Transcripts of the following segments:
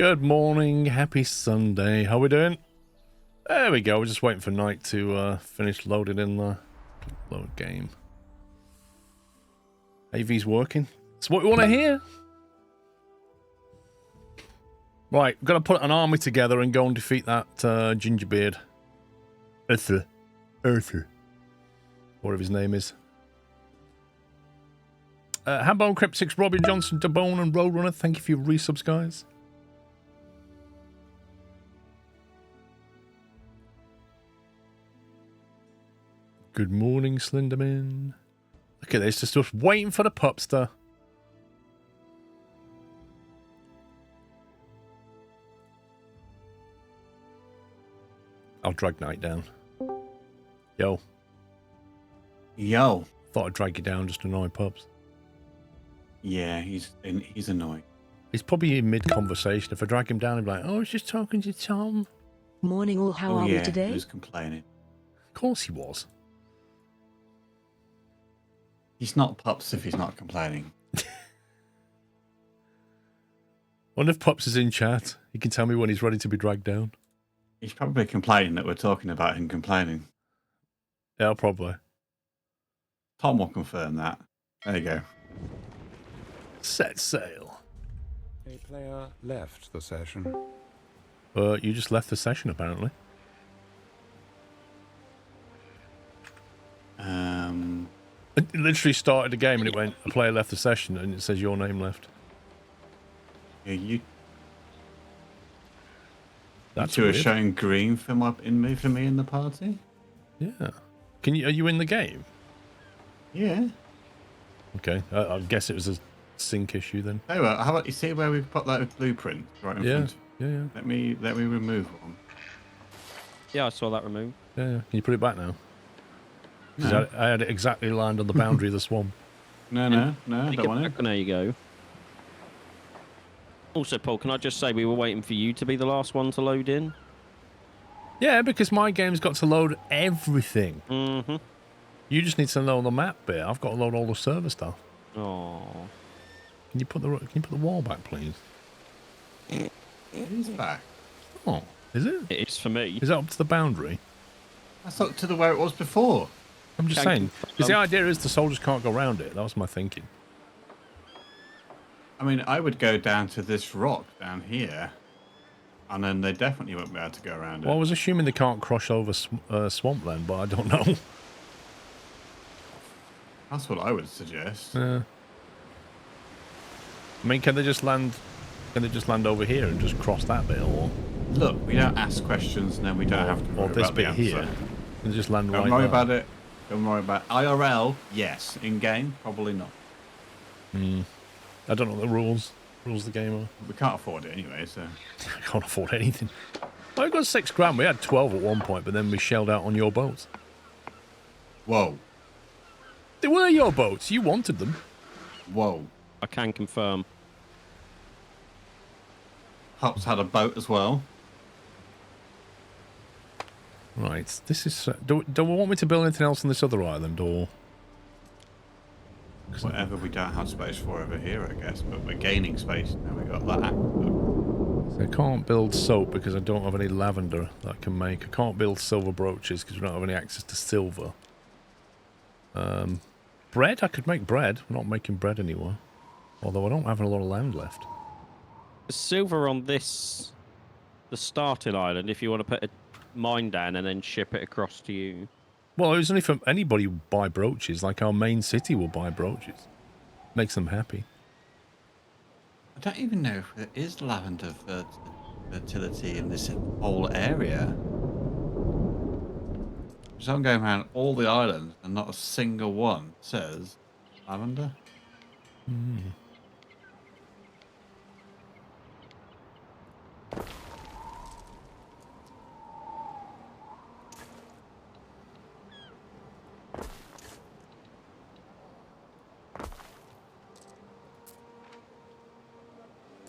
Good morning, happy Sunday. How we doing? There we go. We're just waiting for night to finish loading in the load game. AV's working. It's what we want to hear. Right, we've got to put an army together and go and defeat that gingerbeard. Arthur. Whatever his name is. Hambone, Cryptix, Robbie Johnson, Dabone, and Roadrunner. Thank you for your resubs, guys. Good morning, Slenderman. Look at this, just waiting for the pupster. I'll drag Knight down. Yo. Yo. Thought I'd drag you down just to annoy pups. Yeah, he's annoying. He's probably in mid-conversation. If I drag him down, he'll be like, oh, I was just talking to Tom. Morning all, how are we today? He was complaining. Of course he was. He's not Pups if he's not complaining. Wonder if Pups is in chat. He can tell me when he's ready to be dragged down. He's probably complaining that we're talking about him complaining. Yeah, probably. Tom will confirm that. There you go. Set sail. A player left the session. You just left the session, apparently. It literally started the game and it went, a player left the session, and it says your name left. Yeah, you That's two are weird. showing green for me in the party? Yeah. Are you in the game? Yeah. Okay. I guess it was a sync issue then. Oh well, how about you see where we've put that blueprint right in front? Yeah. Let me remove one. Yeah, I saw that removed. Yeah. Can you put it back now? 'Cause No. I had it exactly lined on the boundary of the swamp. No, I don't want it. There you go. Also, Paul, can I just say we were waiting for you to be the last one to load in? Yeah, because my game's got to load everything. Mm-hmm. You just need to load the map bit. I've got to load all the server stuff. Oh. Can you put the wall back, please? It is back. Oh, is it? It is for me. Is that up to the boundary? That's up to the where it was before. I'm just saying. Because the idea is the soldiers can't go around it. That was my thinking. I mean, I would go down to this rock down here, and then they definitely won't be able to go around it. Well, I was assuming they can't cross over swampland, but I don't know. That's what I would suggest. I mean, can they just land? Can they just land over here and just cross that bit, or Look, we don't ask questions, and then we don't have to worry or this about the bit answer. here? And just land Don't right worry there. about it. Don't worry about it. IRL, yes. In game, probably not. I don't know the rules. Rules of the game are. We can't afford it anyway, so. I can't afford anything. I've got $6,000. We had 12 at one point, but then we shelled out on your boats. Whoa. They were your boats. You wanted them. Whoa. I can confirm. Pups had a boat as well. Right. This is. Do we want me to build anything else on this other island, or? Whatever we don't have space for over here, I guess. But we're gaining space now. We got that. So I can't build soap because I don't have any lavender that I can make. I can't build silver brooches because we don't have any access to silver. Bread? I could make bread. We're not making bread anymore. Although I don't have a lot of land left. There's silver on the starting island if you want to put a mine down and then ship it across to you. Well, it was only for anybody who buy brooches. Like our main city will buy brooches. Makes them happy. I don't even know if there is lavender fertility in this whole area. So I'm going around all the islands and not a single one says lavender.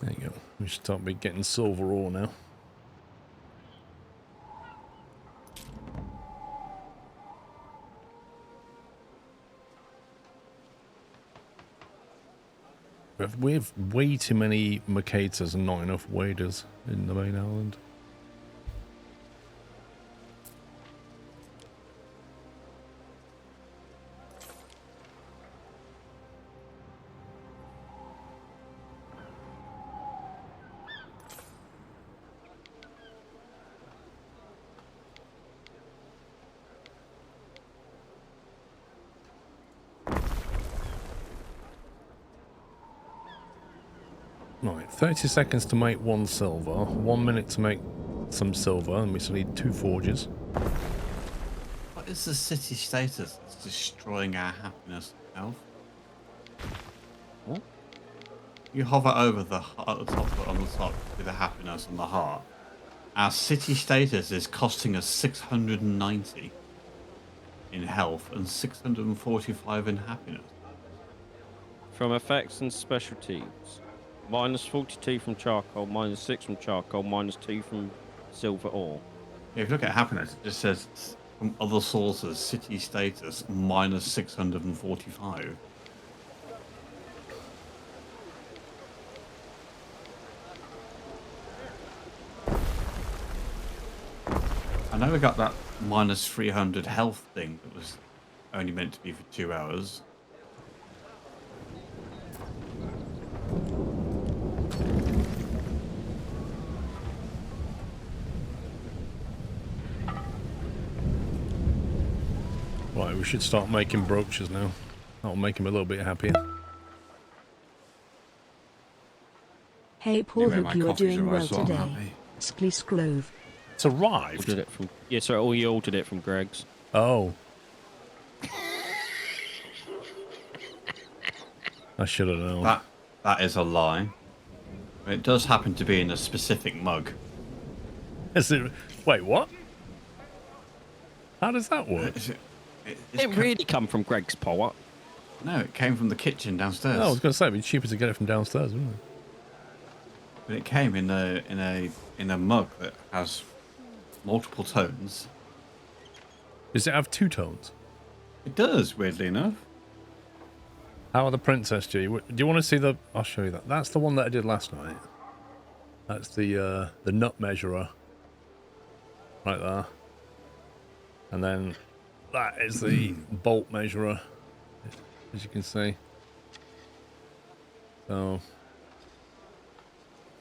There you go. We should start getting silver ore now. We have way too many Mercators and not enough waders in the main island. Right, 30 seconds to make 1 silver, 1 minute to make some silver, and we still need 2 forges. What is the city status that's destroying our happiness and health? What? You hover over the at the top on the top with the happiness and the heart. Our city status is costing us 690 in health and 645 in happiness. From effects and specialties. Minus 42 from charcoal, minus 6 from charcoal, minus 2 from silver ore. If you look at happiness, it just says from other sources, city status minus 645. I know we got that minus 300 health thing that was only meant to be for 2 hours. Right, we should start making brooches now. That'll make him a little bit happier. Hey, Paul, Anyway, hope my you are coffee's doing well arrived, so I'm today. happy. Skliskrove. It's arrived. Ordered it from. Yeah, so we ordered it from Greg's. Oh. I should have known. That is a lie. It does happen to be in a specific mug. Is it? Wait, what? How does that work? It really come from Greg's pot. No, it came from the kitchen downstairs. No, I was going to say it'd be cheaper to get it from downstairs, wouldn't it? But it came in a mug that has multiple tones. Does it have 2 tones? It does, weirdly enough. How are the Princess G? Do you want to see the... I'll show you that. That's the one that I did last night. That's the nut measurer. Right there. And then that is the bolt measurer, as you can see. So,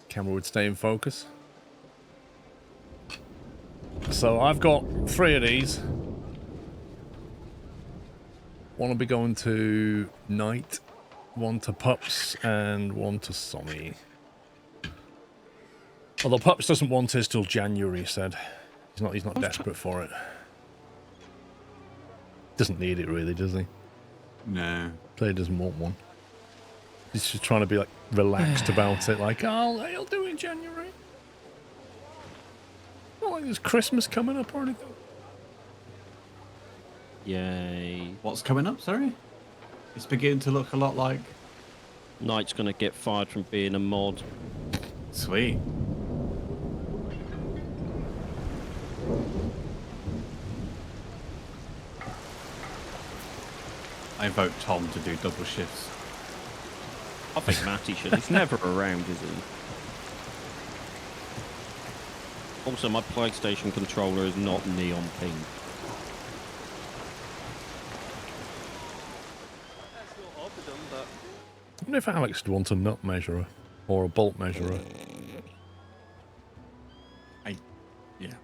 camera would stay in focus. So I've got 3 of these. One will be going to Knight, 1 to Pups, and 1 to Sonny. Although Pups doesn't want his till January, he said. He's not desperate for it. Doesn't need it really, does he? No. Player doesn't want one. He's just trying to be like relaxed about it, like, oh, he'll do it in January. Not like there's Christmas coming up or anything. Yay. What's coming up, sorry? It's beginning to look a lot like... Knight's gonna get fired from being a mod. Sweet. I vote Tom to do double shifts. I think Matty should. He's never around, is he? Also, my PlayStation controller is not neon pink. I wonder if Alex would want a nut measurer or a bolt measurer. Yeah.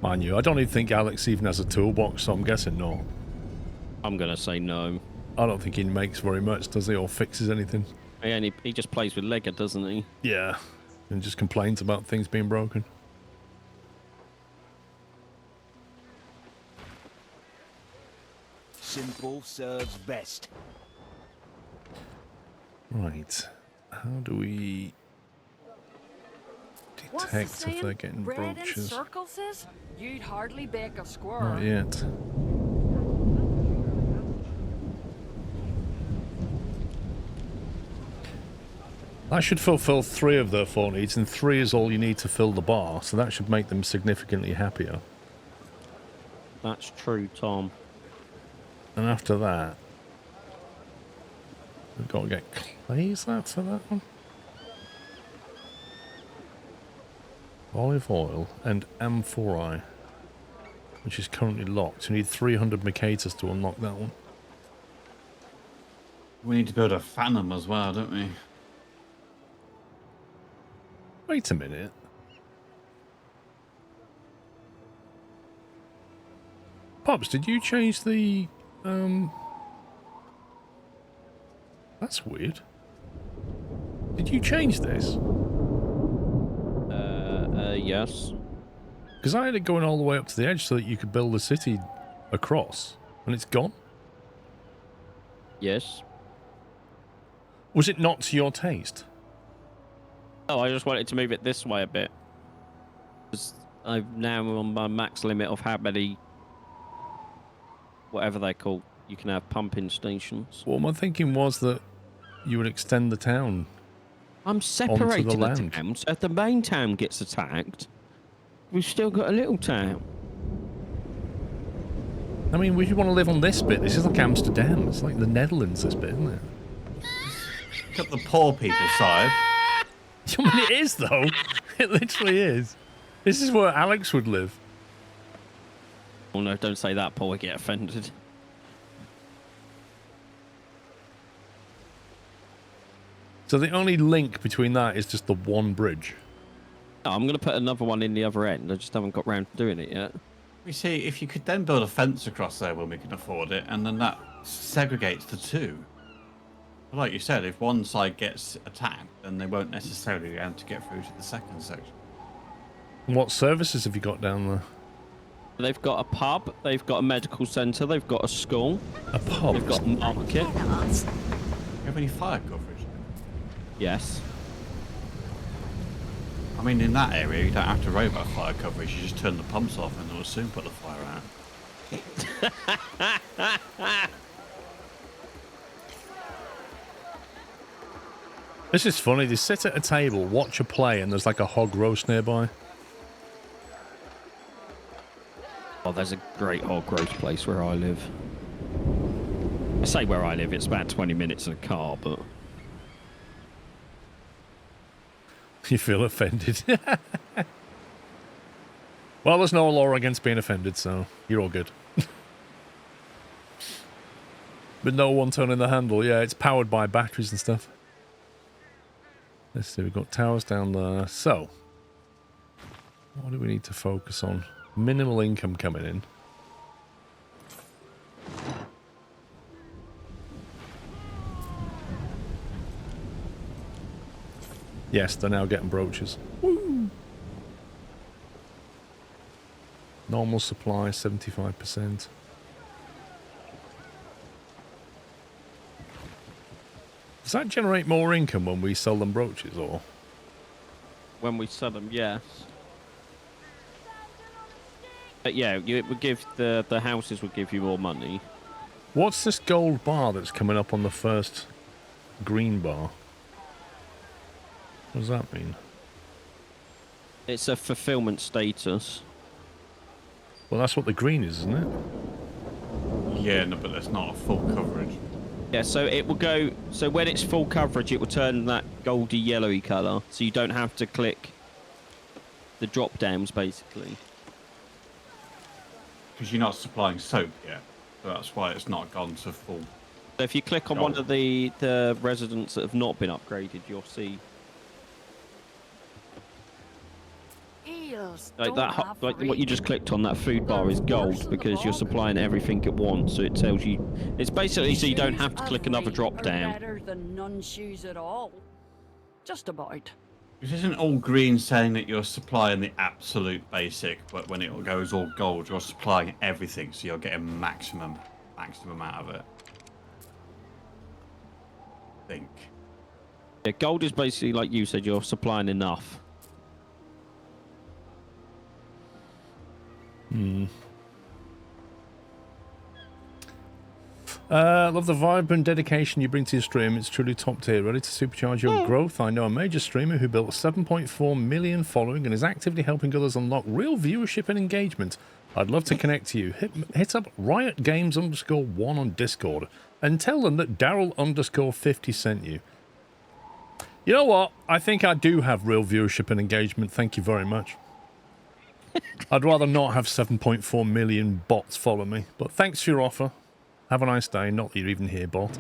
Mind you, I don't even think Alex even has a toolbox, so I'm guessing not. I'm gonna say no. I don't think he makes very much, does he, or fixes anything? He just plays with Lego, doesn't he? Yeah, and just complains about things being broken. Simple serves best. Right, how do we detect if they're getting Bread in brooches? circles is? You'd hardly bake a squirrel. Not yet. That should fulfill 3 of their 4 needs, and 3 is all you need to fill the bar, so that should make them significantly happier. That's true, Tom. And after that, We've got to get clay, is that for that one? Olive oil and amphorae, which is currently locked. We need 300 Mercators to unlock that one. We need to build a Phantom as well, don't we? Wait a minute. Pops, did you change the... That's weird. Did you change this? Yes. Because I had it going all the way up to the edge so that you could build a city across, and it's gone. Yes. Was it not to your taste? Oh, I just wanted to move it this way a bit. 'Cause I'm now on my max limit of how many, whatever they're called, you can have pumping stations. Well, my thinking was that you would extend the town. I'm separating the land. town, so if the main town gets attacked, we've still got a little town. I mean, would you want to live on this bit? This is like Amsterdam. It's like the Netherlands, this bit, isn't it? Look at the poor people's side. I mean, it is, though. It literally is. This is where Alex would live. Oh no, don't say that, Paul, I get offended. So the only link between that is just the one bridge. No, I'm going to put another one in the other end. I just haven't got round to doing it yet. We see if you could then build a fence across there when we can afford it, and then that segregates the two. But like you said, if one side gets attacked, then they won't necessarily be able to get through to the second section. And what services have you got down there? They've got a pub, they've got a medical centre, they've got a school, A pub? they've got a market. Do you have any fire coverage? Yes. I mean, in that area, you don't have to worry about fire coverage. You just turn the pumps off and they'll soon put the fire out. This is funny. They sit at a table, watch a play, and there's like a hog roast nearby. Oh, there's a great hog roast place where I live. I say where I live, it's about 20 minutes in a car, but... You feel offended. Well, there's no law against being offended, so you're all good. But no one turning the handle. Yeah, it's powered by batteries and stuff. Let's see, we've got towers down there. So, what do we need to focus on? Minimal income coming in. Yes, they're now getting brooches. Woo! Normal supply, 75%. Does that generate more income when we sell them brooches, or? When we sell them, yes. But yeah, it would give the houses would give you more money. What's this gold bar that's coming up on the first green bar? What does that mean? It's a fulfillment status. Well, that's what the green is, isn't it? Yeah, no, but that's not a full coverage. Yeah, so it will go... So when it's full coverage, it will turn that goldy yellowy colour. So you don't have to click the drop downs, basically. Because you're not supplying soap yet. So that's why it's not gone to full. So if you click on one of the residents that have not been upgraded, you'll see... Eels Like don't that, have like what you just reading. clicked on, that food bar is gold because you're supplying everything at once. So it tells you, it's basically so you don't have to click another Shoes drop are down. better than none shoes at all. Just about. This isn't all green saying that you're supplying the absolute basic, but when it goes all gold, you're supplying everything, so you're getting maximum out of it. I think. Yeah, gold is basically like you said, you're supplying enough. Love the vibe and dedication you bring to your stream. It's truly top tier. Ready to supercharge your growth? I know a major streamer who built a 7.4 million following and is actively helping others unlock real viewership and engagement. I'd love to connect to you. Hit up Riot Games _1 on Discord. and tell them that Daryl_50 sent you. You know what? I think I do have real viewership and engagement. Thank you very much. I'd rather not have 7.4 million bots follow me, but thanks for your offer. Have a nice day. Not that you're even here, bot.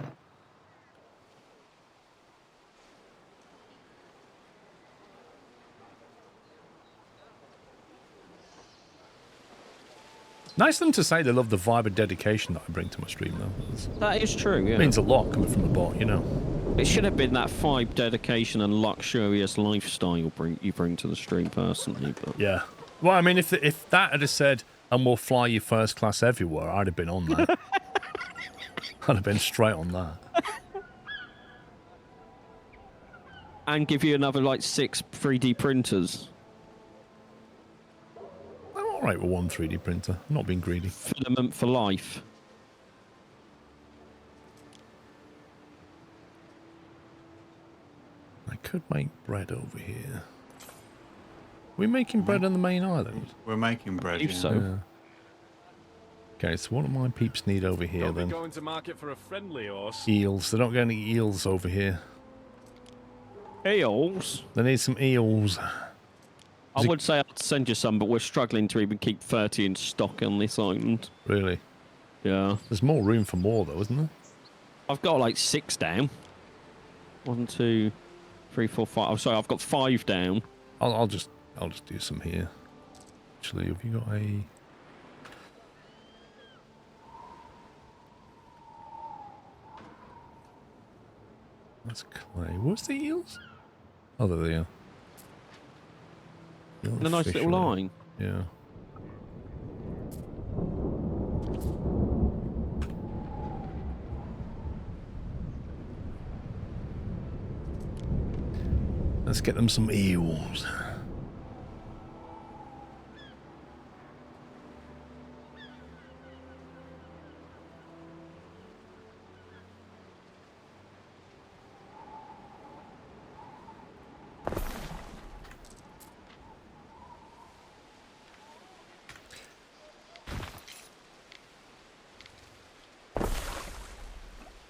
Nice of them to say they love the vibe and dedication that I bring to my stream, though. That is true, yeah. It means a lot coming from the bot, you know. It should have been that vibe, dedication, and luxurious lifestyle you bring to the stream, personally. But Yeah. Well, I mean, if that had said, and we'll fly you first class everywhere, I'd have been on that. I'd have been straight on that. And give you another, like, 6 3D printers. I'm alright with one 3D printer. I'm not being greedy. Filament for life. I could make bread over here. Are we making bread on the main island? We're making bread. believe Yeah. so. Yeah. Okay, so what do my peeps need over here Don't be then? going to market for a friendly horse. Eels. They don't get any eels over here. Eels? They need some eels. I would say I'd send you some, but we're struggling to even keep 30 in stock on this island. Really? Yeah. There's more room for more though, isn't there? I've got like 6 down. 1, 2, 3, 4, 5. Oh, sorry, I've got 5 down. I'll just do some here. Actually, have you got a... That's clay. What's the eels? Oh, there they are. In a nice Fish little there. line. Yeah. Let's get them some eels.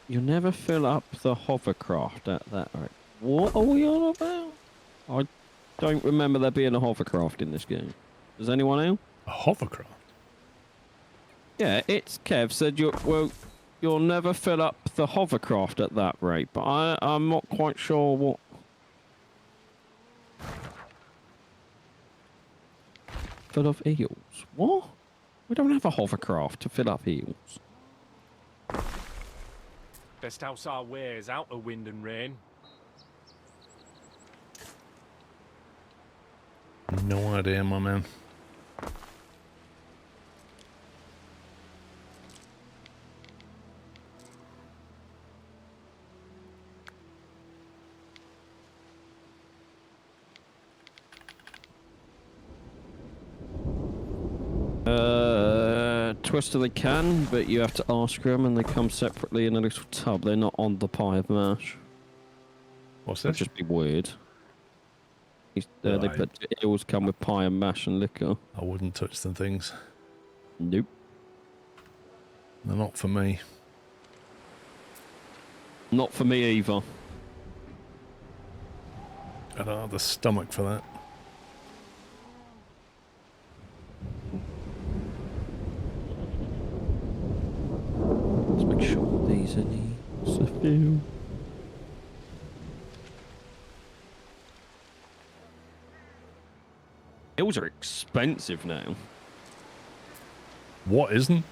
You never fill up the hovercraft at that rate. What are we on about? I don't remember there being a hovercraft in this game. Does anyone else? A hovercraft? Yeah, it's Kev said you'll never fill up the hovercraft at that rate, but I'm not quite sure what. Fill up eels? What? We don't have a hovercraft to fill up eels. Best house our wares out of wind and rain. No idea, my man. Twister they can, but you have to ask them, and they come separately in a little tub. They're not on the pie of mash. What's That'd this? just be weird. They Right. put eels come with pie and mash and liquor. I wouldn't touch them things. Nope. They're not for me. Not for me either. I don't have the stomach for that. Let's make sure these are needs a few. Eels are expensive now. What isn't?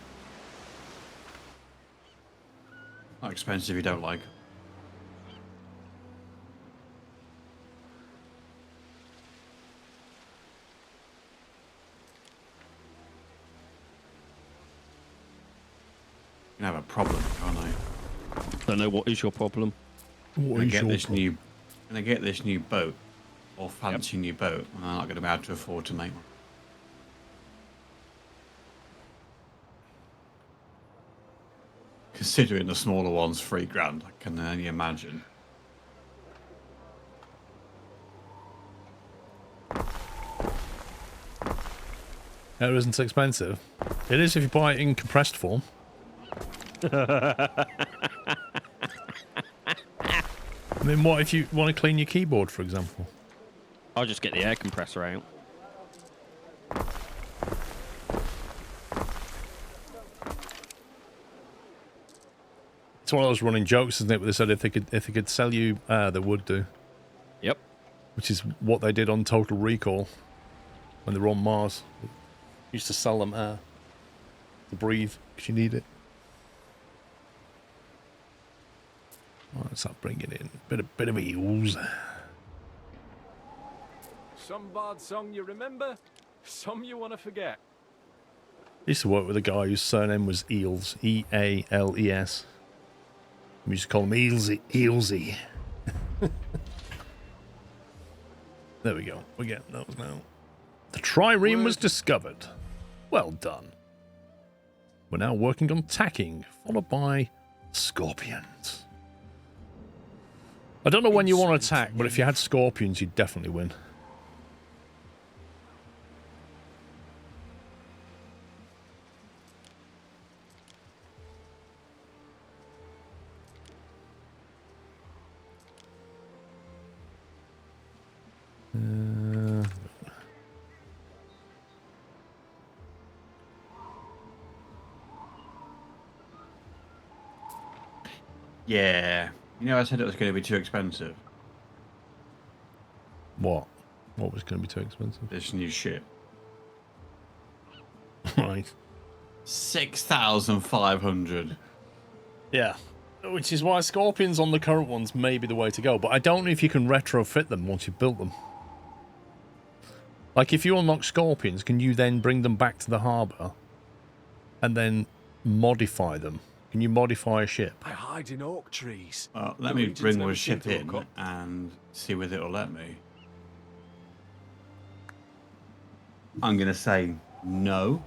Not expensive, you don't like. You can have a problem, can't I? Don't know what is your problem. What I is get your this problem? new, and I get this new boat, or fancy new boat, and I'm not going to be able to afford to make one. Considering the smaller one's £3,000, I can only imagine. It isn't expensive. It is if you buy it in compressed form. I mean, what if you want to clean your keyboard, for example? I'll just get the air compressor out. It's one of those running jokes, isn't it? Where they said if they could sell you air, they would do. Yep. Which is what they did on Total Recall when they were on Mars. They used to sell them air to breathe because you need it. Let's start bringing in a bit of eels. Some bard song you remember, some you want to forget. I used to work with a guy whose surname was Eels, E-A-L-E-S. We used to call him Eelsy. There we go. We're getting those now. The trireme was discovered. Well done. We're now working on tacking, followed by scorpions. I don't know when you want to attack, but if you had scorpions, you'd definitely win. Yeah. You know, I said it was going to be too expensive. What? What was going to be too expensive? This new ship. Right. 6,500. Yeah. Which is why scorpions on the current ones may be the way to go. But I don't know if you can retrofit them once you've built them. Like, if you unlock scorpions, can you then bring them back to the harbour and then modify them? Can you modify a ship? I hide in oak trees. Let me bring my ship in and see whether it'll let me. I'm going to say no.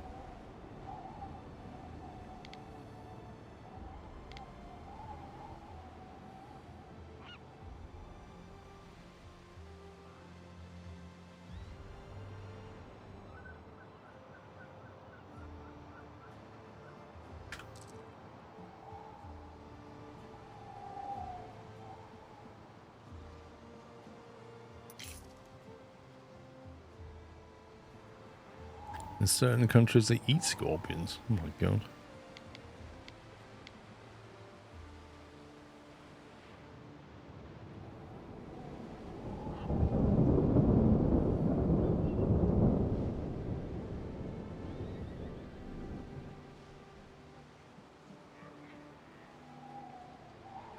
In certain countries, they eat scorpions. Oh my god.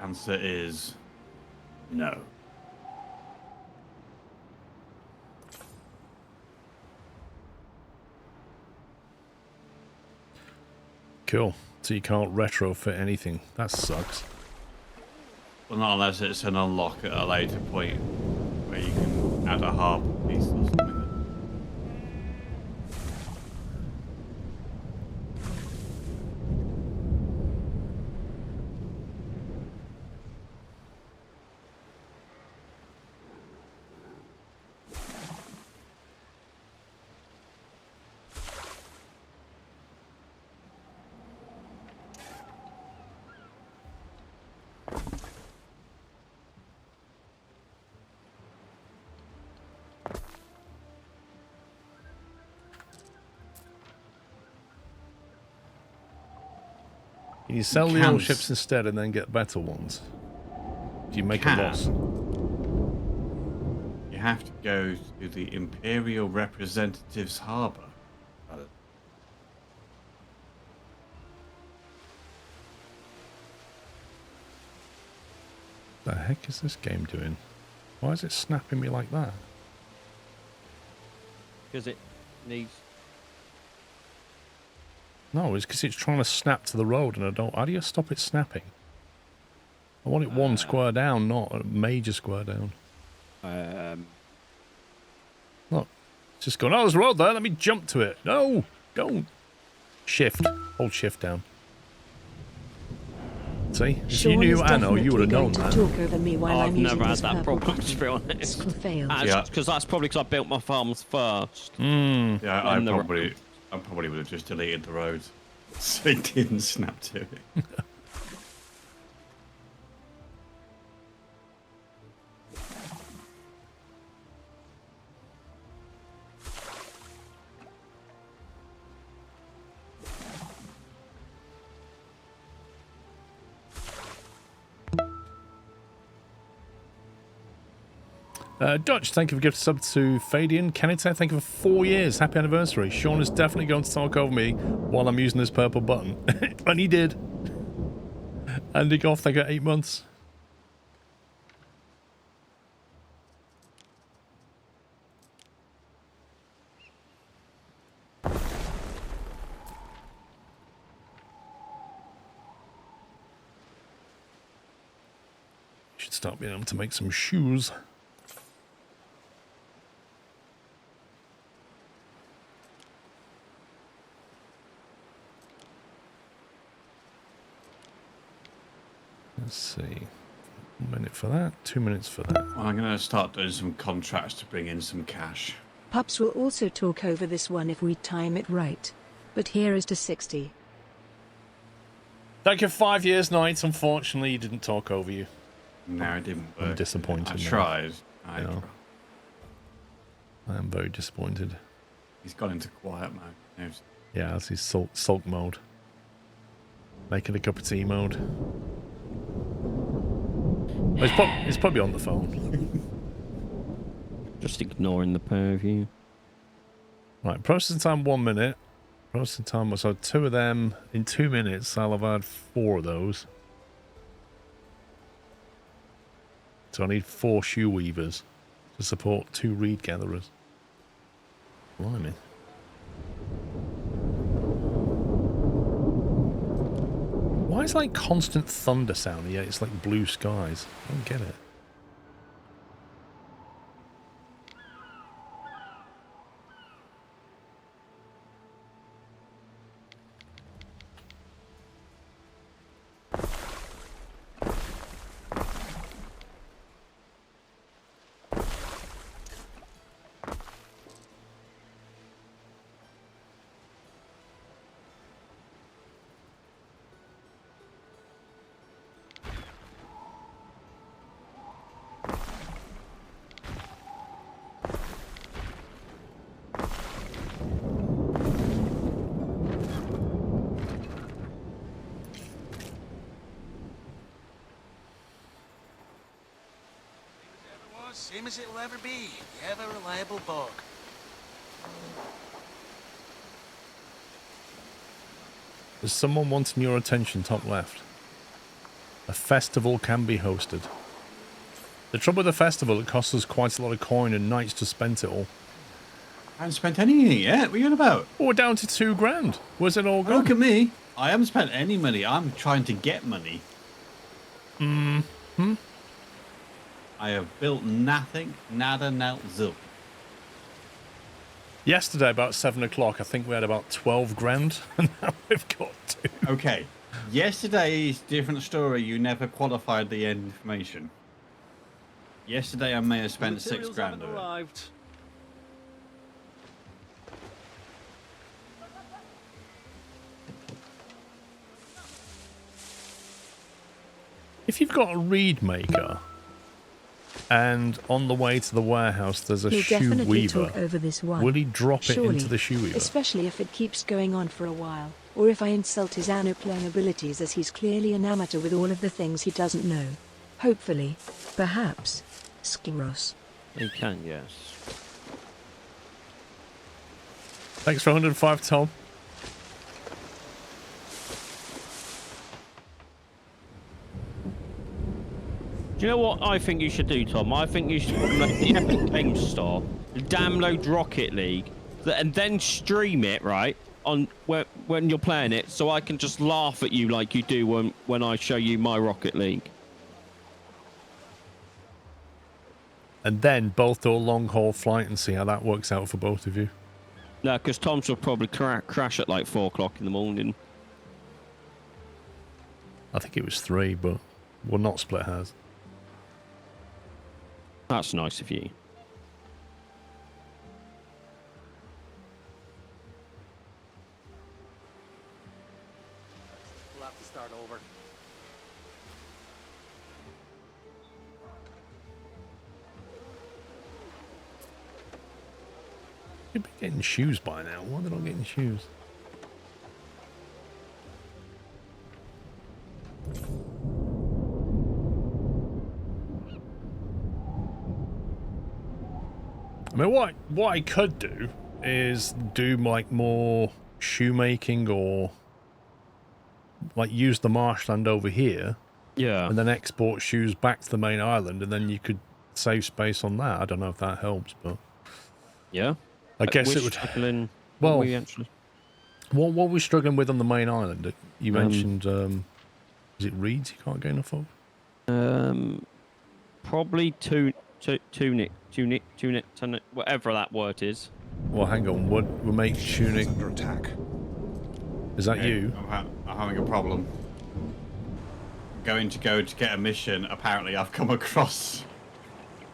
Answer is no. Cool. So you can't retrofit anything. That sucks. Well, not unless it's an unlock at a later point where you can add a harp piece or something. Can you sell the old ships instead and then get better ones? Do you make a loss? You have to go to the Imperial Representative's Harbour. The heck is this game doing? Why is it snapping me like that? Because it needs... No, it's because it's trying to snap to the road and I don't... How do you stop it snapping? I want it one square down, not a major square down. Look, it's just going, oh, there's a road there, let me jump to it. No, don't. Shift. Hold shift down. See? If you knew Anno, you would have known that. Talk over me while I've I'm using never had this that purple problem, button. to be honest. This will fail. Because that's probably because I built my farms first. Yeah, I And the- probably would have just deleted the roads. So it didn't snap to it. Dutch, thank you for gift sub to Fadian. Kenita, thank you for 4 years. Happy anniversary. Sean is definitely going to talk over me while I'm using this purple button. And he did. Andy Goff, thank you for 8 months. Should start being able to make some shoes. Let's see. 1 minute for that, 2 minutes for that. Well, I'm going to start doing some contracts to bring in some cash. Pups will also talk over this one if we time it right. But here is to 60. Thank you for 5 years, Knight. Unfortunately, he didn't talk over you. No, it didn't work. I'm disappointed. I now. tried. I am very disappointed. He's gone into quiet mode. Knows. Yeah, that's his sulk mode. Making a cup of tea mode. Well, he's probably on the phone. Just ignoring the pair of you. Right, processing time 1 minute. Processing time, so 2 of them in 2 minutes. I'll have had 4 of those. So I need 4 shoe weavers to support 2 reed gatherers. Blimey. Why is like constant thunder sound here? It's like blue skies. I don't get it. Same as it will ever be. The ever reliable bog. There's someone wanting your attention, top left. A festival can be hosted. The trouble with the festival, it costs us quite a lot of coin and nights to spend it all. I haven't spent anything yet. What are you on about? Oh, we're down to 2 grand. Where's it all gone? Look at me. I haven't spent any money. I'm trying to get money. Mm-hmm. I have built nothing, nada, nelt, zilch. Yesterday, about 7 o'clock, I think we had about 12 grand, and now we've got 2. Okay. Yesterday's different story. You never qualified the information. Yesterday, I may have spent 6 grand of it. Arrived. If you've got a reed maker, and on the way to the warehouse there's a He'll shoe definitely weaver, talk over this one. will he drop it Surely, into the shoe weaver? especially if it keeps going on for a while, or if I insult his Anno playing abilities, as he's clearly an amateur with all of the things he doesn't know. Hopefully. Perhaps. Skiros. You can, yes. Thanks for 105, Tom. Do you know what I think you should do, Tom? I think you should make the Epic Games Store, download Rocket League, and then stream it, right, on when you're playing it, so I can just laugh at you like you do when I show you my Rocket League. And then both do a long haul flight and see how that works out for both of you. No, because Tom's will probably crash at like 4 o'clock in the morning. I think it was 3, but we'll not split hairs. That's nice of you. You'd be getting shoes by now. Why are they not getting shoes? I mean, what I could do is do like more shoemaking, or like use the marshland over here, Yeah. and then export shoes back to the main island, and then you could save space on that. I don't know if that helps, but Yeah. I guess We're it would. struggling- Well, we actually. what were we struggling with on the main island? You mentioned, is it reeds you can't get enough of? Probably tunic, whatever that word is. Well, hang on. What we make tunic? Under attack. Is that you? I'm having a problem. Going to go to get a mission. Apparently, I've come across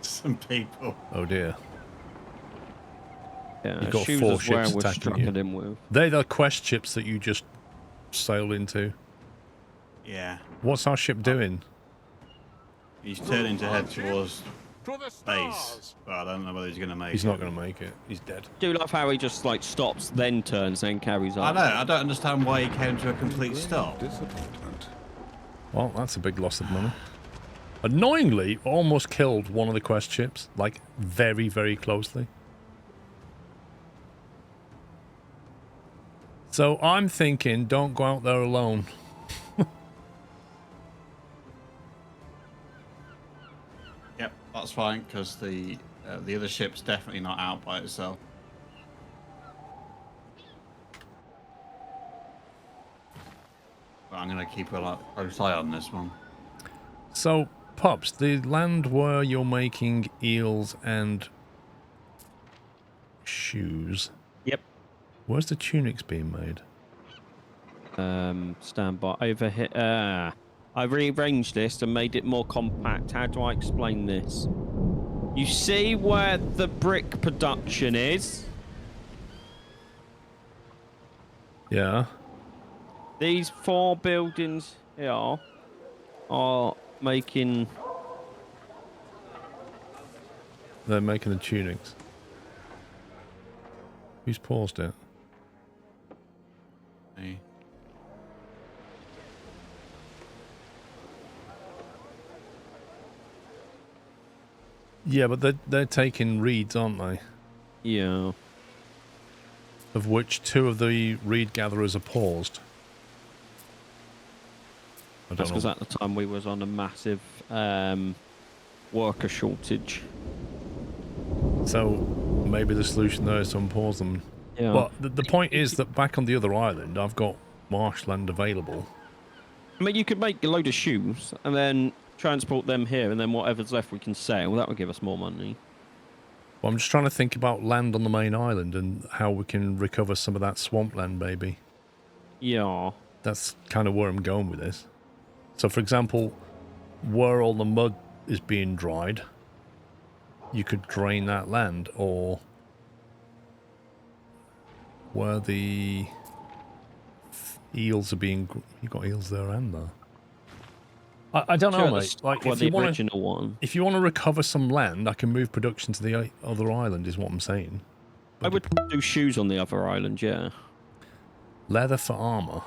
some people. Oh dear. Yeah, You've got shoes 4 is where ships we're attacking you. struggling with. They're the quest ships that you just sailed into. Yeah. What's our ship doing? He's turning to head towards To the base, stars. but I don't know whether he's going to make He's it. not going to make it. He's dead. Do love how he just like stops, then turns, then carries I on. know. I don't understand why he came to a complete stop. Disappointment. Well, that's a big loss of money. Annoyingly, almost killed one of the quest ships. Like, very, very closely. So I'm thinking, don't go out there alone. Yep, that's fine because the other ship's definitely not out by itself. But I'm going to keep a close eye on this one. So, Pops, the land where you're making eels and shoes, Yep. where's the tunics being made? Stand by. Over here. I rearranged this and made it more compact. How do I explain this? You see where the brick production is? Yeah. These 4 buildings here are making... They're making the tunics. Who's paused it? Hey. Yeah, but they're taking reeds, aren't they? Yeah. Of which 2 of the reed gatherers are paused. I That's don't because know. at the time we was on a massive worker shortage. So maybe the solution there is to unpause them. Yeah. But the point is that back on the other island, I've got marshland available. I mean, you could make a load of shoes and then transport them here, and then whatever's left we can sell. That would give us more money. Well, I'm just trying to think about land on the main island and how we can recover some of that swampland, maybe. Yeah. That's kind of where I'm going with this. So, for example, where all the mud is being dried, you could drain that land, or where the eels are being... You've got eels there and there. I don't know, Sure, mate. that's Like, what if the you want to... original one. If you want to recover some land, I can move production to the other island, is what I'm saying. I would do shoes on the other island, yeah. Leather for armor.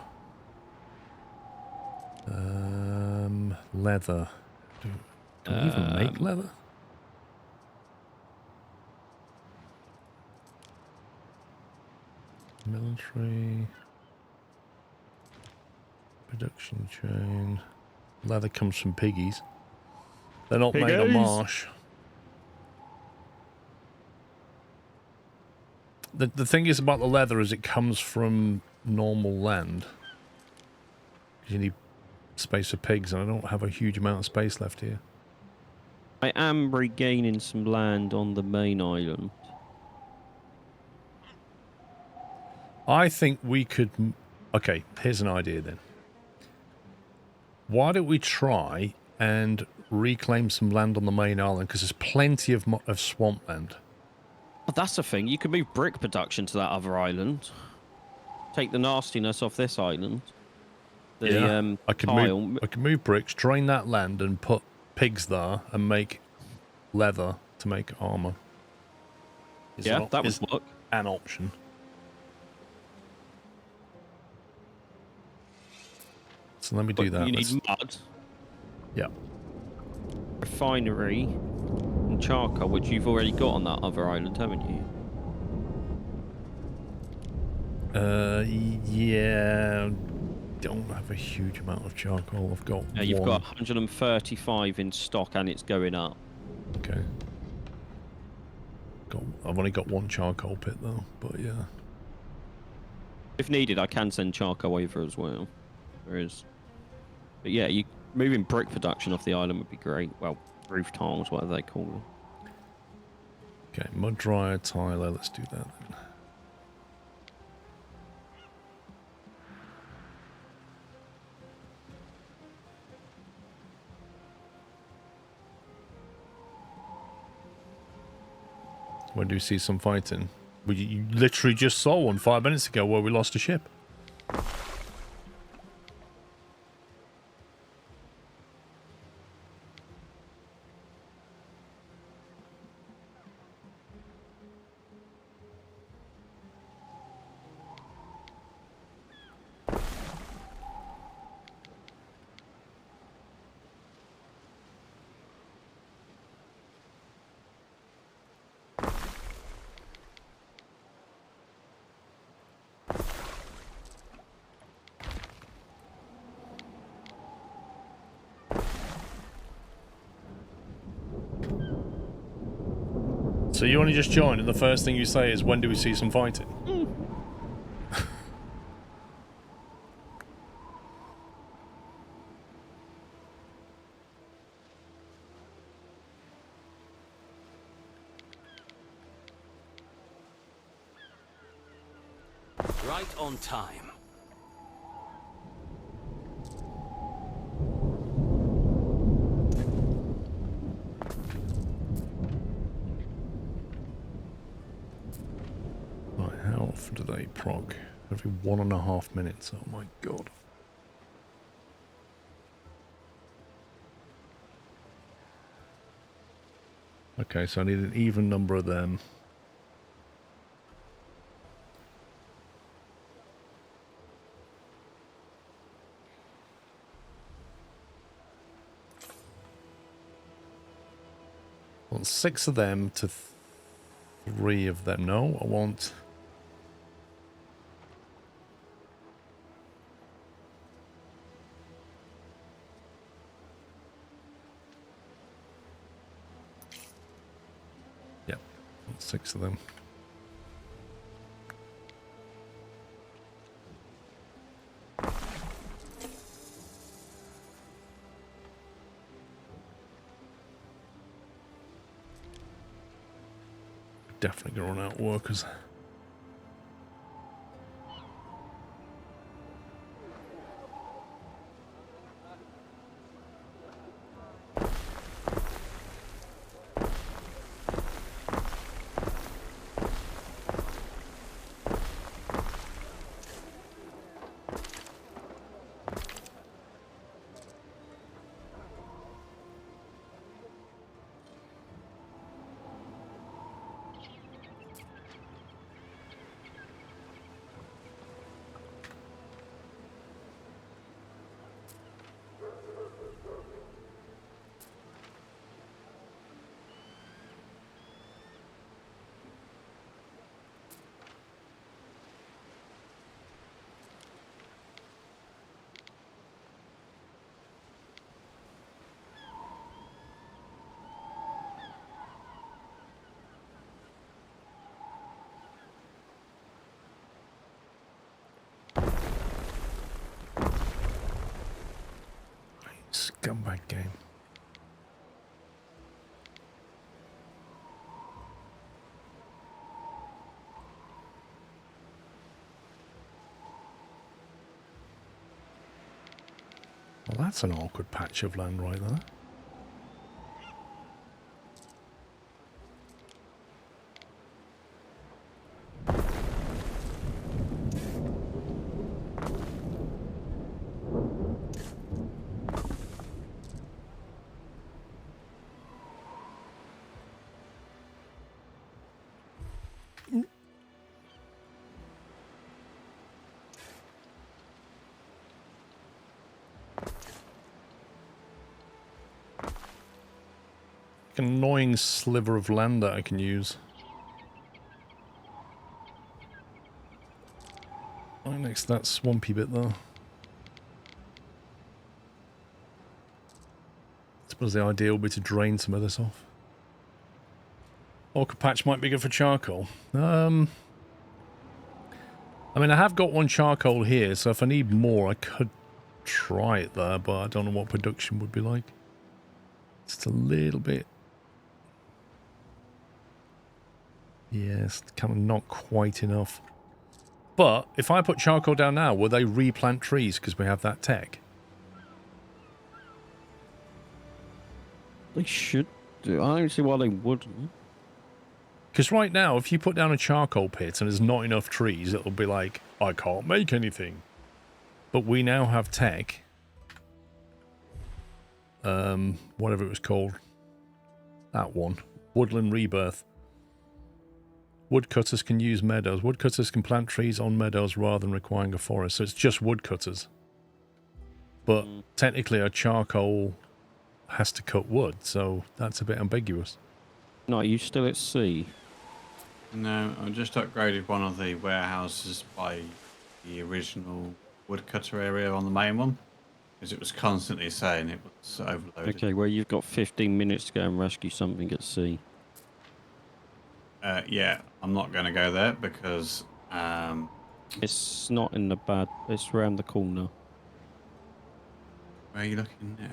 Leather. Do we even make leather? Military. Production chain. Leather comes from piggies. They're not made on Piggies. marsh. The thing is about the leather is it comes from normal land. You need space for pigs, and I don't have a huge amount of space left here. I am regaining some land on the main island. I think we could... Okay, here's an idea then. Why don't we try and reclaim some land on the main island, because there's plenty of swampland. Oh, that's the thing. You could move brick production to that other island. Take the nastiness off this island. The I could tile. move bricks, drain that land, and put pigs there, and make leather to make armor. Yeah, that would work. an option. So let me do that. You Let's- need mud, Yeah. refinery, and charcoal, which you've already got on that other island, haven't you? Yeah. Don't have a huge amount of charcoal. I've got Yeah, you've one. got 135 in stock, and it's going up. Okay. I've only got one charcoal pit though, but yeah. If needed, I can send charcoal over as well. There is. But yeah, moving brick production off the island would be great. Well, roof tiles, whatever they call them. Okay, mud dryer, tiler. Let's do that then. When do you see some fighting? Well, you literally just saw one 5 minutes ago where we lost a ship. So you only just joined, and the first thing you say is, when do we see some fighting? Right on time. Right, how often do they proc? Every 1.5 minutes. Oh my god. Okay, so I need an even number of them. I want 6 of them to 3 of them. No, I want... Yeah, I want 6 of them. Definitely gonna run out of workers. Scumbag game. Well, that's an awkward patch of land right there. an annoying sliver of land that I can use. Right next to that swampy bit there. I suppose the idea would be to drain some of this off. Orca patch might be good for charcoal. I mean, I have got one charcoal here, so if I need more, I could try it there, but I don't know what production would be like. Just a little bit. Yes, kind of not quite enough. But if I put charcoal down now, will they replant trees because we have that tech? They should do. I don't see why they wouldn't. Because right now, if you put down a charcoal pit and there's not enough trees, it'll be like, I can't make anything. But we now have tech. Whatever it was called. That one. Woodland Rebirth. Woodcutters can use meadows. Woodcutters can plant trees on meadows rather than requiring a forest. So it's just woodcutters. But technically our charcoal has to cut wood, so that's a bit ambiguous. No, are you still at sea? No, I just upgraded one of the warehouses by the original woodcutter area on the main one. Because it was constantly saying it was overloaded. Okay, well, you've got 15 minutes to go and rescue something at sea. Yeah, I'm not going to go there because... It's not in the bad... It's round the corner. where are you looking now?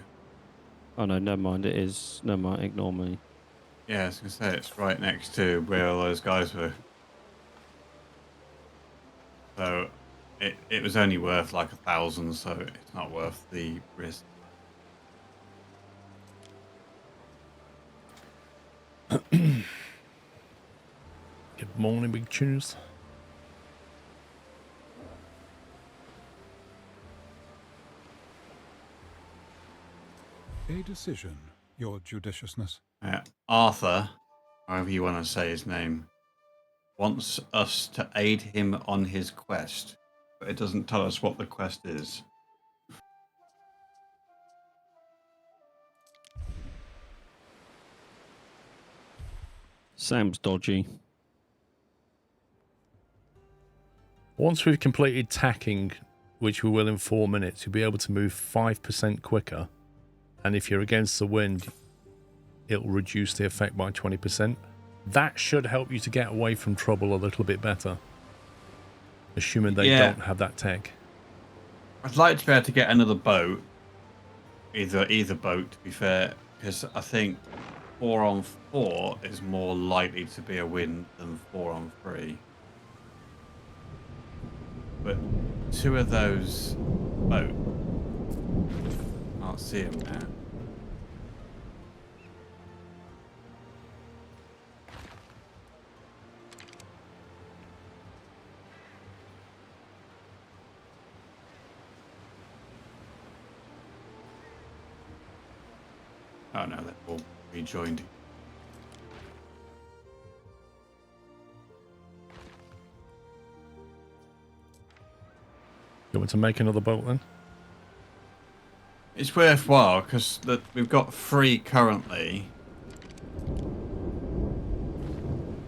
Oh, no, never mind. It is... Never mind. Ignore me. Yeah, I was going to say it's right next to where all those guys were. So it was only worth like 1,000, so it's not worth the risk. Good morning, Big Tunes. A decision, your judiciousness. Arthur, however you want to say his name, wants us to aid him on his quest, but it doesn't tell us what the quest is. Sam's dodgy. Once we've completed tacking, which we will in 4 minutes, you'll be able to move 5% quicker. And if you're against the wind, it'll reduce the effect by 20%. That should help you to get away from trouble a little bit better. Assuming they don't have that tech. I'd like to be able to get another boat. Either boat, to be fair, because I think 4 on 4 is more likely to be a win than 4 on 3. But 2 of those boats, can't see them now. Oh no, they're all rejoined. You want to make another boat then? It's worthwhile because we've got 3 currently.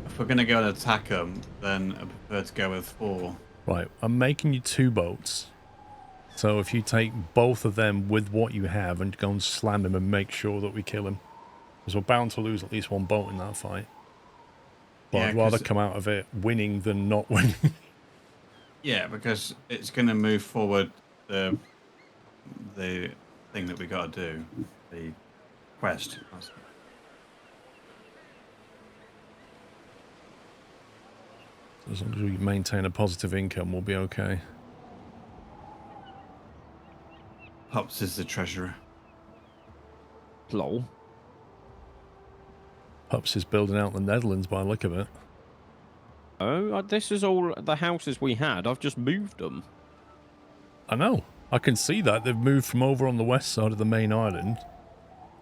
If we're going to go and attack them, then I prefer to go with 4. Right, I'm making you 2 boats. So if you take both of them with what you have and go and slam him and make sure that we kill him. Because we're bound to lose at least 1 boat in that fight. But Yeah, I'd rather 'cause- come out of it winning than not winning. Yeah, because it's going to move forward the thing that we got to do, the quest. As long as we maintain a positive income, we'll be okay. Pups is the treasurer. Lol. Pups is building out the Netherlands by the look of it. Oh, this is all the houses we had. I've just moved them. I know. I can see that. They've moved from over on the west side of the main island,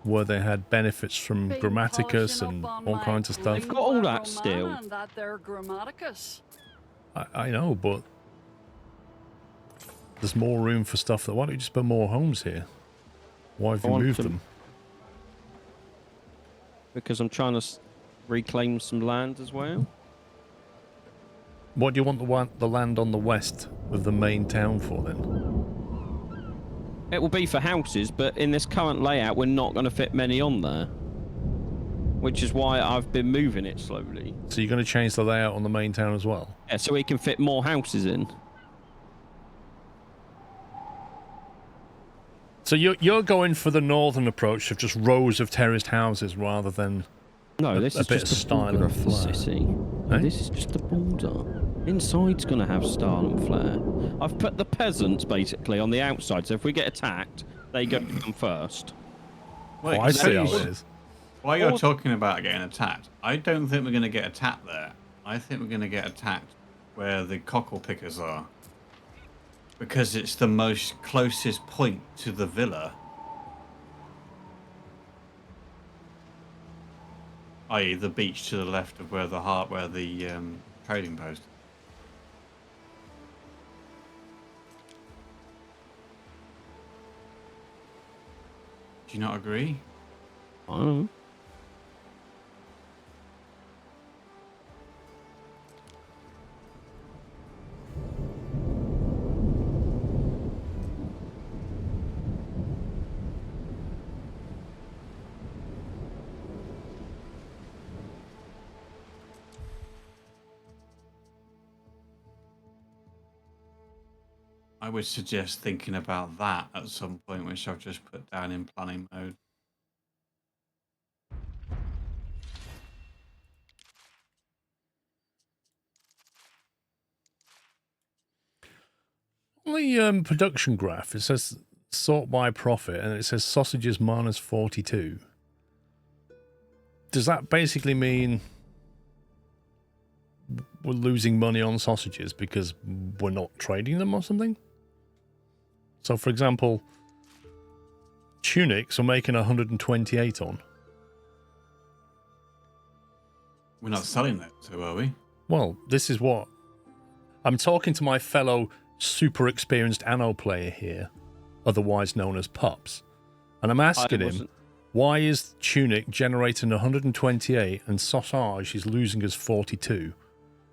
where they had benefits from Been Grammaticus polishing and up on all my kinds of stuff. They've got all that Romana still. and that there Grammaticus. I know, but there's more room for stuff. Why don't you just build more homes here? Why have you moved them? because I'm trying to reclaim some land as well. What do you want the land on the west of the main town for then? It will be for houses, but in this current layout, we're not going to fit many on there. Which is why I've been moving it slowly. So you're going to change the layout on the main town as well? Yeah, so we can fit more houses in. So you're going for the northern approach of just rows of terraced houses rather than No, this a is bit just of the style border and of the flair. city. Eh? This is just the border. Inside's going to have style and flair. I've put the peasants, basically, on the outside, so if we get attacked, they go down first. Wait, Oh, I see how so- it is. While you're talking about getting attacked, I don't think we're going to get attacked there. I think we're going to get attacked where the cockle pickers are. Because it's the most closest point to the villa. I.e. the beach to the left of where the trading post. Do you not agree? I don't know. I would suggest thinking about that at some point, which I've just put down in planning mode. On the production graph, it says sort by profit, and it says sausages minus 42. Does that basically mean we're losing money on sausages because we're not trading them or something? So, for example, tunics are making 128 on. We're not selling that, so are we? Well, this is what I'm talking to my fellow super experienced Anno player here, otherwise known as Pups, and I'm asking him, why is tunic generating 128 and sausage is losing us 42?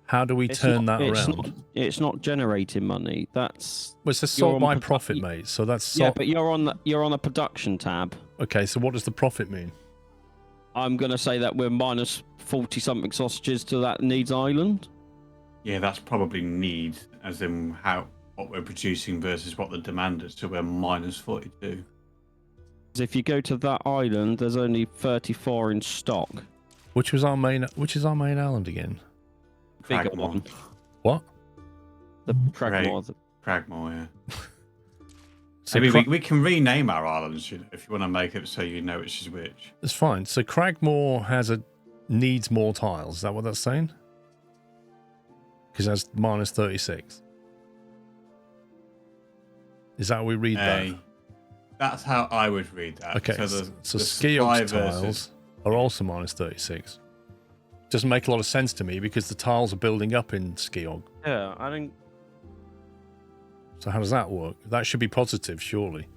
How do we turn that around? It's not generating money. That's Well, it's a sort by profit, mate. So that's yeah, but you're on a production tab. Okay, so what does the profit mean? I'm gonna say that we're minus 40 something sausages to that Needs Island. Yeah, that's probably need, as in what we're producing versus what the demand is. So we're minus 42. If you go to that island, there's only 34 in stock. Which is our main island again? Bigger Cragmore. one. What? The Cragmore. Cragmore, yeah. So Maybe we can rename our islands if you want to make it so you know which is which. It's fine. So Cragmore needs more tiles. Is that what that's saying? Because that's minus 36. Is that how we read that? That's how I would read that. Okay, So so the Skiog's supply tiles are also minus 36. Doesn't make a lot of sense to me because the tiles are building up in Skiog. Yeah, I think. So how does that work? That should be positive, surely.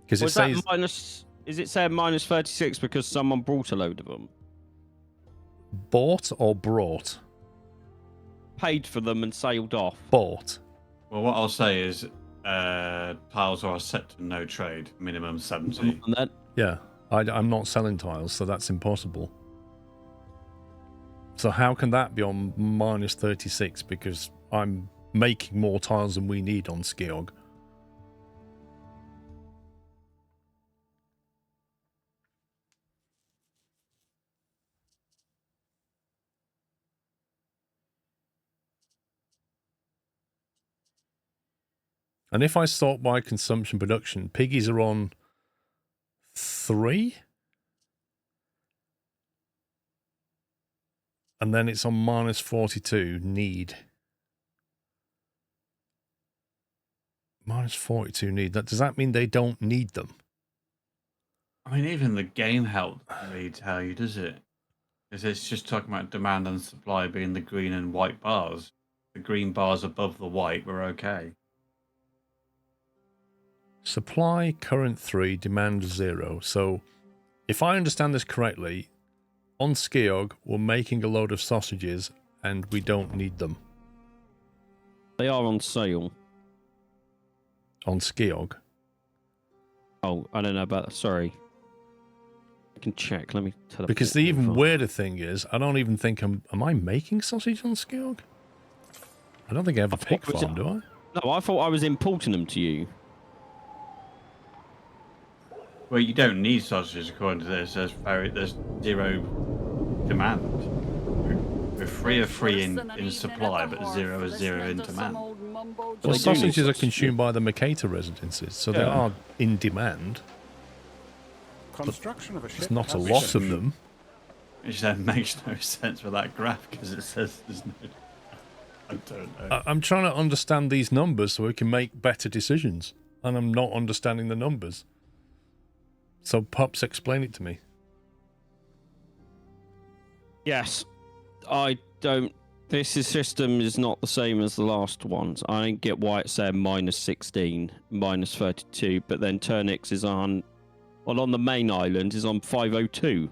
Because it Was that says minus? Is it saying minus 36 because someone brought a load of them? bought or brought? Paid for them and sailed off. Bought. Well, what I'll say is tiles are set to no trade, minimum 70. And then, Yeah, I'm not selling tiles, so that's impossible. So how can that be on minus 36? Because I'm making more tiles than we need on Skiog. And if I sort by consumption production, piggies are on 3? And then it's on minus 42, need. Minus 42 need. Does that mean they don't need them? I mean, even the game help really tell you, does it? Because it's just talking about demand and supply being the green and white bars. The green bars above the white were okay. Supply current 3, demand 0. So if I understand this correctly, on Skeog, we're making a load of sausages and we don't need them. They are on sale. On Skeog. Oh, I don't know about that. Sorry. I can check. Let me tell Because the even weirder thing is, I don't even think am I making sausage on Skeog? I don't think I have a pig farm, do I? No, I thought I was importing them to you. Well, you don't need sausages according to this. There's zero demand. We're free in supply, but zero in demand. Well, sausages are consumed by the Mercator residences, so they are in demand. Construction of a ship. There's not a lot of them. Which then makes no sense with that graph because it says there's no. I don't know. I'm trying to understand these numbers so we can make better decisions, and I'm not understanding the numbers. So, Pups, explain it to me. Yes. I don't... This system is not the same as the last ones. I don't get why it's saying minus 16, minus 32, but then Turnix is on... Well, on the main island is on 502.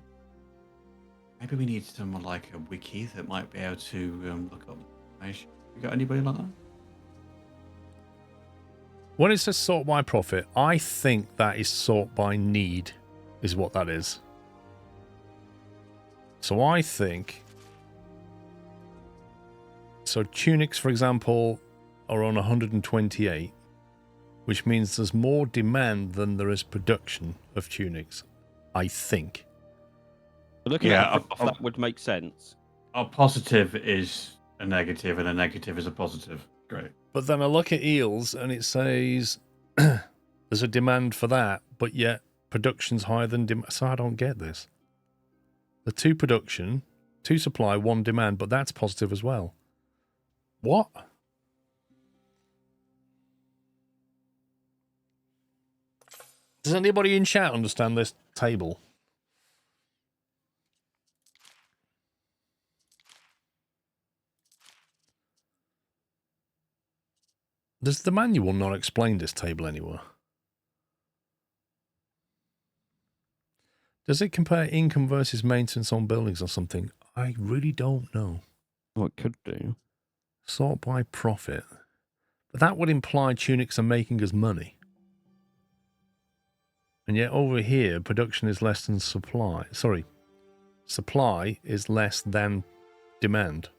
Maybe we need someone like a wiki that might be able to look up information. You got anybody like that? When it says sort by profit, I think that is sort by need, is what that is. So I think... So tunics, for example, are on 128, which means there's more demand than there is production of tunics, I think. Looking at that would make sense. A positive is a negative, and a negative is a positive. Great. But then I look at eels and it says there's a demand for that, but yet production's higher than demand. So I don't get this. The 2 production, 2 supply, 1 demand, but that's positive as well. What? Does anybody in chat understand this table? Does the manual not explain this table anywhere? Does it compare income versus maintenance on buildings or something? I really don't know. Well, it could do. Sort by profit. But that would imply tunics are making us money. And yet over here, production is less than supply. Sorry. Supply is less than demand.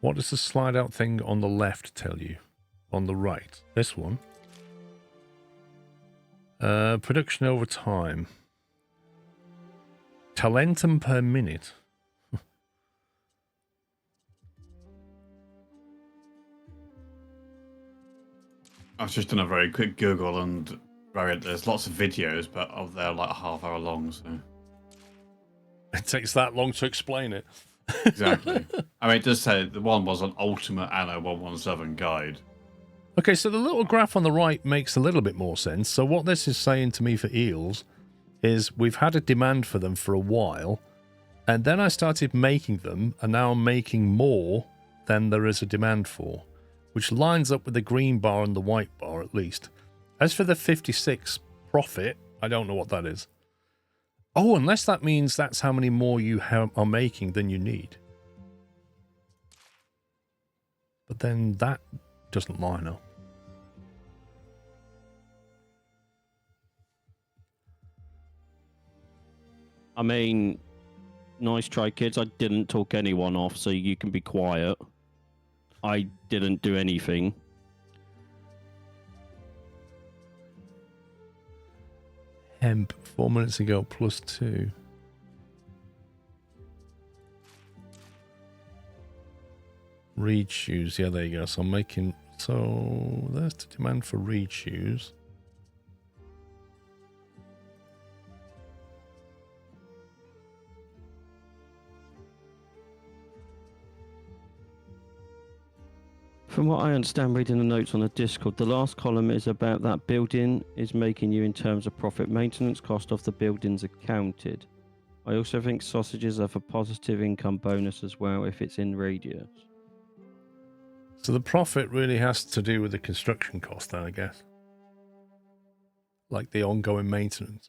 What does the slide out thing on the left tell you? On the right. This one. Production over time. Talentum per minute. I've just done a very quick Google and there's lots of videos, but they're like a half-hour long, so... It takes that long to explain it. Exactly. I mean, it does say the one was an Ultimate Anno 117 guide. Okay, so the little graph on the right makes a little bit more sense. So what this is saying to me for eels is we've had a demand for them for a while, and then I started making them, and now I'm making more than there is a demand for, which lines up with the green bar and the white bar at least. As for the 56 profit, I don't know what that is. Oh, unless that means that's how many more you are making than you need. But then that doesn't line up. I mean, nice try, kids. I didn't talk anyone off, so you can be quiet. I didn't do anything. Hemp, 4 minutes ago, +2. Reed shoes, yeah, there you go. So I'm making, so there's the demand for reed shoes. From what I understand, reading the notes on the Discord, the last column is about that building is making you in terms of profit. Maintenance cost of the buildings accounted. I also think sausages have a positive income bonus as well if it's in radius. So the profit really has to do with the construction cost then, I guess. like the ongoing maintenance.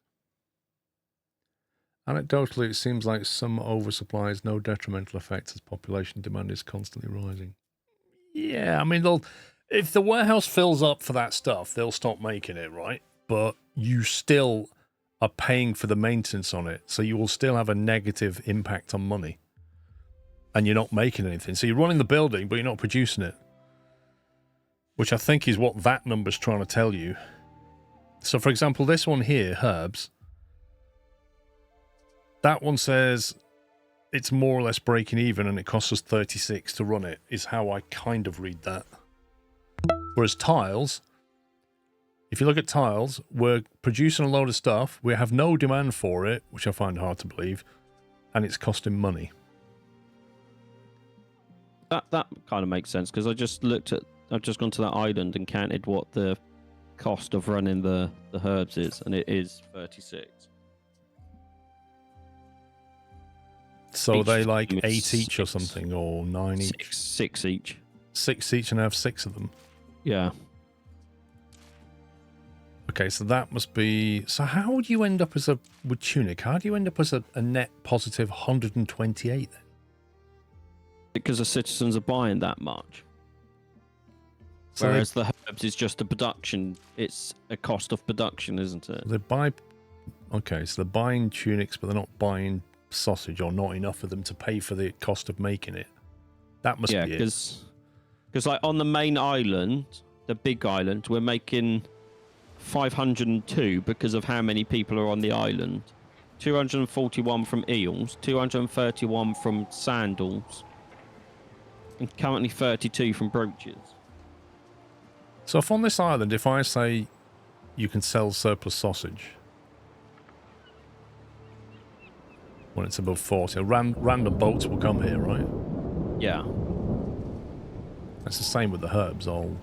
Anecdotally, it seems like some oversupply has no detrimental effect as population demand is constantly rising. Yeah, I mean, if the warehouse fills up for that stuff, they'll stop making it, right? But you still are paying for the maintenance on it, so you will still have a negative impact on money. And you're not making anything. So you're running the building, but you're not producing it. Which I think is what that number's trying to tell you. So, for example, this one here, herbs, that one says it's more or less breaking even and it costs us 36 to run it, is how I kind of read that. Whereas tiles, if you look at tiles, we're producing a load of stuff, we have no demand for it, which I find hard to believe, and it's costing money. That kind of makes sense, because I've just gone to that island and counted what the cost of running the herbs is, and it is 36. So Each they like team 8 is each or 6. something, or 9 each? Six each. 6 each and I have 6 of them. Yeah. Okay, so that must be... So how would you end up as with Tunic, how do you end up as a net positive 128 then? Because the citizens are buying that much. So Whereas the herbs is just a production. It's a cost of production, isn't it? they buy... Okay, so they're buying tunics, but they're not buying sausage, or not enough of them to pay for the cost of making it. That must be it. because like on the main island, the big island, we're making 502 because of how many people are on the island. 241 from eels, 231 from sandals, and currently 32 from brooches. So if on this island, if I say you can sell surplus sausage when it's above 40, random boats will come here, right? Yeah. That's the same with the herbs. I'll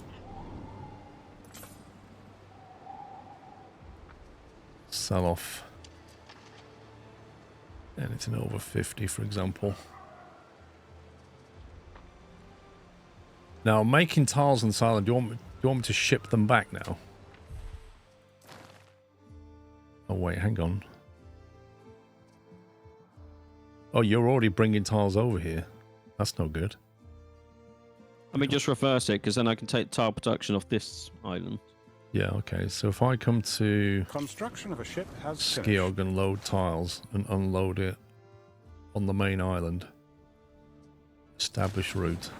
sell off anything over 50, for example. Now, making tiles on this island, do you want me to ship them back now? Oh, wait, hang on. Oh, you're already bringing tiles over here. That's no good. I mean, just reverse it, because then I can take tile production off this island. Yeah, okay. So if I come to Construction of a ship has finished. Skiog and load tiles and unload it on the main island. Establish route.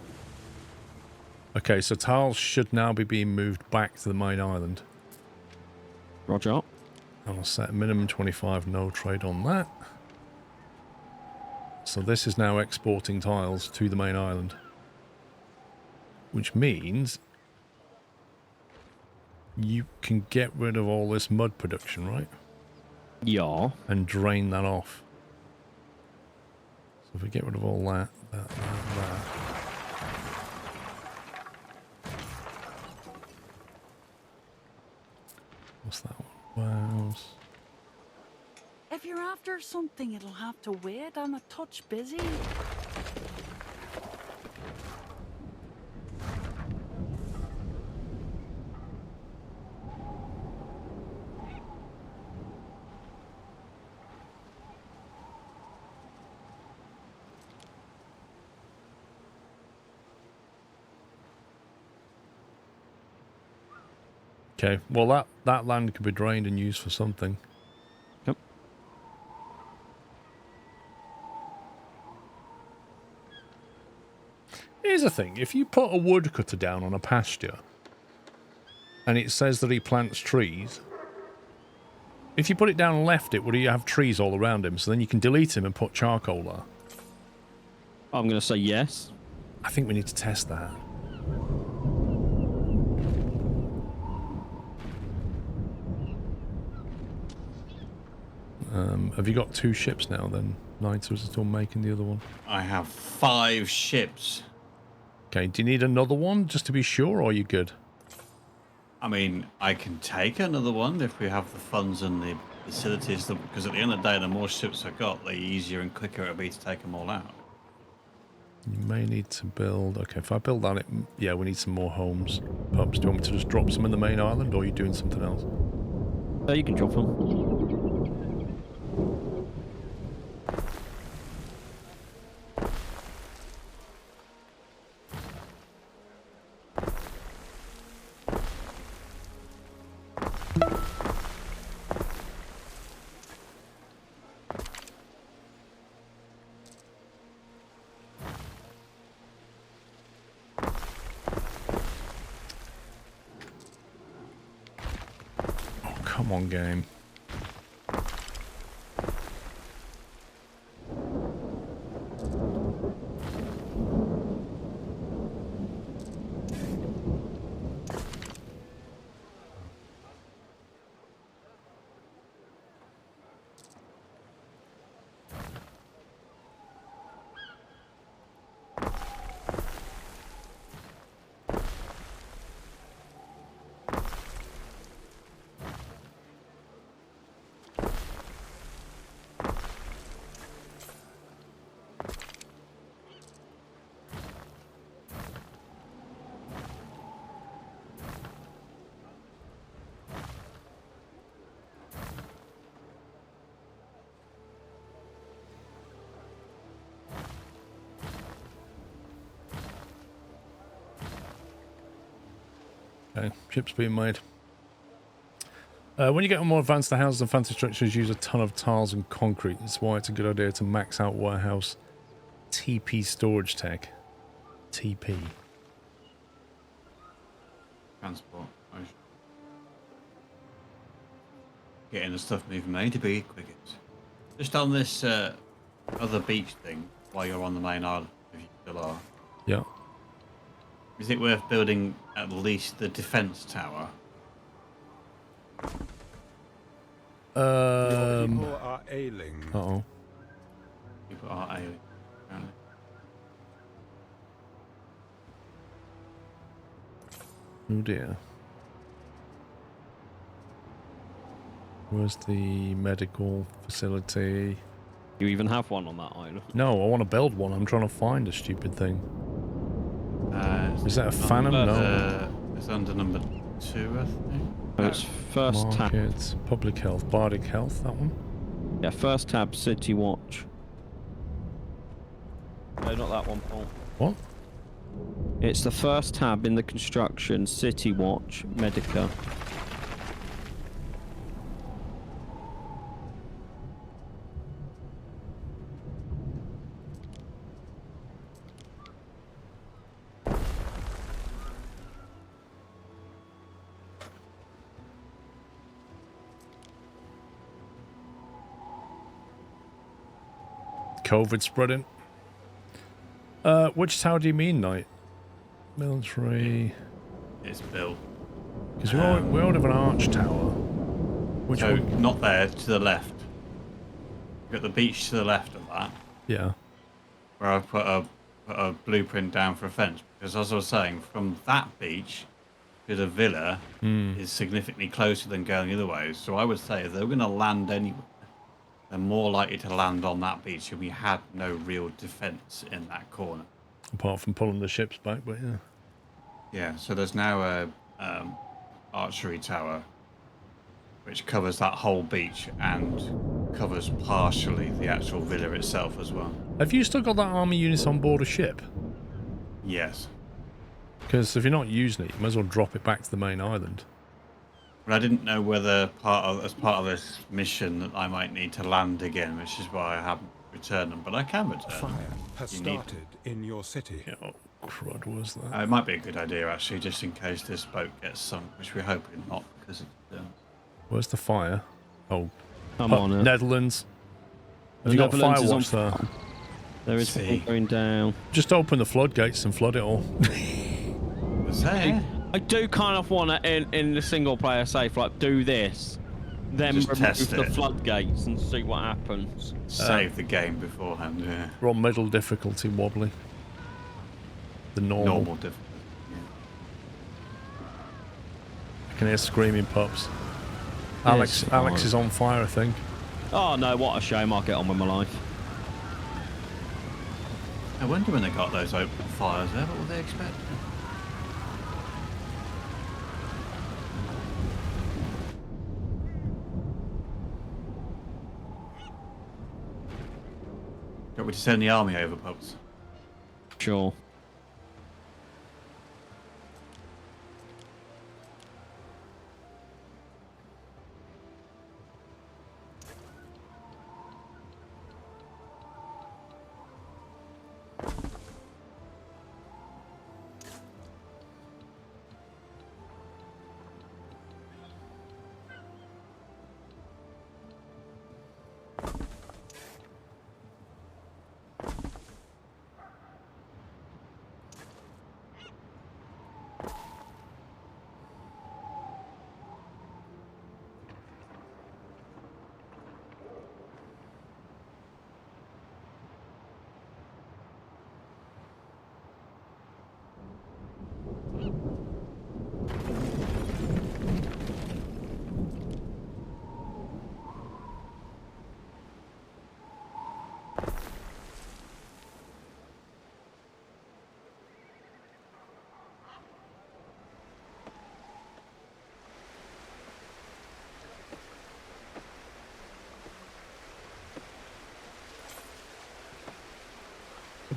Okay, so tiles should now be being moved back to the main island. Roger. And I'll set minimum 25, no trade on that. So this is now exporting tiles to the main island. Which means you can get rid of all this mud production, right? Yeah. And drain that off. So if we get rid of all that. What's that one? Wows. If you're after something, it'll have to wait. I'm a touch busy. Okay, well that land could be drained and used for something. Yep. Here's the thing, if you put a woodcutter down on a pasture and it says that he plants trees, if you put it down and left it, would he have trees all around him? So then you can delete him and put charcoal there. I'm going to say yes. I think we need to test that. Have you got 2 ships now then? Knights was still making the other one. I have 5 ships. Okay, do you need another one just to be sure, or are you good? I mean, I can take another one if we have the funds and the facilities, because at the end of the day, the more ships I've got, the easier and quicker it'll be to take them all out. You may need to build... Okay, if I build that, yeah, we need some more homes. Pubs, do you want me to just drop some in the main island, or are you doing something else? So you can drop them. Come on, game. Okay, ships being made. When you get on more advanced, the houses and fancy structures use a ton of tiles and concrete. That's why it's a good idea to max out warehouse TP storage tech. TP. Transport. Getting the stuff moving may to be quickest. Just on this other beach thing, while you're on the main island, if you still are. Yeah. Is it worth building at least the defense tower? Your people are ailing. Uh-oh. People are ailing, apparently. Oh dear. Where's the medical facility? You even have one on that island? No, I want to build one. I'm trying to find a stupid thing. Is that a Phantom? No. It's under number 2, I think. Oh, it's first tab. Markets, public health, bardic health, that one. Yeah, first tab, City Watch. No, not that one, Paul. What? It's the first tab in the construction, City Watch, Medica. COVID spreading. Which tower do you mean, Knight? Military. It's built. Because we all have an arch tower. Which So one? not there, to the left. You've got the beach to the left of that, Yeah. where I've put a blueprint down for a fence. Because as I was saying, from that beach to the villa is significantly closer than going the other way. So I would say if they were going to land anywhere, they're more likely to land on that beach, and we had no real defence in that corner. Apart from pulling the ships back, but yeah. Yeah, so there's now a archery tower which covers that whole beach and covers partially the actual villa itself as well. Have you still got that army unit on board a ship? Yes. Because if you're not using it, you might as well drop it back to the main island. But I didn't know whether as part of this mission that I might need to land again, which is why I haven't returned them. But I can return Fire them. has You need- started in your city. Yeah, oh, crud, was that? It might be a good idea actually, just in case this boat gets sunk, which we're hoping not, because it's Where's the fire? Oh, Come on. Netherlands. Have The you got Netherlands is on Firewatch there? There is See. one going down. Just open the floodgates and flood it all. Was there? I do kind of want to, in the single player safe, like do this, then Just remove test the it. floodgates and see what happens. Save the game beforehand, yeah. We're on middle difficulty wobbly. The normal. Normal difficulty. I can hear screaming pups. Yes, Alex fine. is on fire, I think. Oh no, what a shame, I'll get on with my life. I wonder when they got those open fires there, what were they expecting? Got me to send the army over, pups. Sure.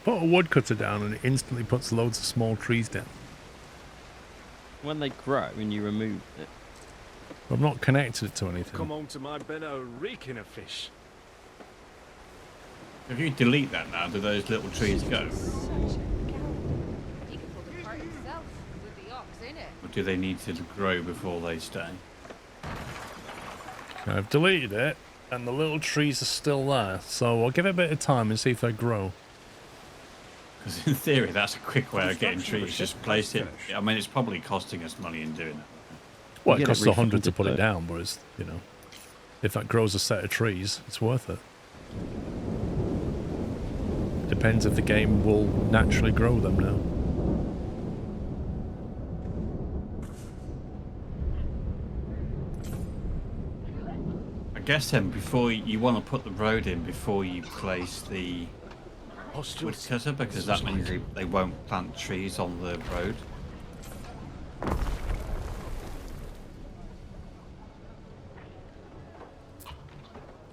Put a woodcutter down and it instantly puts loads of small trees down. When they grow and you remove it. I've not connected it to anything. Come on to my benno reeking of fish. If you delete that now, do those little trees go? Or do they need to grow before they stay? I've deleted it and the little trees are still there, so I'll give it a bit of time and see if they grow. Because in theory, that's a quick way of getting trees. Just place it. I mean, it's probably costing us money in doing it. Well, it get it costs 100 to refunded, put it though. down, but it's, you know, if that grows a set of trees, it's worth it. Depends if the game will naturally grow them now. I guess then, before you want to put the road in before you place the woodcutter, because that means they won't plant trees on the road.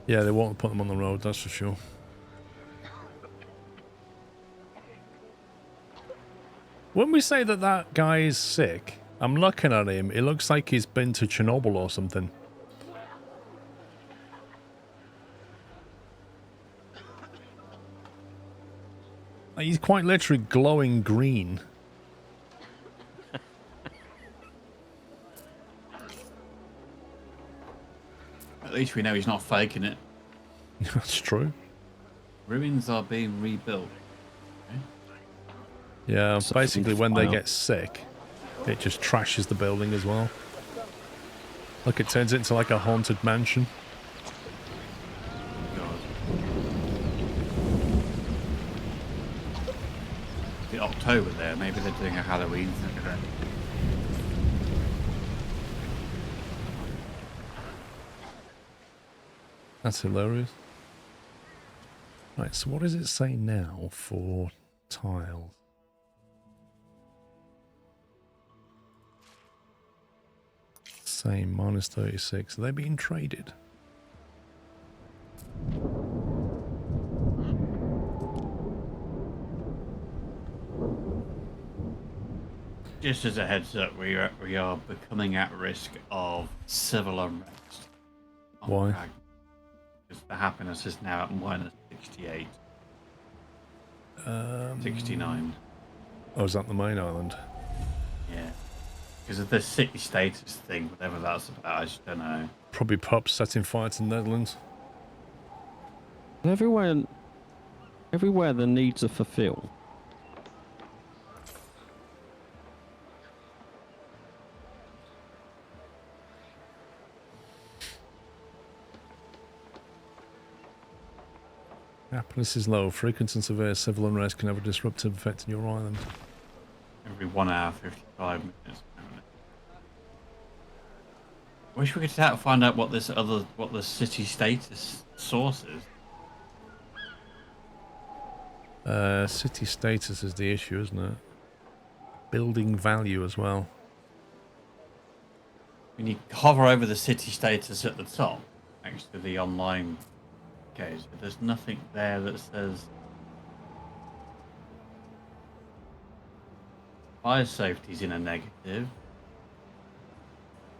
Yeah, they won't put them on the road, that's for sure. When we say that that guy is sick, I'm looking at him, it looks like he's been to Chernobyl or something. He's quite literally glowing green. At least we know he's not faking it. That's true. Ruins are being rebuilt. Yeah, Something basically when they file. get sick, it just trashes the building as well. Look, it turns it into like a haunted mansion. God. It's October there. Maybe they're doing a Halloween thing. That's hilarious. Right, so what does it say now for tiles? Same, minus 36. Are they being traded? Just as a heads up, we are becoming at risk of civil unrest. Why? Because the happiness is now at minus 68. 69. Oh, is that the main island? Yeah. Because of the city status thing, whatever that's about, I just don't know. Probably pups setting fire to the Netherlands. Everywhere the needs are fulfilled. Happiness is low. Frequent and severe civil unrest can have a disruptive effect on your island. Every 1 hour, 55 minutes. Wish we could find out what the city status source is. City status is the issue, isn't it? Building value as well. When you hover over the city status at the top, next to the online case, there's nothing there that says Fire safety's in a negative.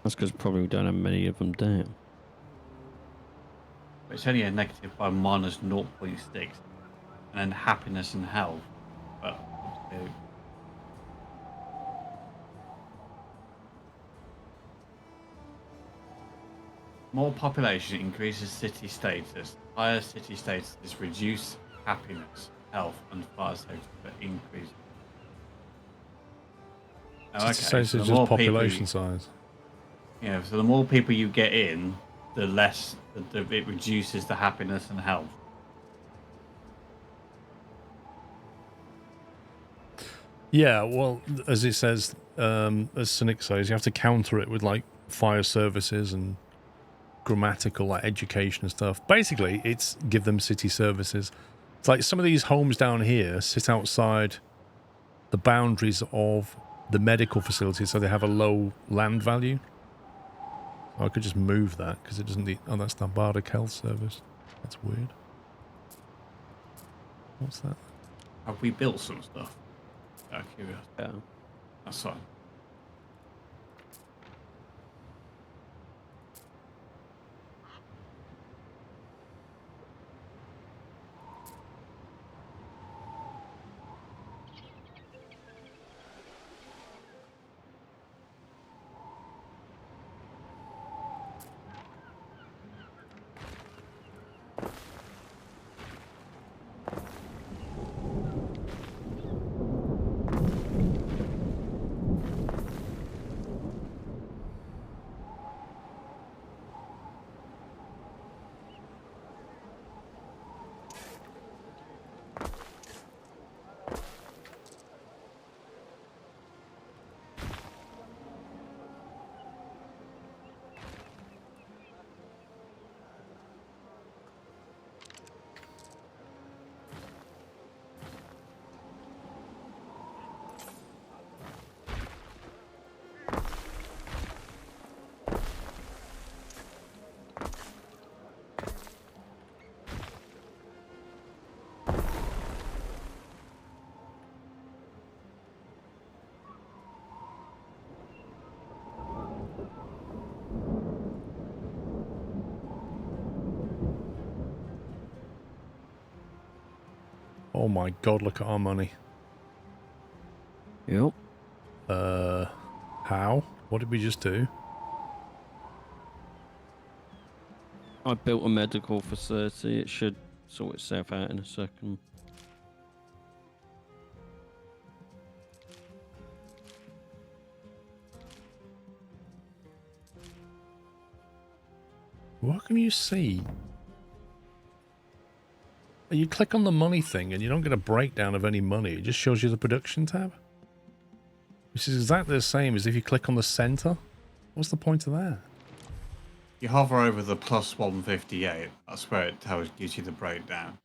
That's because probably we don't have many of them down. But it's only a negative by minus 0.6. And then happiness and health. But okay. More population increases city status. Higher city status is reduce happiness, health, and fire safety, but increase. Oh, okay. So it's So the just more population people size. yeah, so the more people you get in, the less it reduces the happiness and health. Yeah, well, as it says, as Cynic says, you have to counter it with like fire services and grammatical, like education and stuff. Basically, it's give them city services. It's like some of these homes down here sit outside the boundaries of the medical facility, so they have a low land value. So I could just move that because it doesn't need. Oh, that's the Bardic Health Service. That's weird. What's that? Have we built some stuff? Out of curiosity. Yeah. That's fine. Oh my god, look at our money. Yep. How? What did we just do? I built a medical facility. It should sort itself out in a second. What can you see? You click on the money thing and you don't get a breakdown of any money. It just shows you the production tab. Which is exactly the same as if you click on the center. What's the point of that? You hover over the plus 158. That's where it gives you the breakdown.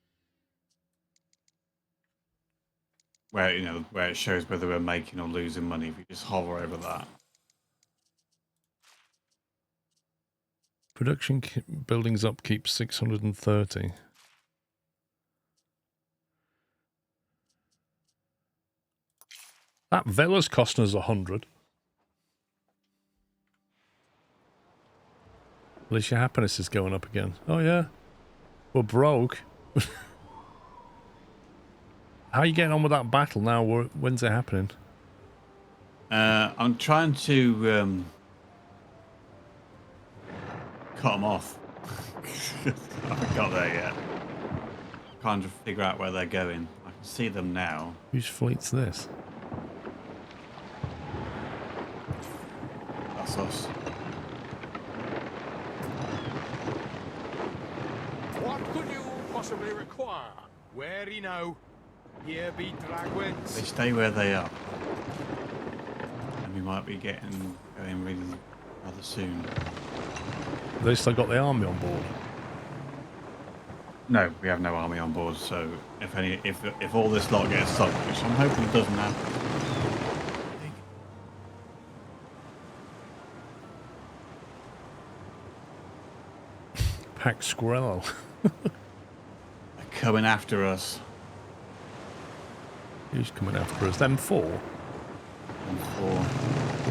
Where where it shows whether we're making or losing money. If you just hover over that. Production buildings upkeep 630. That villa's costing us 100. At least your happiness is going up again. Oh yeah. We're broke. How are you getting on with that battle now? When's it happening? I'm trying to cut them off. I haven't got there yet. Trying to figure out where they're going. I can see them now. Whose fleet's this? That's us. What could you possibly require? Where you know? Here be dragons. They stay where they are. And we might be going really rather soon. They still got the army on board. No, we have no army on board, so if all this lot gets sunk, which I'm hoping doesn't happen. Pack Squirrel. They're coming after us. Who's coming after us? Them four? And 4.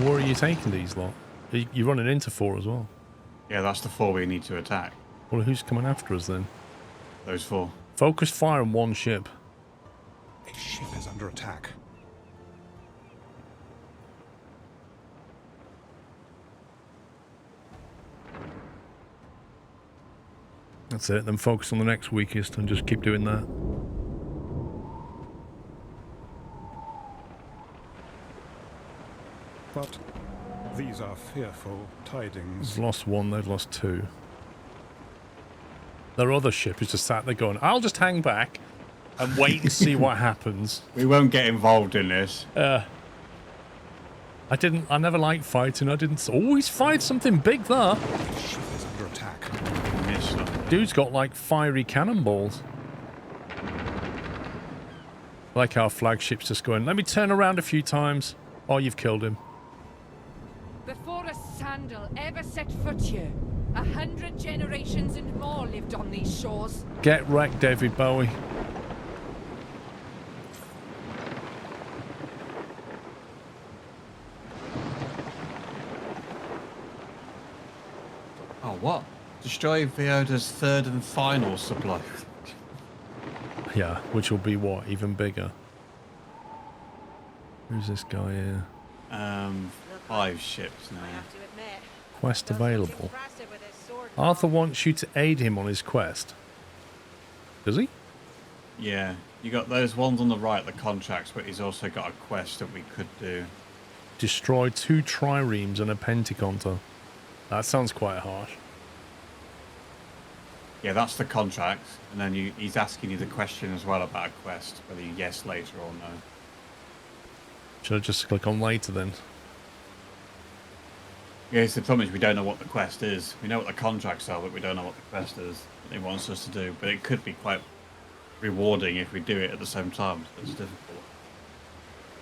Where are you taking these lot? You're running into 4 as well. Yeah, that's the 4 we need to attack. Well, who's coming after us then? Those 4. Focus fire on one ship. A ship is under attack. That's it. Then focus on the next weakest and just keep doing that. But these are fearful tidings. They've lost 1, they've lost 2. Their other ship is just sat there going, I'll just hang back and wait and see what happens. We won't get involved in this. I never liked fighting. I didn't always fight something big there. A ship is under attack. Missed them. Dude's got like fiery cannonballs. Like our flagship's just going, let me turn around a few times. Oh, you've killed him. Before a sandal ever set foot here, 100 generations and more lived on these shores. Get wrecked, David Bowie. Oh, what? Destroy Vioda's 3rd and final supply. Yeah, which will be what? Even bigger. Who's this guy here? 5 ships now. Quest available. Arthur wants you to aid him on his quest. Does he? Yeah, you got those ones on the right, the contracts, but he's also got a quest that we could do. Destroy 2 triremes and a pentaconta. That sounds quite harsh. Yeah, that's the contract, and then he's asking you the question as well about a quest, whether you yes later or no. Should I just click on later then? Yeah, the problem is we don't know what the quest is. We know what the contracts are, but we don't know what the quest is that he wants us to do. But it could be quite rewarding if we do it at the same time, so it's difficult.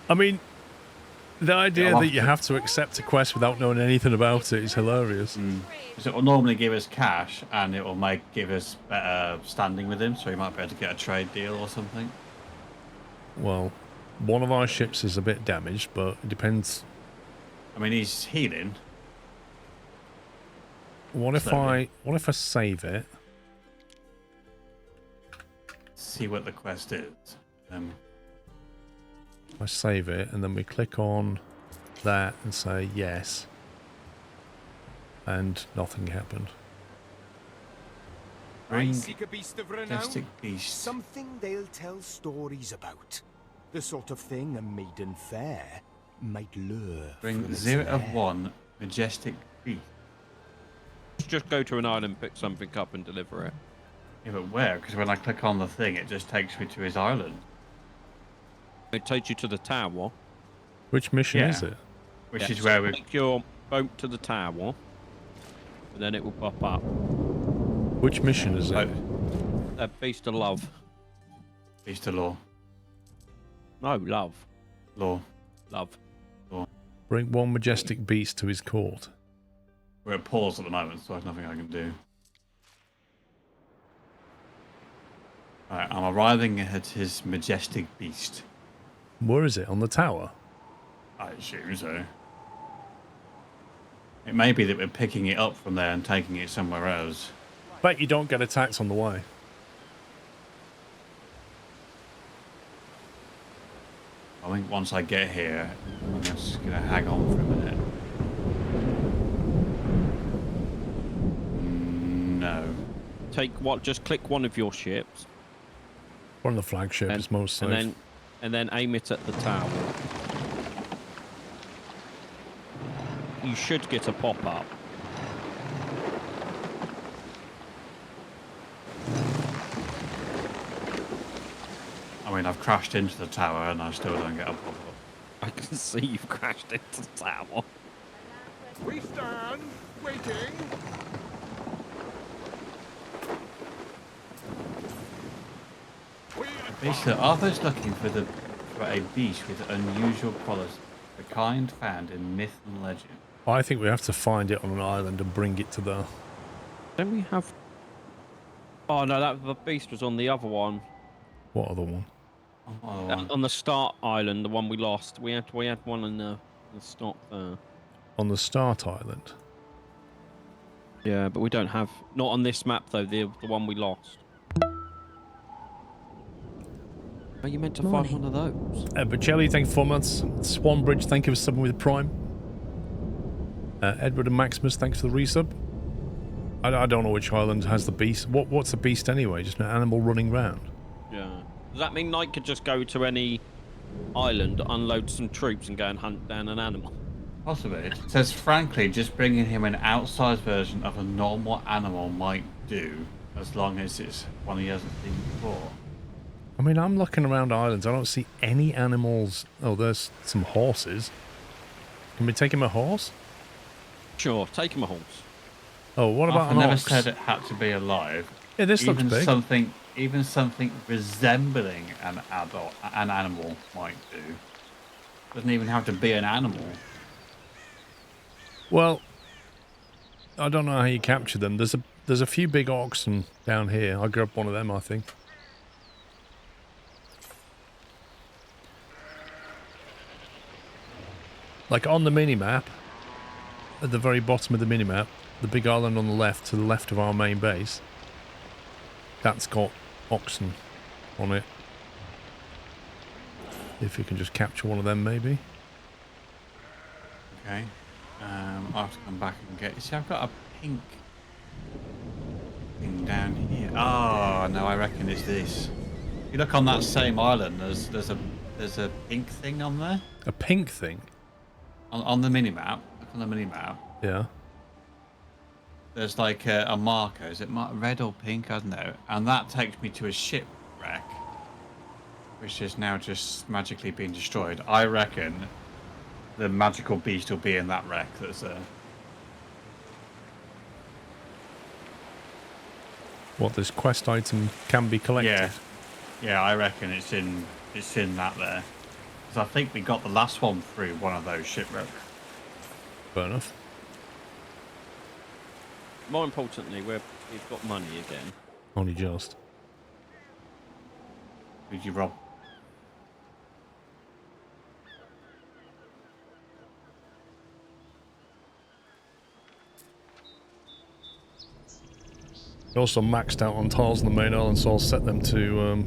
I mean, the idea Yeah, that you have to accept a quest without knowing anything about it is hilarious. So it will normally give us cash, and it will give us better standing with him, so we might be able to get a trade deal or something. Well, one of our ships is a bit damaged, but it depends. I mean, he's healing. What if I save it? See what the quest is. I save it, and then we click on that and say yes. And nothing happened. Bring Seek a beast of renown. Majestic Beast. Something they'll tell stories about. The sort of thing a maiden fair might lure. Bring from its 0 of lair. 1 Majestic Beast. Just go to an island, pick something up, and deliver it. Yeah, but where? Because when I click on the thing, it just takes me to his island. It takes you to the tower. Which mission is it? Which Yeah, is where we... take your boat to the tower, and then it will pop up. Which mission is it? Beast of Love. Beast of Law. No, love. Law. Love. Bring 1 majestic beast to his court. We're at pause at the moment, so there's nothing I can do. Alright, I'm arriving at his Majestic Beast. Where is it? On the tower? I assume so. It may be that we're picking it up from there and taking it somewhere else. Bet you don't get attacked on the way. I think once I get here, I'm just going to hang on for a minute. No. Just click one of your ships. One of the flagship is most safe. And then aim it at the tower. You should get a pop-up. I mean, I've crashed into the tower and I still don't get a pop-up. I can see you've crashed into the tower. We stand, waiting. Basically, Arthur's looking for a beast with unusual qualities, the kind found in myth and legend. I think we have to find it on an island and bring it to the... Don't we have... Oh no, the beast was on the other one. What other one? Oh, one. On the start island, the one we lost. We had one in the stop there. On the start island. Yeah, but we don't have not on this map though. The one we lost. Are you meant to find one of those? But Jelly, thank you for 4 months. Swanbridge, thank you for subbing with Prime. Edward and Maximus, thanks for the resub. I don't know which island has the beast. What's a beast anyway? Just an animal running round. Yeah. Does that mean Knight could just go to any island, unload some troops, and go and hunt down an animal? Possibly. It says, frankly, just bringing him an outsized version of a normal animal might do, as long as it's one he hasn't seen before. I mean, I'm looking around islands. I don't see any animals. Oh, there's some horses. Can we take him a horse? Sure, take him a horse. Oh, what about I an never ox? said it had to be alive. Yeah, this looks big. Even something resembling an animal might do. Doesn't even have to be an animal. Well, I don't know how you capture them. There's a few big oxen down here. I'll grab one of them, I think. Like on the mini-map, at the very bottom of the mini-map, the big island on the left, to the left of our main base, that's got oxen on it. If you can just capture one of them, maybe. Okay. I'll have to come back and get... You see, I've got a pink thing down here. Oh, no, I reckon it's this. If you look on that same island, there's a pink thing on there. A pink thing? On the mini-map. Look on the mini-map. Yeah. There's like a marker. Is it red or pink? I don't know. And that takes me to a shipwreck, which is now just magically being destroyed. I reckon the magical beast will be in that wreck that's there. What, this quest item can be collected? Yeah, I reckon it's in that there. Because I think we got the last one through one of those shipwrecks. Fair enough. More importantly, we've got money again. Only just. Who'd you rob? Also maxed out on tiles on the main island, so I'll set them to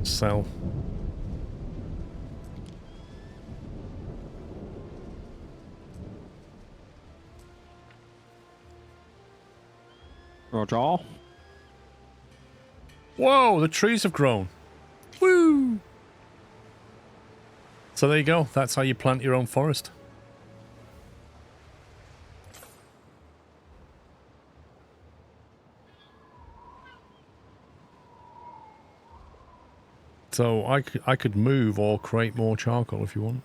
sell. Roger. Whoa, the trees have grown. Woo! So there you go. That's how you plant your own forest. So I could move or create more charcoal if you want.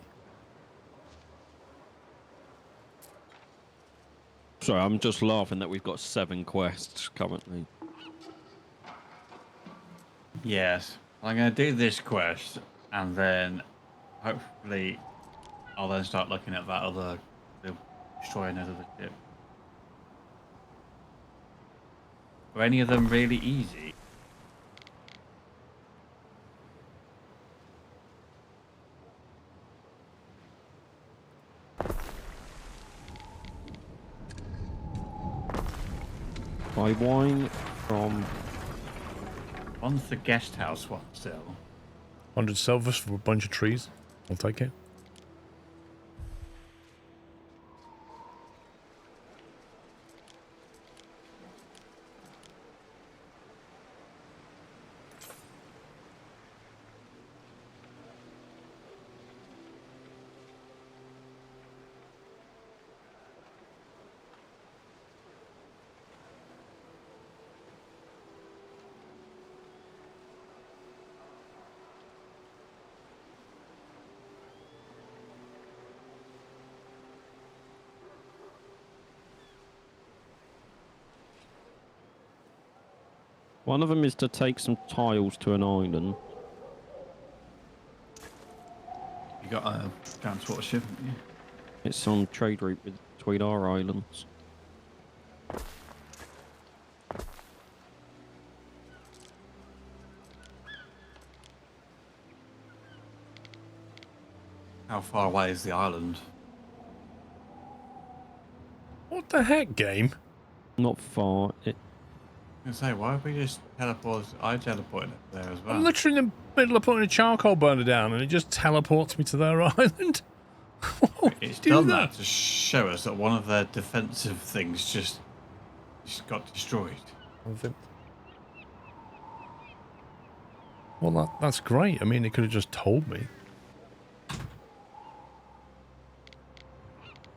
Sorry, I'm just laughing that we've got 7 quests currently. Yes. I'm going to do this quest, and then hopefully I'll then start looking at that other, destroying another ship. Are any of them really easy? Buy wine from... One's the guest house one still. 100 silvers for a bunch of trees. I'll take it. One of them is to take some tiles to an island. You got a transport ship, haven't you? It's on trade route between our islands. How far away is the island? What the heck, game? Not far. I was gonna say, why have we just teleported? I teleported it there as well. I'm literally in the middle of putting a charcoal burner down and it just teleports me to their island. It's done that to show us that one of their defensive things just got destroyed. Well, that's great. I mean, it could have just told me.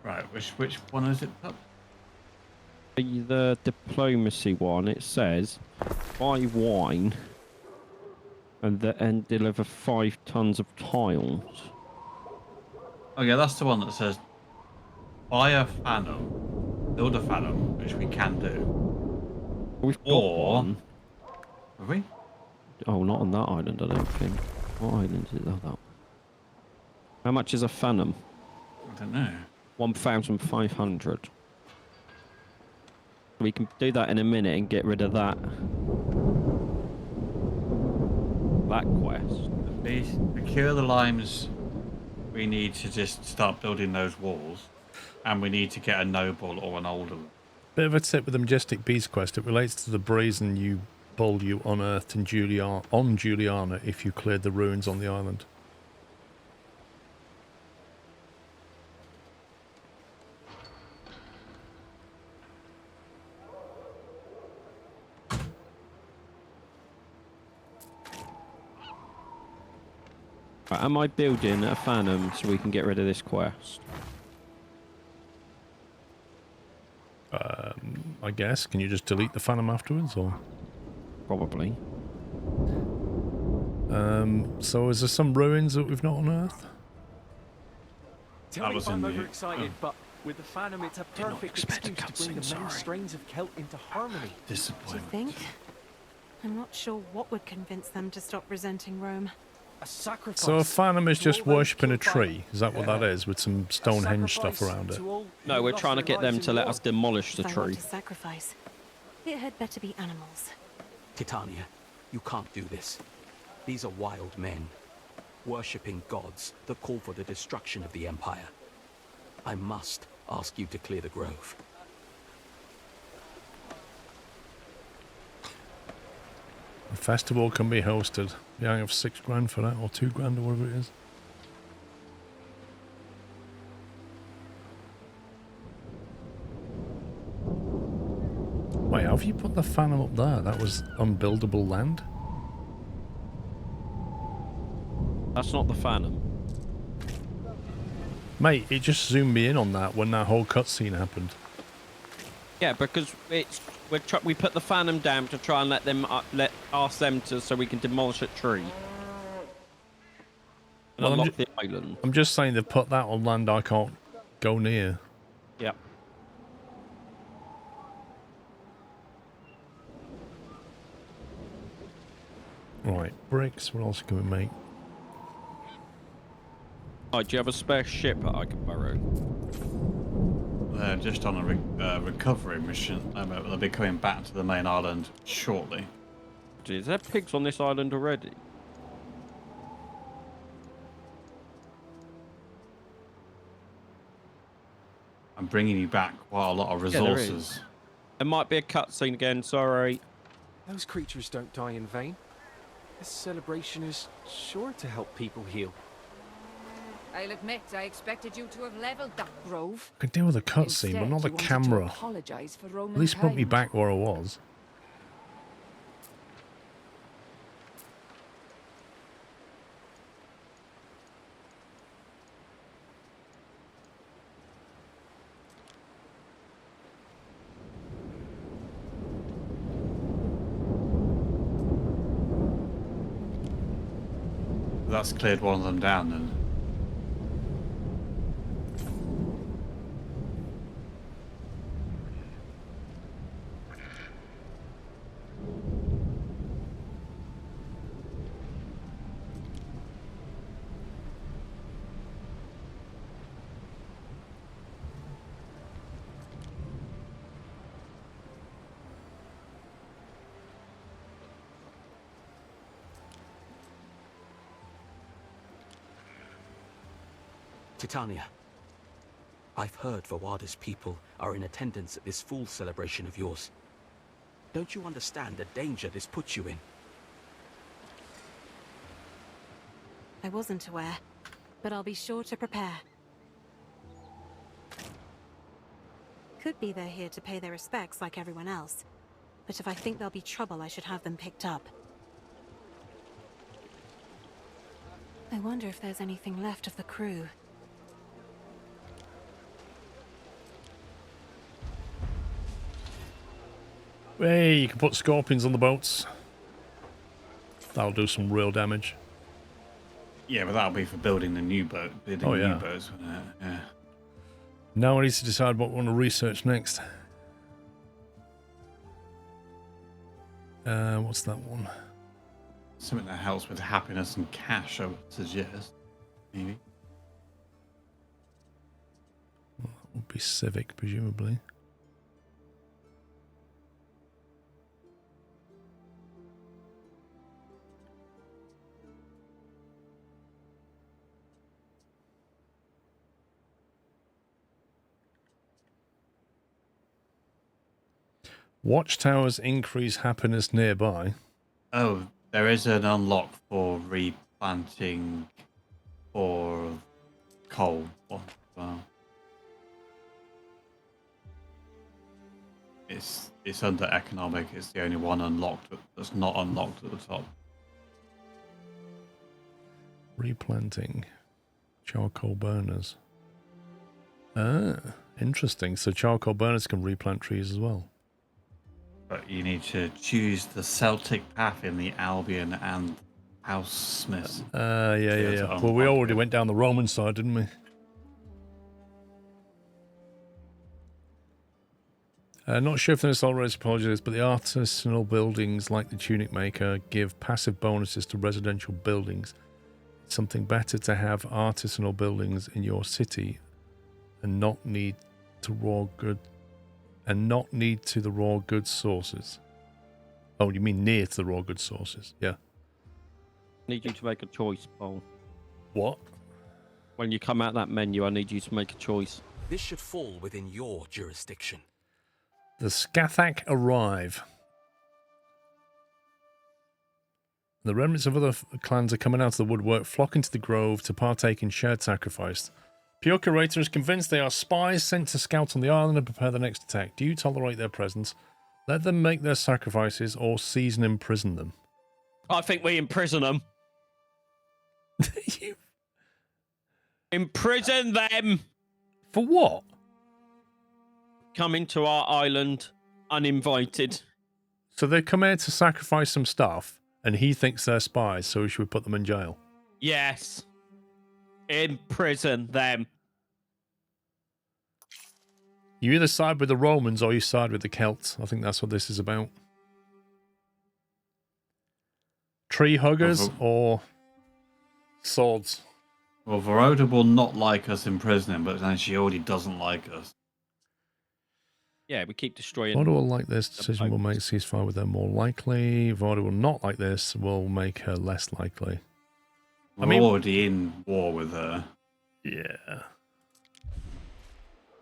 Right, which one is it, pup? The diplomacy one, it says buy wine and deliver 5 tons of tiles. Oh yeah, that's the one that says buy a phantom, build a phantom, which we can do. We've got one. Have we? Oh, not on that island, I don't think. What island is it? Oh, that. How much is a phantom? I don't know. 1,500. We can do that in a minute and get rid of that. That quest. Procure the limes. We need to just start building those walls, and we need to get a noble or an older. Bit of a tip with the Majestic Beast quest. It relates to the brazen bull you unearthed in Juliana if you cleared the ruins on the island. Right, am I building a phantom so we can get rid of this quest? I guess. Can you just delete the phantom afterwards, or? Probably. So is there some ruins that we've not unearthed? Tell me if I'm overexcited, but with the Phantom, it's a perfect excuse to bring the many strains of Celt into harmony. Do you think? I'm not sure what would convince them to stop resenting Rome. A sacrifice. So a phantom is just worshipping a tree? Is that what that is, with some Stonehenge stuff around it? No, we're trying to get them to let us demolish the If I tree. want to sacrifice, it had better be animals. Titania, you can't do this. These are wild men, worshipping gods that call for the destruction of the Empire. I must ask you to clear the grove. A festival can be hosted. Yeah, I have $6,000 for that, or $2,000, or whatever it is. Wait, how have you put the phantom up there? That was unbuildable land? That's not the phantom. Mate, it just zoomed me in on that when that whole cutscene happened. Yeah, because we put the phantom down to try and ask them to so we can demolish a tree and Well, unlock the island. I'm just saying they've put that on land I can't go near. Yep. Right, bricks. What else can we make? Oh, do you have a spare ship that I can borrow? They're just on a recovery mission. They'll be coming back to the main island shortly. Is there pigs on this island already? I'm bringing you back quite a lot of resources. There might be a cutscene again, sorry. Those creatures don't die in vain. This celebration is sure to help people heal. I'll admit, I expected you to have leveled that grove. I can deal with the cutscene, but Instead, not the you wanted to camera. apologize for Roman At least put me kind. back where I was. That's cleared one of them down then. Titania, I've heard Vawada's people are in attendance at this fool celebration of yours. Don't you understand the danger this puts you in? I wasn't aware, but I'll be sure to prepare. Could be they're here to pay their respects like everyone else, but if I think there'll be trouble, I should have them picked up. I wonder if there's anything left of the crew. Hey, you can put scorpions on the boats. That'll do some real damage. Yeah, but that'll be for building the new boat. Building new boats, wouldn't it? Yeah. Now I need to decide what we want to research next. What's that one? Something that helps with happiness and cash, I would suggest. Maybe. Well, that would be civic, presumably. Watchtowers increase happiness nearby. Oh, there is an unlock for replanting for coal. Well, it's under economic. It's the only one unlocked that's not unlocked at the top. Replanting charcoal burners. Ah, interesting. So charcoal burners can replant trees as well. But you need to choose the Celtic path in the Albion and House Smiths. Yeah. Well, we already went down the Roman side, didn't we? Not sure if this already apologies, but the artisanal buildings like the Tunic Maker give passive bonuses to residential buildings. It's something better to have artisanal buildings in your city and not need to the raw goods sources. Oh, you mean near to the raw goods sources? Yeah. Need you to make a choice, Paul. What? When you come out that menu, I need you to make a choice. This should fall within your jurisdiction. The Scathach arrive. The remnants of other clans are coming out of the woodwork, flocking to the grove to partake in shared sacrifice. Pure Curator is convinced they are spies sent to scout on the island and prepare the next attack. Do you tolerate their presence? Let them make their sacrifices or seize and imprison them. I think we imprison them. Imprison them! For what? Coming to our island uninvited. So they come here to sacrifice some stuff, and he thinks they're spies, so should we put them in jail? Yes. Imprison them. You either side with the Romans or you side with the Celts. I think that's what this is about. Tree huggers or swords? Well, Veroda will not like us imprisoning, but then she already doesn't like us. Yeah, we keep destroying. Voda will like this. Decision will make ceasefire with her more likely. Voda will not like this. Will make her less likely. We're already in war with her. Yeah.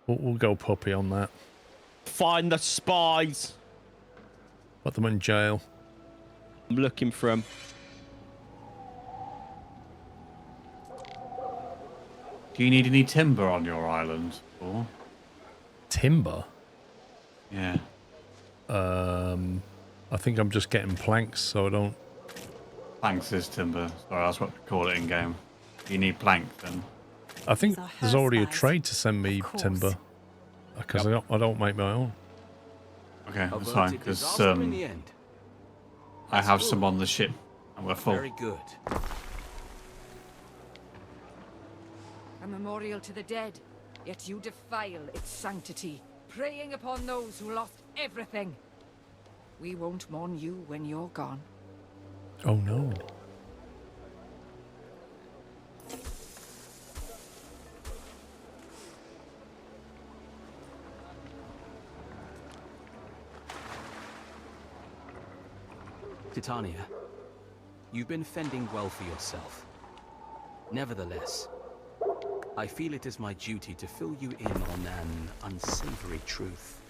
We'll go puppy on that. Find the spies. Put them in jail. I'm looking for them. Do you need any timber on your island? Or? Timber? Yeah. I think I'm just getting planks, so I don't... Planks is timber. Sorry, that's what we call it in game. You need plank then. I think there's already a trade to send me timber. Because I don't make my own. Okay, that's fine. Because I have some on the ship and we're full. Very good. A memorial to the dead, yet you defile its sanctity, preying upon those who lost everything. We won't mourn you when you're gone. Oh no. Titania, you've been fending well for yourself. Nevertheless, I feel it is my duty to fill you in on an unsavory truth.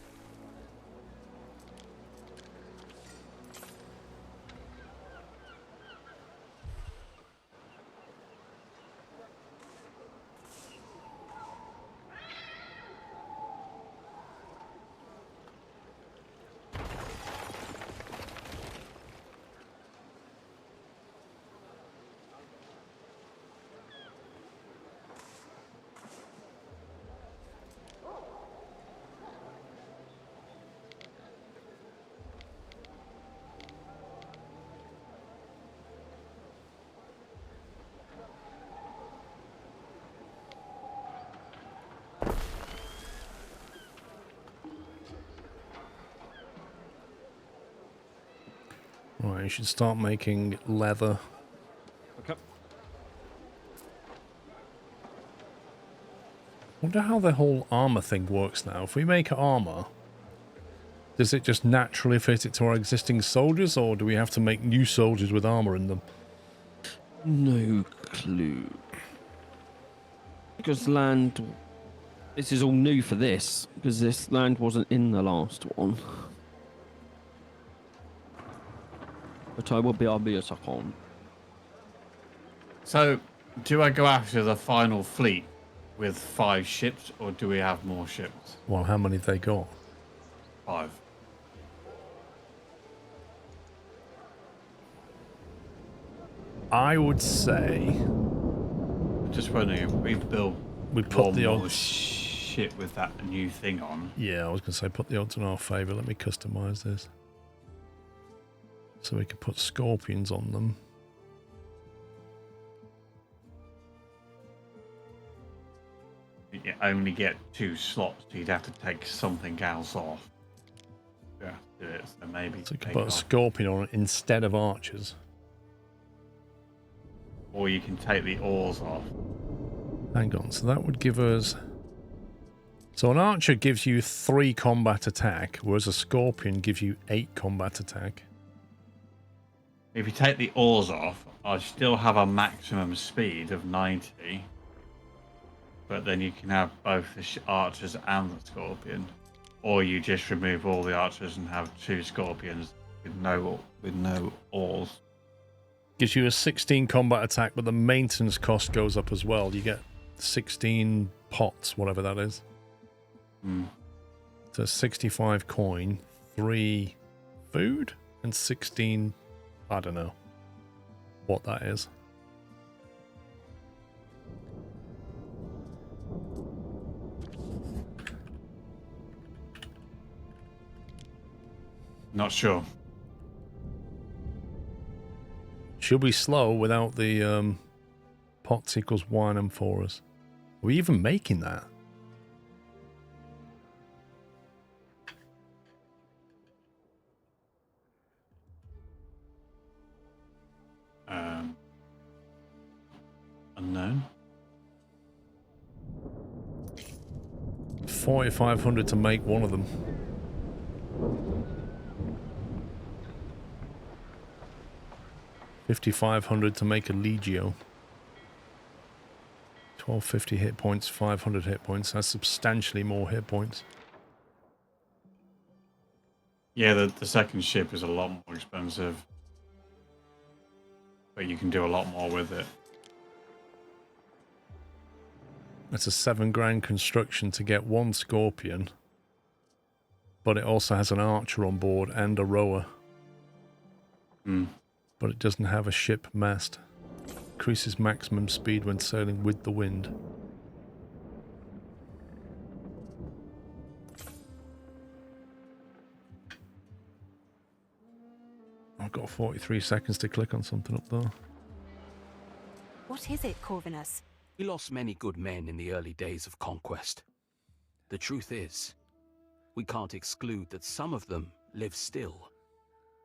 Right, you should start making leather. Okay. Wonder how the whole armor thing works now. If we make armor, does it just naturally fit it to our existing soldiers, or do we have to make new soldiers with armor in them? No clue. Because land... This is all new for this, because this land wasn't in the last one. But I will be obvious upon. So, do I go after the final fleet with 5 ships, or do we have more ships? Well, how many have they got? 5. I would say... Just wondering if we build put one the more odds... ship with that new thing on. Yeah, I was going to say put the odds in our favour. Let me customise this. So we can put scorpions on them. You only get 2 slots, so you'd have to take something else off. Yeah, do it. So maybe So we can take put a off. scorpion on it instead of archers. Or you can take the oars off. Hang on, so that would give us... So an archer gives you 3 combat attack, whereas a scorpion gives you 8 combat attack. If you take the oars off, I still have a maximum speed of 90. But then you can have both the archers and the scorpion. Or you just remove all the archers and have 2 scorpions with no oars. Gives you a 16 combat attack, but the maintenance cost goes up as well. You get 16 pots, whatever that is. So 65 coin, 3 food, and 16... I don't know what that is. Not sure. Should we slow without the pots equals wine and for us? Are we even making that? Unknown. 4,500 to make one of them. $5,500 to make a Legio. 1250 hit points, 500 hit points. That's substantially more hit points. Yeah, the second ship is a lot more expensive. But you can do a lot more with it. It's a $7,000 construction to get 1 scorpion. But it also has an archer on board and a rower. But it doesn't have a ship mast. Increases maximum speed when sailing with the wind. I've got 43 seconds to click on something up there. What is it, Corvinus? We lost many good men in the early days of conquest. The truth is, we can't exclude that some of them live still.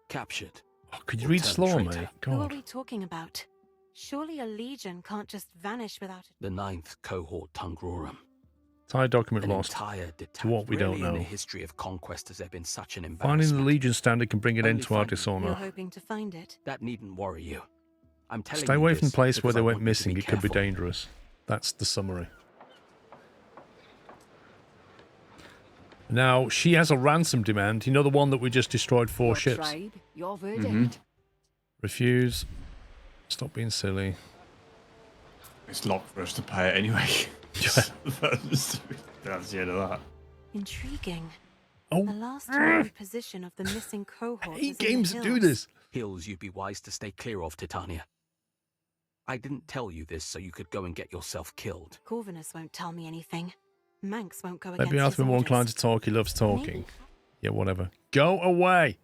Captured. Oh, could you read slower, mate? Who are God. we talking about? Surely a legion can't just vanish without it. The 9th cohort Tungrorum. Entire document An lost. entire To what we Rarely don't know. in the history of conquest has there been such an Finding embarrassment. the Legion standard can bring an Only end to our finding- You're dishonor. hoping to find it. That needn't worry you. I'm telling Stay you away from the this place where because they I went want you to missing. be It could be careful. dangerous. That's the summary. Now, she has a ransom demand. You know the one that we just destroyed 4 Your ships? tribe, your verdict. Refuse. Stop being silly. It's locked for us to pay it anyway. That's the end of that. Intriguing. Oh. The last known position of the missing cohort Eight is in games the to do hills. this. Hills you'd be wise to stay clear of, Titania. I didn't tell you this so you could go and get yourself killed. Corvinus won't tell me anything. Manx won't go against Maybe his Arthur more orders. inclined to talk. He loves talking. Maybe. Yeah, whatever. Go away.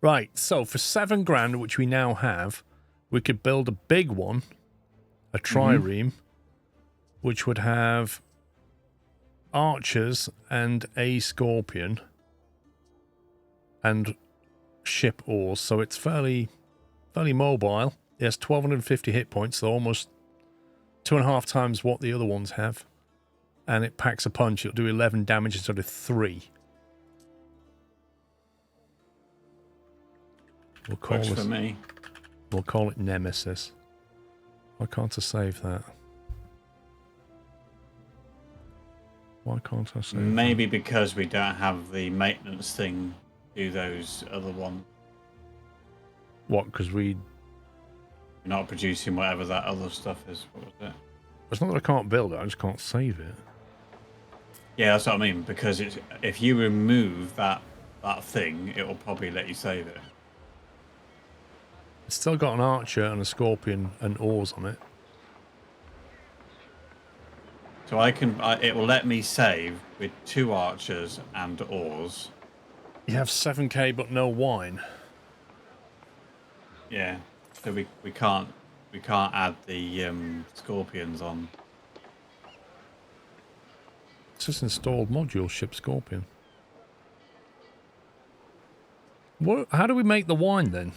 Right, so for 7 grand, which we now have, we could build a big one, a trireme, which would have archers and a scorpion and ship oars, so it's fairly mobile. It has 1250 hit points, so almost 2.5 times what the other ones have. And it packs a punch. It'll do 11 damage instead of 3. We'll call Works this, for me. We'll call it Nemesis. Why can't I save that? Why can't I save Maybe because we don't have the maintenance thing do those other ones. What? Because we're not producing whatever that other stuff is. What was it? It's not that I can't build it, I just can't save it. Yeah, that's what I mean. Because it's, if you remove that thing, it will probably let you save it. It's still got an archer and a scorpion and oars on it. So it will let me save with 2 archers and oars. You have 7k but no wine. Yeah. So we can't add the scorpions on. It's just installed module ship scorpion. What? How do we make the wine then?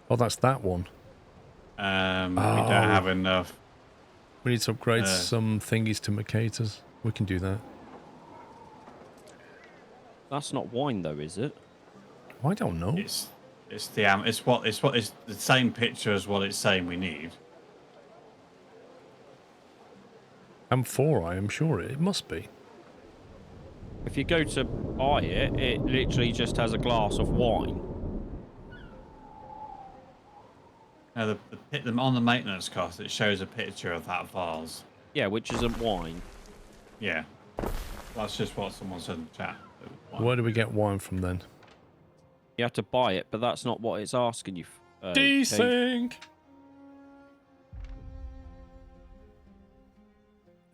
Oh, that's that one. We don't have enough. We need to upgrade some thingies to Mercators. We can do that. That's not wine though, is it? I don't know. It's the same picture as what it's saying we need. Amphora, I'm sure it must be. If you go to buy it, it literally just has a glass of wine. No, on the maintenance cost, it shows a picture of that vase. Yeah, which isn't wine. Yeah, that's just what someone said in the chat. Where do we get wine from then? You have to buy it, but that's not what it's asking you. Desync!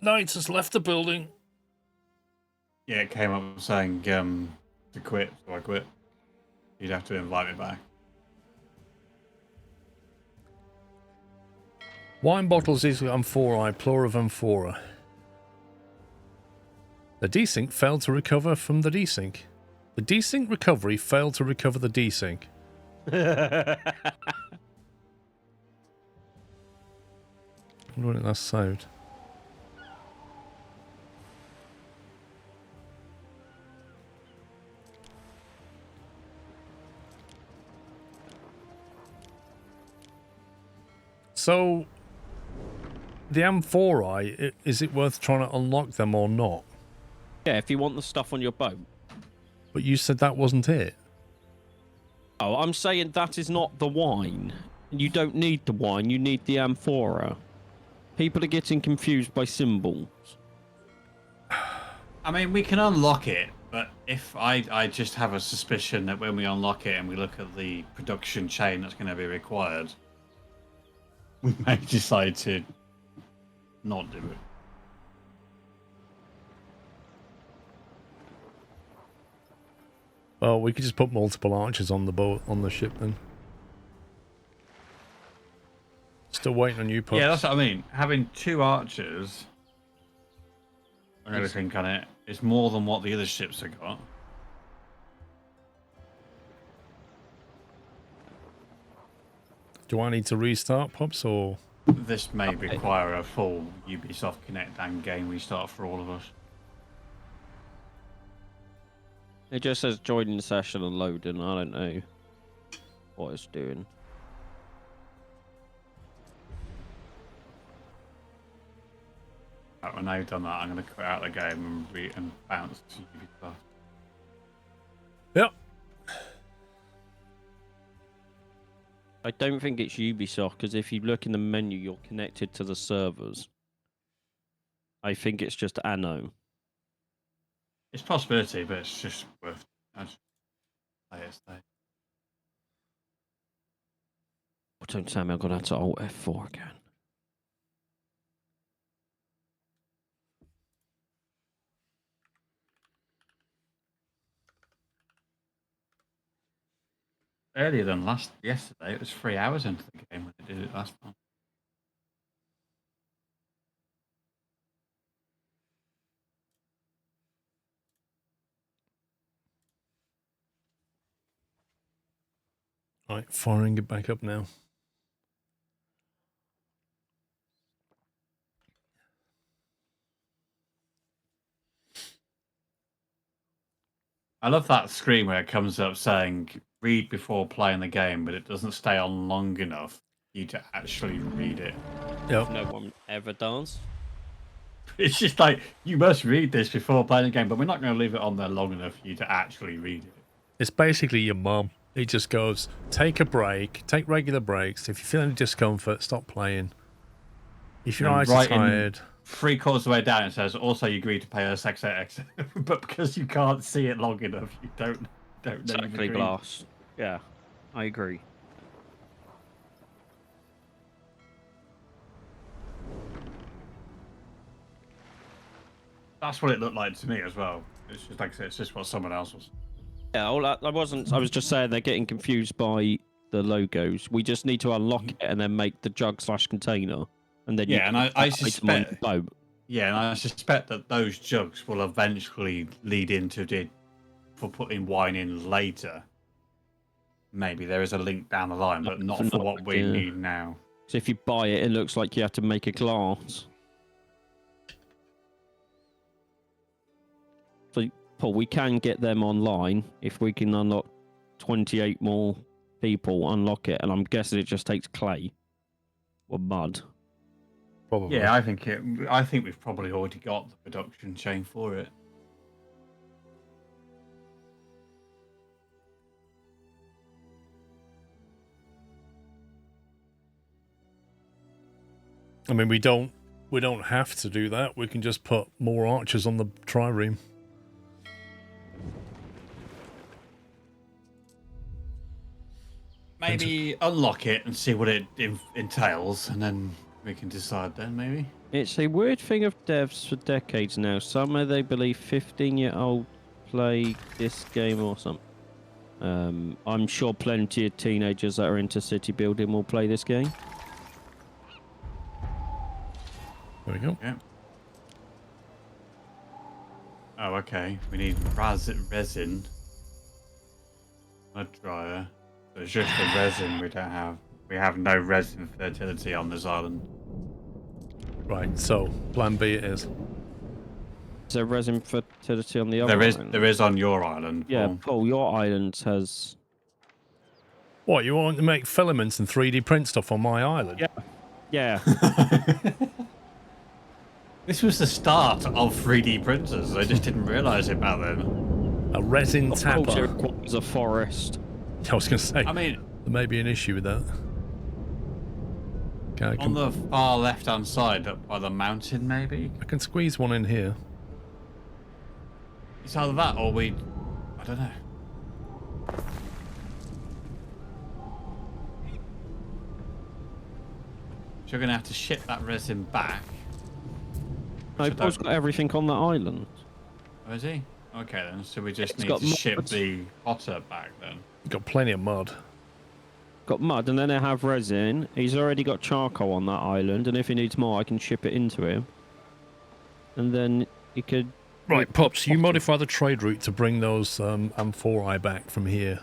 Knights has left the building. Yeah, it came up saying to quit, so I quit. You'd have to invite me back. Wine bottles is amphorae, plural of amphora. The desync failed to recover from the desync. The desync recovery failed to recover the desync. I wonder when that's saved. So, the amphorae, is it worth trying to unlock them or not? Yeah, if you want the stuff on your boat. But you said that wasn't it. Oh, I'm saying that is not the wine. You don't need the wine, you need the amphora. People are getting confused by symbols. I mean, we can unlock it, but if I just have a suspicion that when we unlock it and we look at the production chain that's going to be required, we may decide to not do it. Well, we could just put multiple archers on the boat, on the ship then. Still waiting on you, Pups. Yeah, that's what I mean. Having 2 archers and everything on it is more than what the other ships have got. Do I need to restart, Pups, or...? This may require a full Ubisoft Connect and game restart for all of us. It just says joining session and loading. I don't know what it's doing. We're now you've done that, I'm going to quit out the game and bounce to UB+. Yep. I don't think it's Ubisoft, because if you look in the menu, you're connected to the servers. I think it's just Anno. It's a possibility, but it's just worth play it. Oh, don't tell me I've got to have to Alt F4 again. Earlier than yesterday, it was 3 hours into the game when they did it last time. Right, firing it back up now. I love that screen where it comes up saying read before playing the game, but it doesn't stay on long enough for you to actually read it. Yep. No one ever does. It's just like, you must read this before playing the game, but we're not going to leave it on there long enough for you to actually read it. It's basically your mum. It just goes, take a break, take regular breaks. If you feel any discomfort, stop playing. If your eyes are tired... 3/4 of the way down, it says, also you agree to pay us XX. But because you can't see it long enough, you don't know. Exactly, Glass. Yeah, I agree. That's what it looked like to me as well. It's just like I said, it's just what someone else was. Yeah, I wasn't. I was just saying they're getting confused by the logos. We just need to unlock it and then make the jug/container, and then yeah, and I suspect. Yeah, and I suspect that those jugs will eventually lead into for putting wine in later. Maybe there is a link down the line, but not for what we need now. So if you buy it, it looks like you have to make a glass. So, Paul, we can get them online if we can unlock 28 more people, unlock it, and I'm guessing it just takes clay or mud. Probably. Yeah, I think we've probably already got the production chain for it. I mean, we don't have to do that. We can just put more archers on the trireme. Maybe unlock it and see what it entails, and then we can decide then, maybe. It's a weird thing of devs for decades now. Some they believe 15-year-old play this game or something. I'm sure plenty of teenagers that are into city building will play this game. There we go. Yeah. Oh, okay. We need resin, mud dryer. So it's just the resin we don't have. We have no resin fertility on this island. Right, so plan B it is. Is there resin fertility on the other island? There is on your island, Paul. Yeah, Paul, your island has... What, you want to make filaments and 3D print stuff on my island? Yeah. Yeah. This was the start of 3D printers. I just didn't realise it back then. A resin tapper. Of course it requires a forest. I was going to say, I mean, there may be an issue with that. Okay, on the far left-hand side, up by the mountain, maybe? I can squeeze one in here. It's either that or I don't know. So you're going to have to ship that resin back. No, Paul's got everything on that island. Oh, is he? Okay then, so we just need to ship the potter back then. You've got plenty of mud. Got mud, and then I have resin. He's already got charcoal on that island, and if he needs more, I can ship it into him. And then he could... Right, Pops, you modify the trade route to bring those amphori back from here.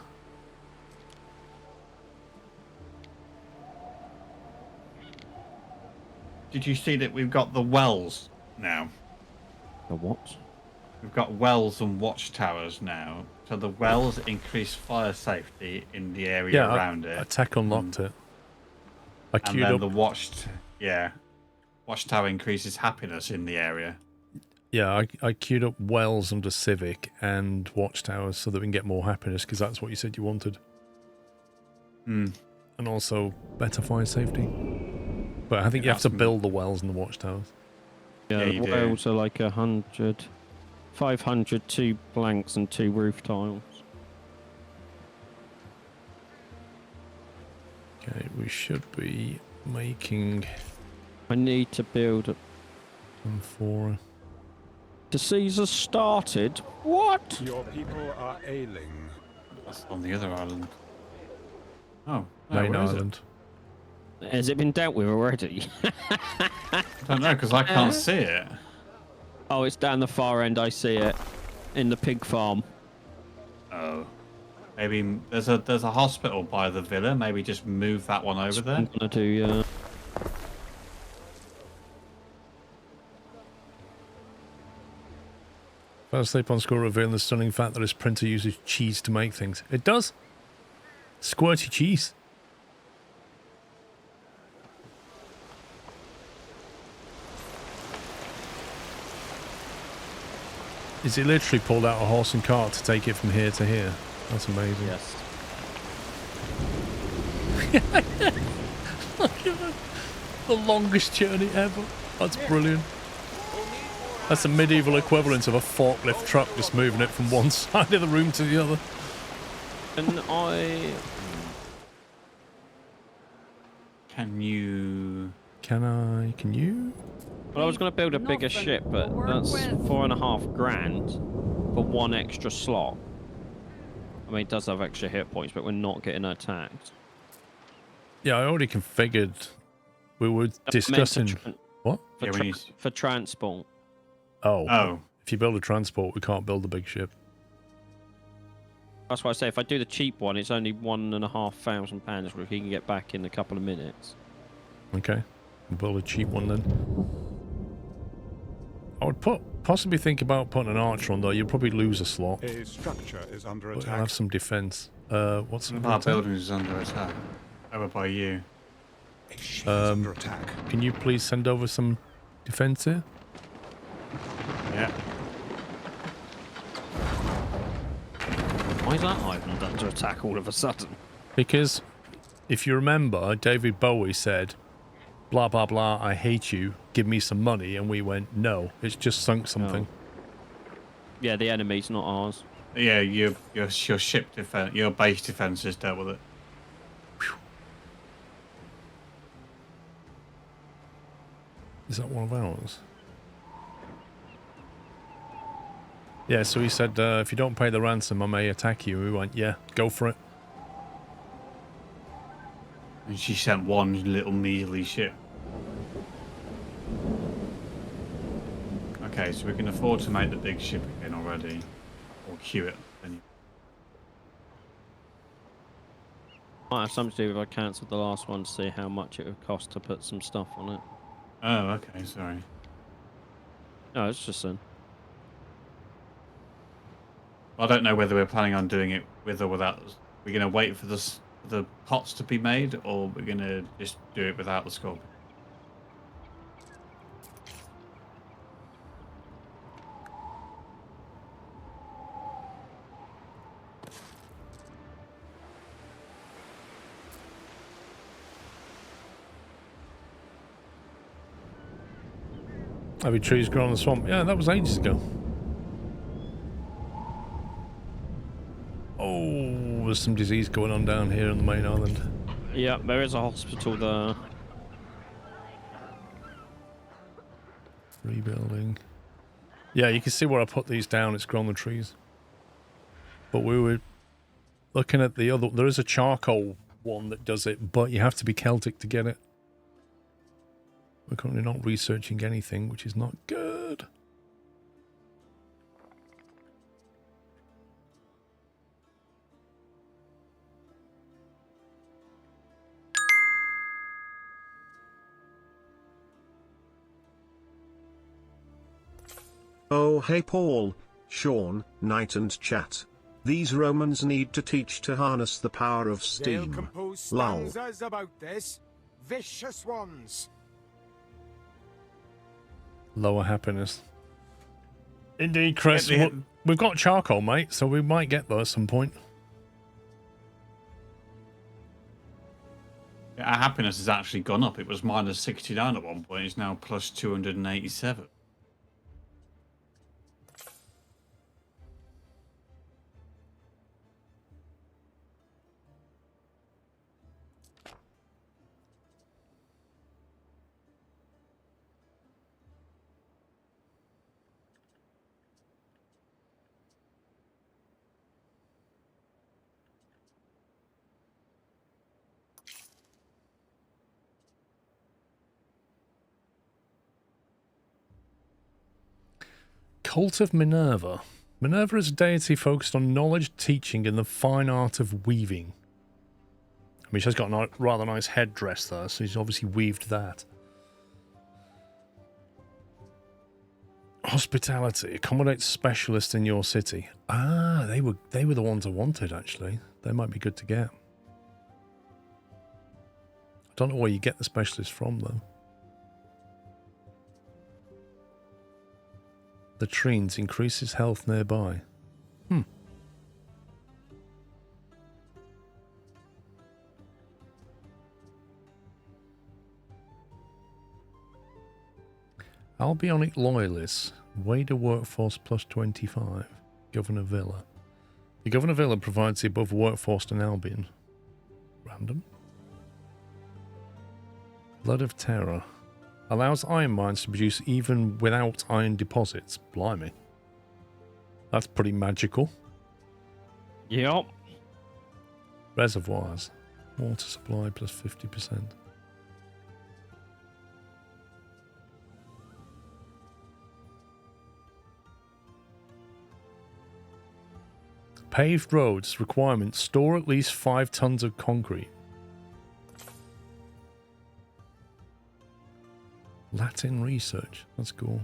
Did you see that we've got the wells now? The what? We've got wells and watchtowers now. So the wells increase fire safety in the area around it. Attack unlocked it. I and queued then up. the watchtowers watchtower increases happiness in the area. Yeah, I queued up wells under civic and watchtowers so that we can get more happiness, because that's what you said you wanted. Hmm. And also better fire safety. But I think you have to build the wells and the watchtowers. Yeah, you the do. wells are like 100, 500, 2 blanks and 2 roof tiles. Okay, we should be making... I need to build... for... The Caesar started? What? Your people are ailing. That's on the other island. Oh, Main where is it? island. Has it been dealt with already? I don't know, because I can't see it. Oh, it's down the far end. I see it. In the pig farm. Oh. Maybe there's a hospital by the villa. Maybe just move that one over there. I'm gonna do, yeah. First sleep on Squirrel revealing the stunning fact that his printer uses cheese to make things. It does. Squirty cheese. Is it literally pulled out a horse and cart to take it from here to here? That's amazing. Yes. Look at that. The longest journey ever. That's brilliant. That's the medieval equivalent of a forklift truck just moving it from one side of the room to the other. And I... Can you... Can you? Well, I was going to build a bigger ship, but that's 4.5 grand for 1 extra slot. I mean, it does have extra hit points, but we're not getting attacked. Yeah, I already configured. We were discussing... What? For transport. Oh. If you build a transport, we can't build a big ship. That's why I say if I do the cheap one, it's only £1,500, which he can get back in a couple of minutes. Okay. We'll build a cheap one then. I would possibly think about putting an archer on, though. You'll probably lose a slot. A structure is under But attack. I'll have some defense. What's One of our buildings is under attack. Over by you. Under attack. Can you please send over some defense here? Yeah. Why is that island under attack all of a sudden? Because, if you remember, David Bowie said, blah, blah, blah, I hate you, give me some money, and we went, no, it's just sunk something. Yeah, the enemy's not ours. Yeah, your ship defense, your base defense has dealt with it. Is that one of ours? Yeah, so he said, if you don't pay the ransom, I may attack you. We went, yeah, go for it. And she sent one little measly ship. Okay, so we can afford to make the big ship again already. Or queue it. Then Might have something to do with I cancelled the last one to see how much it would cost to put some stuff on it. Oh, okay, sorry. No, it's just an... I don't know whether we're planning on doing it with or without. We're going to wait for the pots to be made, or we're going to just do it without the scorpion. Heavy trees grow in the swamp. Yeah, that was ages ago. Oh, there's some disease going on down here on the main island. Yeah, there is a hospital there. Rebuilding. Yeah, you can see where I put these down. It's grown the trees. But we were looking at the other... There is a charcoal one that does it, but you have to be Celtic to get it. We're currently not researching anything, which is not good. Oh hey Paul, Sean, Knight and chat. These Romans need to teach to harness the power of They'll steam. compose Lol. stanzas about this. Vicious ones. Lower happiness. Indeed, Chris. We've got charcoal, mate, so we might get there at some point. Yeah, our happiness has actually gone up. It was minus 69 at one point. It's now plus 287. Cult of Minerva. Minerva is a deity focused on knowledge, teaching, and the fine art of weaving. I mean, she's got a rather nice headdress there, so she's obviously weaved that. Hospitality. Accommodate specialists in your city. Ah, they were the ones I wanted, actually. They might be good to get. I don't know where you get the specialists from, though. Latrines increases health nearby. Albionic Loyalists. Wader workforce plus 25. Governor Villa. The Governor Villa provides the above workforce in Albion. Random. Blood of Terror. Allows iron mines to produce even without iron deposits. Blimey. That's pretty magical. Yep. Reservoirs. Water supply plus 50%. Paved roads. Requirements. Store at least 5 tons of concrete. Latin research. That's cool.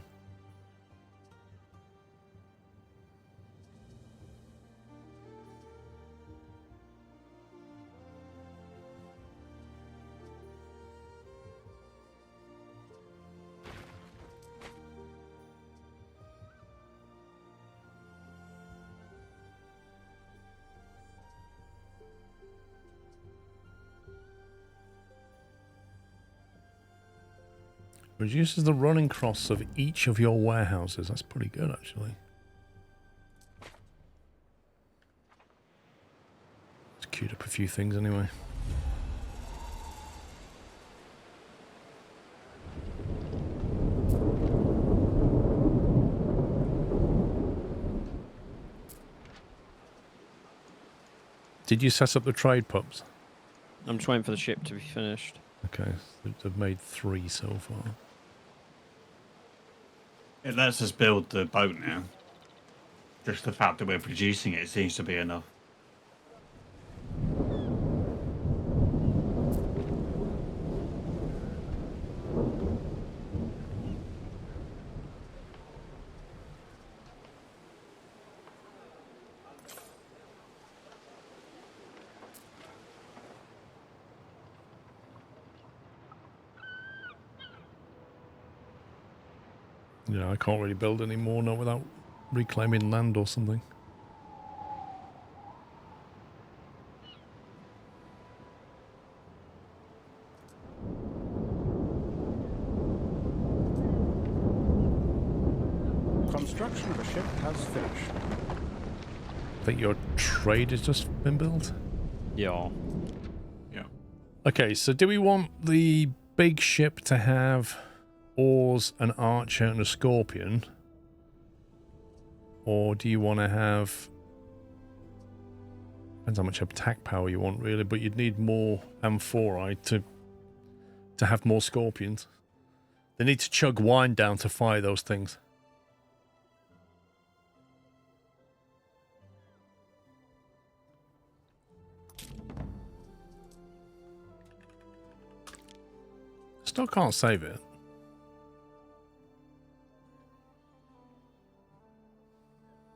Reduces the running costs of each of your warehouses. That's pretty good, actually. Let's queued up a few things anyway. Did you set up the trade pubs? I'm just waiting for the ship to be finished. Okay, so they've made 3 so far. It lets us build the boat now. Just the fact that we're producing it seems to be enough. Yeah, I can't really build any more now without reclaiming land or something. Construction of a ship has finished. I think your trade has just been built. Yeah. Yeah. Okay, so do we want the big ship to have oars, an archer, and a scorpion? Or do you want to have... Depends how much attack power you want, really, but you'd need more amphorae to have more scorpions. They need to chug wine down to fire those things. Still can't save it.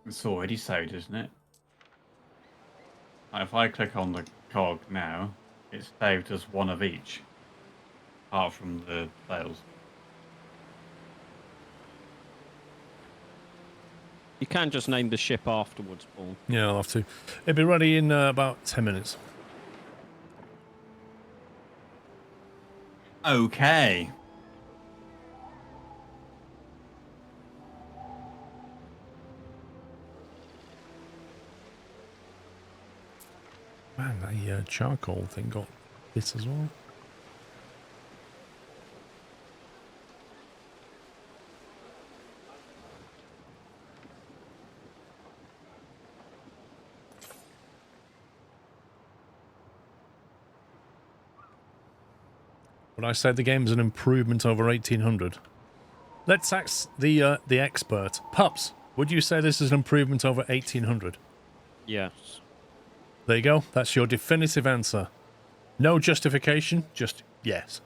It's already saved, isn't it? If I click on the cog now, it's saved as one of each, apart from the sails. You can just name the ship afterwards, Paul. Yeah, I'll have to. It'll be ready in about 10 minutes. Okay. Man, that charcoal thing got hit as well. But I said the game's an improvement over 1800. Let's ask the expert. Pups, would you say this is an improvement over 1800? Yes. There you go. That's your definitive answer. No justification, just yes.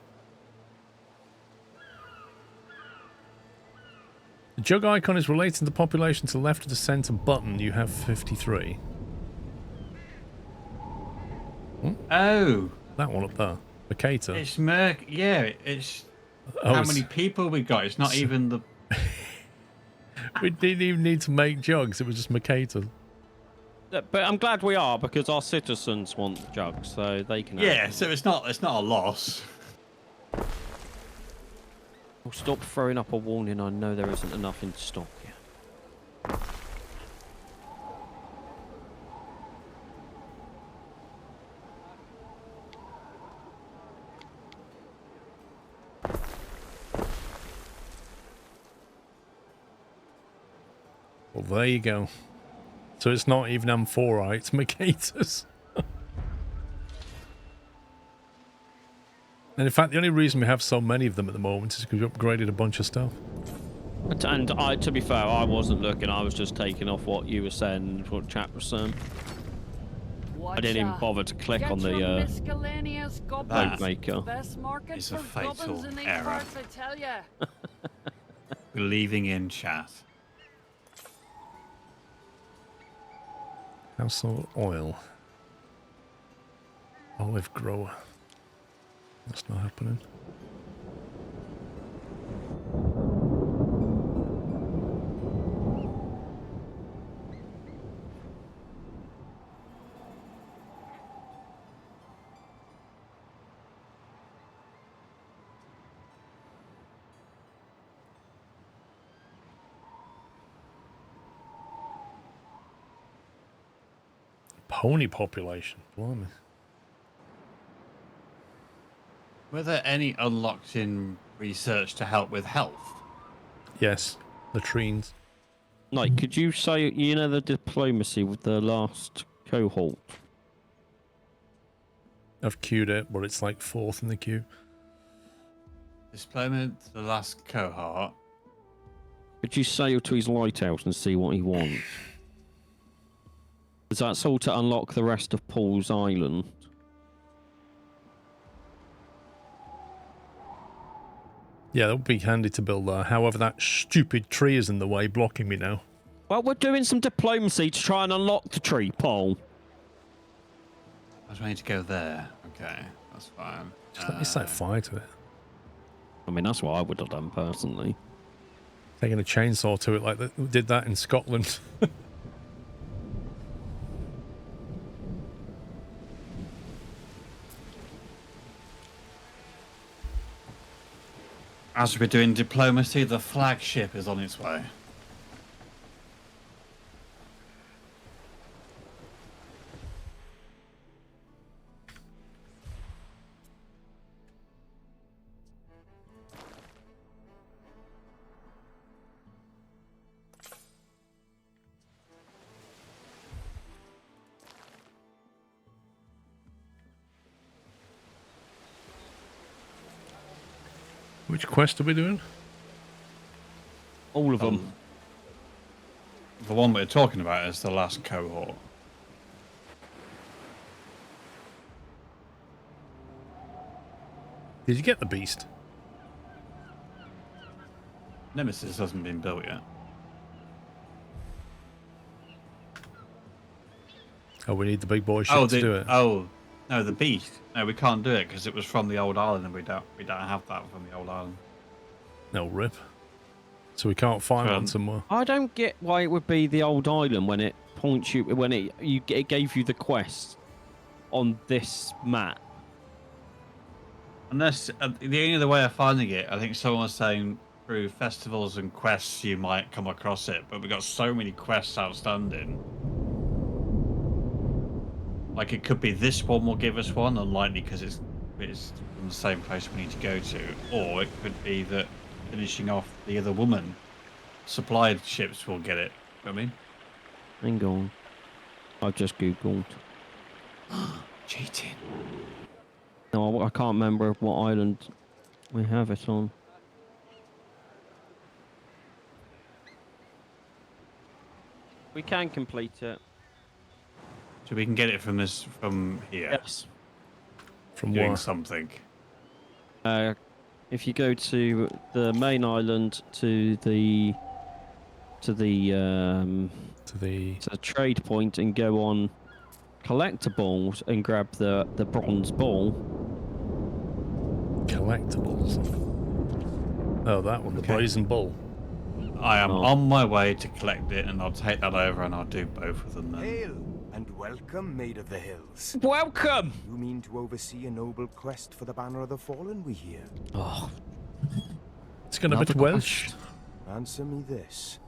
The jug icon is relating the population to the left of the center button. You have 53. Hmm? Oh. That one up there. Mercator. It's yeah, it's Oh, how many people we got. It's not even the... We didn't even need to make jugs. It was just Mercator. But I'm glad we are, because our citizens want jugs, so they can... Yeah, so it's not a loss. Well, stop throwing up a warning. I know there isn't enough in stock yet. Well, there you go. So it's not even amphora, it's Mercators. And in fact, the only reason we have so many of them at the moment is because we upgraded a bunch of stuff. And to be fair, I wasn't looking. I was just taking off what you were saying, what chat was saying. I didn't even bother to click on the boat maker. It's a fatal error. Believing in chat. Household oil. Olive grower. That's not happening. Pony population. Blimey. Were there any unlocked in research to help with health? Yes, latrines. Like, could you say, you know, the diplomacy with the last cohort? I've queued it, but it's like 4th in the queue. Deployment, the last cohort. Could you sail to his lighthouse and see what he wants? Because that's all to unlock the rest of Paul's island. Yeah, that would be handy to build there. However, that stupid tree is in the way, blocking me now. Well, we're doing some diplomacy to try and unlock the tree, Paul. I was ready to go there. Okay, that's fine. Just let me set fire to it. I mean, that's what I would have done personally. Taking a chainsaw to it like that. We did that in Scotland. As we're doing diplomacy, the flagship is on its way. Which quest are we doing? All of them. The one we're talking about is the last cohort. Did you get the beast? Nemesis hasn't been built yet. Oh, we need the big boy ship to do it. Oh, no, the beast. No, we can't do it because it was from the old island, and we don't have that from the old island. No rip. So we can't find one somewhere. I don't get why it would be the old island when it points you when it gave you the quest on this map. Unless the only other way of finding it, I think someone was saying through festivals and quests you might come across it, but we've got so many quests outstanding. Like it could be this one will give us one, unlikely because it's from the same place we need to go to, or it could be that finishing off the other woman supplied ships will get it. You know what I mean? Hang on, I've just googled. Cheating. No, I can't remember what island we have it on. We can complete it. So we can get it from here. Yes. From doing where? something. If you go to the main island to the trade point and go on collectibles and grab the bronze ball. Collectibles. Oh, that one, the brazen bull. I am on my way to collect it, and I'll take that over, and I'll do both of them then. Hail and welcome, Maid of the Hills. Welcome! You mean to oversee a noble quest for the Banner of the Fallen, we hear? Oh. It's going a bit Welsh. Answer me this.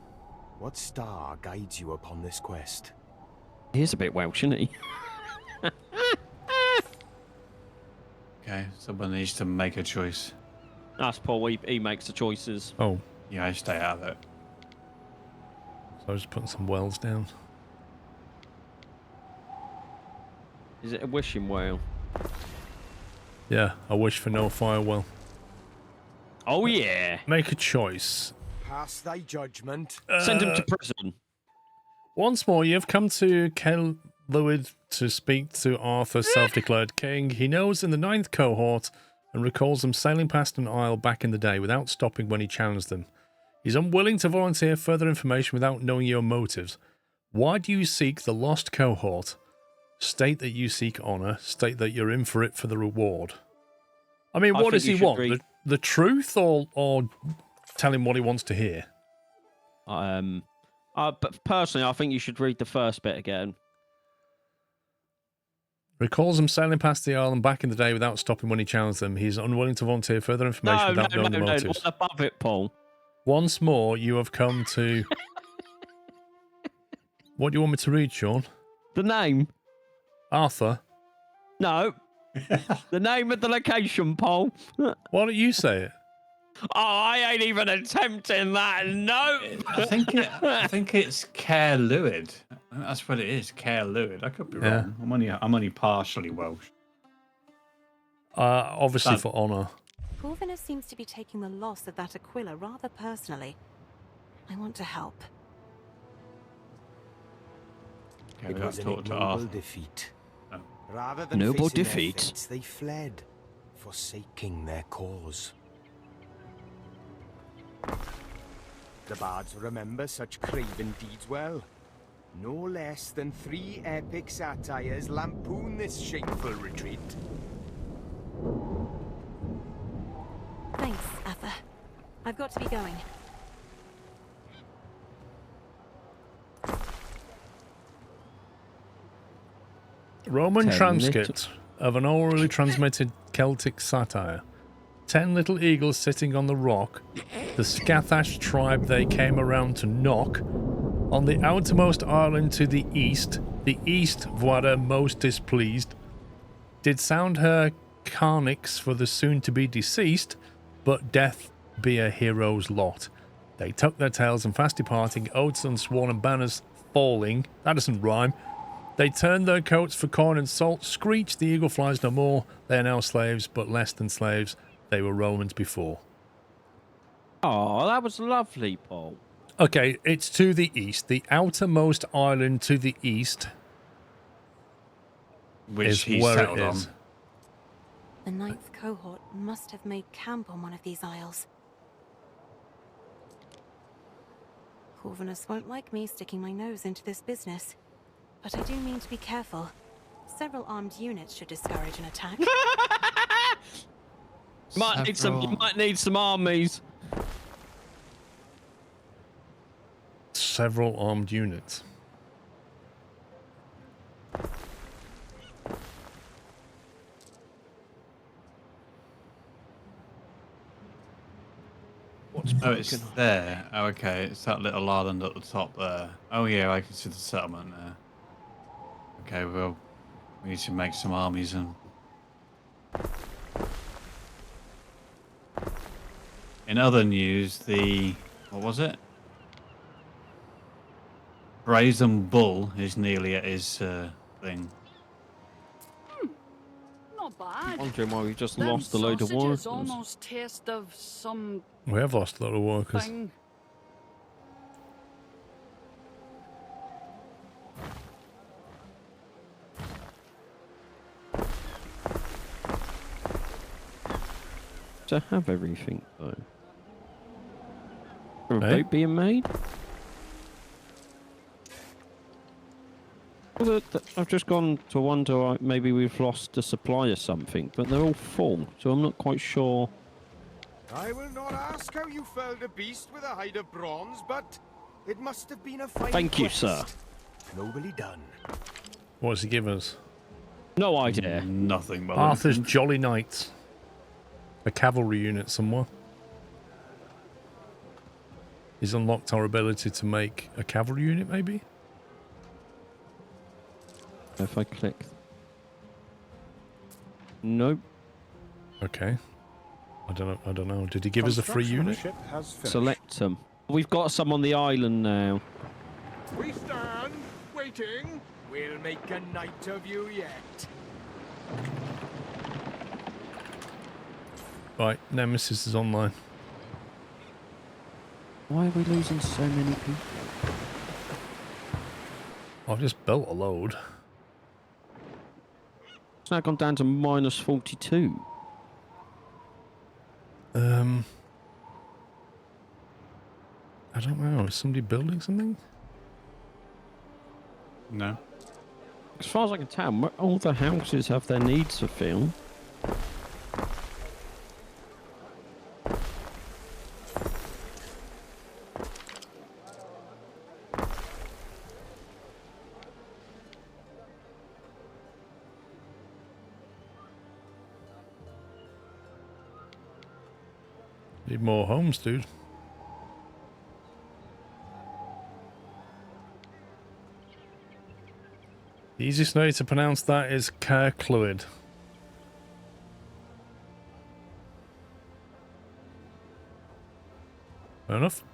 What star guides you upon this quest? He is a bit Welsh, isn't he? Okay, someone needs to make a choice. That's Paul. He makes the choices. Oh. Yeah, I stay out of it. So I was just putting some wells down. Is it a wishing well? Yeah, I wish for no fire well. Oh yeah. Make a choice. Pass thy judgment. Send him to prison. Once more, you have come to Kelluid to speak to Arthur, self-declared king. He knows in the 9th cohort and recalls them sailing past an isle back in the day without stopping when he challenged them. He's unwilling to volunteer further information without knowing your motives. Why do you seek the lost cohort? State that you seek honor. State that you're in for it for the reward. I mean, what does he want? The truth or tell him what he wants to hear? But personally, I think you should read the first bit again. Recalls them sailing past the island back in the day without stopping when he challenged them. He's unwilling to volunteer further information without knowing the motives. No, above it, Paul. Once more, you have come to... What do you want me to read, Sean? The name. Arthur? No. The name of the location, Paul. Why don't you say it? Oh, I ain't even attempting that. No. I think it's Caerluid. That's what it is, Caerluid. I could be wrong. I'm only partially Welsh. Obviously for honor. Corvinus seems to be taking the loss of that Aquila rather personally. I want to help. It was an ignoble defeat. Rather than noble facing defeat. Their fates, they fled, forsaking their cause. The bards remember such craven deeds well. No less than 3 epic satires lampoon this shameful retreat. Thanks, Arthur. I've got to be going. Roman transcript of an orally transmitted Celtic satire. 10 little eagles sitting on the rock, the Scathash tribe they came around to knock. On the outermost island to the east Voida most displeased, did sound her carnix for the soon-to-be deceased, but death be a hero's lot. They tucked their tails and fast departing, oaths unsworn and banners falling. That doesn't rhyme. They turned their coats for corn and salt, screeched, the eagle flies no more. They are now slaves, but less than slaves. They were Romans before. Oh, that was lovely, Paul. Okay, it's to the east. The outermost island to the east. Which he where settled it on. is. The 9th cohort must have made camp on one of these isles. Corvinus won't like me sticking my nose into this business. But I do mean to be careful. Several armed units should discourage an attack. You might need some armies. several armed units. Oh, it's there. Oh, okay. It's that little island at the top there. Oh, yeah, I can see the settlement there. Okay, well, we need to make some armies and... In other news, the... What was it? Brazen Bull is nearly at his thing. Not bad. Wondering why we just Them lost a load of sausages workers. almost taste of some We have lost a lot of workers. thing. To have everything though. A Hey? boat being made? Well, I've just gone to wonder maybe we've lost a supply of something, but they're all full, so I'm not quite sure. I will not ask how you felled a beast with a hide of bronze, but it must have been a fine Thank you, quest. sir. Nobly done. What does he give us? No idea. Nothing, but... Arthur's Jolly Knights. A cavalry unit somewhere. He's unlocked our ability to make a cavalry unit, maybe? If I click. Nope. Okay. I don't know. Did he give us a free unit? Select them. We've got some on the island now. We stand, waiting. We'll make a night of you yet. Right, Nemesis is online. Why are we losing so many people? I've just built a load. It's now gone down to minus 42. I don't know. Is somebody building something? No. As far as I can tell, all the houses have their needs fulfilled. Need more homes, dude. The easiest way to pronounce that is Kercluid. Fair enough.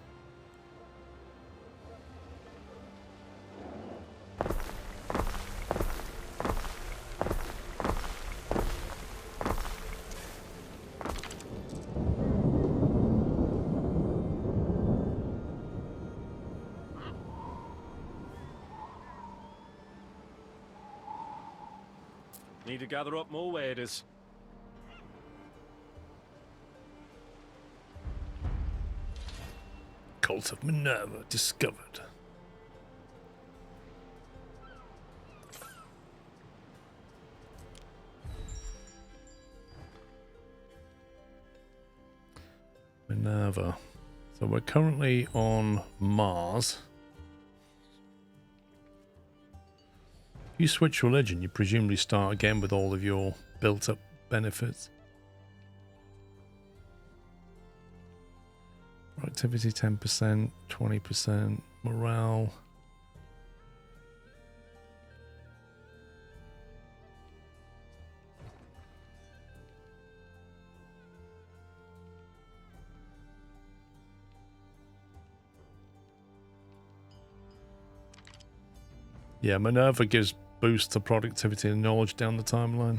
Need to gather up more waders. Cult of Minerva discovered. Minerva. So we're currently on Mars. If you switch religion, you presumably start again with all of your built-up benefits. Productivity 10%, 20%, morale. Yeah, Minerva gives boost to productivity and knowledge down the timeline.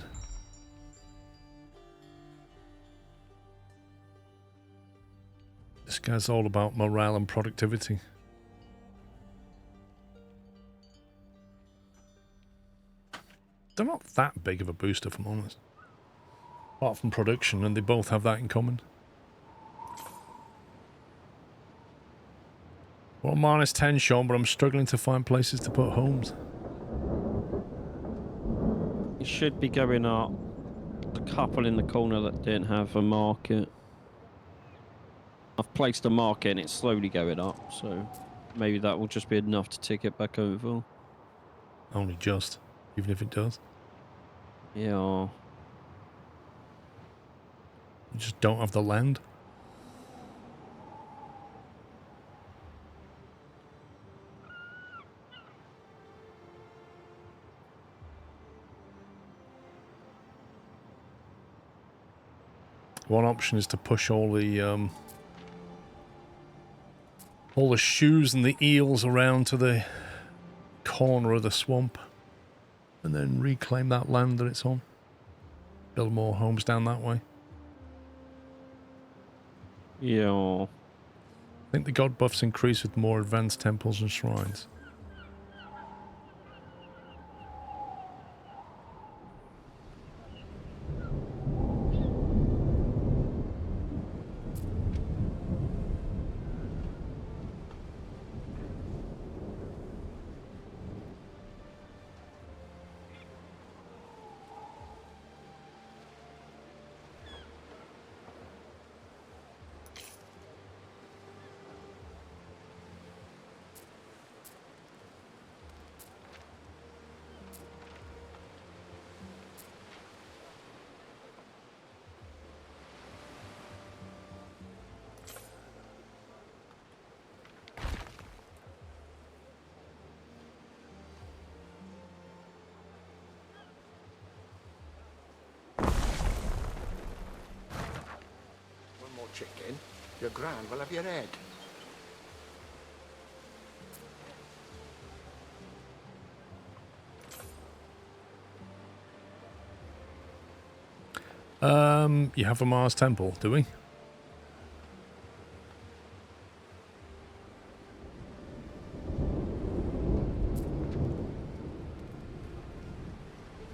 This guy's all about morale and productivity. They're not that big of a boost, if I'm honest. Apart from production, and they both have that in common. Well, minus 10, Sean, but I'm struggling to find places to put homes. It should be going up. A couple in the corner that didn't have a market. I've placed a market and it's slowly going up, so... maybe that will just be enough to tick it back over. Only just, even if it does. Yeah. You just don't have the land. One option is to push all the shoes and the eels around to the corner of the swamp and then reclaim that land that it's on. Build more homes down that way. Yeah. I think the god buffs increase with more advanced temples and shrines. Chicken, your gran will have your head. You have a Mars temple, do we?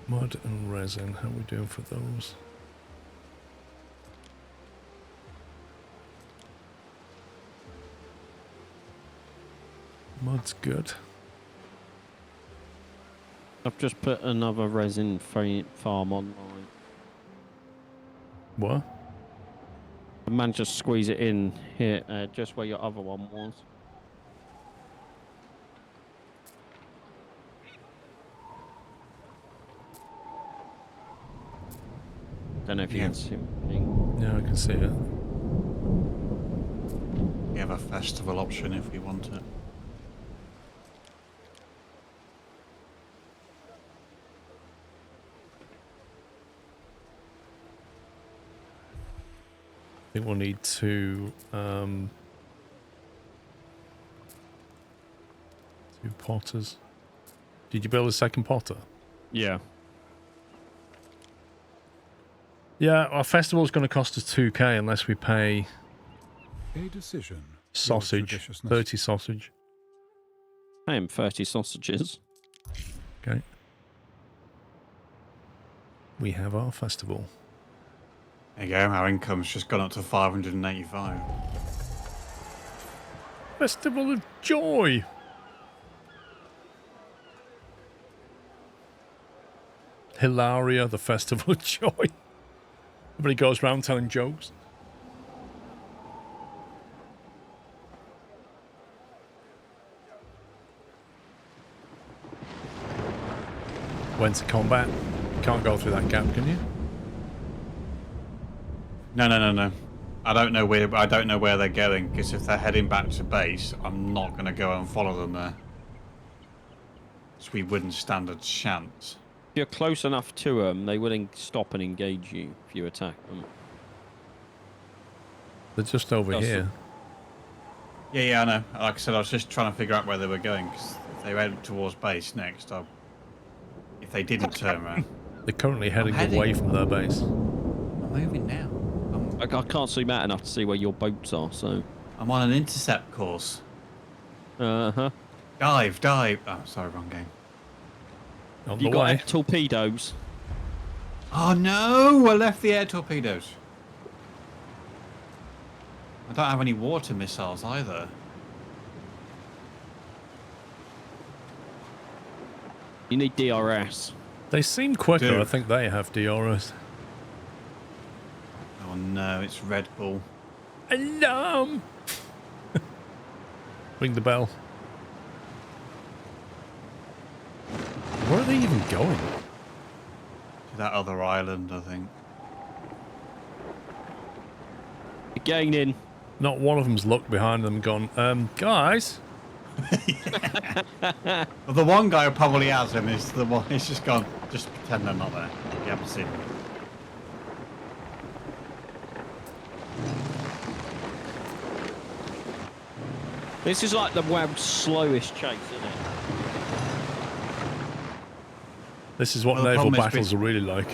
Mud and resin, how are we doing for those? Mud's good. I've just put another resin farm online. What? I managed to squeeze it in here, just where your other one was. Don't know if you can see it. Yeah, I can see it. We have a festival option if we want it. I think we'll need two potters. Did you build a second potter? Yeah. Yeah, our festival's going to cost us 2k unless we pay a decision. Sausage, 30 sausage. I am 30 sausages. Okay. We have our festival. There you go, our income's just gone up to 585. Festival of Joy! Hilaria, the Festival of Joy. Everybody goes around telling jokes. Went to combat. Can't go through that gap, can you? No. I don't know where they're going, because if they're heading back to base, I'm not going to go and follow them there. So we wouldn't stand a chance. If you're close enough to them, they will stop and engage you if you attack them. They're just over here. Yeah, I know. Like I said, I was just trying to figure out where they were going, because if they went towards base next, if they didn't turn around. They're currently heading away from their base. I'm moving now. I can't zoom out enough to see where your boats are, so... I'm on an intercept course. Uh-huh. Dive. Oh, sorry, wrong game. You got air torpedoes? Oh no! I left the air torpedoes. I don't have any water missiles either. You need DRS. They seem quicker. Dude. I think they have DRS. Oh no, it's Red Bull. Alarm! Ring the bell. Where are they even going? To that other island, I think. Gaining. Not one of them's looked behind them and gone, guys. Well, the one guy who probably has him is the one. He's just gone. Just pretend they're not there. You haven't seen them. This is like the world's slowest chase, isn't it? This is what Well, the naval problem is battles are really like.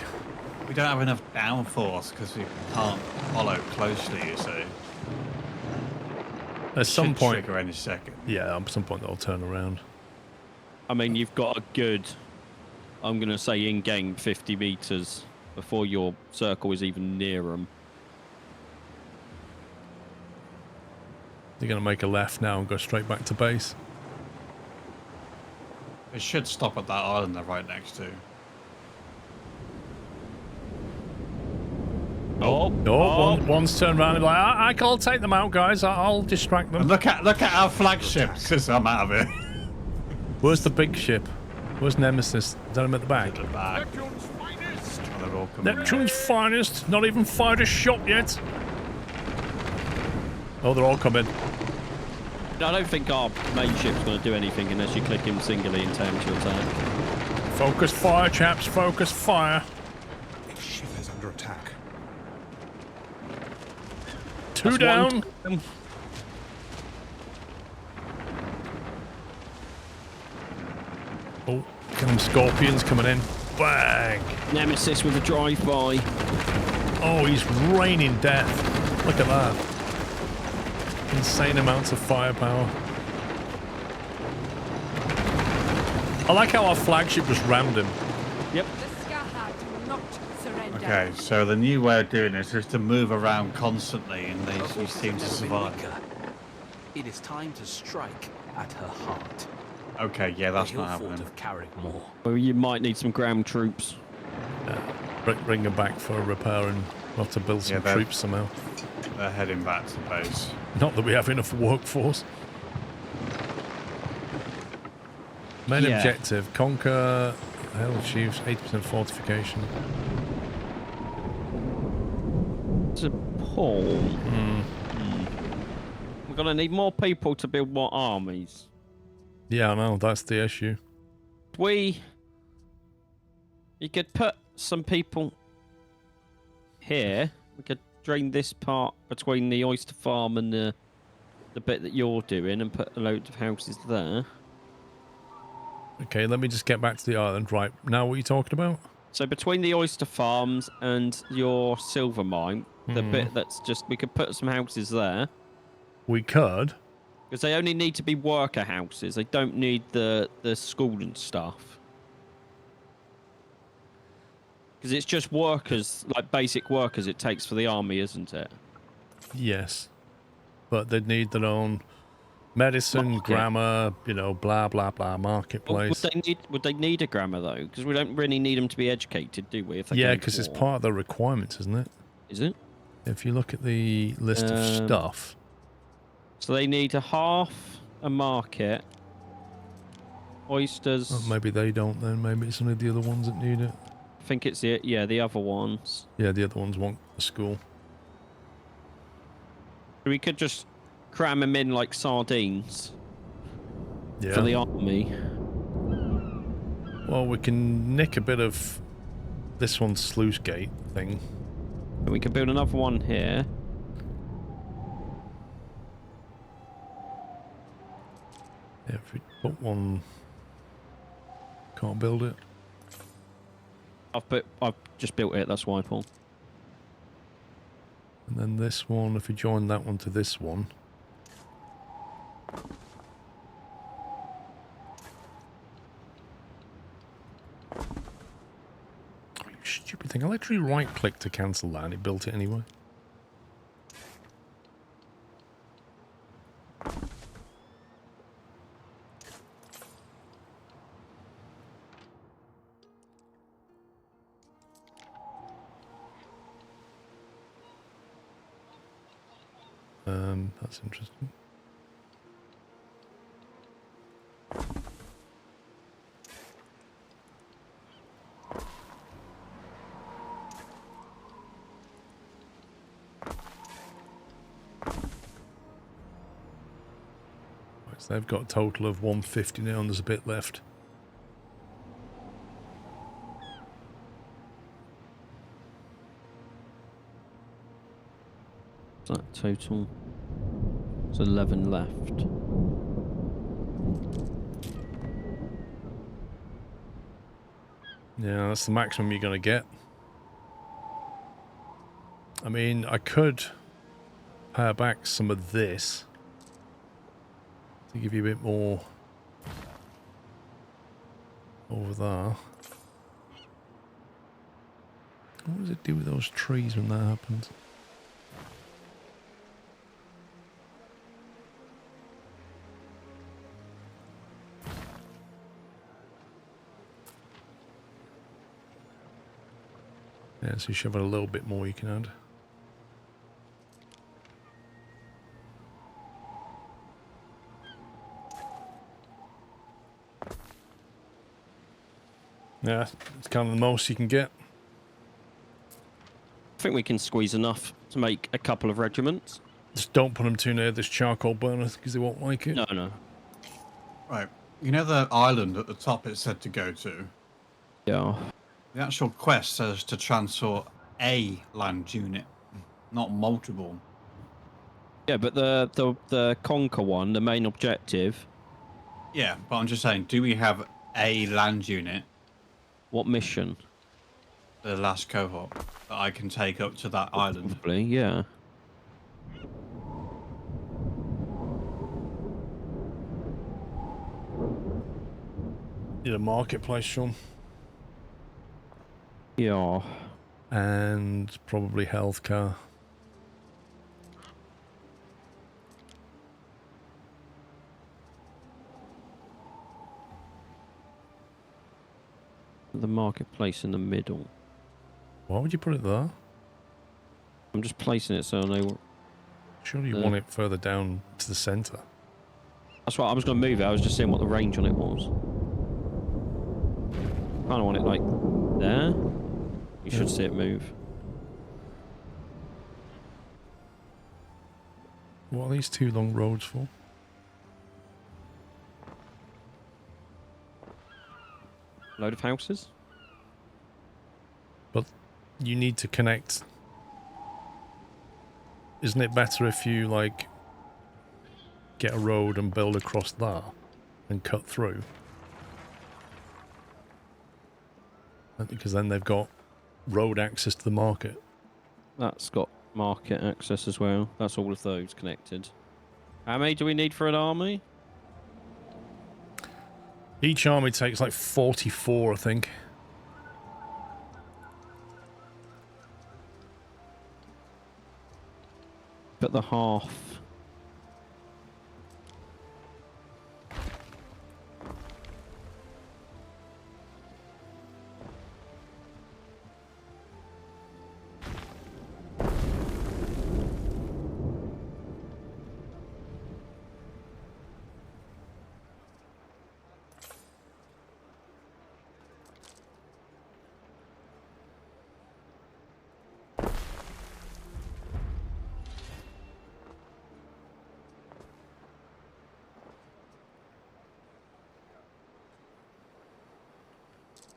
We don't have enough downforce because we can't follow closely, you see. At some point, trigger any second. Yeah, at some point they'll turn around. I mean, you've got a good, I'm going to say in-game 50 meters before your circle is even near them. They're going to make a left now and go straight back to base. They should stop at that island they're right next to. One's turned around and like, I'll take them out, guys. I'll distract them. And look at our flagship, because I'm out of it. Where's the big ship? Where's Nemesis? Is that him at the back? At the back. Neptune's finest. Oh, they're all coming Neptune's finest. Not even fired a shot yet. Oh, they're all coming. I don't think our main ship's going to do anything unless you click him singly in time to attack. Focus fire, chaps. Focus fire. Its ship is under attack. Two down. Oh, get them scorpions coming in. Bang. Nemesis with a drive-by. Oh, he's raining death. Look at that. Insane amounts of firepower. I like how our flagship just rammed him. Yep. Okay, so the new way of doing this is to move around constantly, and they seem to survive. It is time to strike at her heart. Okay, yeah, that's not happening. Well, you might need some ground troops. Bring them back for a repair, and we'll have to build some troops somehow. They're heading back to base. Not that we have enough workforce. Main objective, conquer Hell achieves 80% fortification. It's a Paul. We're going to need more people to build more armies. Yeah, I know, that's the issue. You could put some people here. We could drain this part between the oyster farm and the bit that you're doing and put a load of houses there. Okay, let me just get back to the island. Right, now what are you talking about? So between the oyster farms and your silver mine, the bit that's just... We could put some houses there. We could. Because they only need to be worker houses. They don't need the school and stuff. Because it's just workers, like basic workers it takes for the army, isn't it? Yes. But they'd need their own medicine, grammar, you know, blah, blah, blah, marketplace. Well, would they need a grammar, though? Because we don't really need them to be educated, do we? Yeah, because it's part of the requirements, isn't it? Is it? If you look at the list of stuff. So they need a market, oysters. Oh, maybe they don't then. Maybe it's only the other ones that need it. I think it's the other ones. Yeah, the other ones want a school. We could just cram them in like sardines for the army. Well, we can nick a bit of this one's sluice gate thing. And we could build another one here. Yeah, if we put one... Can't build it. I've just built it, that's why, Paul. And then this one, if we join that one to this one. Oh, you stupid thing. I literally right-click to cancel that and it built it anyway. That's interesting. So they've got a total of 150 now, and there's a bit left. What's that total? There's 11 left. Yeah, that's the maximum you're going to get. I mean, I could pare back some of this to give you a bit more over there. What does it do with those trees when that happens? Yeah, so you should have a little bit more you can add. Yeah, it's kind of the most you can get. I think we can squeeze enough to make a couple of regiments. Just don't put them too near this charcoal burner because they won't like it. No, no. Right. You know the island at the top it said to go to? Yeah. The actual quest says to transfer a land unit, not multiple. Yeah, but the conquer one, the main objective. Yeah, but I'm just saying, do we have a land unit? What mission? The last cohort that I can take up to that island. Probably, yeah. Need a marketplace, Sean. Yeah. And probably healthcare. The marketplace in the middle. Why would you put it there? I'm just placing it so I know. Surely you want it further down to the centre. That's right, I was going to move it. I was just seeing what the range on it was. Kind of want it like there. You should see it move. What are these two long roads for? Load of houses. But you need to connect. Isn't it better if you like get a road and build across there and cut through? Because then they've got road access to the market. That's got market access as well. That's all of those connected. How many do we need for an army? Each army takes like 44, I think. But the half.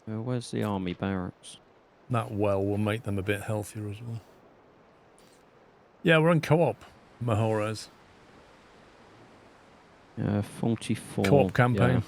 Where's the army barracks? That well will make them a bit healthier as well. Yeah, we're on co-op, Mahores. 44. Co-op campaign. Yeah.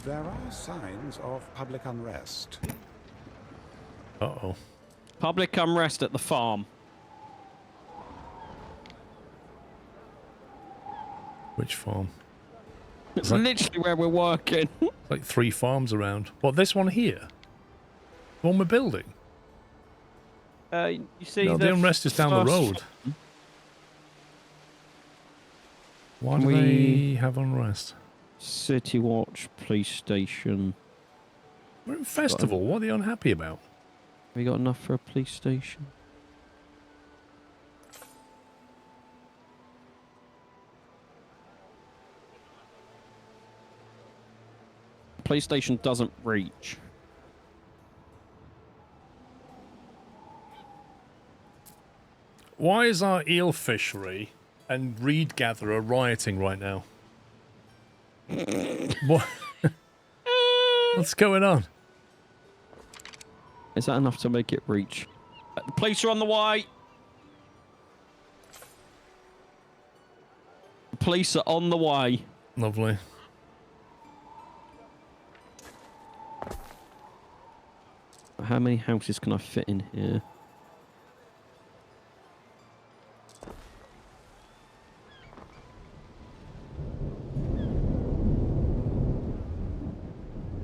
There are signs of public unrest. Uh-oh. Public unrest at the farm. Which farm? It's literally where we're working. Like 3 farms around. What, this one here? The one we're building? You see, no, the unrest is down the road. Why do they have unrest? City Watch, police station. We're in festival. What are they unhappy about? Have we got enough for a police station? Police station doesn't reach. Why is our eel fishery and reed gatherer rioting right now? What? What's going on? Is that enough to make it reach? The police are on the way. The police are on the way. Lovely. How many houses can I fit in here?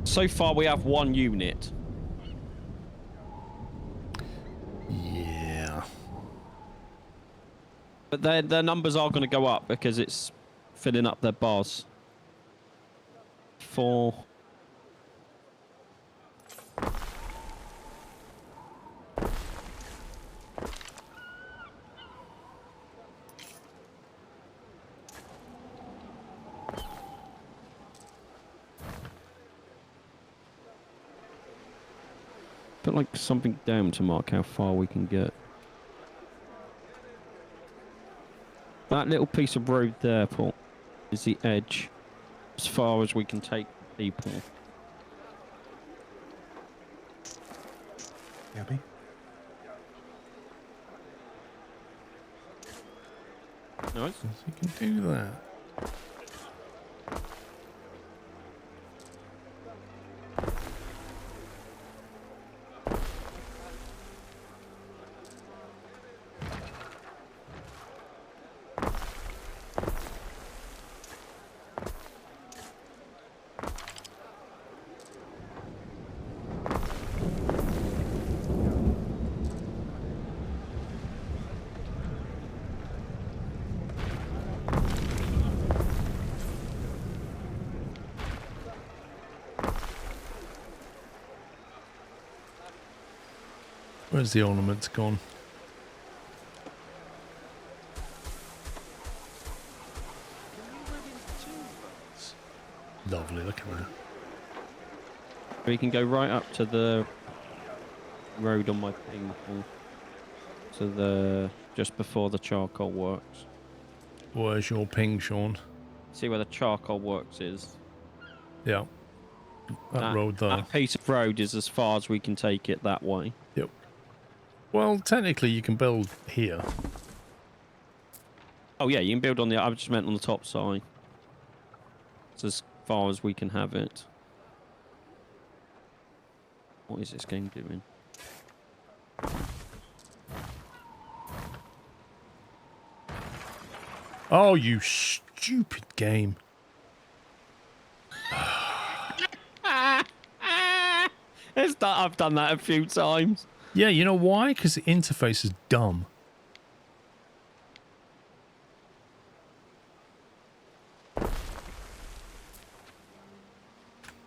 So far, we have 1 unit. Yeah. But their numbers are going to go up because it's filling up their bars. 4. Put like something down to mark how far we can get. That little piece of road there, Paul, is the edge as far as we can take people. Abby? Nice. You can do that. Where's the ornaments gone? Lovely, look at that. We can go right up to the road on my ping, Paul. To the just before the charcoal works. Where's your ping, Sean? See where the charcoal works is. Yeah. That road there. That piece of road is as far as we can take it that way. Yep. Well, technically you can build here. Oh yeah, you can build on the... I just meant on the top side. It's as far as we can have it. What is this game doing? Oh, you stupid game. I've done that a few times. Yeah, you know why? Because the interface is dumb.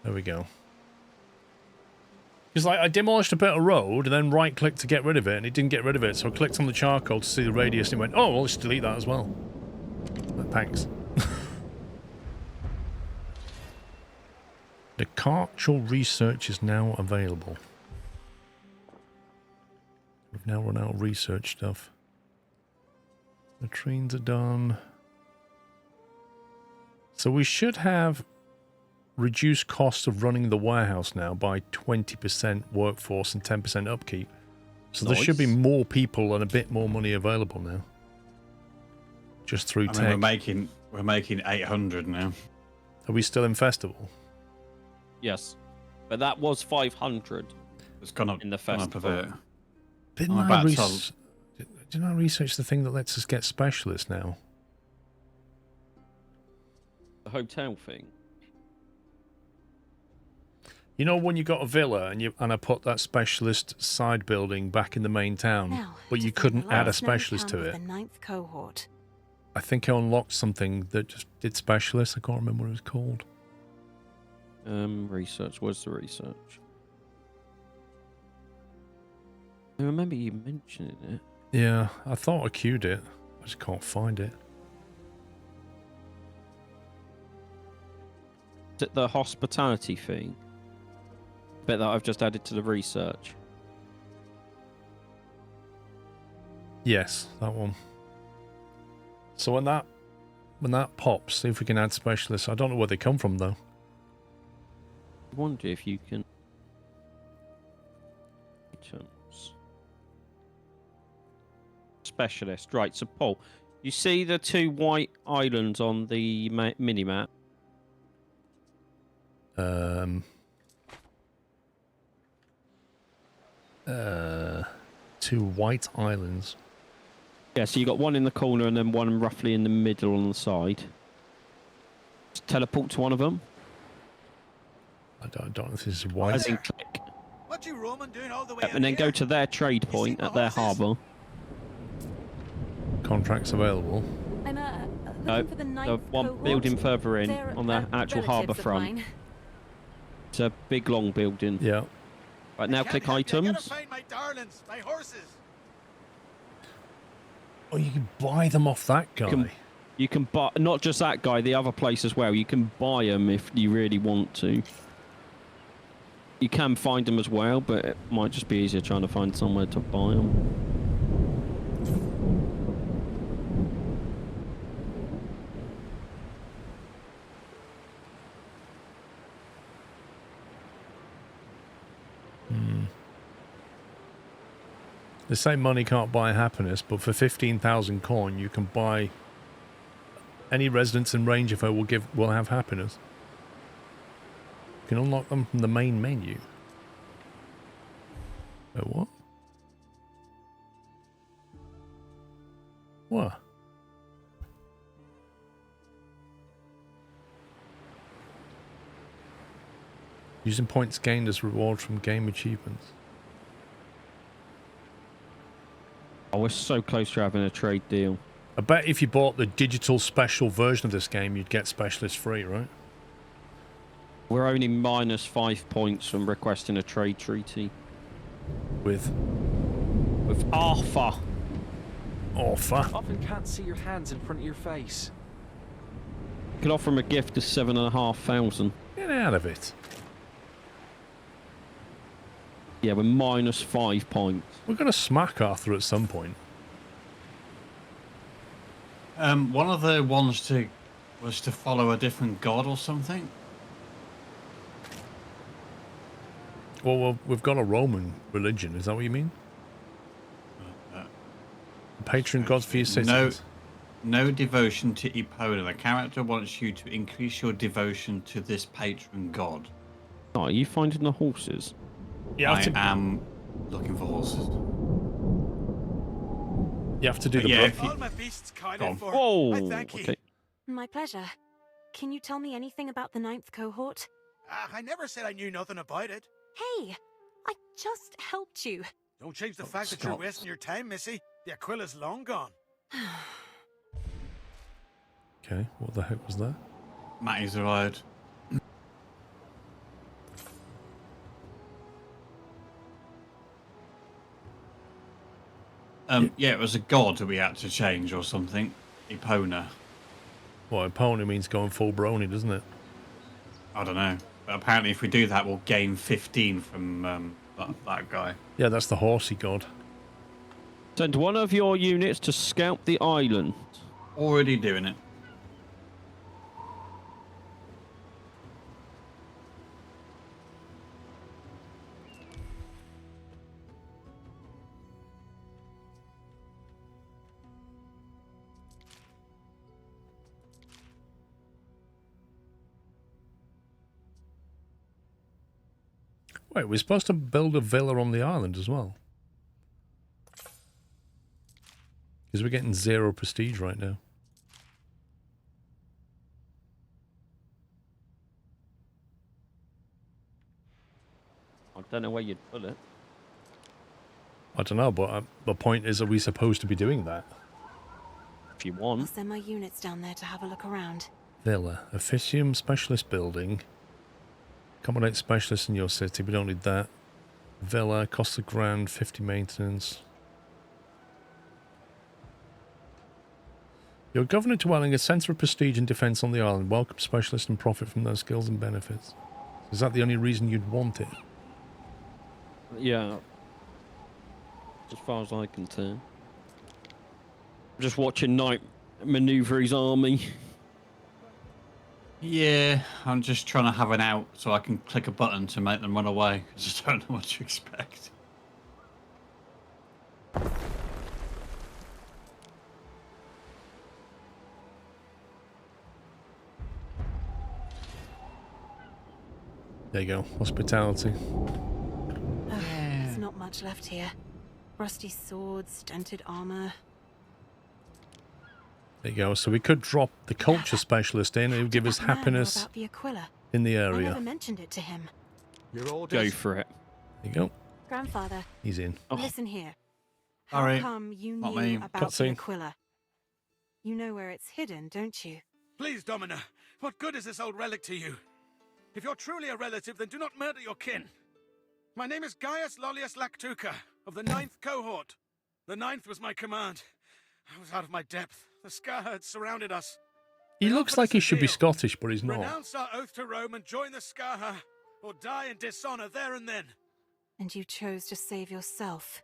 There we go. It's like I demolished a bit of road and then right-clicked to get rid of it, and it didn't get rid of it, so I clicked on the charcoal to see the radius, and it went, oh, well, let's delete that as well. But thanks. The cultural research is now available. We've now run out of research stuff. Latrines are done. So we should have reduced costs of running the warehouse now by 20% workforce and 10% upkeep. So there should be more people and a bit more money available now. Just through tech. We're making 800 now. Are we still in festival? Yes. But that was 500. It's gone up in the festival. Didn't I research the thing that lets us get specialists now? The hotel thing. You know when you got a villa and I put that specialist side building back in the main town, Now, but you couldn't add a specialist to it? The 9th cohort. I think I unlocked something that just did specialists. I can't remember what it was called. Research. Where's the research? I remember you mentioning it. Yeah, I thought I queued it. I just can't find it. Is it the hospitality thing? Bet that I've just added to the research. Yes, that one. So when that pops, see if we can add specialists. I don't know where they come from though. I wonder if you can. Items. Specialist, right? So Paul, you see the 2 white islands on the mini map? 2 white islands. Yeah, so you got one in the corner and then one roughly in the middle on the side. Just teleport to one of them. I don't know if this is white. And then click. What you Roman doing all the way Yep, and then go to their trade point at their harbour. Contracts available. I'm No, looking for the the ninth one cohort. building further in They're, on the actual harbour relatives of front. mine. It's a big long building. Yeah. Right now, click items. Find my darlings, my horses. Oh, you can buy them off that guy. You can buy not just that guy, the other place as well. You can buy them if you really want to. You can find them as well, but it might just be easier trying to find somewhere to buy them. They say money can't buy happiness, but for 15,000 coin, you can buy any residents in range of her will have happiness. You can unlock them from the main menu. Wait, what? What? Using points gained as reward from game achievements. Oh, we're so close to having a trade deal. I bet if you bought the digital special version of this game, you'd get specialists free, right? We're only -5 points from requesting a trade treaty. With Arthur. Arthur? Often can't see your hands in front of your face. You could offer him a gift of 7,500. Get out of it. Yeah, we're -5 points. We're going to smack Arthur at some point. One of the ones was to follow a different god or something. Well, we've got a Roman religion. Is that what you mean? Patron gods for your citizens. No devotion to Epona. The character wants you to increase your devotion to this patron god. Oh, are you finding the horses? Yeah, I am looking for horses. You have to do the All my beasts counted for. Whoa! I thank you. Okay. My pleasure. Can you tell me anything about the ninth cohort? I never said I knew nothing about it. Hey, I just helped you. Don't change the fact that you're wasting your time, Missy. The Aquila's long gone. Okay, what the heck was that? Matty's arrived. Yeah, it was a god that we had to change or something. Epona. Well, Epona means going full brony, doesn't it? I don't know. But apparently if we do that, we'll gain 15 from that guy. Yeah, that's the horsey god. Send one of your units to scout the island. Already doing it. Wait, we're supposed to build a villa on the island as well. Because we're getting 0 prestige right now. I don't know where you'd put it. I don't know, but the point is, are we supposed to be doing that? If you want. I'll send my units down there to have a look around. Villa, Officium Specialist Building. Accommodate specialists in your city. We don't need that. Villa, cost of grand, 50 maintenance. Your governor dwelling, a centre of prestige and defence on the island. Welcome specialists and profit from their skills and benefits. Is that the only reason you'd want it? Yeah. As far as I can tell. Just watching Knight manoeuvre his army. Yeah, I'm just trying to have an out so I can click a button to make them run away. I just don't know what to expect. There you go. Hospitality. There's not much left here. Rusty swords, dented armor. There you go. So we could drop the culture specialist in. It would give us happiness About the Aquila. in the I area. never mentioned it to him. Go for it. There you go. Grandfather. He's in. Listen here. How Sorry, come you not knew me. about the Cutscene. Aquila? You know where it's hidden, don't you? Please, Domina, what good is this old relic to you? If you're truly a relative, then do not murder your kin. My name is Gaius Lollius Lactuca, of the 9th cohort. The 9th was my command. I was out of my depth. The Scar had surrounded us. He looks like he should be Scottish, but he's not. Renounce our oath to Rome and join the Scar, or die in dishonor there and then. And you chose to save yourself.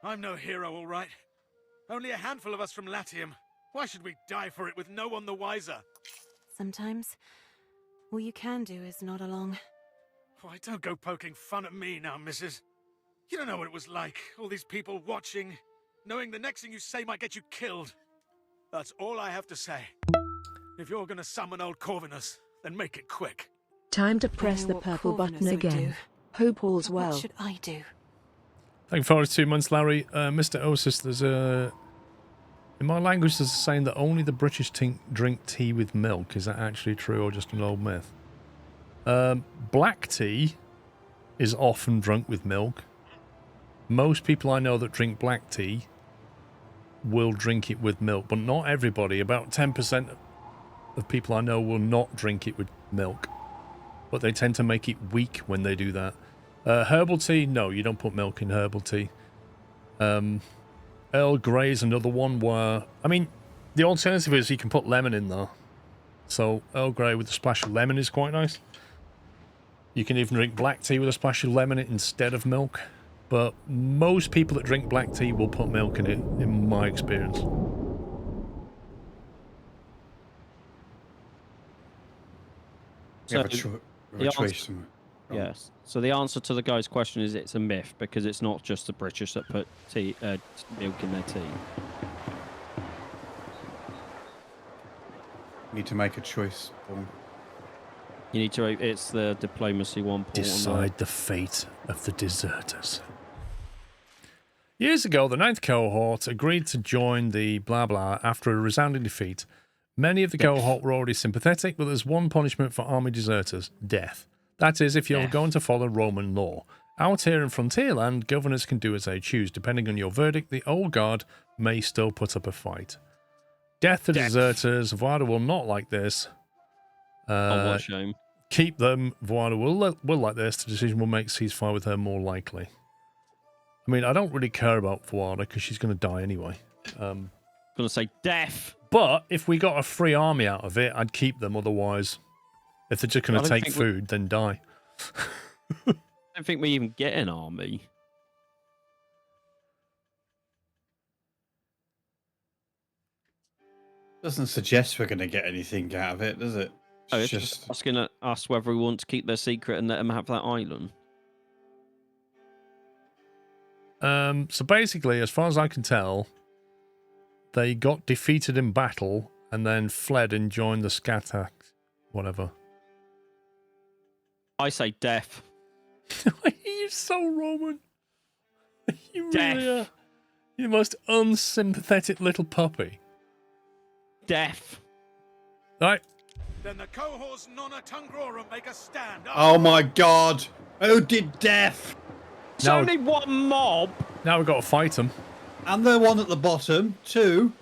I'm no hero, all right. Only a handful of us from Latium. Why should we die for it with no one the wiser? Sometimes, all you can do is nod along. Why, don't go poking fun at me now, missus. You don't know what it was like, all these people watching, knowing the next thing you say might get you killed. That's all I have to say. If you're gonna summon old Corvinus, then make it quick. Time to press the purple button again. Hope all's well. What should I do? Thank you for 2 months, Larry. Mr. Osis, there's a... In my language, there's a saying that only the British drink tea with milk. Is that actually true or just an old myth? Black tea is often drunk with milk. Most people I know that drink black tea will drink it with milk, but not everybody. About 10% of people I know will not drink it with milk, but they tend to make it weak when they do that. Herbal tea, no, you don't put milk in herbal tea. Earl Grey is another one where, I mean, the alternative is you can put lemon in there. So Earl Grey with a splash of lemon is quite nice. You can even drink black tea with a splash of lemon instead of milk. But most people that drink black tea will put milk in it, in my experience. So yes. So the answer to the guy's question is it's a myth because it's not just the British that put milk in their tea. Need to make a choice, Paul. You need to. It's the diplomacy one. Decide the fate of the deserters. Years ago, the 9th cohort agreed to join the blah blah after a resounding defeat. Many of the cohort were already sympathetic, but there's one punishment for army deserters: death. That is, if you're going to follow Roman law. Out here in Frontierland, governors can do as they choose. Depending on your verdict, the old guard may still put up a fight. Death to deserters. Voida will not like this. Oh, what a shame. Keep them. Voida will like this. The decision will make ceasefire with her more likely. I mean, I don't really care about Voida because she's going to die anyway. Going to say death. But if we got a free army out of it, I'd keep them. Otherwise, if they're just going to take food, then die. I don't think we even get an army. Doesn't suggest we're going to get anything out of it, does it? It's just asking us whether we want to keep their secret and let them have that island. So basically, as far as I can tell, they got defeated in battle and then fled and joined the Scatak, whatever. I say death. You're so Roman. You really are. You're the most unsympathetic little puppy. Death. Right. Then the cohorts nonna tungrorum make a stand. Oh my god! Who did death? It's only one mob. Now we've got to fight them. And the one at the bottom, too.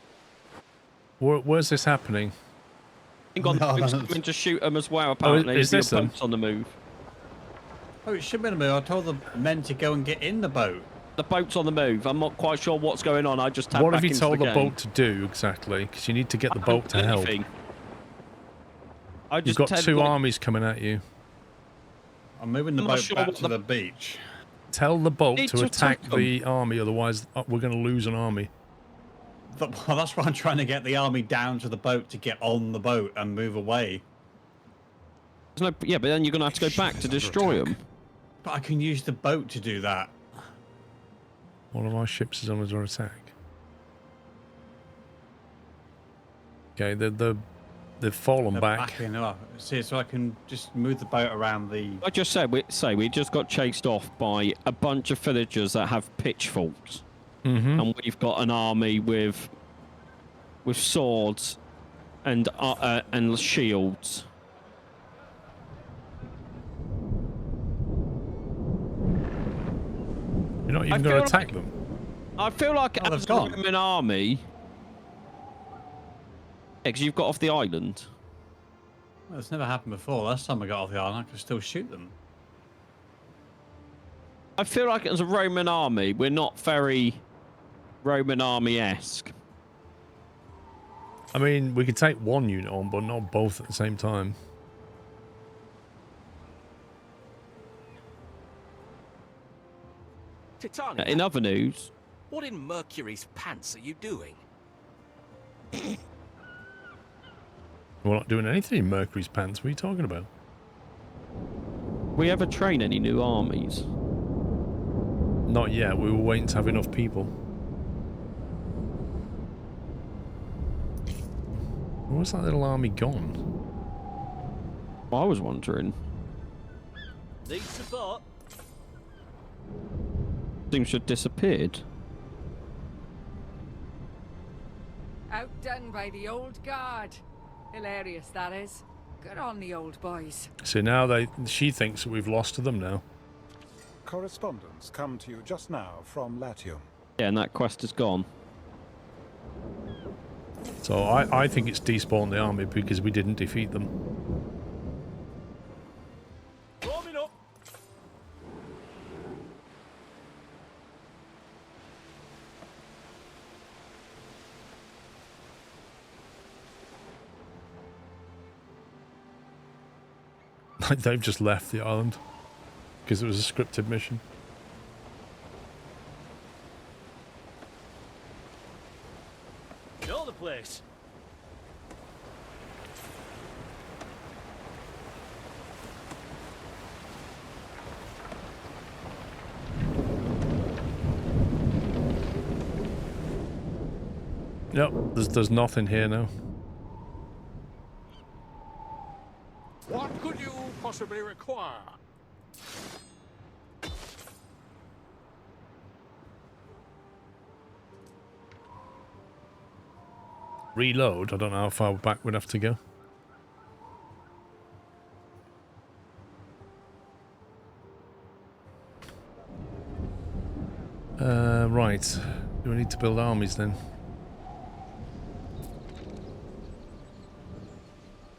Where's this happening? I think on the boat's coming to shoot them as well, apparently. Is this them? On the move. Oh, it should be on the move. I told the men to go and get in the boat. The boat's on the move. I'm not quite sure what's going on. I just tapped What back have you into told the game. boat to do exactly? Because you need to get the boat to help. Anything. I You've just got tell- two like- armies coming at you. I'm moving the I'm not boat sure back what to the beach. Tell the boat Need to to attack attack them. the army, otherwise we're going to lose an army. Well, that's why I'm trying to get the army down to the boat to get on the boat and move away. There's no, yeah, but then you're going to have to go back to destroy them. But I can use the boat to do that. One of our ships is under attack. Okay, they've fallen They're back. backing up. See, so I can just move the boat around the... I just said, we just got chased off by a bunch of villagers that have pitchforks. Mm-hmm. And we've got an army with swords and shields. You're not even going to attack them. I feel like Oh, as a they've gone. Roman army, because you've got off the island. Well, it's never happened before. Last time I got off the island, I could still shoot them. I feel like as a Roman army, we're not very Roman army-esque. I mean, we could take one unit on, but not both at the same time. Titania, In other news, what in Mercury's pants are you doing? We're not doing anything in Mercury's pants. What are you talking about? we ever train any new armies? Not yet. We were waiting to have enough people. Where's that little army gone? I was wondering. Need support? Seems to have disappeared. Outdone by the old guard. Hilarious, that is. Good on the old boys. So now she thinks that we've lost to them now. Correspondence come to you just now from Latium. Yeah, and that quest is gone. So I think it's despawned the army because we didn't defeat them. Warming up. They've just left the island because it was a scripted mission. Know the place. Yep, there's nothing here now. What could you possibly require? Reload? I don't know how far back we'd have to go. Right. Do we need to build armies then?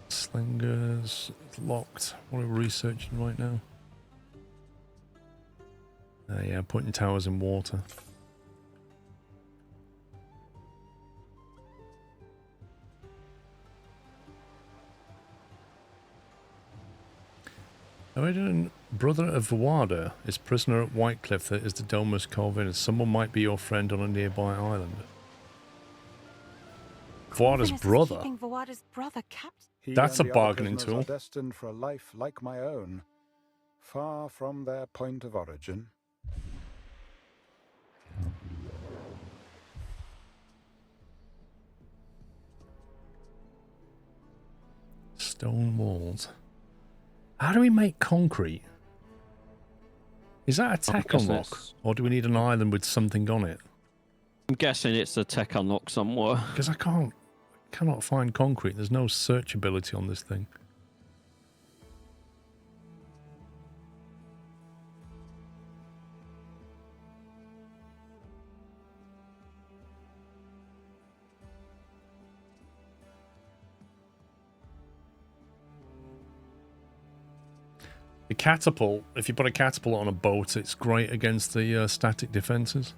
Slingers. It's locked. What are we researching right now? Yeah, putting towers in water. Oedon, brother of Vawada, is prisoner at Whitecliff that is the Domus Corvinus. Someone might be your friend on a nearby island. Vawada's brother? Keeping Vawada's brother captive. That's a bargaining prisoners tool. Are destined for a life like my own, far from their point of origin. Stone walls. How do we make concrete? Is that a tech guessing unlock? it's- Or do we need an island with something on it? I'm guessing it's a tech unlock somewhere. Because I cannot find concrete. There's no searchability on this thing. The catapult, if you put a catapult on a boat, it's great against the static defenses.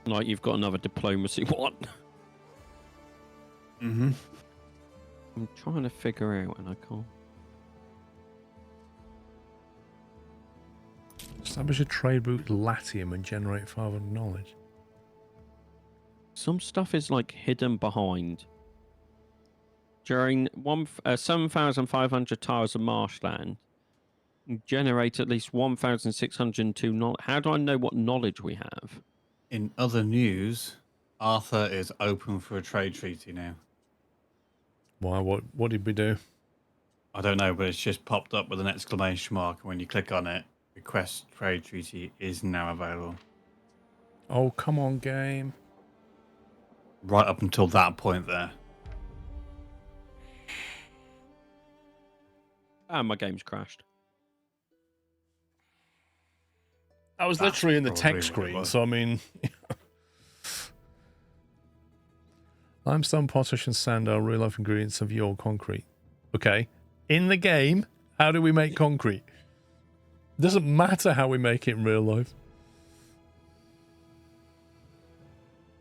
Like you've got another diplomacy one. Mm-hmm. I'm trying to figure out and I can't. Establish a trade route with Latium and generate 500 knowledge. Some stuff is like hidden behind. During 7,500 tiles of marshland, generate at least 1,602 knowledge. How do I know what knowledge we have? In other news, Arthur is open for a trade treaty now. Why? What did we do? I don't know, but it's just popped up with an exclamation mark, and when you click on it, request trade treaty is now available. Oh, come on, game. Right up until that point there. Ah, my game's crashed. I was literally in the text screen, so I mean... Limestone, potash, and sand are real-life ingredients of your concrete. Okay. In the game, how do we make concrete? Doesn't matter how we make it in real life.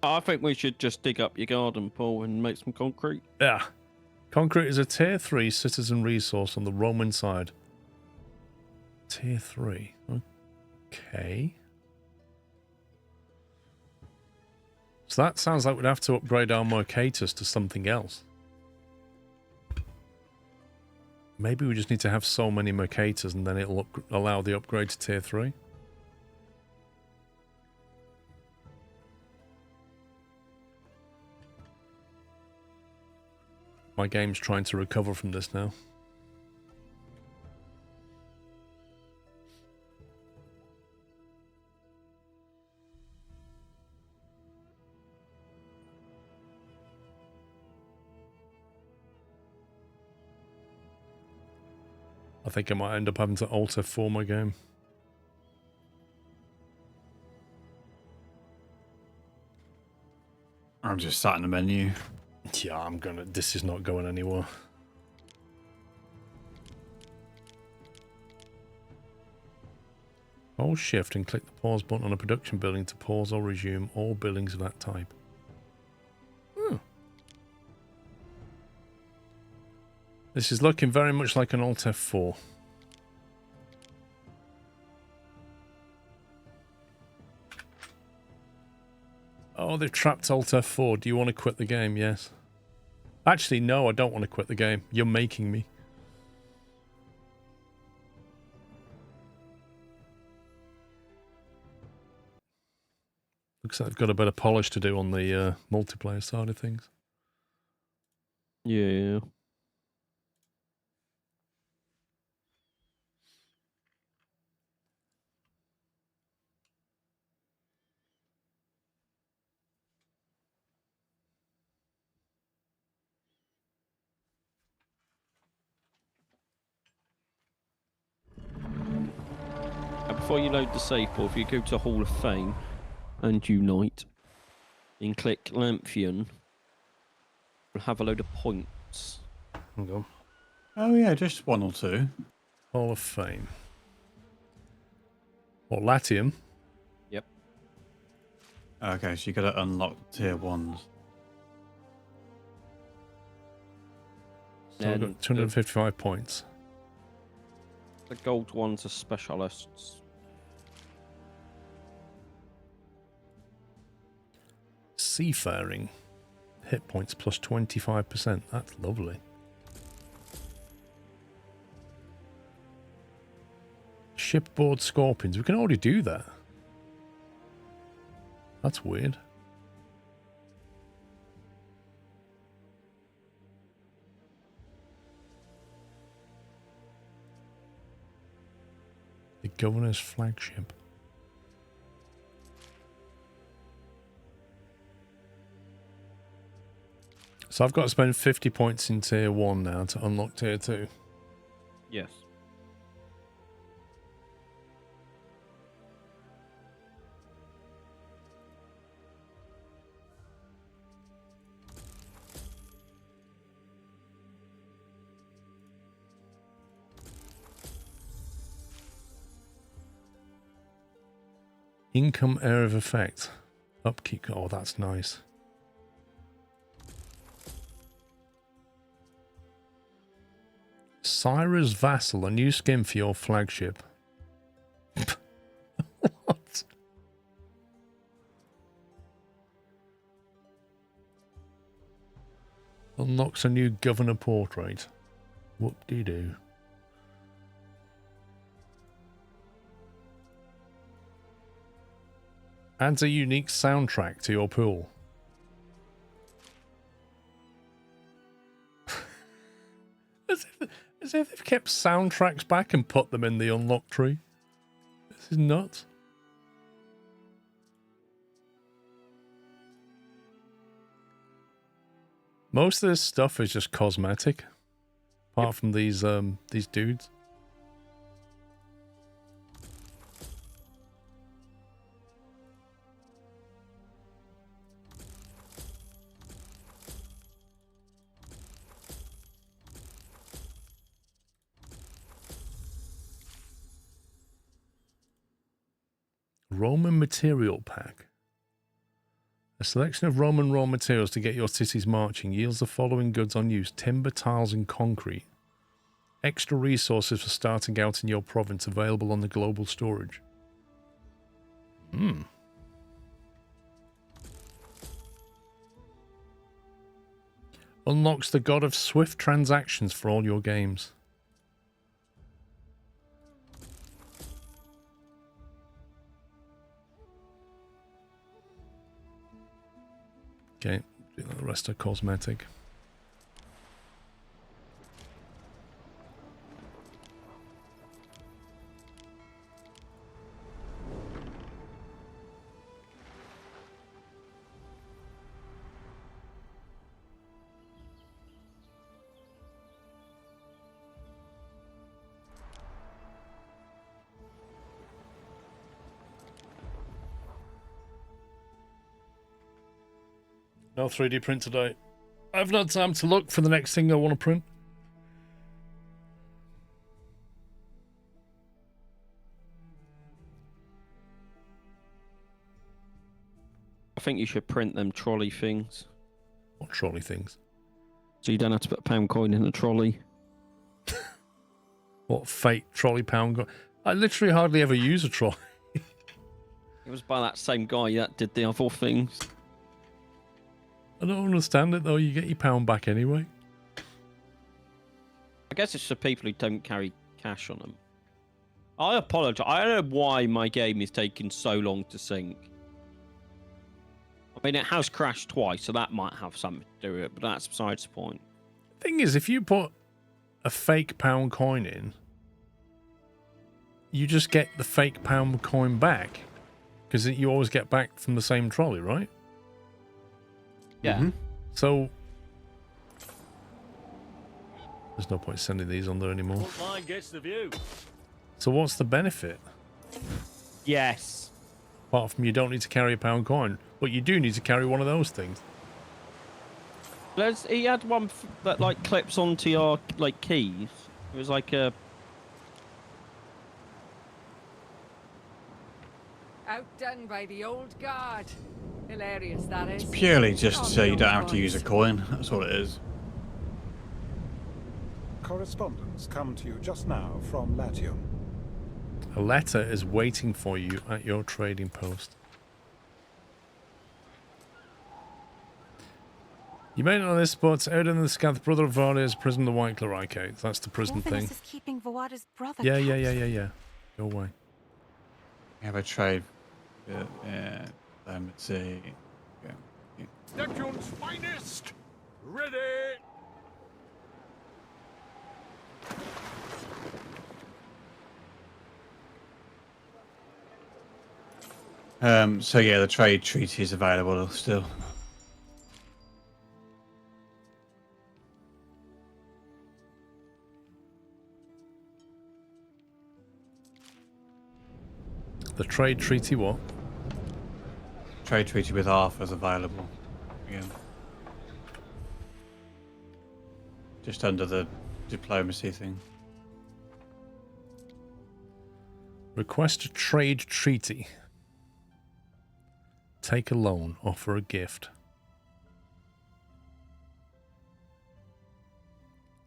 I think we should just dig up your garden, Paul, and make some concrete. Yeah. Concrete is a tier 3 citizen resource on the Roman side. Tier 3. Okay. So that sounds like we'd have to upgrade our Mercatus to something else. Maybe we just need to have so many Mercatus and then it'll allow the upgrade to tier 3. My game's trying to recover from this now. I think I might end up having to Alt F4 my game. I'm just sat in the menu. Yeah, this is not going anywhere. Hold shift and click the pause button on a production building to pause or resume all buildings of that type. This is looking very much like an Alt F4. Oh, they've trapped Alt F4. Do you want to quit the game? Yes. Actually, no, I don't want to quit the game. You're making me. Looks like they've got a bit of polish to do on the multiplayer side of things. Yeah. Before you load the save port, if you go to Hall of Fame and Unite and click Lamphion, we'll have a load of points. Hang on. Oh yeah, just 1 or 2. Hall of Fame. What, Latium? Yep. Okay, so you got to unlock tier 1s. So I've got 255 points. The gold ones are specialists. Seafaring. Hit points plus 25%. That's lovely. Shipboard scorpions. We can already do that. That's weird. The governor's flagship. So I've got to spend 50 points in tier 1 now to unlock tier 2. Yes. Income area of effect. Upkeep. Oh, that's nice. Syra's Vassal, a new skin for your flagship. What? Unlocks a new governor portrait. Whoop-de-doo. Adds a unique soundtrack to your pool. As if they've kept soundtracks back and put them in the unlock tree. This is nuts. Most of this stuff is just cosmetic, apart from these dudes. Roman Material Pack. A selection of Roman raw materials to get your cities marching yields the following goods on use: timber, tiles, and concrete. Extra resources for starting out in your province available on the global storage. Unlocks the god of swift transactions for all your games. Okay, the rest are cosmetic. No 3D print today. I've not time to look for the next thing I want to print. I think you should print them trolley things. What trolley things? So you don't have to put a pound coin in a trolley. What fake trolley pound coin? I literally hardly ever use a trolley. It was by that same guy that did the other things. I don't understand it though. You get your pound back anyway. I guess it's for people who don't carry cash on them. I apologize. I don't know why my game is taking so long to sync. I mean, it has crashed twice, so that might have something to do with it, but that's besides the point. Thing is, if you put a fake pound coin in, you just get the fake pound coin back. Because you always get back from the same trolley, right? Yeah. So there's no point sending these on there anymore. Mine gets the view. So what's the benefit? Yes. Apart from you don't need to carry a pound coin, but you do need to carry one of those things. He had one that like clips onto your like keys. It was like a. Outdone by the old guard. Hilarious, that is. Purely just so you don't have to use a coin. That's all it is. Correspondence come to you just now from Latium. A letter is waiting for you at your trading post. You may not know this, but Odin the Scath, brother of Varda, is prison the White Chlorite. That's the prison thing. Is keeping Vawada's brother. Yeah. Go away. We have a trade. Yeah. Let's see. Yeah. Neptune's finest. Ready. So yeah, the trade treaty is available still. The trade treaty what? Trade treaty with Arthur's available. Again. Just under the diplomacy thing. Request a trade treaty. Take a loan. Offer a gift.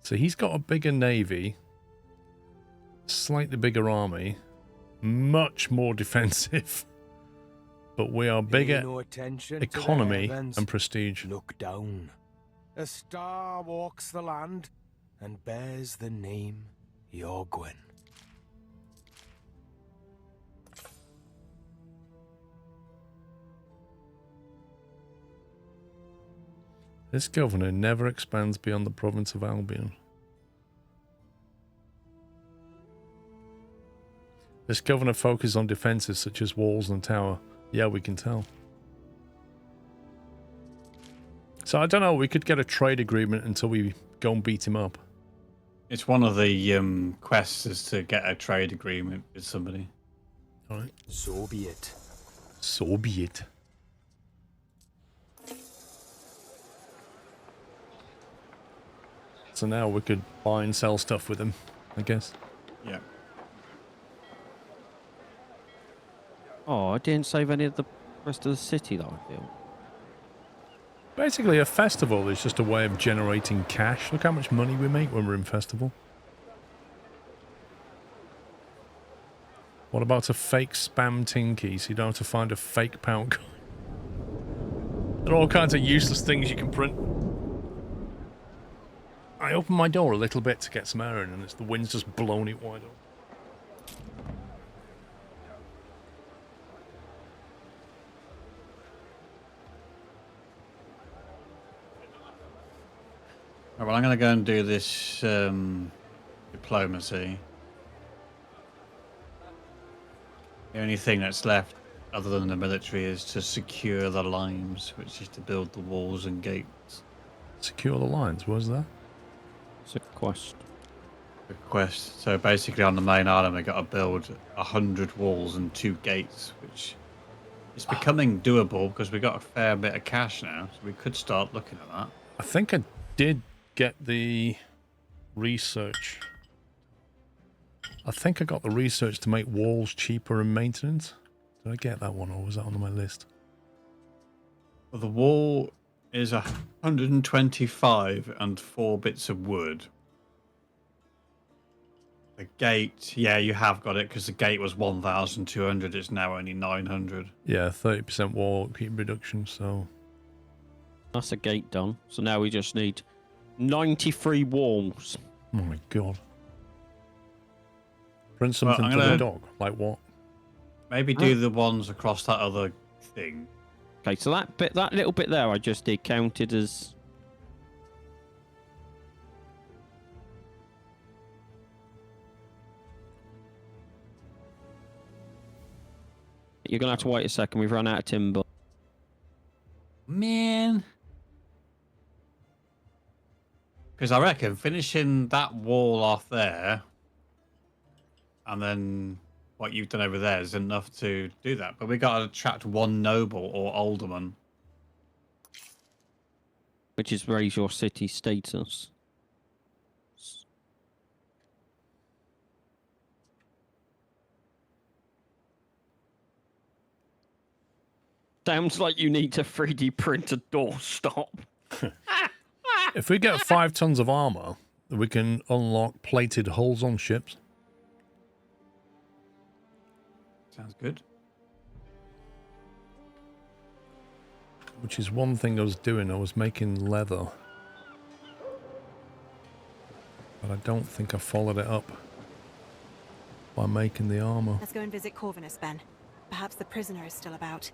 So he's got a bigger navy. Slightly bigger army. Much more defensive. But we are bigger no attention to the economy heavens. and prestige. Look down. A star walks the land and bears the name Yorgwyn. This governor never expands beyond the province of Albion. This governor focuses on defences such as walls and tower. Yeah, we can tell. So I don't know, we could get a trade agreement until we go and beat him up. It's one of the quests is to get a trade agreement with somebody. Alright. So be it. So be it. So now we could buy and sell stuff with him, I guess. Yeah. Oh, I didn't save any of the rest of the city that I built. Basically, a festival is just a way of generating cash. Look how much money we make when we're in festival. What about a fake spam tinky so you don't have to find a fake pound coin? There are all kinds of useless things you can print. I opened my door a little bit to get some air in, and it's the wind's just blown it wide open. Right, well, I'm going to go and do this diplomacy. The only thing that's left, other than the military, is to secure the limes, which is to build the walls and gates. Secure the lines, what was that? It's a quest. The quest. So basically on the main island, we've got to build 100 walls and 2 gates, which is becoming doable because we've got a fair bit of cash now, so we could start looking at that. I think I did get the research. I think I got the research to make walls cheaper in maintenance. Did I get that one, or was that on my list? Well, the wall is 125 and 4 bits of wood. The gate, yeah, you have got it because the gate was 1,200. It's now only 900. Yeah, 30% wall heat reduction. So that's a gate done. So now we just need 93 walls. Oh my god! Print something for the dog. Like what? Maybe do the ones across that other thing. Okay, so that bit, that little bit there, I just did counted as. You're gonna have to wait a second. We've run out of timber. Man. Because I reckon finishing that wall off there, and then what you've done over there is enough to do that. But we got to attract 1 noble or alderman, Which is raise your city status. Sounds like you need to 3D print a doorstop. If we get 5 tons of armor, we can unlock plated hulls on ships. Sounds good. Which is one thing I was doing. I was making leather. But I don't think I followed it up by making the armor. Let's go and visit Corvinus, Ben. Perhaps the prisoner is still about.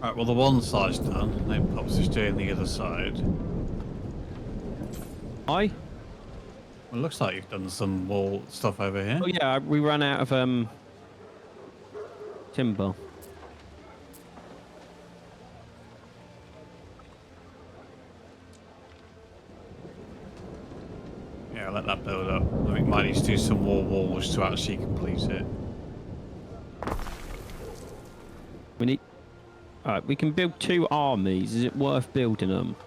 Right, well, the one side's done. Then Pops is doing the other side. Aye. Well, it looks like you've done some wall stuff over here. Oh yeah, we ran out of timber. Yeah, let that build up. I think might need to do some more walls to actually complete it. We need... Alright, we can build 2 armies. Is it worth building them?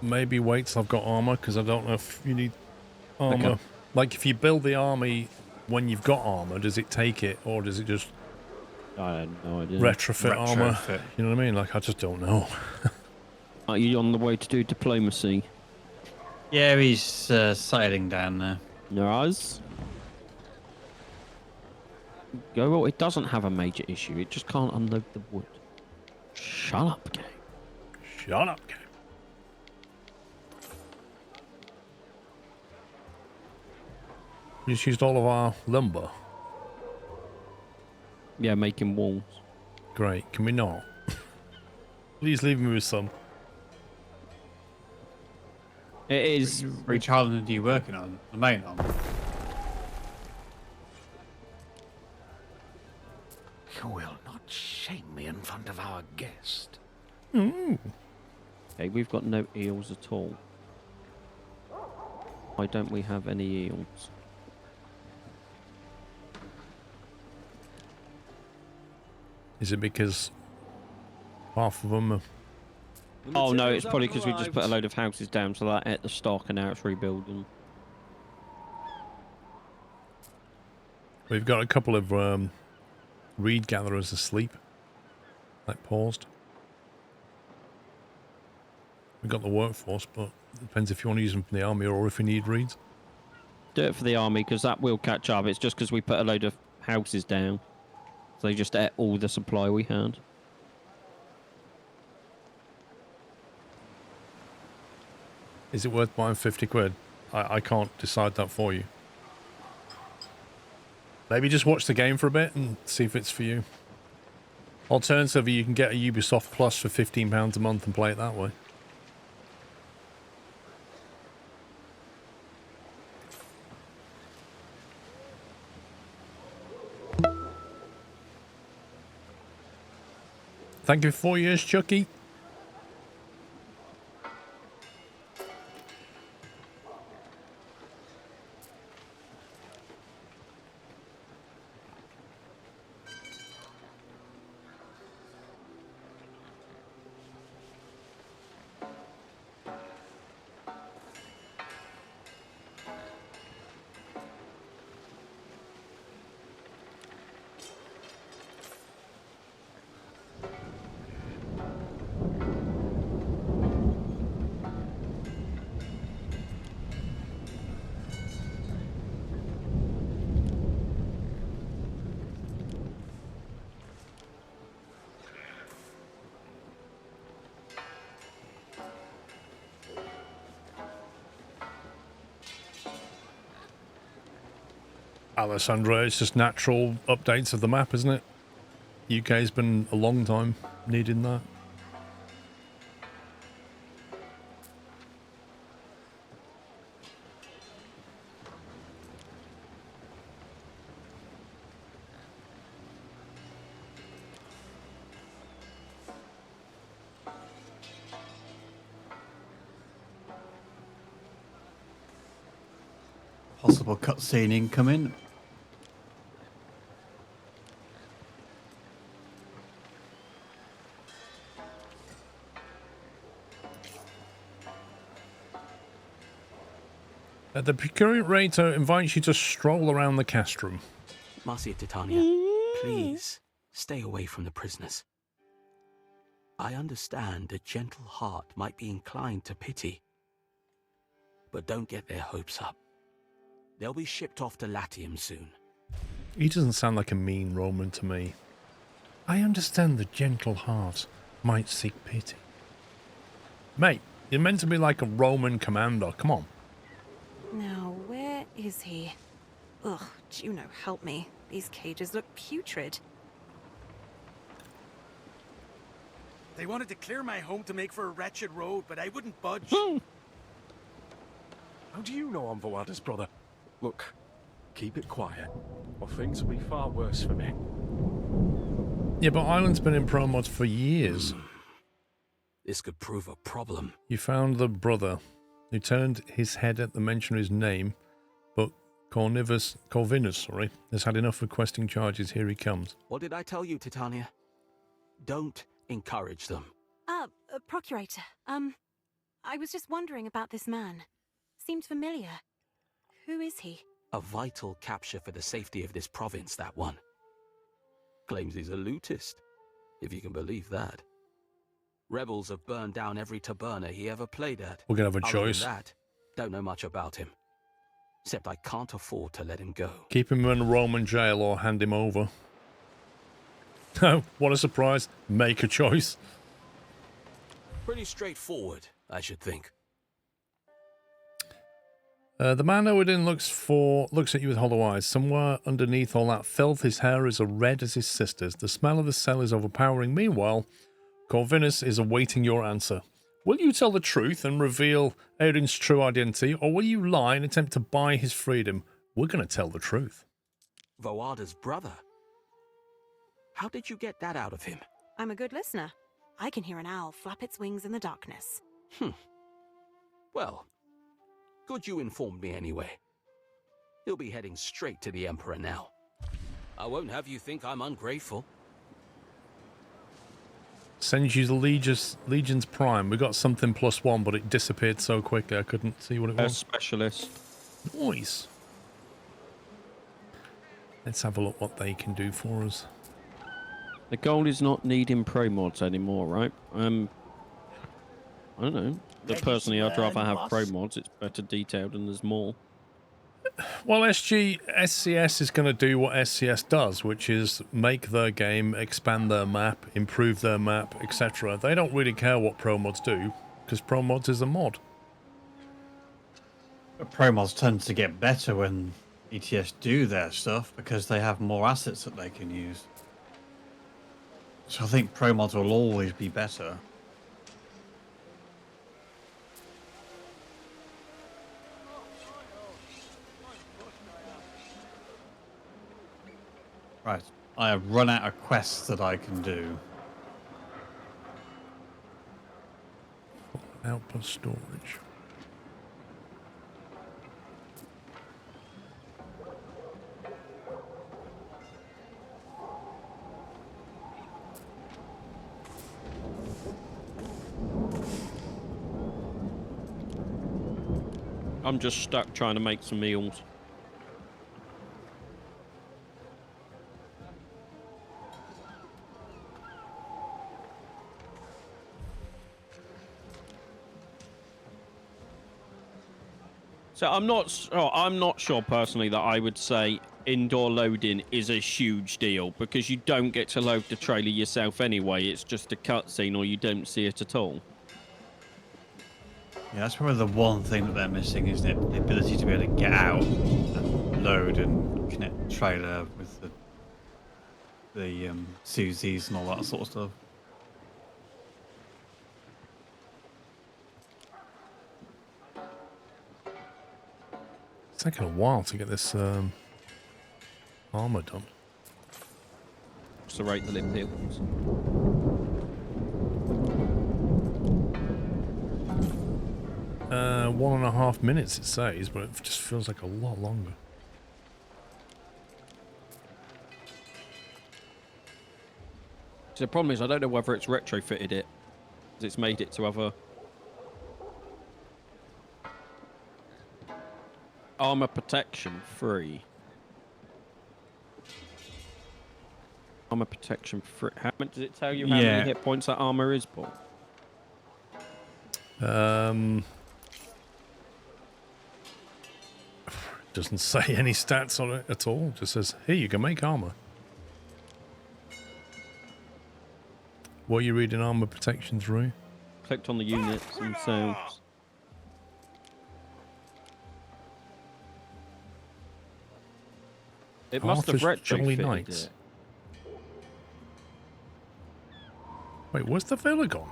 Maybe wait till I've got armor, because I don't know if you need armor. Okay. Like, if you build the army when you've got armor, does it take it, or does it just I had no idea. retrofit armor? You know what I mean? Like, I just don't know. Are you on the way to do diplomacy? Yeah, he's sailing down there. Nice. Go. Well, it doesn't have a major issue. It just can't unload the wood. Shut up, game. Shut up, game. We just used all of our lumber. Yeah, making walls. Great. Can we not? Please leave me with some. It is. Which island are you working on? The main one? You will not shame me in front of our guest. Mm. Okay, we've got no eels at all. Why don't we have any eels? Is it because half of them are... Oh no, it's probably because we just put a load of houses down, so that ate the stock and now it's rebuilding. We've got a couple of reed gatherers asleep. Like paused. We've got the workforce, but it depends if you want to use them from the army or if you need reeds. Do it for the army, because that will catch up. It's just because we put a load of houses down. So they just ate all the supply we had. Is it worth buying 50 quid? I can't decide that for you. Maybe just watch the game for a bit and see if it's for you. Alternatively, you can get a Ubisoft Plus for £15 a month and play it that way. Thank you for 4 years, Chucky. Alessandra, it's just natural updates of the map, isn't it? UK's been a long time needing that. Possible cutscene incoming. The procurator invites you to stroll around the castrum. Marcia Titania, please stay away from the prisoners. I understand a gentle heart might be inclined to pity, but don't get their hopes up. They'll be shipped off to Latium soon. He doesn't sound like a mean Roman to me. I understand the gentle heart might seek pity. Mate, you're meant to be like a Roman commander. Come on. Now, where is he? Ugh, Juno, help me. These cages look putrid. They wanted to clear my home to make for a wretched road, but I wouldn't budge. How do you know I'm Voada's brother? Look, keep it quiet, or things will be far worse for me. Yeah, but Island's been in pro mods for years. This could prove a problem. You found the brother who turned his head at the mention of his name, but Corvinus, has had enough requesting charges. Here he comes. What did I tell you, Titania? Don't encourage them. Procurator, I was just wondering about this man. Seemed familiar. Who is he? A vital capture for the safety of this province, that one. Claims he's a lootist, if you can believe that. Rebels have burned down every taberna he ever played at. We're going to have a Other than choice. that, don't know much about him. Except I can't afford to let him go. Keep him in a Roman jail or hand him over. Oh, what a surprise. Make a choice. Pretty straightforward, I should think. The man Odin looks at you with hollow eyes. Somewhere underneath all that filth, his hair is as red as his sister's. The smell of the cell is overpowering. Meanwhile, Corvinus is awaiting your answer. Will you tell the truth and reveal Odin's true identity, or will you lie and attempt to buy his freedom? We're going to tell the truth. Voada's brother? How did you get that out of him? I'm a good listener. I can hear an owl flap its wings in the darkness. Well, good you informed me anyway. He'll be heading straight to the Emperor now. I won't have you think I'm ungrateful. Sends you the Legion's Prime. We got something +1, but it disappeared so quickly I couldn't see what it was. Specialist. Nice. Let's have a look what they can do for us. The goal is not needing pro mods anymore, right? I don't know. But personally, I'd rather have pro mods. It's better detailed and there's more. Well, SCS is going to do what SCS does, which is make their game, expand their map, improve their map, etc. They don't really care what pro mods do, because pro mods is a mod. But pro mods tend to get better when ETS do their stuff, because they have more assets that they can use. So I think pro mods will always be better. Right, I have run out of quests that I can do. Output storage. I'm just stuck trying to make some meals. So I'm not sure personally that I would say indoor loading is a huge deal, because you don't get to load the trailer yourself anyway. It's just a cutscene, or you don't see it at all. Yeah, that's probably the one thing that they're missing, isn't it? The ability to be able to get out and load and connect the trailer with the Susies and all that sort of stuff. It's taken a while to get this armor done. Just to rate the lip peels. 1.5 minutes it says, but it just feels like a lot longer. So the problem is I don't know whether it's retrofitted it, because it's made it to other armor protection 3. Armor protection 3. How much does it tell you how many hit points that armor is, Paul? Doesn't say any stats on it at all. Just says, here, you can make armor. What are you reading armor protection through? Clicked on the units themselves. It must have retrofitted it. Wait, where's the villa gone?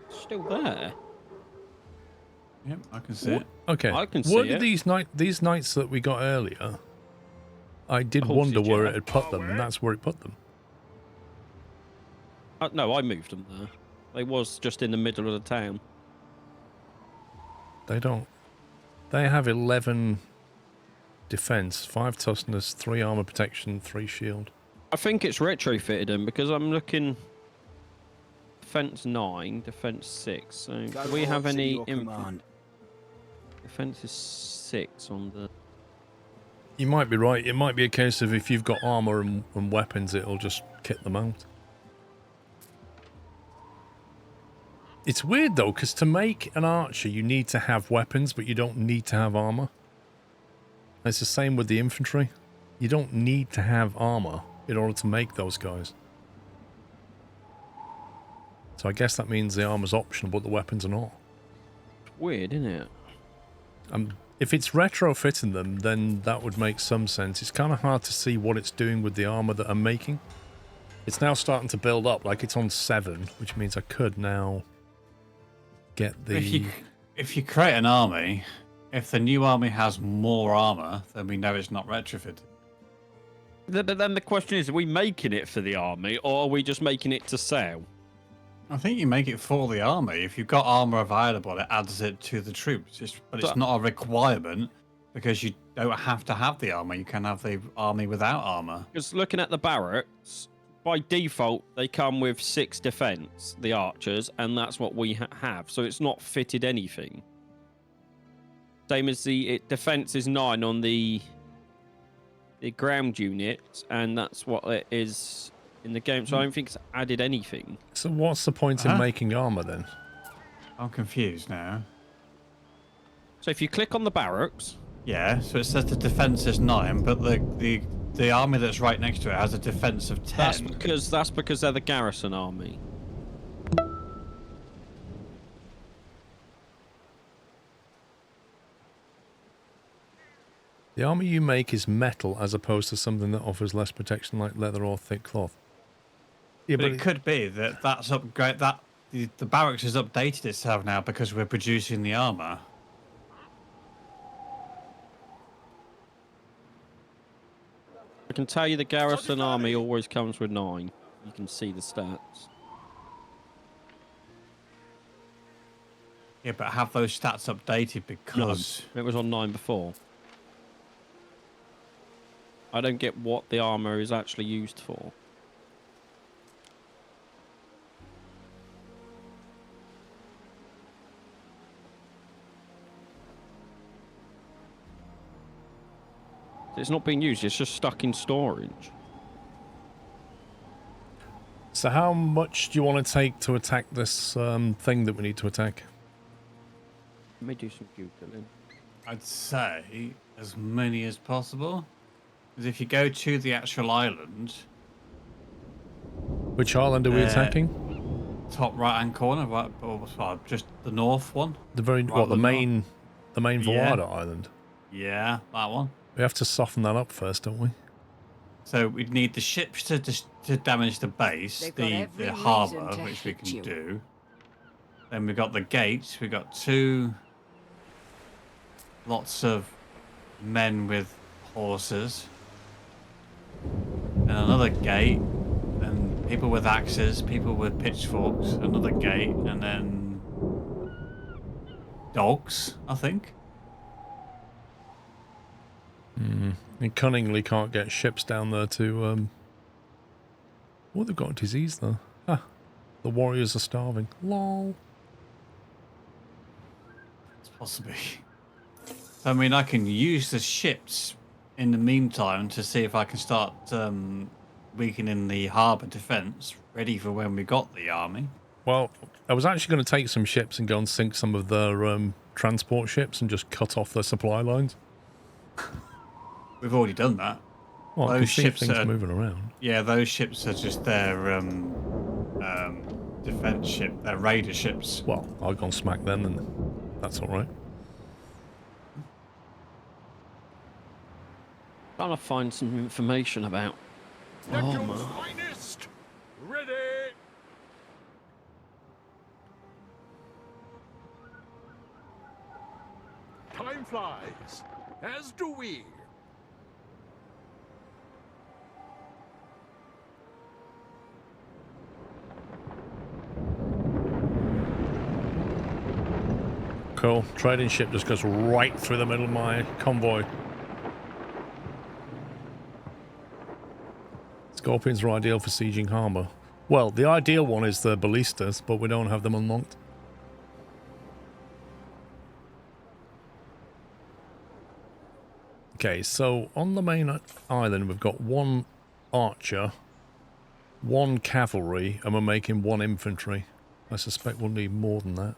Still there. Yep, I can see it. Okay. I can see it. These knights that we got earlier, I did wonder where it had put them, and that's where it put them. No, I moved them there. They was just in the middle of the town. They don't. They have 11 defense, 5 toughness, 3 armor protection, 3 shield. I think it's retrofitted them because I'm looking. Defense 9, defense 6. So do we have any? Defense is 6 on the. You might be right. It might be a case of if you've got armor and weapons, it'll just kit them out. It's weird though, because to make an archer, you need to have weapons, but you don't need to have armor. It's the same with the infantry. You don't need to have armor in order to make those guys. So I guess that means the armor's optional, but the weapons are not. Weird, isn't it? If it's retrofitting them, then that would make some sense. It's kind of hard to see what it's doing with the armor that I'm making. It's now starting to build up, like it's on 7, which means I could now get the... If you create an army, if the new army has more armor, then we know it's not retrofitted. But then the question is, are we making it for the army, or are we just making it to sell? I think you make it for the army. If you've got armor available, it adds it to the troops. But it's not a requirement, because you don't have to have the armor. You can have the army without armor. Because looking at the barracks, by default, they come with 6 defense, the archers, and that's what we have. So it's not fitted anything. Same as the defense is 9 on the ground unit, and that's what it is in the game. So I don't think it's added anything. So what's the point in making armor then? I'm confused now. So if you click on the barracks... Yeah, so it says the defense is 9, but the army that's right next to it has a defense of 10. That's because they're the garrison army. The armor you make is metal as opposed to something that offers less protection like leather or thick cloth. Yeah, but it could be that that's upgrade. That the barracks has updated itself now because we're producing the armor. I can tell you the garrison army always comes with 9. You can see the stats. Yeah, but have those stats updated because... No, it was on 9 before. I don't get what the armor is actually used for. It's not being used, it's just stuck in storage. So how much do you want to take to attack this thing that we need to attack? Let me do some Googling. I'd say as many as possible. Because if you go to the actual island... Which island are we attacking? Top right-hand corner, right, or just the north one. The very the main Vallada island. Yeah, that one. We have to soften that up first, don't we? So we'd need the ships to damage the base, the harbour, which we can do. Then we've got the gates. We've got 2 lots of men with horses. And another gate. And people with axes, people with pitchforks. Another gate. And then dogs, I think. And cunningly can't get ships down there to... Oh, they've got a disease though. Ah, the warriors are starving. Lol. It's possibly. I mean, I can use the ships in the meantime to see if I can start weakening the harbour defence, ready for when we got the army. Well, I was actually going to take some ships and go and sink some of their transport ships and just cut off their supply lines. We've already done that. Well, those ships are moving around. Yeah, those ships are just their defense ship, their raider ships. Well, I'll go and smack them, and that's all right. Trying to find some information about. Finest, ready. Time flies, as do we. cool. Trading ship just goes right through the middle of my convoy. Scorpions are ideal for sieging harbour. Well, the ideal one is the ballistas, but we don't have them unlocked. Okay, so on the main island we've got one archer, one cavalry, and we're making one infantry. I suspect we'll need more than that.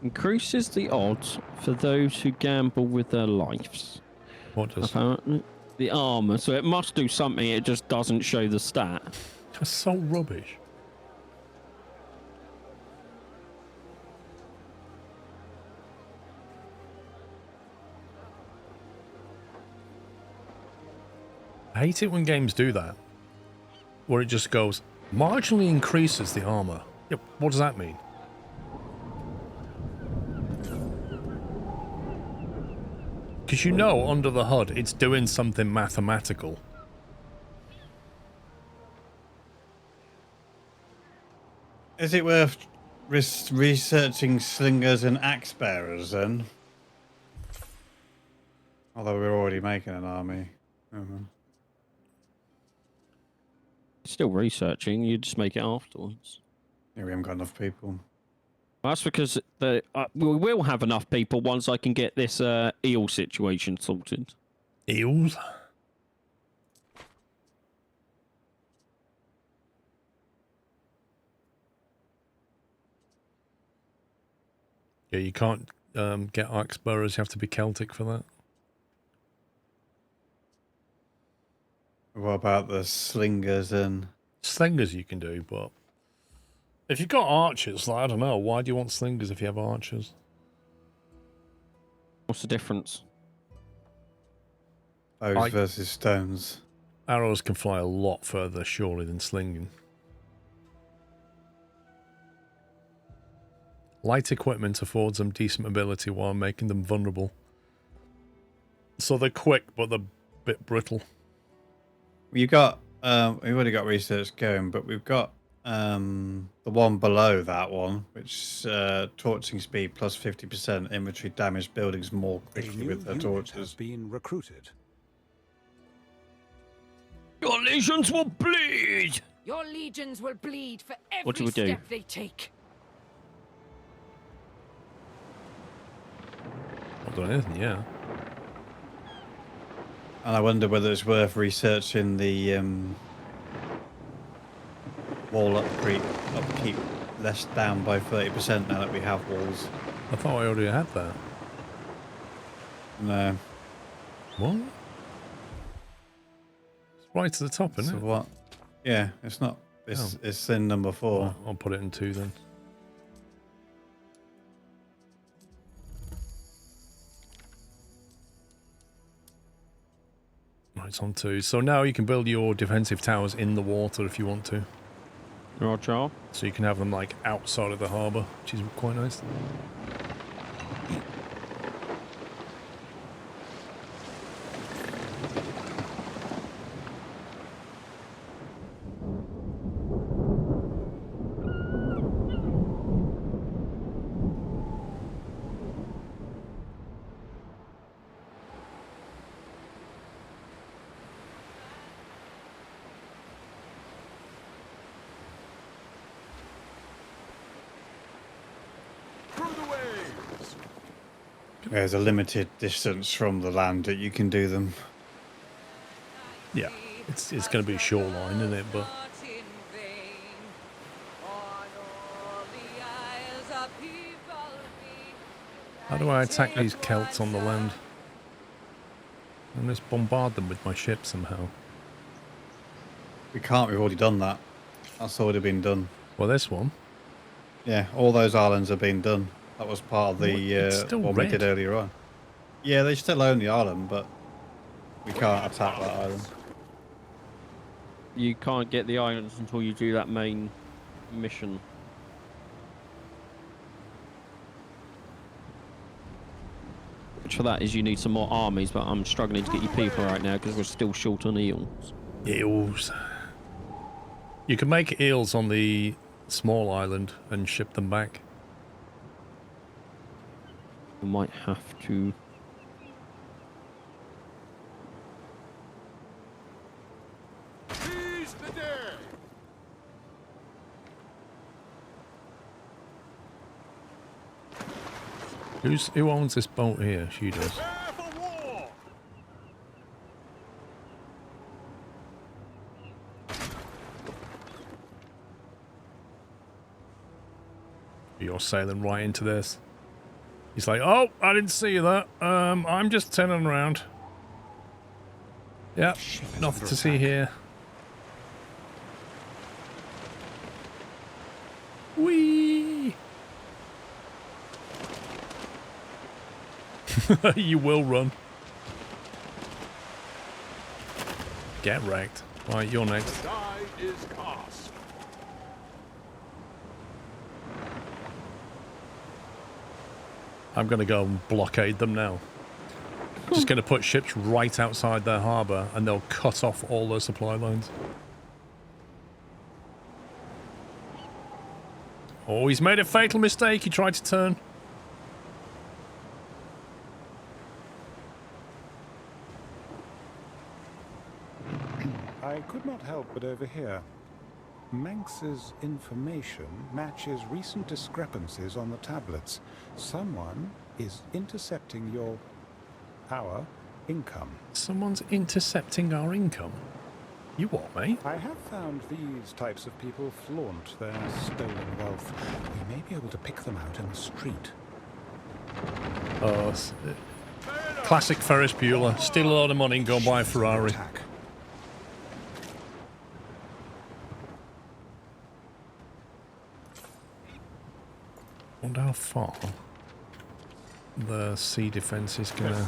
Increases the odds for those who gamble with their lives. What does? Apparently, the armor. So it must do something. It just doesn't show the stat. That's so rubbish. I hate it when games do that, where it just goes, marginally increases the armor. Yep, what does that mean? Because you know under the hood it's doing something mathematical. Is it worth researching slingers and axe bearers then? Although we're already making an army. Still researching. You just make it afterwards. Yeah, we haven't got enough people. Well, that's because we will have enough people once I can get this eel situation sorted. Eels? Yeah, you can't get axe bearers. You have to be Celtic for that. What about the slingers and... Slingers you can do, but... If you've got archers, like, I don't know, why do you want slingers if you have archers? What's the difference? Bows versus stones. Arrows can fly a lot further, surely, than slinging. Light equipment affords them decent mobility while making them vulnerable. So they're quick, but they're a bit brittle. We've got, we've already got research going, but we've got the one below that one, which torching speed plus 50%, infantry damage buildings more quickly with their torches. Being recruited. Your legions will bleed! Your legions will bleed for every What do we do? step they take. Not done anything, yeah. And I wonder whether it's worth researching the wall upkeep less down by 30% now that we have walls. I thought I already had that. No. What? It's right to the top, isn't it? What? Yeah, it's not. It's, it's in number 4. I'll put it in 2 then. Right, it's on 2. So now you can build your defensive towers in the water if you want to. Roger. So you can have them like outside of the harbour, which is quite nice. There's a limited distance from the land that you can do them. Yeah, it's going to be a shoreline, isn't it? But how do I attack these Celts on the land? And just bombard them with my ship somehow. We can't. We've already done that. That's already been done. Well, this one. Yeah, all those islands have been done. That was part of the one we did earlier on. Yeah, they still own the island, but we can't attack that island. You can't get the islands until you do that main mission. which for that is you need some more armies, but I'm struggling to get you people right now because we're still short on eels. Eels. You can make eels on the small island and ship them back. We might have to. Seize the day! Who owns this boat here? She does. Prepare for war! You're sailing right into this. He's like, oh, I didn't see that. I'm just turning around. Yep, nothing to see here. Whee! You will run. Get wrecked. Right, you're next. Die is cast. I'm going to go and blockade them now. Just going to put ships right outside their harbour and they'll cut off all their supply lines. Oh, he's made a fatal mistake. He tried to turn. I could not help but overhear. Manx's information matches recent discrepancies on the tablets. Someone is intercepting our income. Someone's intercepting our income? You what, mate? I have found these types of people flaunt their stolen wealth. We may be able to pick them out in the street. Oh, classic Ferris Bueller. Steal a lot of money and go buy a Ferrari. Wonder how far the sea defense is going to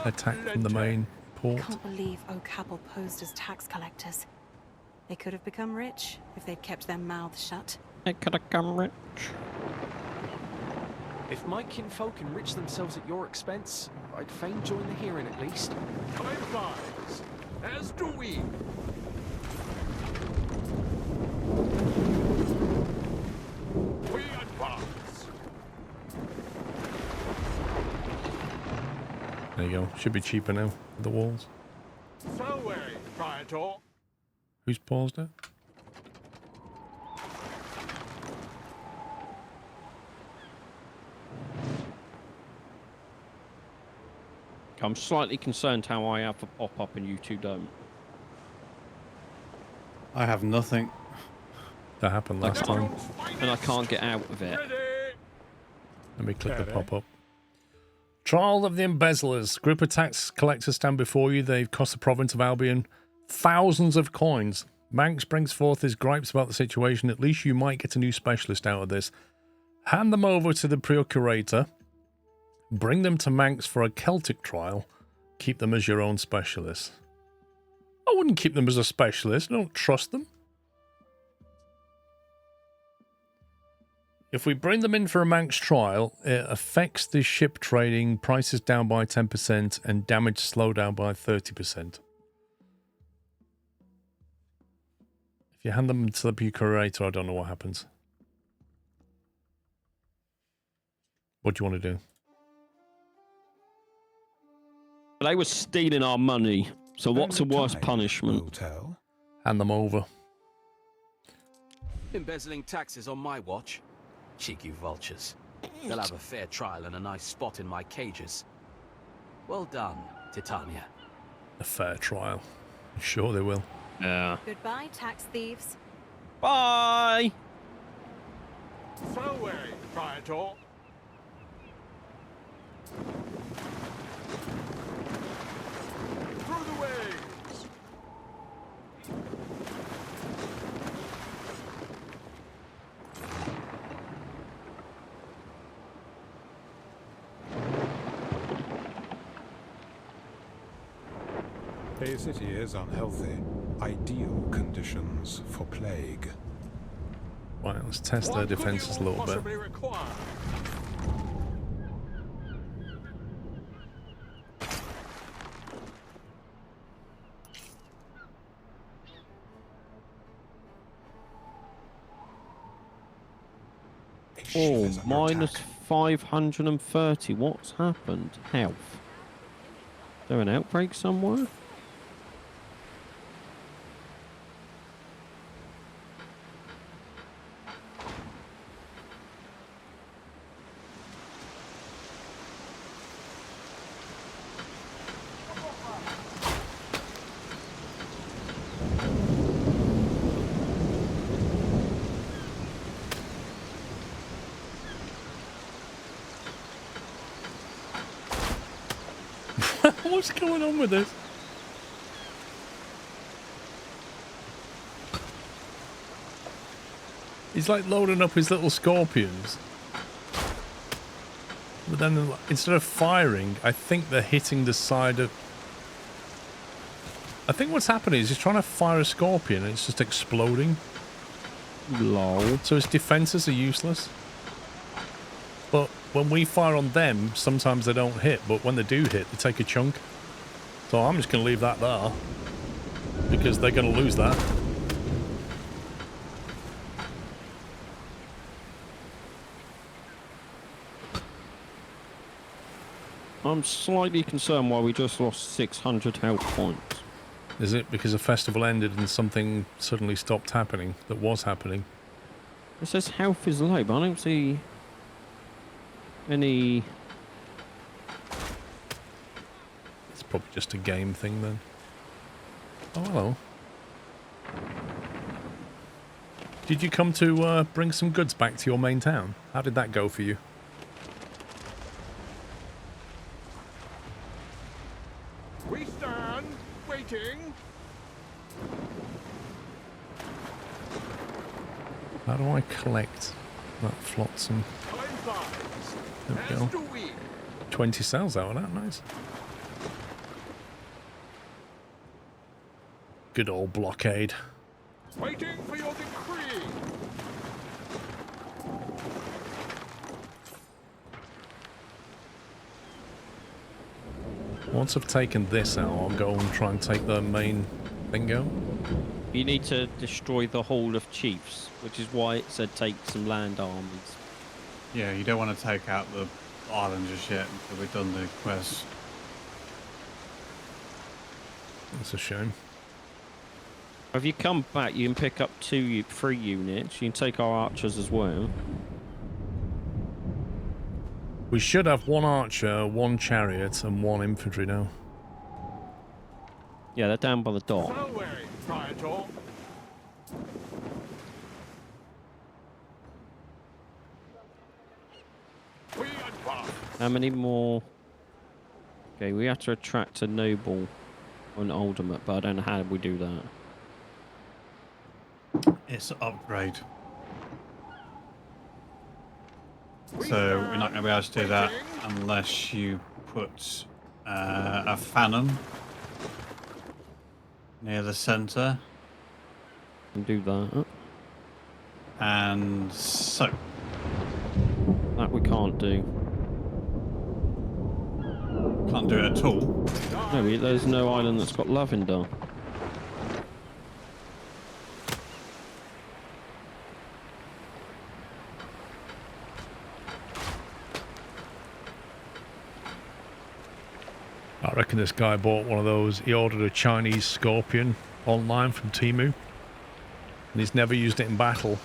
attack from the main port. I can't believe Oak Apple posed as tax collectors. They could have become rich if they'd kept their mouths shut. They could have become rich. If my kinfolk enrich themselves at your expense, I'd fain join the hearing at least. Time flies, as do we. We advance. There you go. Should be cheaper now with the walls. Away, Praetor. Who's paused it? I'm slightly concerned how I have a pop-up and you two don't. I have nothing. That happened last time. And I can't get out of it. Let me click the pop-up. Trial of the Embezzlers. Group of tax collectors stand before you. They've cost the province of Albion thousands of coins. Manx brings forth his gripes about the situation. At least you might get a new specialist out of this. Hand them over to the procurator. Bring them to Manx for a Celtic trial. Keep them as your own specialist. I wouldn't keep them as a specialist. I don't trust them. If we bring them in for a Manx trial, it affects the ship trading, prices down by 10%, and damage slow down by 30%. If you hand them to the procurator, I don't know what happens. What do you want to do? They were stealing our money, so what's a worse punishment? Hand them over. Embezzling taxes on my watch. Cheeky vultures. They'll have a fair trial and a nice spot in my cages. Well done, Titania. A fair trial. Sure they will. Yeah. Goodbye, tax thieves. Bye! Away, Praetor. Through the waves. A city is unhealthy. Ideal conditions for plague. Right, let's test their defenses a little bit. Oh, minus 530. What's happened? Health. Is there an outbreak somewhere? What's going on with this? He's like loading up his little scorpions. But then instead of firing, I think they're hitting the side of... I think what's happening is he's trying to fire a scorpion and it's just exploding. Lol. So his defenses are useless. But when we fire on them, sometimes they don't hit. But when they do hit, they take a chunk. So I'm just going to leave that there. Because they're going to lose that. I'm slightly concerned why we just lost 600 health points. Is it because the festival ended and something suddenly stopped happening that was happening? It says health is low, but I don't see any... It's probably just a game thing then. Oh, hello. Did you come to bring some goods back to your main town? How did that go for you? We stand, waiting. How do I collect that flotsam? There we go. 20 cells out of that, nice. Good old blockade. Waiting for your decree. Once I've taken this out, I'll go and try and take the main thing out. You need to destroy the Hall of Chiefs, which is why it said take some land armies. Yeah, you don't want to take out the island just yet until we've done the quest. That's a shame. If you come back, you can pick up 3 units. You can take our archers as well. We should have 1 archer, 1 chariot, and 1 infantry now. Yeah, they're down by the dock. How many more? Okay, we have to attract a noble or an alderman, but I don't know how we do that. It's an upgrade. So we're not going to be able to do that unless you put a phantom near the centre. And do that. And so. That we can't do. Can't do it at all. No, there's no island that's got lavender. I reckon this guy bought one of those. He ordered a Chinese scorpion online from Temu. And he's never used it in battle.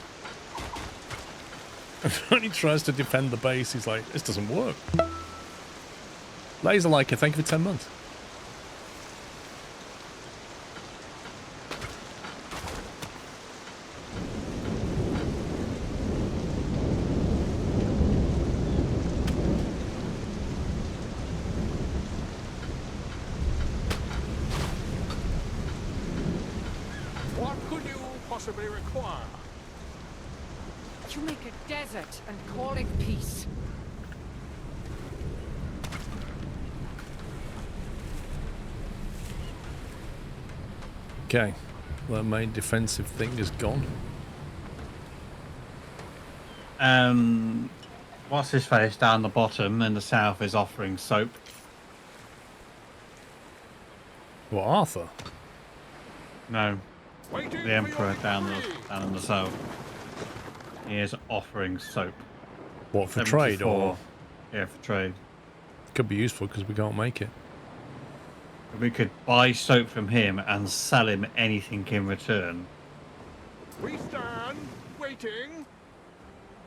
And when he tries to defend the base, he's like, this doesn't work. Laser Liker, thank you for 10 months. What could you possibly require? You make a desert and call it peace. Okay, the main defensive thing is gone. What's his face down the bottom in the south is offering soap. What, Arthur? No, the Emperor down in the south. He is offering soap. What, for trade 74. or? Yeah, for trade. Could be useful because we can't make it. We could buy soap from him and sell him anything in return. We stand waiting.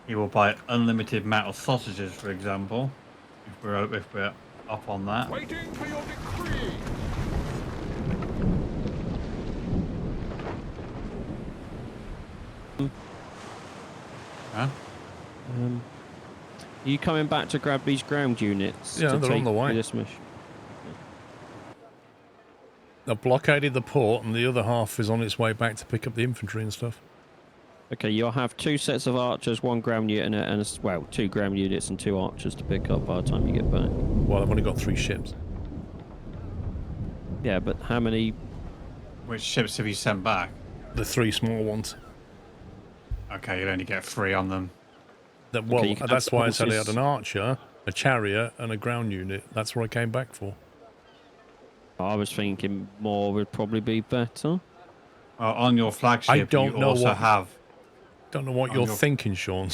He will buy unlimited amount of sausages, for example, if we're up on that. Waiting for your decree. Huh? Are you coming back to grab these ground units? Yeah, to they're take on the way. This mission? They've blockaded the port, and the other half is on its way back to pick up the infantry and stuff. Okay, you'll have 2 sets of archers, 1 ground unit, and well, 2 ground units and 2 archers to pick up by the time you get back. Well, I've only got 3 ships. Yeah, but how many? Which ships have you sent back? The 3 small ones. Okay, you'll only get 3 on them. Well, Okay, that's why I said I had horses. an archer, a chariot, and a ground unit. That's what I came back for. I was thinking more would probably be better. On your flagship, I don't you know also what- have... Don't know what you're thinking, Sean.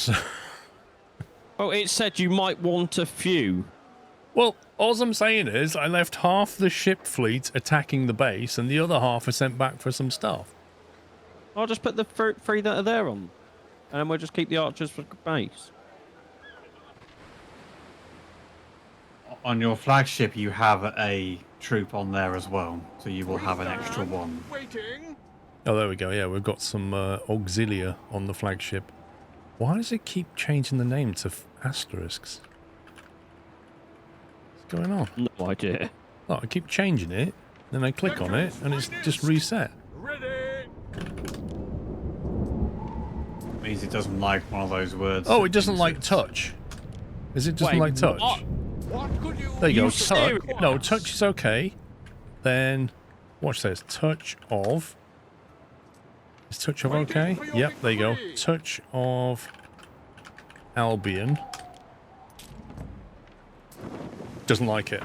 Oh, it said you might want a few. Well, all I'm saying is I left half the ship fleet attacking the base, and the other half are sent back for some stuff. I'll just put the 3 that are there on, and then we'll just keep the archers for base. On your flagship, you have a troop on there as well, so you will have an extra 1. Waiting. Oh, there we go. Yeah, we've got some auxilia on the flagship. Why does it keep changing the name to asterisks? What's going on? No idea. Oh, I keep changing it, then I click on it, and it's just reset. Ready. Means it doesn't like one of those words. Oh, it doesn't like touch. Is it doesn't Wait, like touch? what? What could you... There you go. You Touch. serious? No, touch is okay. Then, watch this. Touch of. Is touch of okay? Yep, there you go. Touch of Albion. Doesn't like it.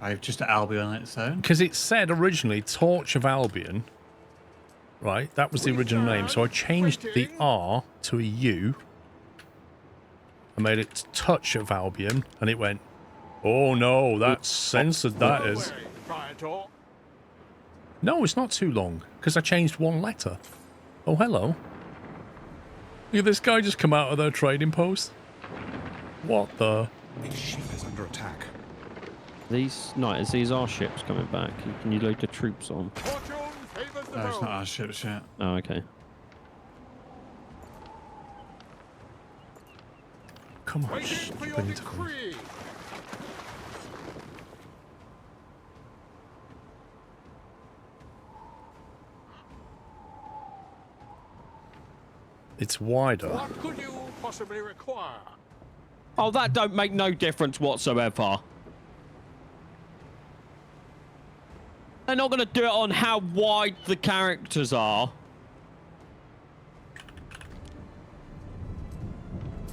I've just Albion on its own. Because it said originally Torch of Albion. Right, that was the original name. So I changed the R to a U. I made it Touch of Albion, and it went, oh no, that's censored, that is. No, it's not too long, because I changed 1 letter. Oh, hello. Look at this guy just come out of their trading post. What the? This ship is under attack. These are ships coming back. Can you load the troops on? No, it's not our ships yet. Oh, okay. Come on, stupid intercourse. It's wider. What could you possibly require? Oh, that don't make no difference whatsoever. They're not going to do it on how wide the characters are.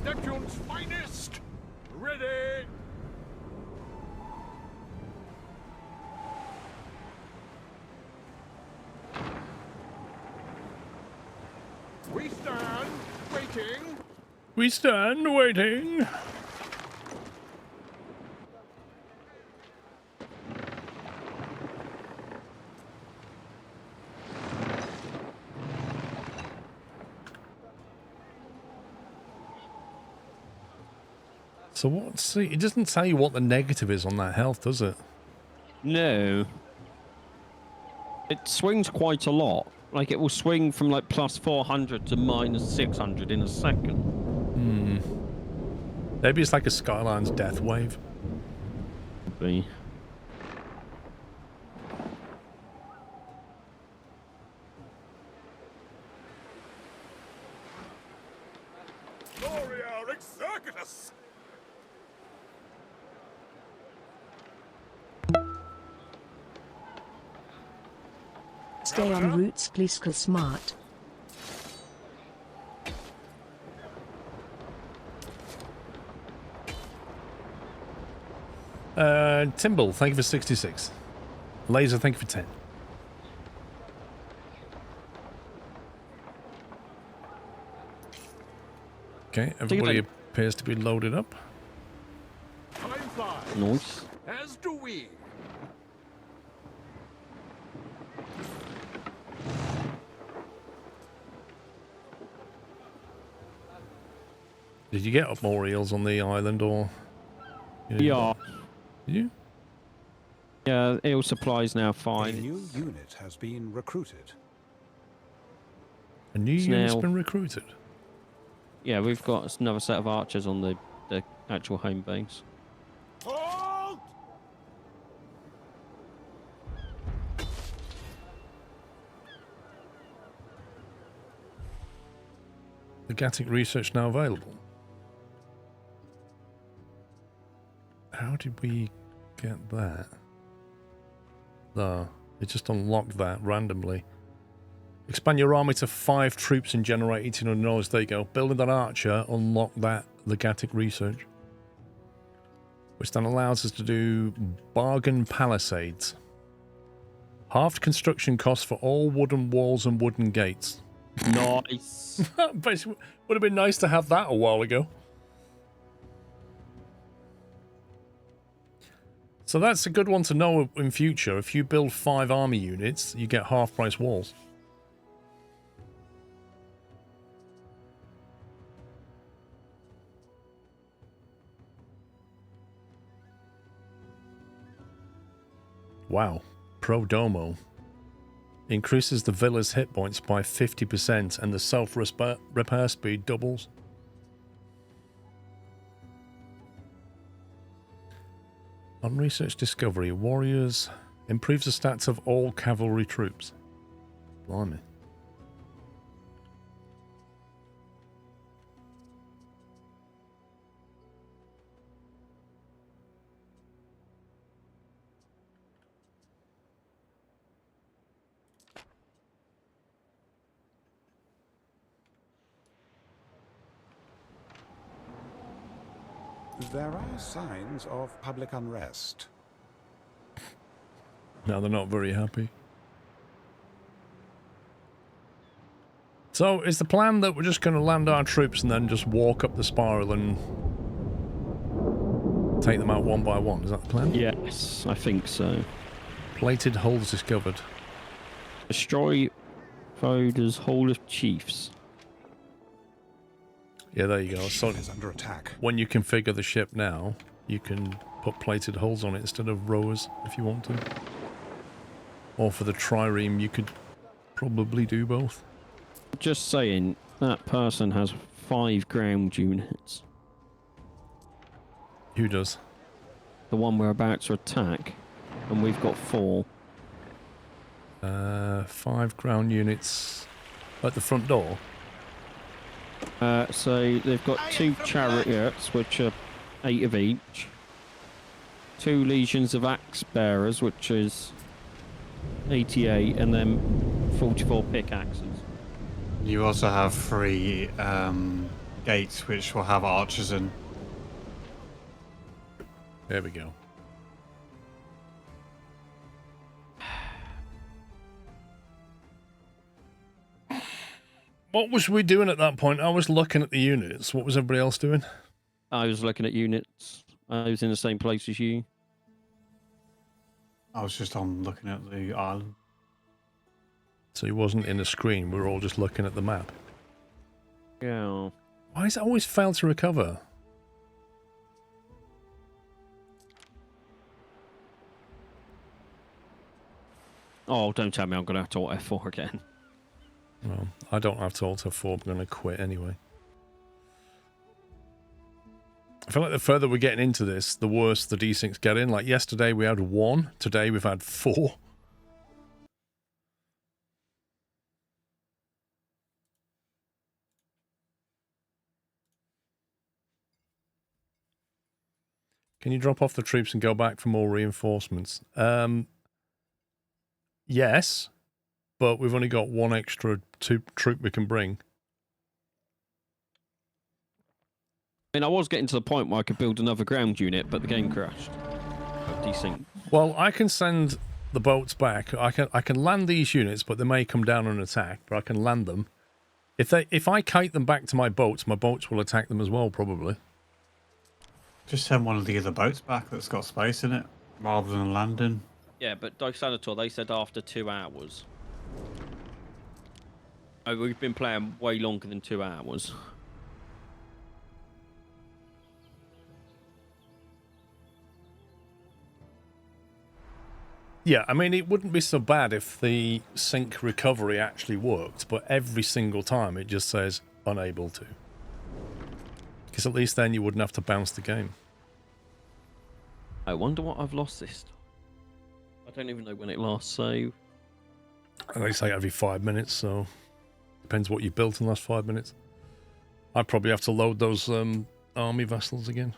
Neptune's finest. Ready. We stand waiting. We stand waiting. So what's see? It doesn't tell you what the negative is on that health, does it? No. It swings quite a lot. Like, it will swing from, like, plus 400 to minus 600 in a second. Hmm. Maybe it's like a Skyline's death wave. Be. Gloria Exercitus. Stay on routes, please, 'cause smart. Timble, thank you for 66. Laser, thank you for 10. Okay, everybody appears to be loaded up. Time flies. Nice. As do we. Did you get up more eels on the island, or? Yeah. Did you? Yeah, eel supplies now A fine. new unit has been recruited. A new unit's been recruited? Yeah, we've got another set of archers on the actual home base. Halt! The Gatic research now available. How did we get that? No, it just unlocked that randomly. Expand your army to 5 troops and generate 1800 knowledge. There you go. Building that archer, unlock that Legatic research. Which then allows us to do bargain palisades. Halved construction costs for all wooden walls and wooden gates. Nice. But it would have been nice to have that a while ago. So that's a good one to know in future. If you build 5 army units, you get half-price walls. Wow. Pro Domo. Increases the villa's hit points by 50% and the self-repair speed doubles. On research discovery, warriors improves the stats of all cavalry troops. Blimey. There are signs of public unrest. Now they're not very happy. So, is the plan that we're just going to land our troops and then just walk up the spiral and take them out one by one? Is that the plan? Yes, I think so. Plated hulls discovered. Destroy Foder's Hall of Chiefs. Yeah, there you go. So is under attack. When you configure the ship now, you can put plated hulls on it instead of rowers if you want to. Or for the trireme, you could probably do both. Just saying, that person has 5 ground units. Who does? The one we're about to attack, and we've got 4. 5 ground units at the front door. So they've got 2 chariots, which are 8 of each. 2 legions of axe bearers, which is 88, and then 44 pickaxes. You also have 3 gates which will have archers in. There we go. What was we doing at that point? I was looking at the units. What was everybody else doing? I was looking at units. I was in the same place as you. I was just on looking at the island. So he wasn't in the screen. We were all just looking at the map. Yeah. Why does it always fail to recover? Oh, don't tell me I'm going to have to alt F4 again. Well, I don't have to alter 4. I'm going to quit anyway. I feel like the further we're getting into this, the worse the desyncs get in. Like yesterday we had 1. Today we've had 4. Can you drop off the troops and go back for more reinforcements? Yes, but we've only got 1 extra troop we can bring. I mean, I was getting to the point where I could build another ground unit, but the game crashed. Desync. Well, I can send the boats back. I can land these units, but they may come down and attack, but I can land them. If I kite them back to my boats will attack them as well, probably. Just send one of the other boats back that's got space in it, rather than landing. Yeah, but Dysanator, they said after 2 hours. Oh, we've been playing way longer than 2 hours. Yeah, I mean, it wouldn't be so bad if the sync recovery actually worked, but every single time it just says unable to. Because at least then you wouldn't have to bounce the game. I wonder what I've lost this time. I don't even know when it last saved. And they say every 5 minutes, so depends what you built in the last 5 minutes. I'd probably have to load those army vessels again.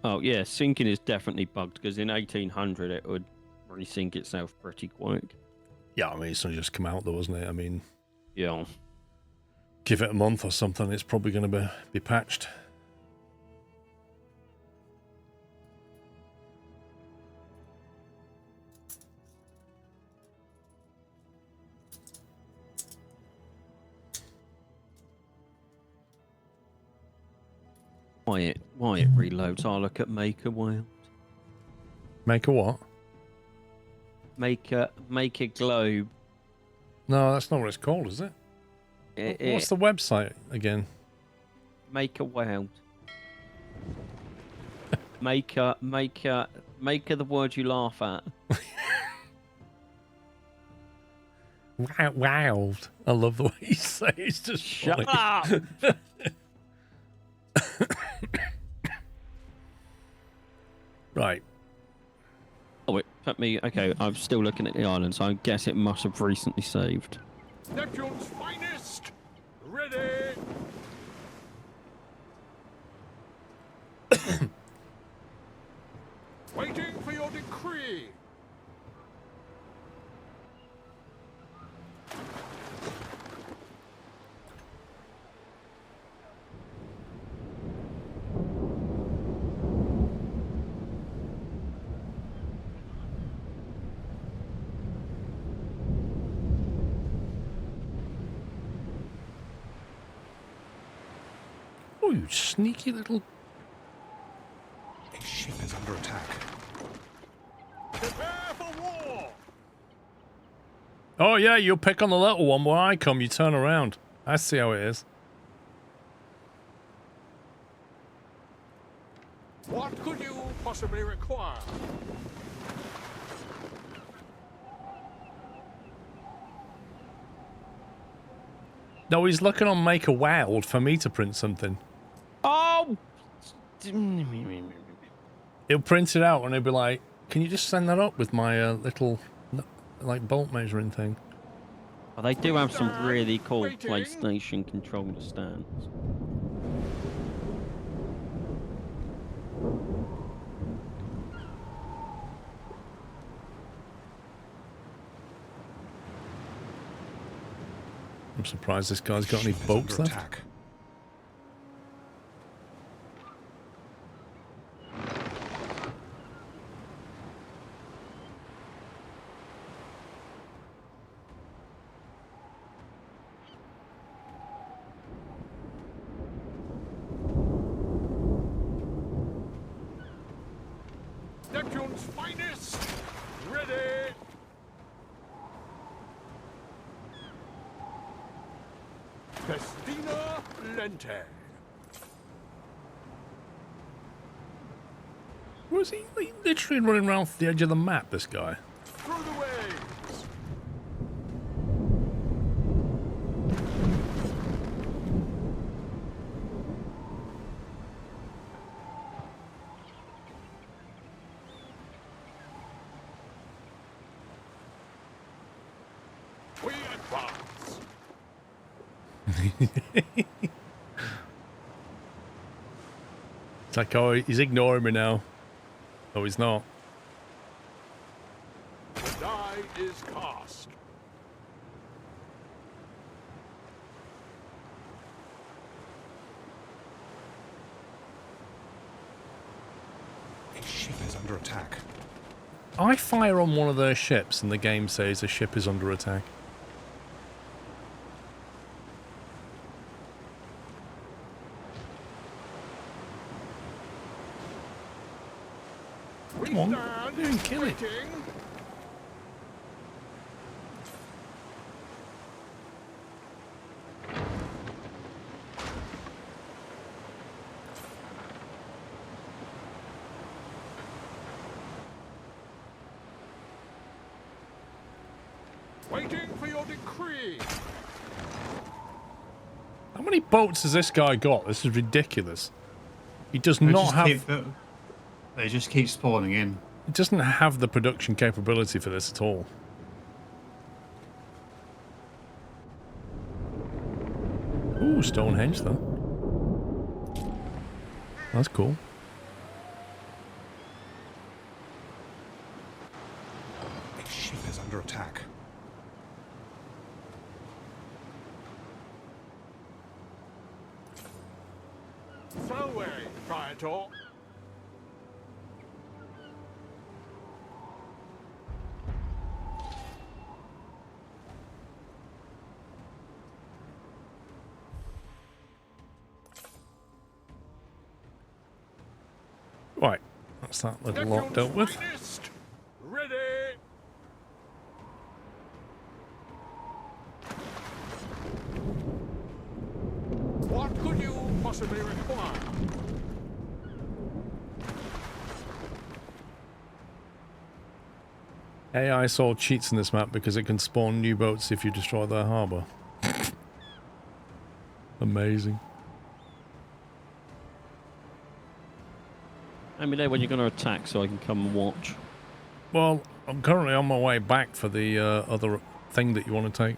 Oh yeah, syncing is definitely bugged because in 1800 it would resync itself pretty quick. Yeah, I mean, it's only just come out though, wasn't it? I mean, yeah. Give it a month or something, it's probably going to be patched. Why it reloads? I'll look at Make a Wild. Make a what? Make a globe. No, that's not what it's called, is it? What's the website again? Make a Wild. Make the word you laugh at. Wild. I love the way you say it. It's just Shut funny. up. Right. Oh, it put me. Okay, I'm still looking at the island, so I guess it must have recently saved. Neptune's finest! Ready! Waiting for your decree! Oh, you sneaky little... A ship is under attack. Prepare for war! Oh, yeah, you'll pick on the little one. When I come, you turn around. I see how it is. What could you possibly require? No, he's looking on Make a Wild for me to print something. Oh! He'll print it out and he'll be like, can you just send that up with my little, like, bolt measuring thing? Oh, they do have some really cool PlayStation controller stands. I'm surprised this guy's got any boats left. Neptune's finest! Ready! Festina Lente. Was he literally running around the edge of the map, this guy? Through the waves! We advance! It's like, oh, he's ignoring me now. No, he's not. The die is cast. A ship is under attack. I fire on one of their ships and the game says the ship is under attack. Come on, don't kill it. Waiting for your decree. How many boats has this guy got? This is ridiculous. He does not have... They just keep spawning in. He doesn't have the production capability for this at all. Ooh, Stonehenge though. That's cool. A ship is under attack. So way, Praetor. Right, that's that little lot dealt with. Ready. What could you possibly require? AI saw cheats in this map because it can spawn new boats if you destroy their harbour. Amazing. Let me know when you're going to attack so I can come and watch. Well, I'm currently on my way back for the other thing that you want to take.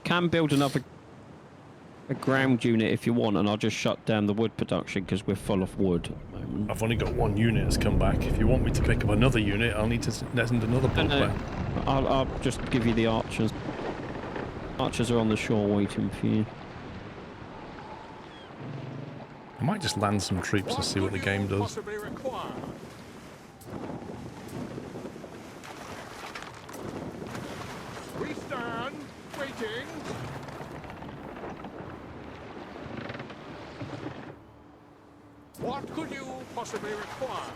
Can build another ground unit if you want, and I'll just shut down the wood production because we're full of wood at the moment. I've only got one unit that's come back. If you want me to pick up another unit, I'll need to send another boat back. I'll just give you the archers. Archers are on the shore waiting for you. I might just land some troops and see what the game does. We stand waiting. What could you possibly require?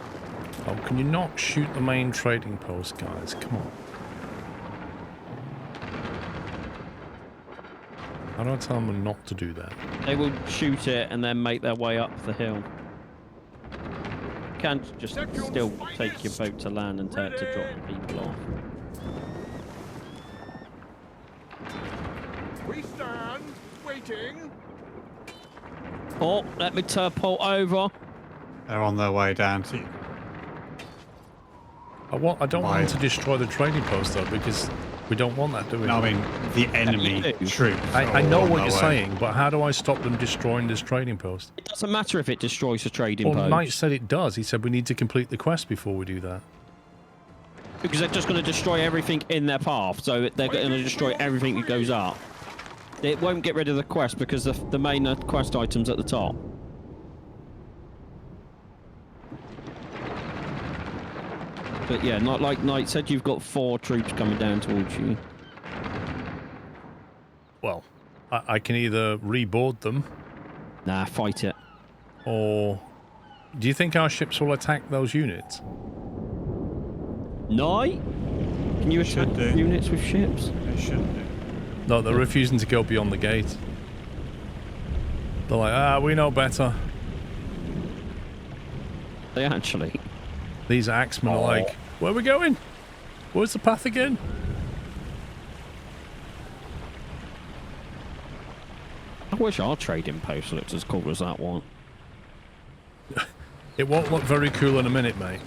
Oh, can you not shoot the main trading post, guys? Come on. How do I tell them not to do that? They will shoot it and then make their way up the hill. You can just still take your boat to land and tell it to drop the people off. We stand waiting. Oh, let me teleport over. They're on their way down to you. I don't want them to destroy the trading post though, because we don't want that, do we? No, I mean the enemy troops. I know what you're saying, but how do I stop them destroying this trading post? It doesn't matter if it destroys the trading post. Well, Knight said it does. He said we need to complete the quest before we do that. Because they're just going to destroy everything in their path, so they're going to destroy everything that goes up. It won't get rid of the quest because the main quest item's at the top. But yeah, not like Knight said, you've got 4 troops coming down towards you. Well, I can either reboard them. Nah, fight it. Or do you think our ships will attack those units? Knight? Can you attack units with ships? They should do. No, they're refusing to go beyond the gate. They're like, we know better. They actually... These axemen are like, where are we going? Where's the path again? I wish our trading post looked as cool as that one. It won't look very cool in a minute, mate.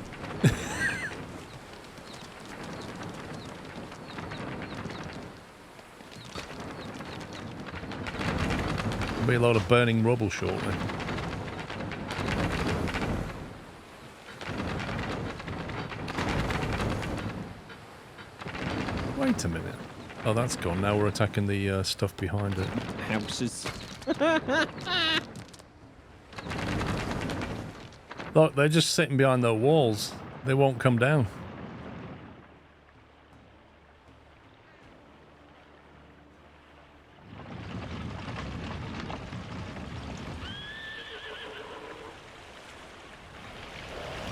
There'll be a lot of burning rubble shortly. Wait a minute. Oh, that's gone. Now we're attacking the stuff behind it. Houses. Look, they're just sitting behind their walls. They won't come down.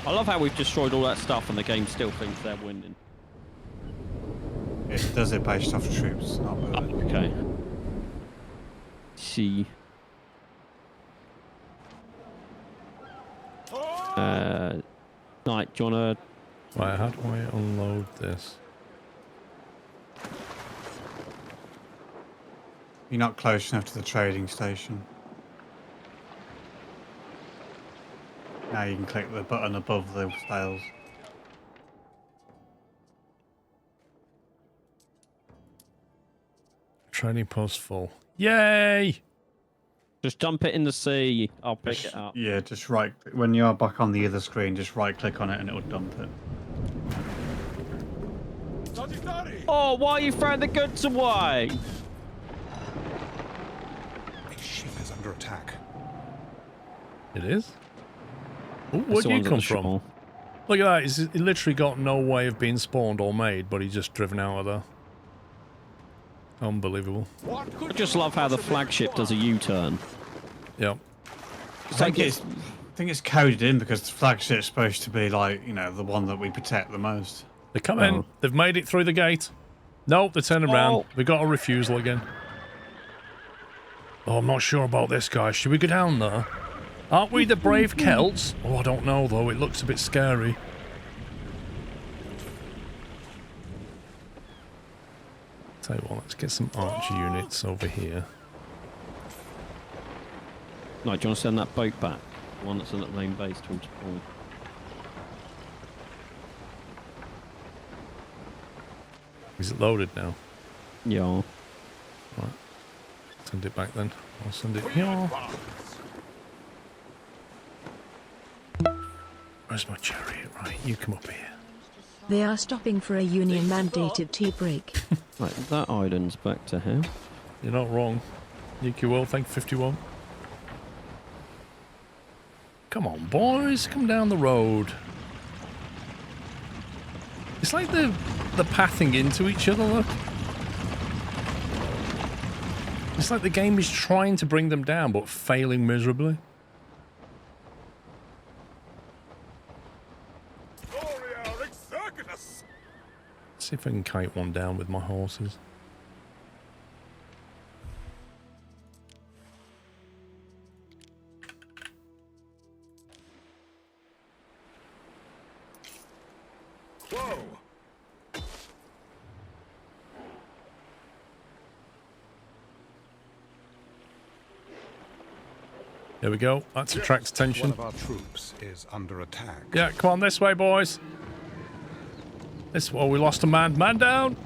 I love how we've destroyed all that stuff and the game still thinks they're winning. It does it based off troops, not bullet. Okay. See. Right, do you wanna... Right, how do I unload this? You're not close enough to the trading station. Now you can click the button above the sails. Trading post full. Yay! Just dump it in the sea. I'll pick Just, it up. Yeah, just right. When you are back on the other screen, just right click on it and it will dump it. Oh, why are you throwing the goods away? A ship is under attack. It is? Ooh, where'd you come from? Look at that. He literally got no way of being spawned or made, but he's just driven out of there. Unbelievable. I just love how the flagship does a U-turn. Yep. I think it's coded in because the flagship's supposed to be like, you know, the one that we protect the most. They come in. They've made it through the gate. Nope, they're turning around. We got a refusal again. Oh, I'm not sure about this, guys. Should we go down there? Aren't we the brave Celts? Oh, I don't know, though. It looks a bit scary. Tell you what, let's get some archer units over here. Right, do you want to send that boat back? The one that's on that main base towards Paul. Is it loaded now? Yeah. Right. Send it back then. I'll send it here. Where's my chariot? Right, you come up here. They are stopping for a union-mandated tea break. Right, that island's back to him. You're not wrong. Yuki will, thank 51. Come on, boys, come down the road. It's like the pathing into each other, look. It's like the game is trying to bring them down, but failing miserably. See if I can kite one down with my horses. Whoa! There we go. That attracts attention. One of our troops is under attack. Yeah, come on this way, boys. This way. Oh, we lost a man. Man down.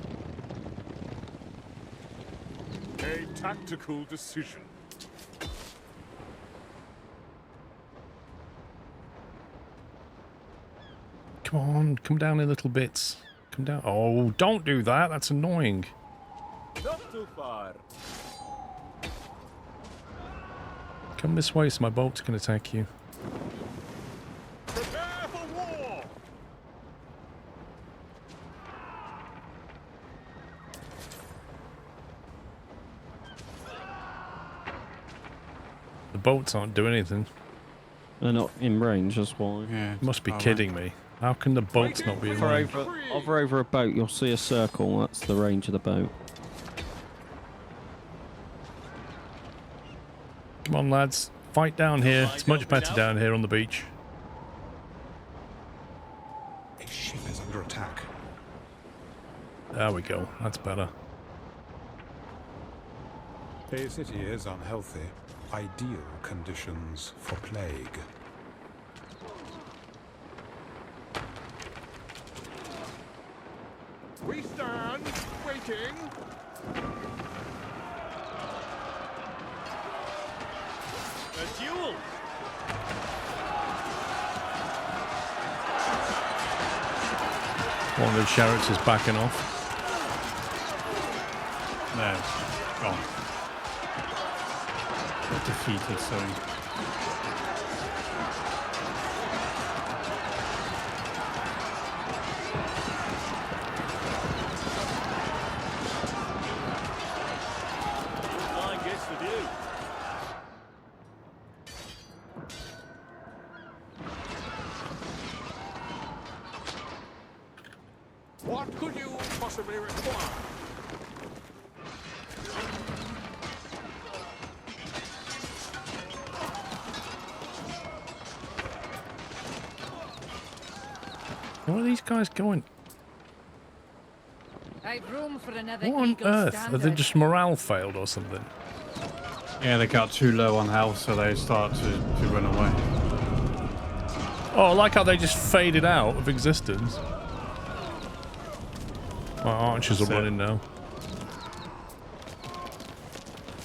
A tactical decision. Come on, come down in little bits. Come down. Oh, don't do that. That's annoying. Not too far. Come this way so my boats can attack you. Prepare for war. The boats aren't doing anything. They're not in range, that's why. Yeah, You must be kidding me. How can the boats not be in range? Hover over a boat, you'll see a circle. That's the range of the boat. Come on, lads. Fight down here. It's much better down here on the beach. A ship is under attack. There we go. That's better. A city is unhealthy. Ideal conditions for plague. We stand, waiting. A duel. One of the chariots is backing off. No, gone. Defeated, sorry. What could you possibly require? Where are these guys going? I've room for another What on eagle earth? standard. Are they just morale failed or something? Yeah, they got too low on health, so they start to run away. Oh, I like how they just faded out of existence. My archers are running now.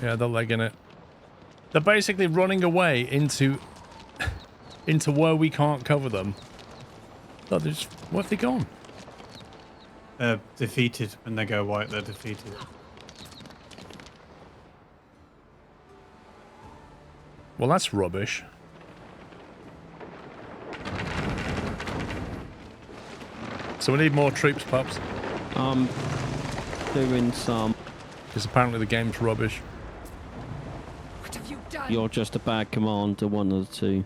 Yeah, they're legging it. They're basically running away into where we can't cover them. Oh, they're just, where have they gone? They're defeated. When they go white, they're defeated. Well, that's rubbish. So we need more troops, pups. Doing some. Because apparently the game's rubbish. What have you done? You're just a bad commander, one of the two.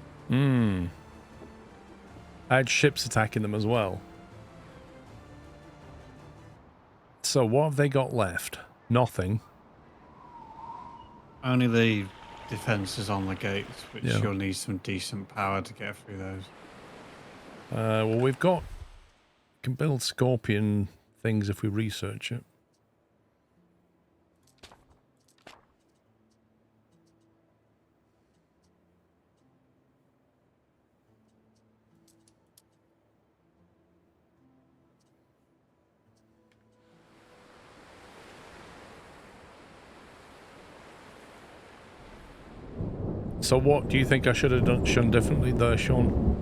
I had ships attacking them as well. So what have they got left? Nothing. Only the defences on the gates, which Yeah. you'll need some decent power to get through those. Well, we've got... can build scorpion things if we research it. So what do you think I should have done differently there, Sean?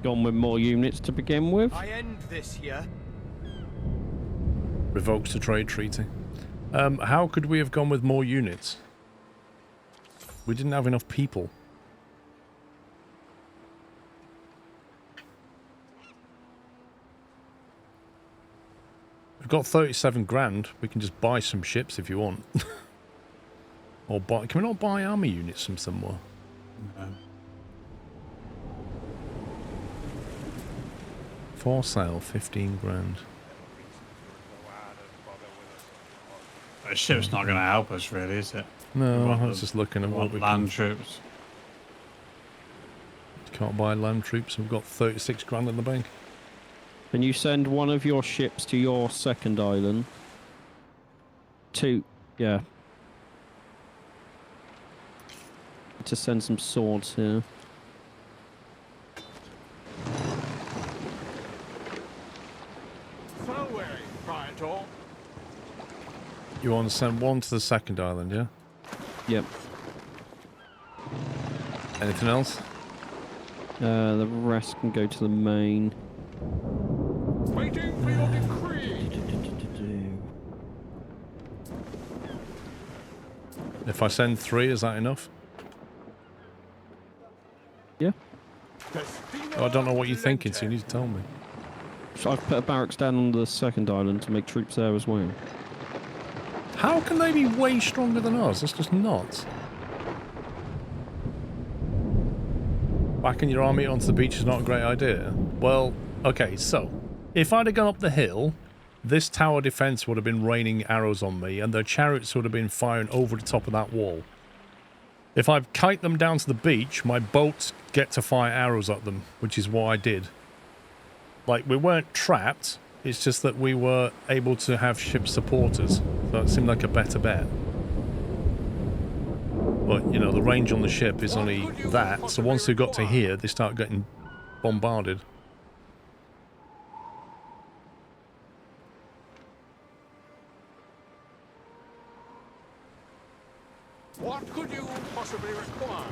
Gone with more units to begin with. I end this here. Revokes the trade treaty. How could we have gone with more units? We didn't have enough people. We've got 37 grand. We can just buy some ships if you want. Or buy... Can we not buy army units from somewhere? No. For sale, 15 grand. A ship's not going to help us, really, is it? No, I was just looking at what we land troops. Can't buy land troops. We've got 36 grand in the bank. Can you send one of your ships to your second island? Yeah. To send some swords here. So weary, Praetor. You want to send one to the second island, yeah? Yep. Anything else? The rest can go to the main. Waiting for your decree. If I send 3, is that enough? Yeah. Oh, I don't know what you're thinking, so you need to tell me. So I've put a barracks down on the second island to make troops there as well. How can they be way stronger than us? That's just nuts. Backing your army onto the beach is not a great idea. Well, okay, so if I'd have gone up the hill, this tower defense would have been raining arrows on me, and their chariots would have been firing over the top of that wall. If I kite them down to the beach, my boats get to fire arrows at them, which is what I did. Like, we weren't trapped, it's just that we were able to have ship supporters, so it seemed like a better bet. But, you know, the range on the ship is only that, so once they got to here, they start getting bombarded. What could you possibly require?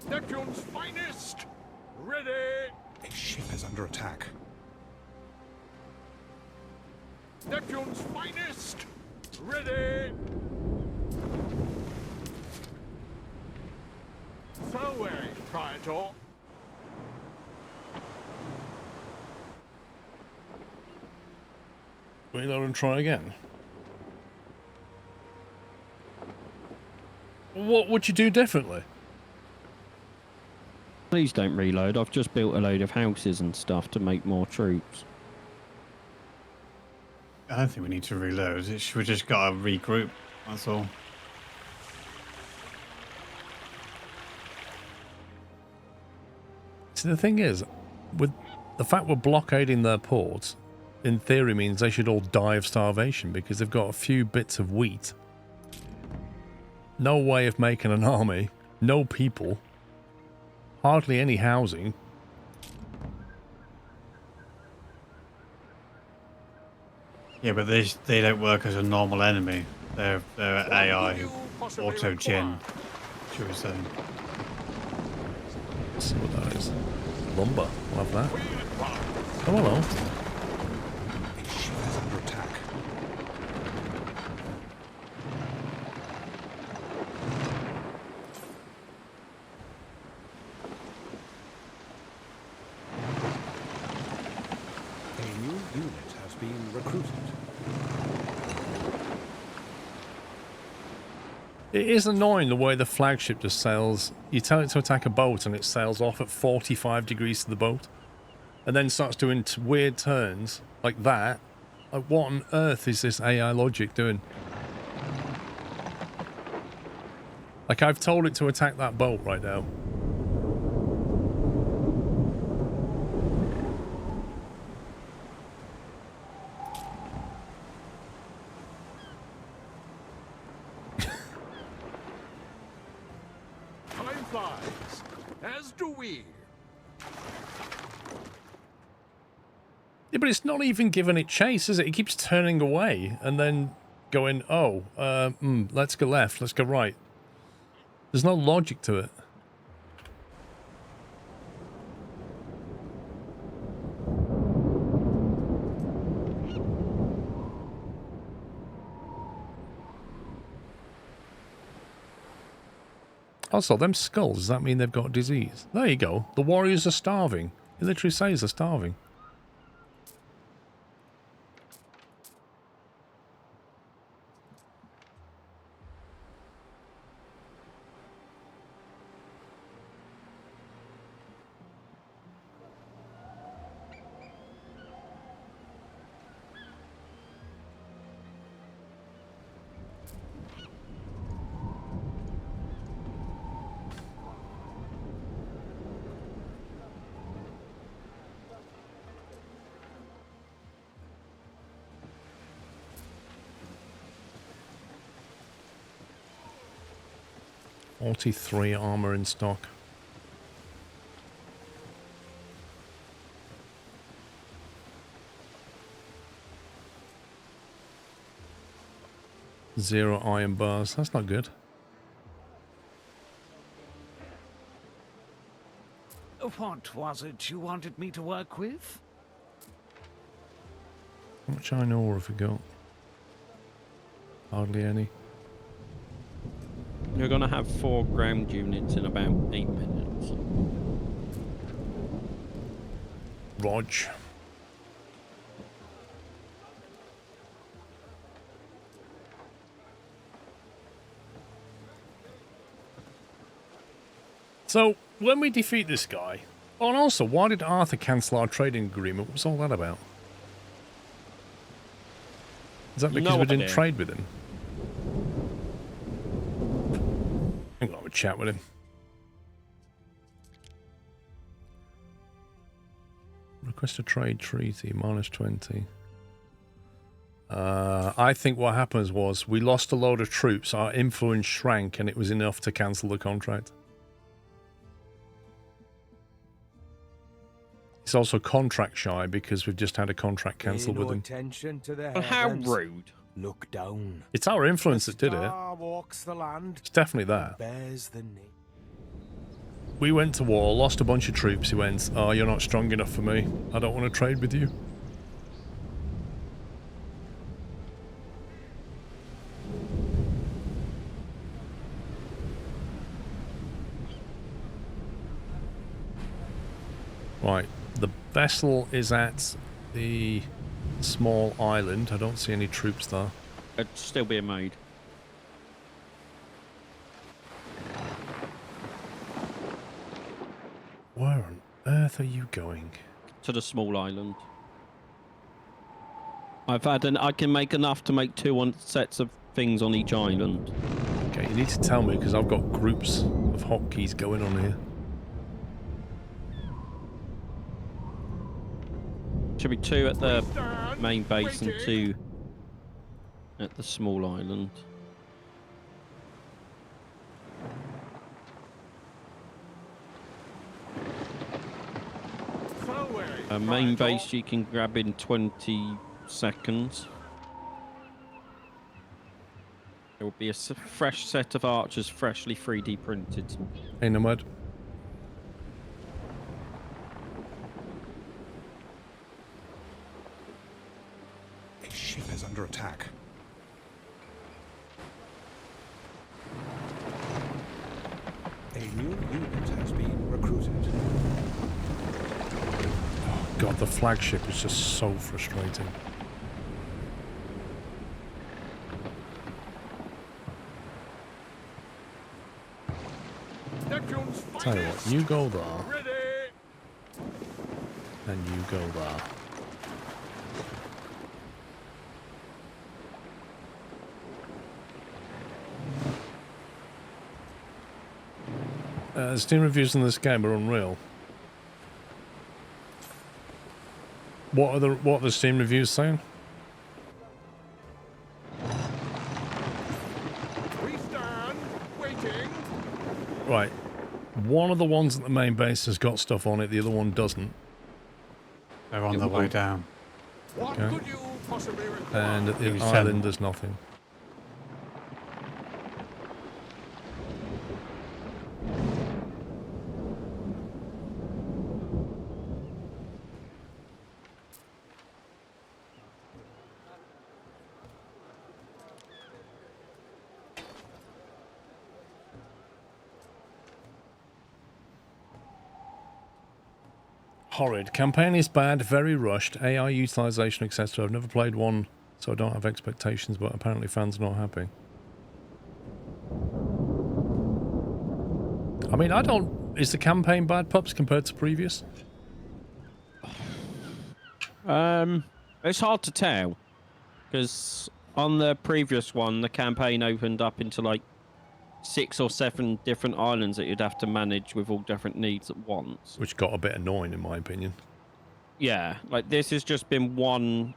Neptune's finest! Ready! A ship is under attack. Neptune's finest! Ready! So weary, Praetor. Reload and try again. What would you do differently? Please don't reload. I've just built a load of houses and stuff to make more troops. I don't think we need to reload. We just got to regroup. That's all. See, the thing is, with the fact we're blockading their ports, in theory means they should all die of starvation because they've got a few bits of wheat. No way of making an army. No people. Hardly any housing. Yeah, but they don't work as a normal enemy. They're AI, auto-gen, should we say. Let's see what that is. Lumber. We'll have that. Oh, hello. Shiva's under attack. A new unit has been recruited. It is annoying the way the flagship just sails. You tell it to attack a boat and it sails off at 45 degrees to the boat. And then starts doing weird turns like that. Like, what on earth is this AI logic doing? Like, I've told it to attack that boat right now. Time flies, as do we. Yeah, but it's not even giving it chase, is it? It keeps turning away and then going, oh, let's go left, let's go right. There's no logic to it. Also, them skulls, does that mean they've got disease? There you go. The warriors are starving. It literally says they're starving. Three armor in stock. Zero iron bars. That's not good. What was it you wanted me to work with? How much iron ore have we got? Hardly any. You're going to have 4 ground units in about 8 minutes. Rog. So, when we defeat this guy... Oh, and also, why did Arthur cancel our trading agreement? What's all that about? Is that because we didn't trade with him? I'm going to have a chat with him. Request a trade treaty, -20. I think what happened was we lost a load of troops, our influence shrank, and it was enough to cancel the contract. It's also contract shy because we've just had a contract cancelled with him. Well, how rude. Look down. It's our influence that did it. Walks the land. It's definitely that. Bears the name. We went to war, lost a bunch of troops. He went, oh, you're not strong enough for me. I don't want to trade with you. Right, the vessel is at the small island. I don't see any troops there. It's still being made. earth are you going? To the small island. I can make enough to make 2 sets of things on each island. Okay, you need to tell me because I've got groups of hotkeys going on here. Should be 2 at the main base and 2 at the small island. A main base you can grab in 20 seconds. There will be a fresh set of archers, freshly 3D printed. Hey, Nomad. A ship is under attack. A new unit has been recruited. Oh God, the flagship is just so frustrating. Tell you what, you go there. And you go there. Steam reviews on this game are unreal. What are the Steam reviews saying? We stand waiting. Right. One of the ones at the main base has got stuff on it, the other one doesn't. They're on their way down. What Okay. could you possibly require? And at the island there's nothing. Horrid. Campaign is bad, very rushed, AI utilization, etc. I've never played one, so I don't have expectations, but apparently fans are not happy. I mean, I don't... Is the campaign bad, Pups, compared to previous? It's hard to tell. Because on the previous one, the campaign opened up into like 6 or 7 different islands that you'd have to manage with all different needs at once. Which got a bit annoying, in my opinion. Yeah, like this has just been one.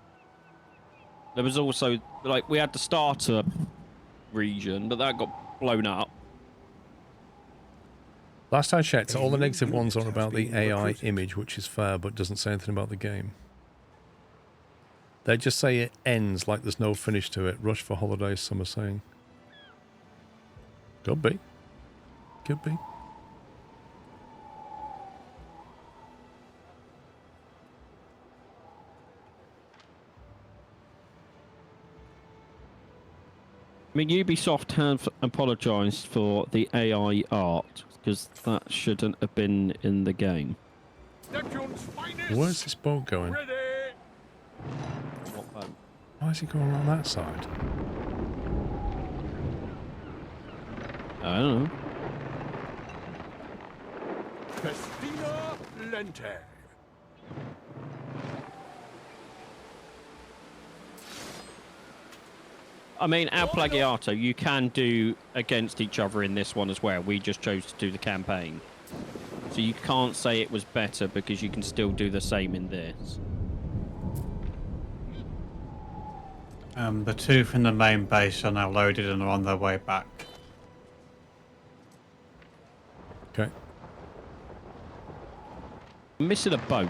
There was also, like, we had the starter region, but that got blown up. Last I checked, all the negative ones are about the AI image, which is fair, but doesn't say anything about the game. They just say it ends like there's no finish to it. Rush for holidays, some are saying. Could be. Could be. I mean, Ubisoft have apologised for the AI art, because that shouldn't have been in the game. Where's this boat going? What boat? Why is it going around that side? I don't know. Festina Lente. I mean, our Plagiato, you can do against each other in this one as well. We just chose to do the campaign. So you can't say it was better because you can still do the same in this. The 2 from the main base are now loaded and are on their way back. Okay. I'm missing a boat.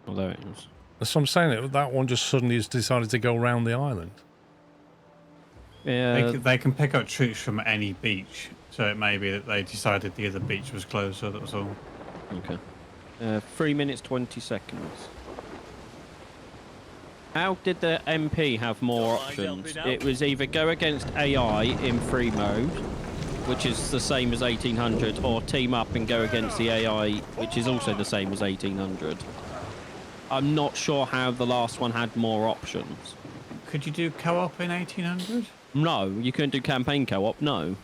Oh, there it is. That's what I'm saying. That one just suddenly has decided to go around the island. Yeah. They can pick up troops from any beach, so it may be that they decided the other beach was closed, so that was all. Okay. 3 minutes, 20 seconds. How did the MP have more options? It was either go against AI in free mode, which is the same as 1800, or team up and go against the AI, which is also the same as 1800. I'm not sure how the last one had more options. Could you do co-op in 1800? No, you couldn't do campaign co-op, no.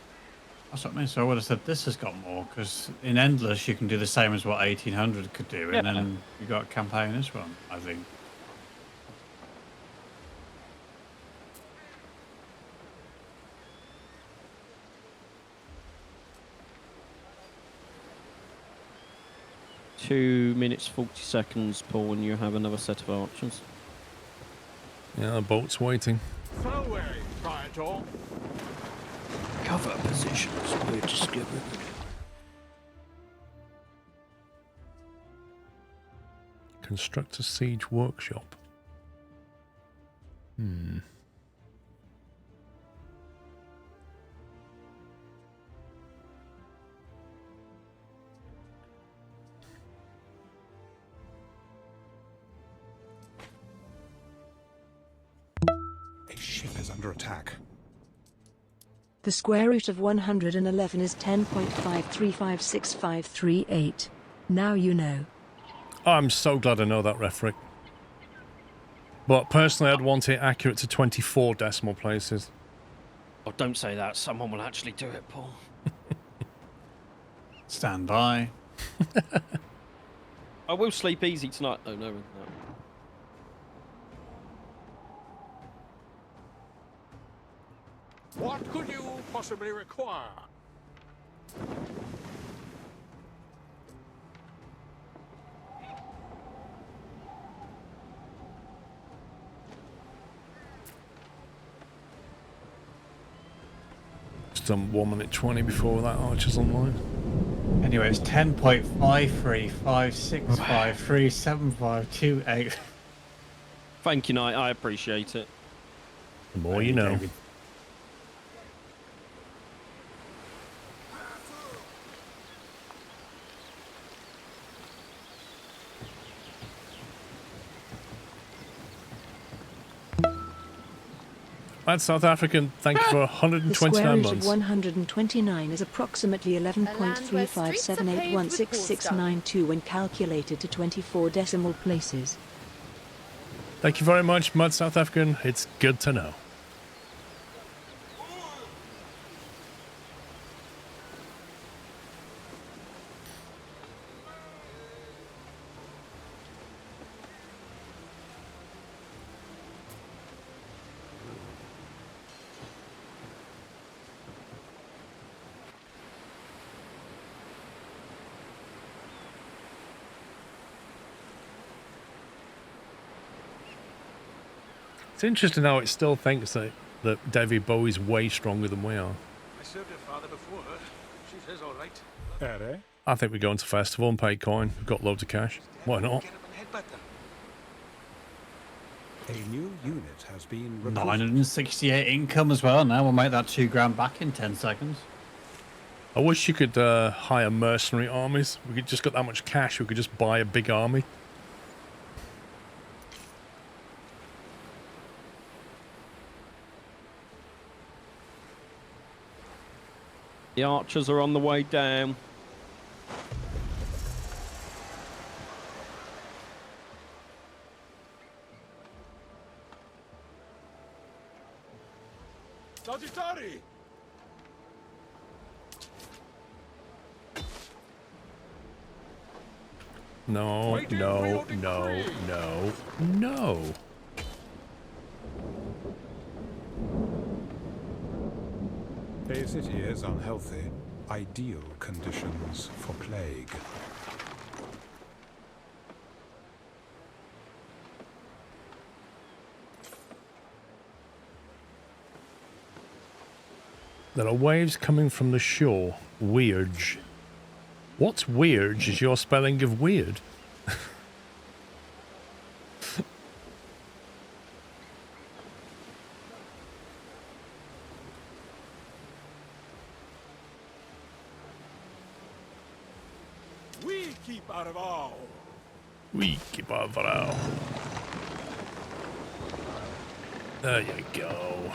That's what I mean. So I would have said this has got more, because in Endless you can do the same as what 1800 could do, and then you got a campaign in this one, I think. Two minutes 40 seconds, Paul, and you have another set of archers. Yeah, the boat's waiting. Away, Praetor. Cover positions were discovered. Construct a siege workshop. A ship is under attack. The square root of 111 is 10.53565338. Now you know. I'm so glad I know that, referee. But personally, I'd want it accurate to 24 decimal places. Oh, don't say that. Someone will actually do it, Paul. Stand by. I will sleep easy tonight. Oh, no. What could you possibly require? Just done 1 minute 20 before that archer's online. Anyway, it's 10.5356537528. Thank you, Knight. I appreciate it. The more you know. That's South African. Thank you for 129 The square root months. of 129 is approximately 11.3578166692 when calculated to 24 decimal places. Thank you very much, Mud South African. It's good to know. It's interesting how it still thinks that Davy Bowie's way stronger than we are. I served her father before her. She says all right. I think we go into festival and pay coin. We've got loads of cash. Why not? A new unit has been recruited. 968 income as well. Now we'll make that $2,000 back in 10 seconds. I wish you could hire mercenary armies. We could just got that much cash. We could just buy a big army. The archers are on the way down. Sagittari! No, no, no, no, no. A city is unhealthy. Ideal conditions for plague. There are waves coming from the shore. Weird. What's weird is your spelling of weird. We keep out of all. We keep our vow. There you go.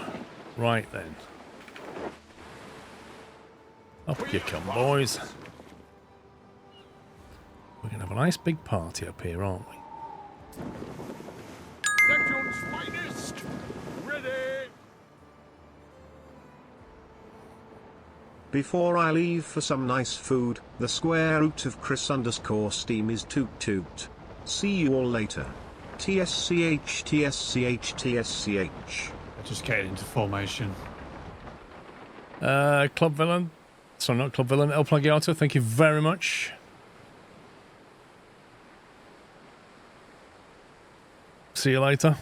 Right then. Up you come, boys. We're going to have a nice big party up here, aren't we? Neptune's finest. Ready. Before I leave for some nice food, the square root of Chris_Steam is toot toot. See you all later. TSCH TSCH TSCH. Just getting into formation. Club Villain. Sorry, not Club Villain. El Plagiato, thank you very much. See you later.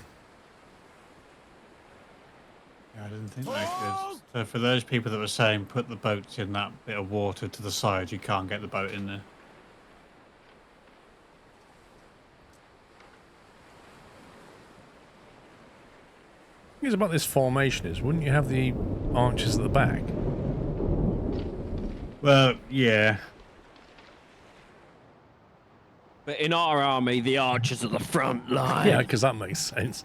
Yeah, I didn't think they could. So for those people that were saying put the boats in that bit of water to the side, you can't get the boat in there. The thing is about this formation is, wouldn't you have the archers at the back? Well, yeah. But in our army, the archers at the front line. Yeah, because that makes sense.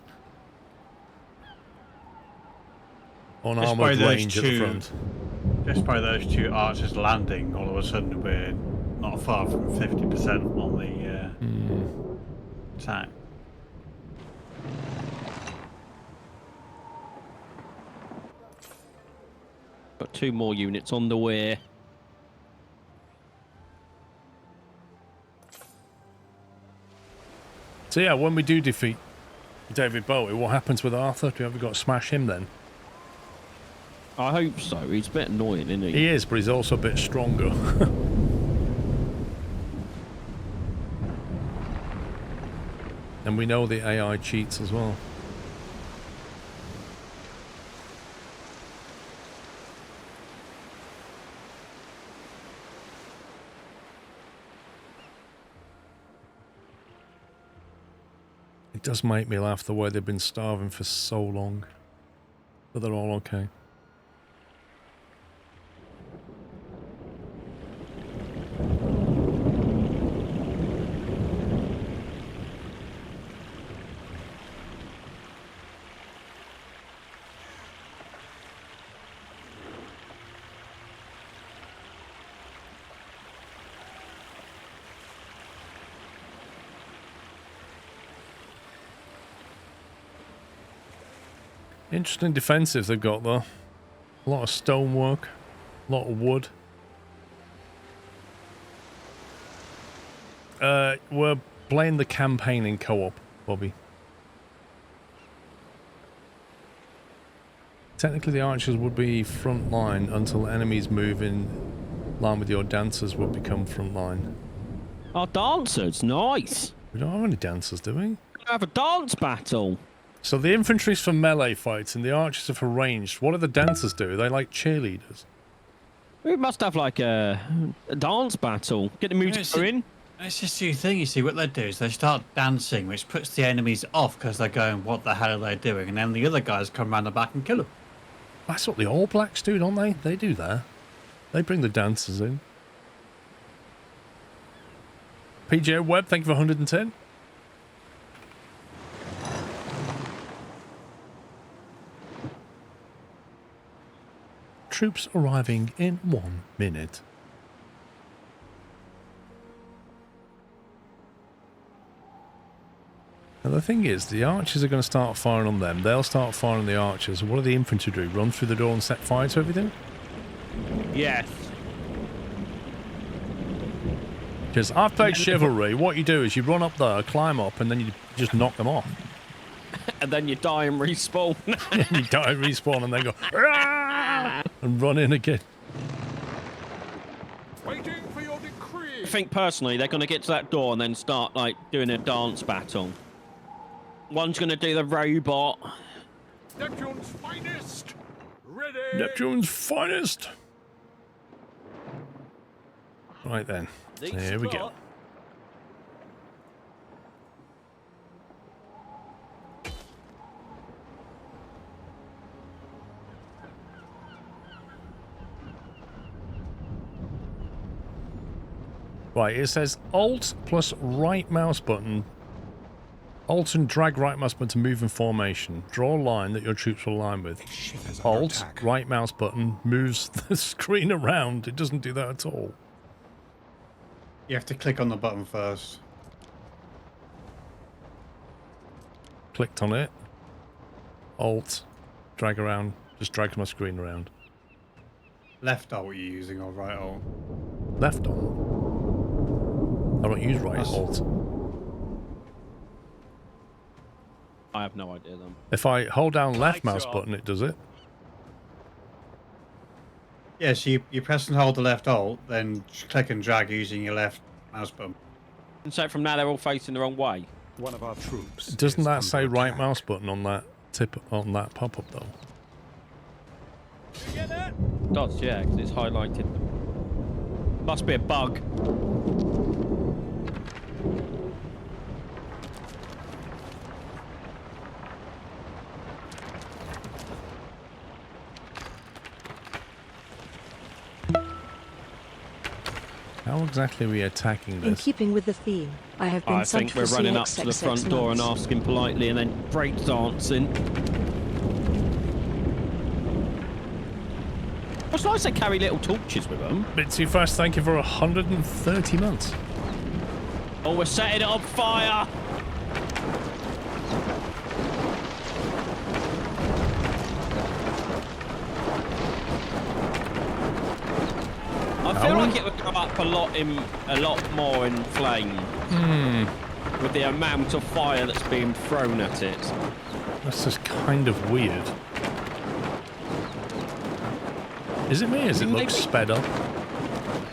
On Just armoured by range those at the two- front. Just by those two archers landing, all of a sudden we're not far from 50% on the attack. Got 2 more units on the way. So yeah, when we do defeat David Bowie, what happens with Arthur? Do you ever got to smash him then? I hope so. He's a bit annoying, isn't he? He is, but he's also a bit stronger. And we know the AI cheats as well. It does make me laugh the way they've been starving for so long. But they're all okay. Interesting defensive they've got though. A lot of stonework, a lot of wood. We're playing the campaign in co-op, Bobby. Technically the archers would be front line until enemies move in line with your dancers would become front line. Our dancers, nice. We don't have any dancers, do we? We have a dance battle. So the infantry's for melee fights and the archers are for ranged. What do the dancers do? Are they like cheerleaders? We must have like a dance battle. Get the music going. It's just the thing, you see, what they do is they start dancing, which puts the enemies off because they're going, what the hell are they doing? And then the other guys come around the back and kill them. That's what the All Blacks do, don't they? They do that. They bring the dancers in. PJ Webb, thank you for 110. Troops arriving in 1 minute. Now the thing is, the archers are going to start firing on them. They'll start firing on the archers. What do the infantry do? Run through the door and set fire to everything? Yes. Because I've played Chivalry. What you do is you run up there, climb up, and then you just knock them off. And then you die and respawn. You die, respawn, and then go "Arrgh!" and run in again. Waiting for your decree. I think personally they're going to get to that door and then start like doing a dance battle. One's going to do the robot. Neptune's finest. Ready. Neptune's finest. Right then. Here we go. Right, it says Alt plus right mouse button. Alt and drag right mouse button to move in formation. Draw a line that your troops will align with. Alt, right mouse button, moves the screen around. It doesn't do that at all. You have to click on the button first. Clicked on it. Alt, drag around, just drags my screen around. Left alt you using or right alt? Left alt. I don't use right alt. I have no idea then. If I hold down left mouse button, it does it. Yeah, so you press and hold the left alt, then click and drag using your left mouse button. And so from now they're all facing the wrong way. One of our troops. Doesn't that say right mouse button on that pop-up though? It does, yeah, because it's highlighted. Must be a bug. How exactly are we attacking In this? keeping with the theme, I have been I sent think we're for running up to the CXXX front door and months. asking politely and then break dancing. It's nice they carry little torches with them. Bitsy Fast, thank you for 130 months. Oh, we're setting it on fire! I feel like it would come up a lot more in flame. With the amount of fire that's being thrown at it. That's just kind of weird. Is it me? Is it look sped up?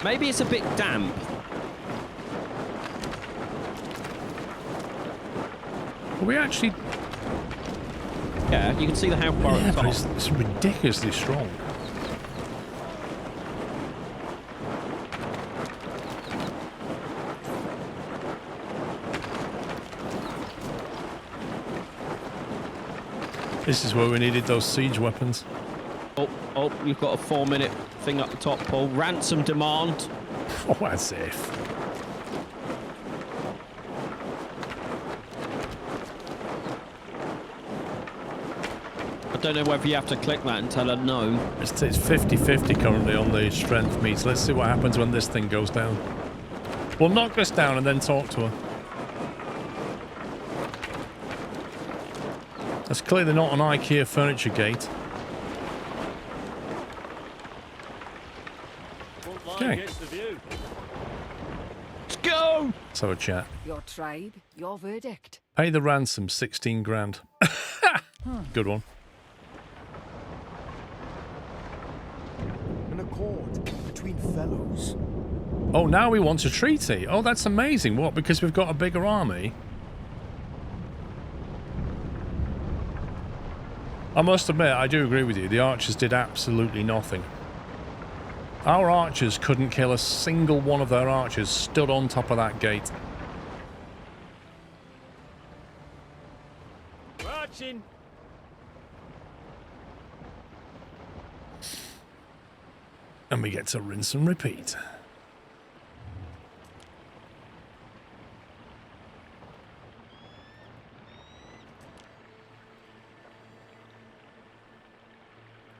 Maybe it's a bit damp. Are we actually... Yeah, you can see the how far Yeah, it's but off. it's ridiculously strong. This is where we needed those siege weapons. Oh, you've got a 4-minute thing up the top, Paul. Ransom demand. Oh, as if. I don't know whether you have to click that and tell her no. It's 50-50 currently on the strength meter. Let's see what happens when this thing goes down. We'll knock this down and then talk to her. That's clearly not an IKEA furniture gate. Okay. Let's go! Let's have a chat. Your tribe, your verdict. Pay the ransom, 16 grand. Good one. An accord between fellows. Oh, now we want a treaty. Oh, that's amazing. What, because we've got a bigger army? I must admit, I do agree with you. The archers did absolutely nothing. Our archers couldn't kill a single one of their archers stood on top of that gate. Marching. And we get to rinse and repeat.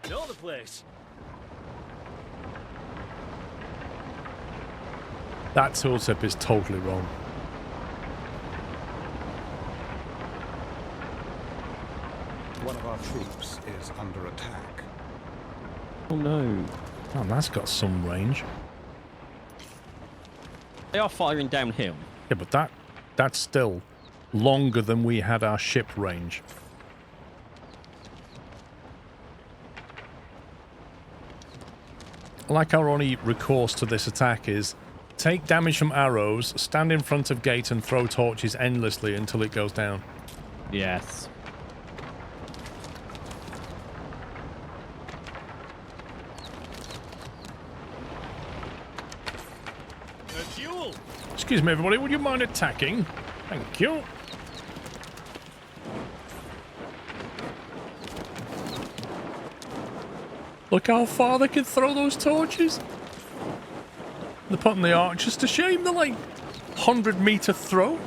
Know the place. That tooltip is totally wrong. One of our troops is under attack. Oh no. Oh, that's got some range. They are firing downhill. Yeah, but that's still longer than we had our ship range. Like our only recourse to this attack is take damage from arrows, stand in front of gate and throw torches endlessly until it goes down. Yes. A duel. Excuse me, everybody, would you mind attacking? Thank you. Look how far they can throw those torches. They're putting the archers to shame. They're like 100-meter throw.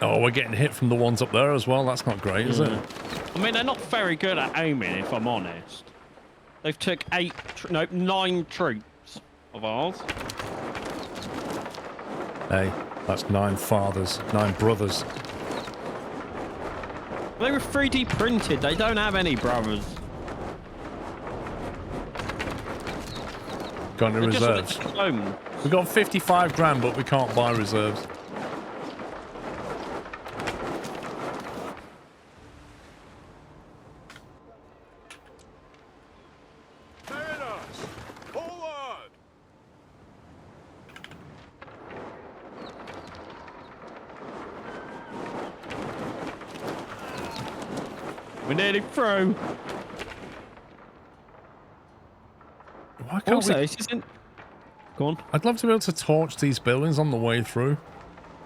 Oh, we're getting hit from the ones up there as well. That's not great, is it? I mean, they're not very good at aiming, if I'm honest. They've took 9 troops of ours. Hey, that's 9 fathers, 9 brothers. They were 3D printed. They don't have any brothers. Got any They're reserves? We got 55 grand, but we can't buy reserves. We're nearly through. Why can't Also, we... this isn't... Go on. I'd love to be able to torch these buildings on the way through.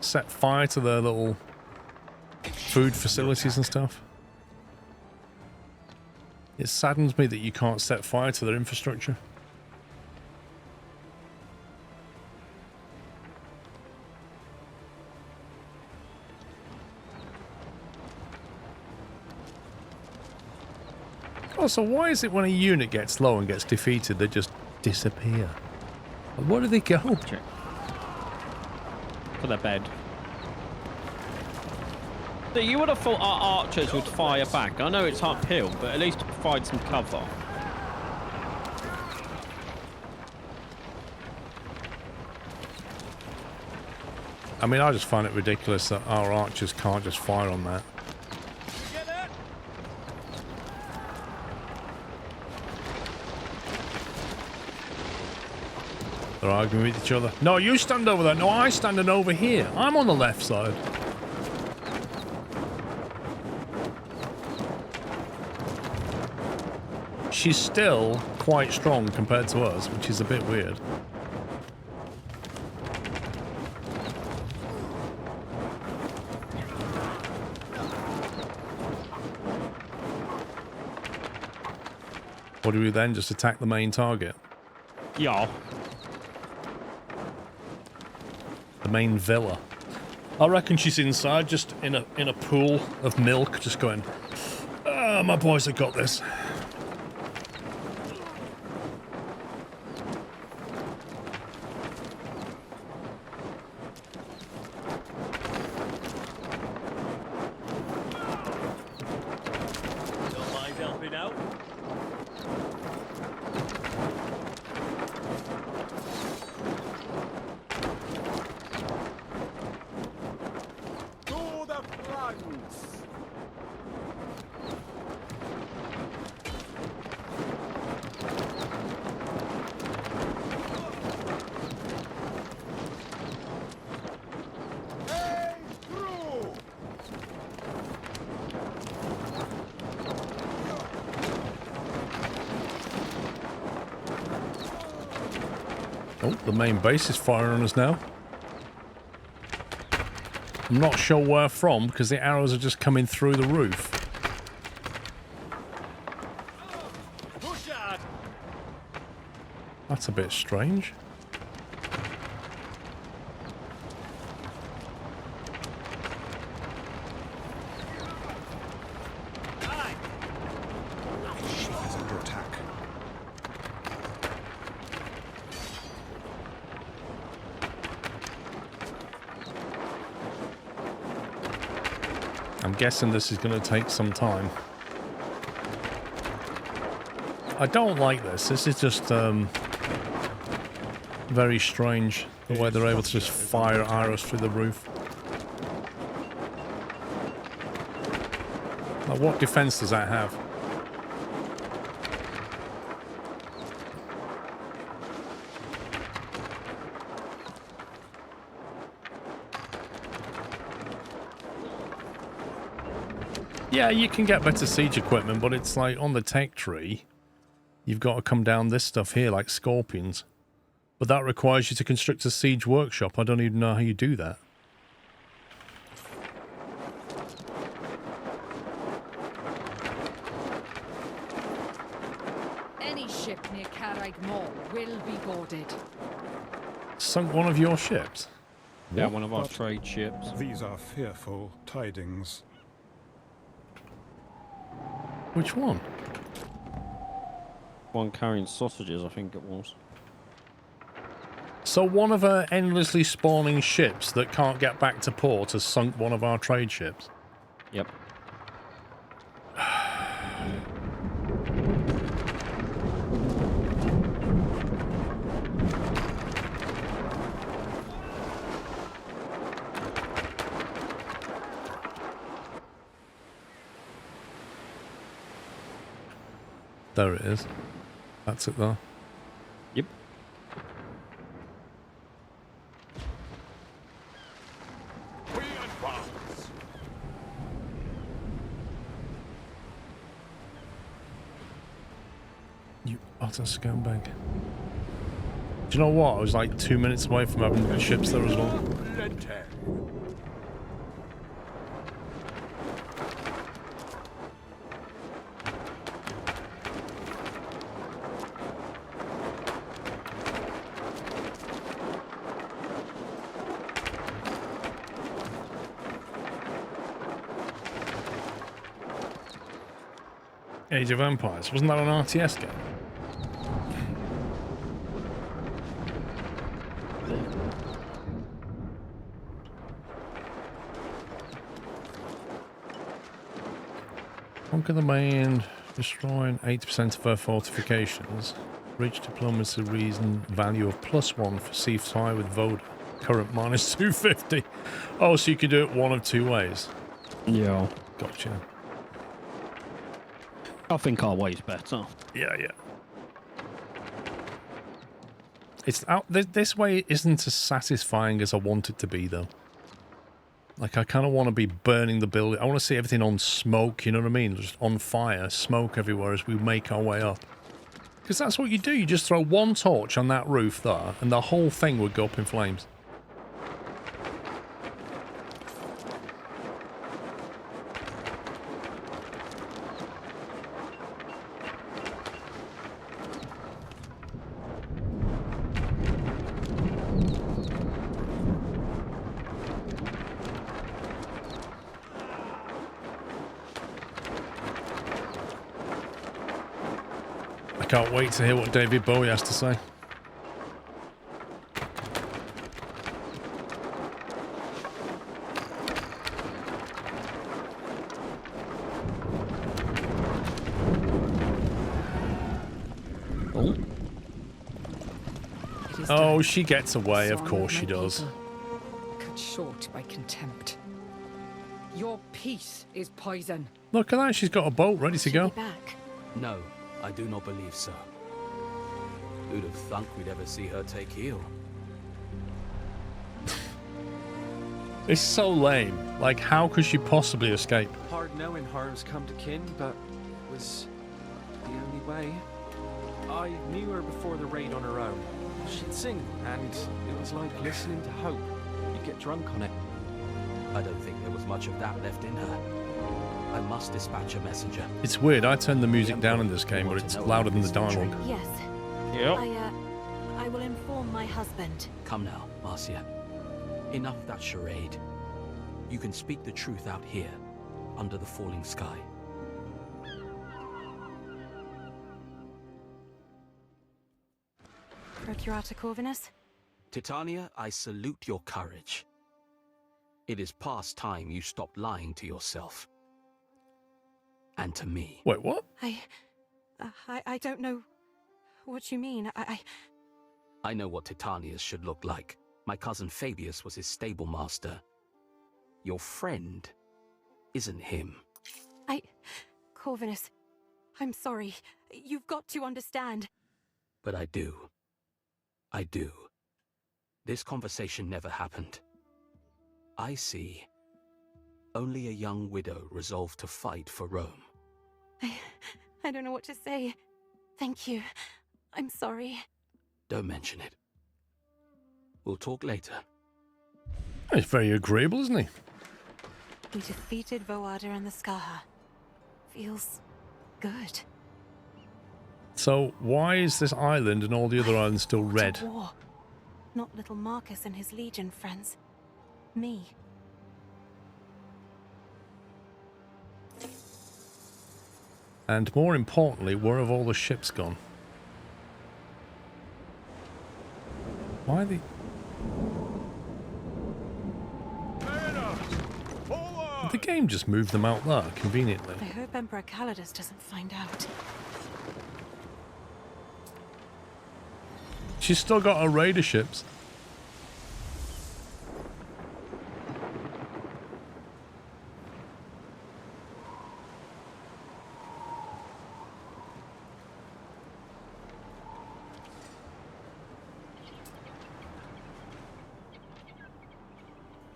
Set fire to their little food facilities and stuff. It saddens me that you can't set fire to their infrastructure. Also, why is it when a unit gets low and gets defeated, they just disappear? Where do they go? Check. For their bed. So you would have thought our archers would fire back. I know it's uphill, but at least provide some cover. I mean, I just find it ridiculous that our archers can't just fire on that. They're arguing with each other. No, you stand over there. No, I standing over here. I'm on the left side. She's still quite strong compared to us, which is a bit weird. What do we then? Just attack the main target? Yeah. The main villa. I reckon she's inside, just in a pool of milk, just going, my boys have got this. Don't mind helping out. To the flanks! Hey, through! Oh, the main base is firing on us now. I'm not sure where from because the arrows are just coming through the roof. That's a bit strange. She is under attack. I'm guessing this is going to take some time. I don't like this. This is just very strange, the way they're able to just fire arrows through the roof. Like, what defense does that have? Yeah, you can get better siege equipment, but it's like on the tech tree, you've got to come down this stuff here like scorpions. But that requires you to construct a siege workshop. I don't even know how you do that. Any ship near Carraig Mall will be boarded. Sunk one of your ships? Yeah, What? one of our trade ships. These are fearful tidings. Which one? One carrying sausages, I think it was. So one of her endlessly spawning ships that can't get back to port has sunk one of our trade ships. Yep. There it is. That's it there. Yep. We advance. You utter scumbag. Do you know what? I was like 2 minutes away from having the ships there as well. Lente. Age of Empires. Wasn't that an RTS game? Conquer the main, destroying 80% of her fortifications. Reach diplomacy reason value of +1 for ceasefire with Voda. Current -250. Oh, so you can do it one of two ways. Yeah. Gotcha. I think our way's better. Yeah, yeah. It's out. This way isn't as satisfying as I want it to be, though. Like, I kind of want to be burning the building. I want to see everything on smoke, you know what I mean? Just on fire, smoke everywhere as we make our way up. Because that's what you do. You just throw one torch on that roof there, and the whole thing would go up in flames. Can't wait to hear what David Bowie has to say. Oh, she gets away, of course she does. Cut short by contempt. Your peace is poison. Look at that, she's got a boat ready to go. No, I do not believe so. Who'd have thunk we'd ever see her take heel? It's so lame. Like, how could she possibly escape? Hard knowing harm's come to kin, but it was the only way. I knew her before the raid on her own. She'd sing, and it was like listening to hope. You'd get drunk on it. I don't think there was much of that left in her. I must dispatch a messenger. It's weird, I turned the music down in this game, but it's louder than the dialogue. Yes. Yep. I will inform my husband. Come now, Marcia. Enough of that charade. You can speak the truth out here, under the falling sky. Procurator Corvinus? Titania, I salute your courage. It is past time you stopped lying to yourself. And to me. Wait, what? I don't know what you mean. I know what Titania's should look like. My cousin Fabius was his stable master. Your friend isn't him. Corvinus, I'm sorry. You've got to understand. But I do. I do. This conversation never happened. I see only a young widow resolved to fight for Rome. I don't know what to say. Thank you. I'm sorry. Don't mention it. We'll talk later. He's very agreeable, isn't he? We defeated Voada and the Skaha. Feels good. So why is this island and all the other islands still red? War. Not little Marcus and his legion friends. Me. And more importantly, where have all the ships gone? Why are they... Did the game just move them out there conveniently? I hope Emperor Calidus doesn't find out. She's still got her raider ships.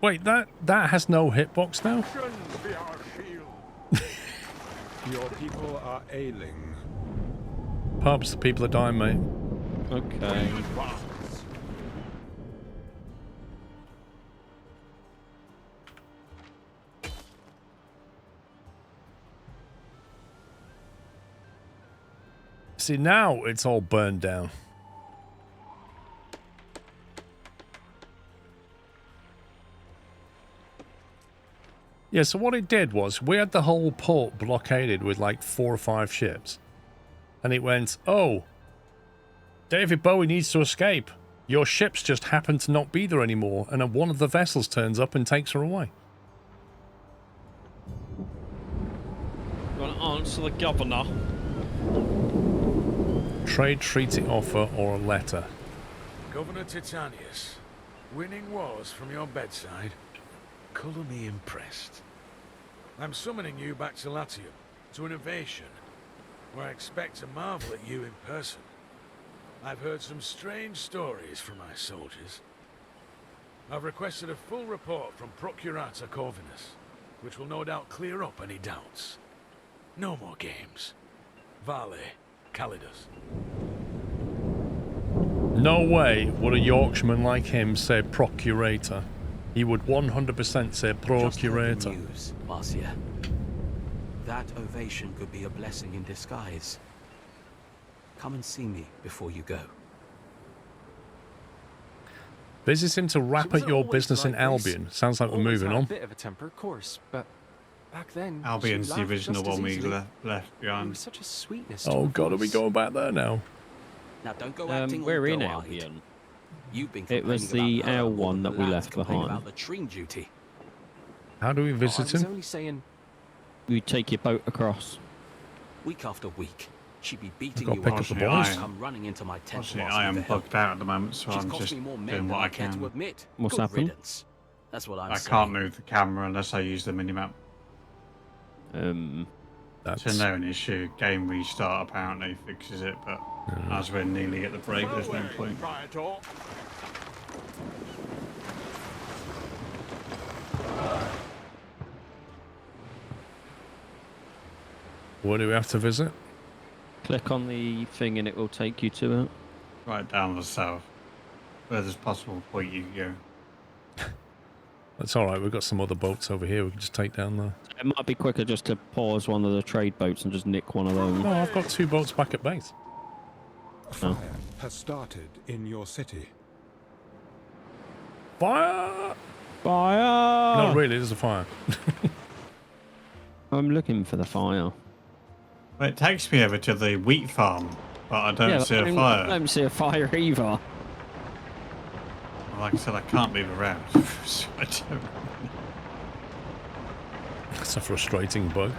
Wait, that has no hitbox now? Your people are ailing. Perhaps the people are dying, mate. Okay. See, now it's all burned down. Yeah, so what it did was, we had the whole port blockaded with like 4 or 5 ships. And it went, oh, David Bowie needs to escape. Your ships just happen to not be there anymore, and then one of the vessels turns up and takes her away. You want to answer the governor? Trade treaty offer or a letter. Governor Titanius, winning wars from your bedside. Colour me impressed. I'm summoning you back to Latium, to an invasion, where I expect to marvel at you in person. I've heard some strange stories from my soldiers. I've requested a full report from Procurator Corvinus, which will no doubt clear up any doubts. No more games. Vale, Calidus. No way would a Yorkshireman like him say procurator. He would 100% say procurator. Just heard the news, Marcia. That ovation could be a blessing in disguise. Come and see me before you go. Visit him to wrap up your business in Albion. Sounds like we're moving on. A bit of a temper, of course, but back then Albion's the original one we left There behind. was such a sweetness to Oh her god, are we voice. going back there now? Now don't go acting all we're in doe-eyed. Albion. You've been It was complaining the about her L more one than that we the left lads complain behind. about latrine duty. How do we I visit was him? only saying, You take your boat across. Week after week, she'd be beating Gotta you pick up. up the and boys. come running into my tent to Unfortunately, ask I me am for help. bugged out at the moment, so She's I'm cost just me more men doing than what I care to can. admit. What's Good happened? riddance. That's what I'm I saying. can't move the camera unless I use the minimap. That's It's no an issue. Game restart apparently fixes it, but as we're nearly at the break, there's no point. What do we have to visit? Click on the thing and it will take you to it. Right down the south, where there's possible point you can go. That's alright, we've got some other boats over here we can just take down there. It might be quicker just to pause one of the trade boats and just nick one of those. No, I've got 2 boats back at base. Fire has started in your city. Fire! Fire! Not really, there's a fire. I'm looking for the fire. Well, it takes me over to the wheat farm, but I don't see a I fire. don't see a fire either. Well, like I said, I can't move around. So I don't... That's a frustrating bug.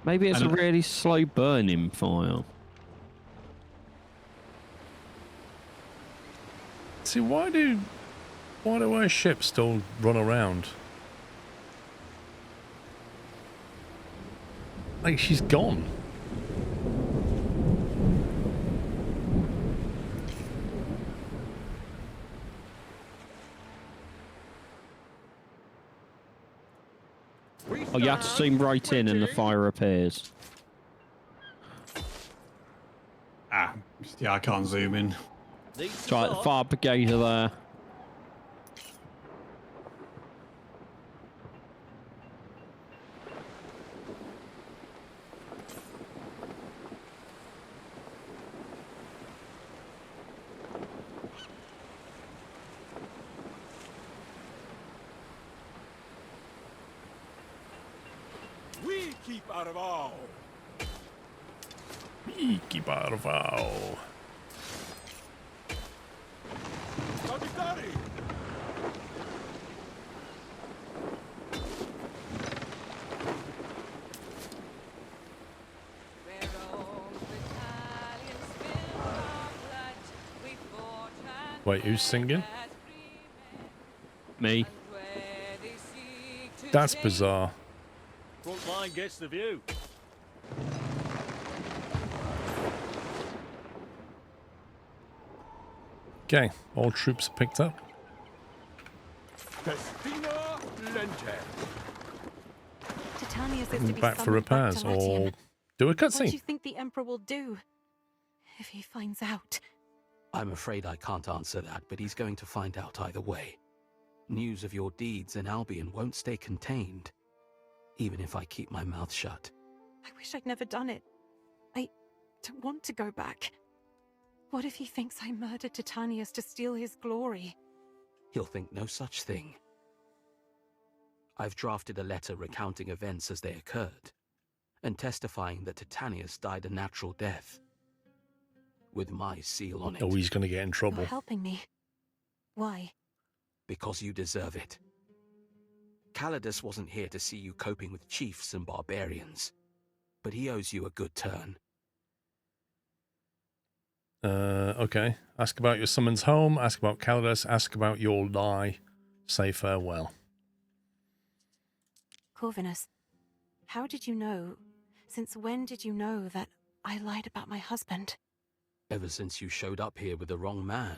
Maybe it's a And- really slow burning fire. See, why do our ships still run around? Like, she's gone. Oh, you have to zoom right in and the fire appears. Ah, yeah, I can't zoom in. Right, the fire brigade are there. We keep out of all. We keep out of all. Steady! Wait, who's singing? Me. That's bizarre. Front line gets the view. Okay, all troops are picked up. Festina Lente. Titanius is And to be back for summoned back repairs to or Latium. do a What do you cutscene. think the Emperor will do if he finds out? I'm afraid I can't answer that, but he's going to find out either way. News of your deeds in Albion won't stay contained, even if I keep my mouth shut. I wish I'd never done it. I don't want to go back. What if he thinks I murdered Titanius to steal his glory? He'll think no such thing. I've drafted a letter recounting events as they occurred, and testifying that Titanius died a natural death, with my seal on it. Oh, he's going to get in trouble. You're helping me. Why? Because you deserve it. Calidus wasn't here to see you coping with chiefs and barbarians, but he owes you a good turn. Okay. Ask about your summons home, ask about Calidus, ask about your lie. Say farewell. Corvinus, how did you know, since when did you know that I lied about my husband? Ever since you showed up here with the wrong man.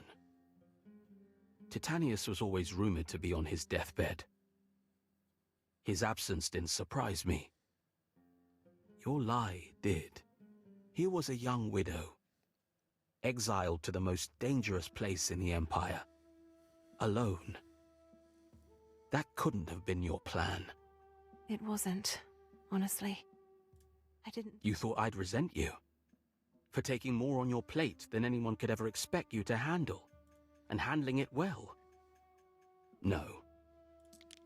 Titanius was always rumored to be on his deathbed. His absence didn't surprise me. Your lie did. Here was a young widow, exiled to the most dangerous place in the Empire, alone. That couldn't have been your plan. It wasn't, honestly. I didn't... You thought I'd resent you for taking more on your plate than anyone could ever expect you to handle, and handling it well. No.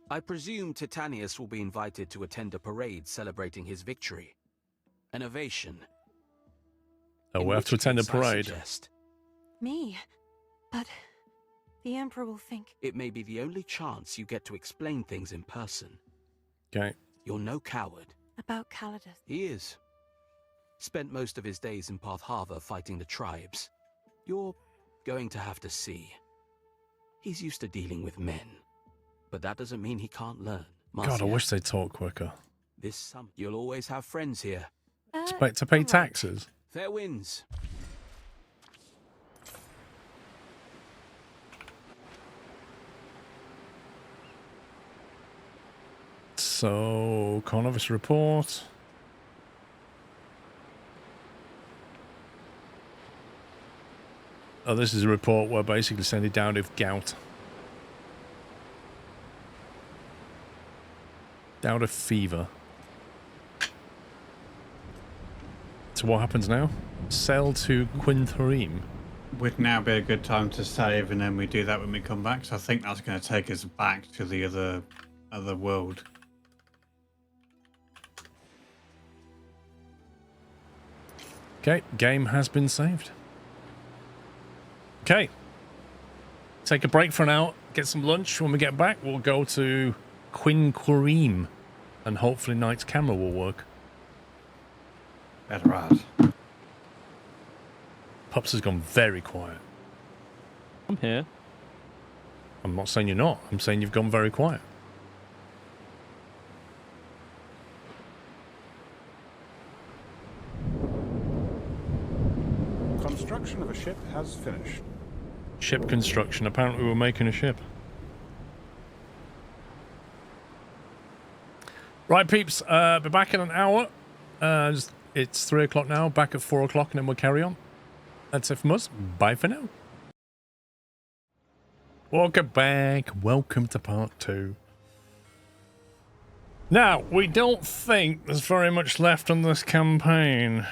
I presume Titanius will be invited to attend a parade celebrating his victory. An ovation. Oh, we have to attend a I parade. suggest Me? But the Emperor will think... it may be the only chance you get to explain things in person. Okay. You're no coward. About Calidus. He is. Spent most of his days in Path Harbor fighting the tribes. You're going to have to see. He's used to dealing with men, but that doesn't mean he can't learn. God, I Marcia, wish they'd talk quicker. this summer you'll always have friends here. To pay taxes. Fair winds. So, Cornovis report. Oh, this is a report where basically saying he died of gout. Died of fever. So what happens now? Sail to Quintarim. Would now be a good time to save, and then we do that when we come back. So I think that's going to take us back to the other world. Okay, game has been saved. Okay. Take a break for an hour, get some lunch. When we get back, we'll go to Quinquarim, and hopefully Knight's camera will work. Better add. Pups has gone very quiet. I'm here. I'm not saying you're not. I'm saying you've gone very quiet. Construction of a ship has finished. Ship construction. Apparently we're making a ship. Right, peeps. Be back in an hour. It's 3 o'clock now. Back at 4 o'clock, and then we'll carry on. That's it from us. Bye for now. Welcome back. Welcome to part 2. Now, we don't think there's very much left on this campaign.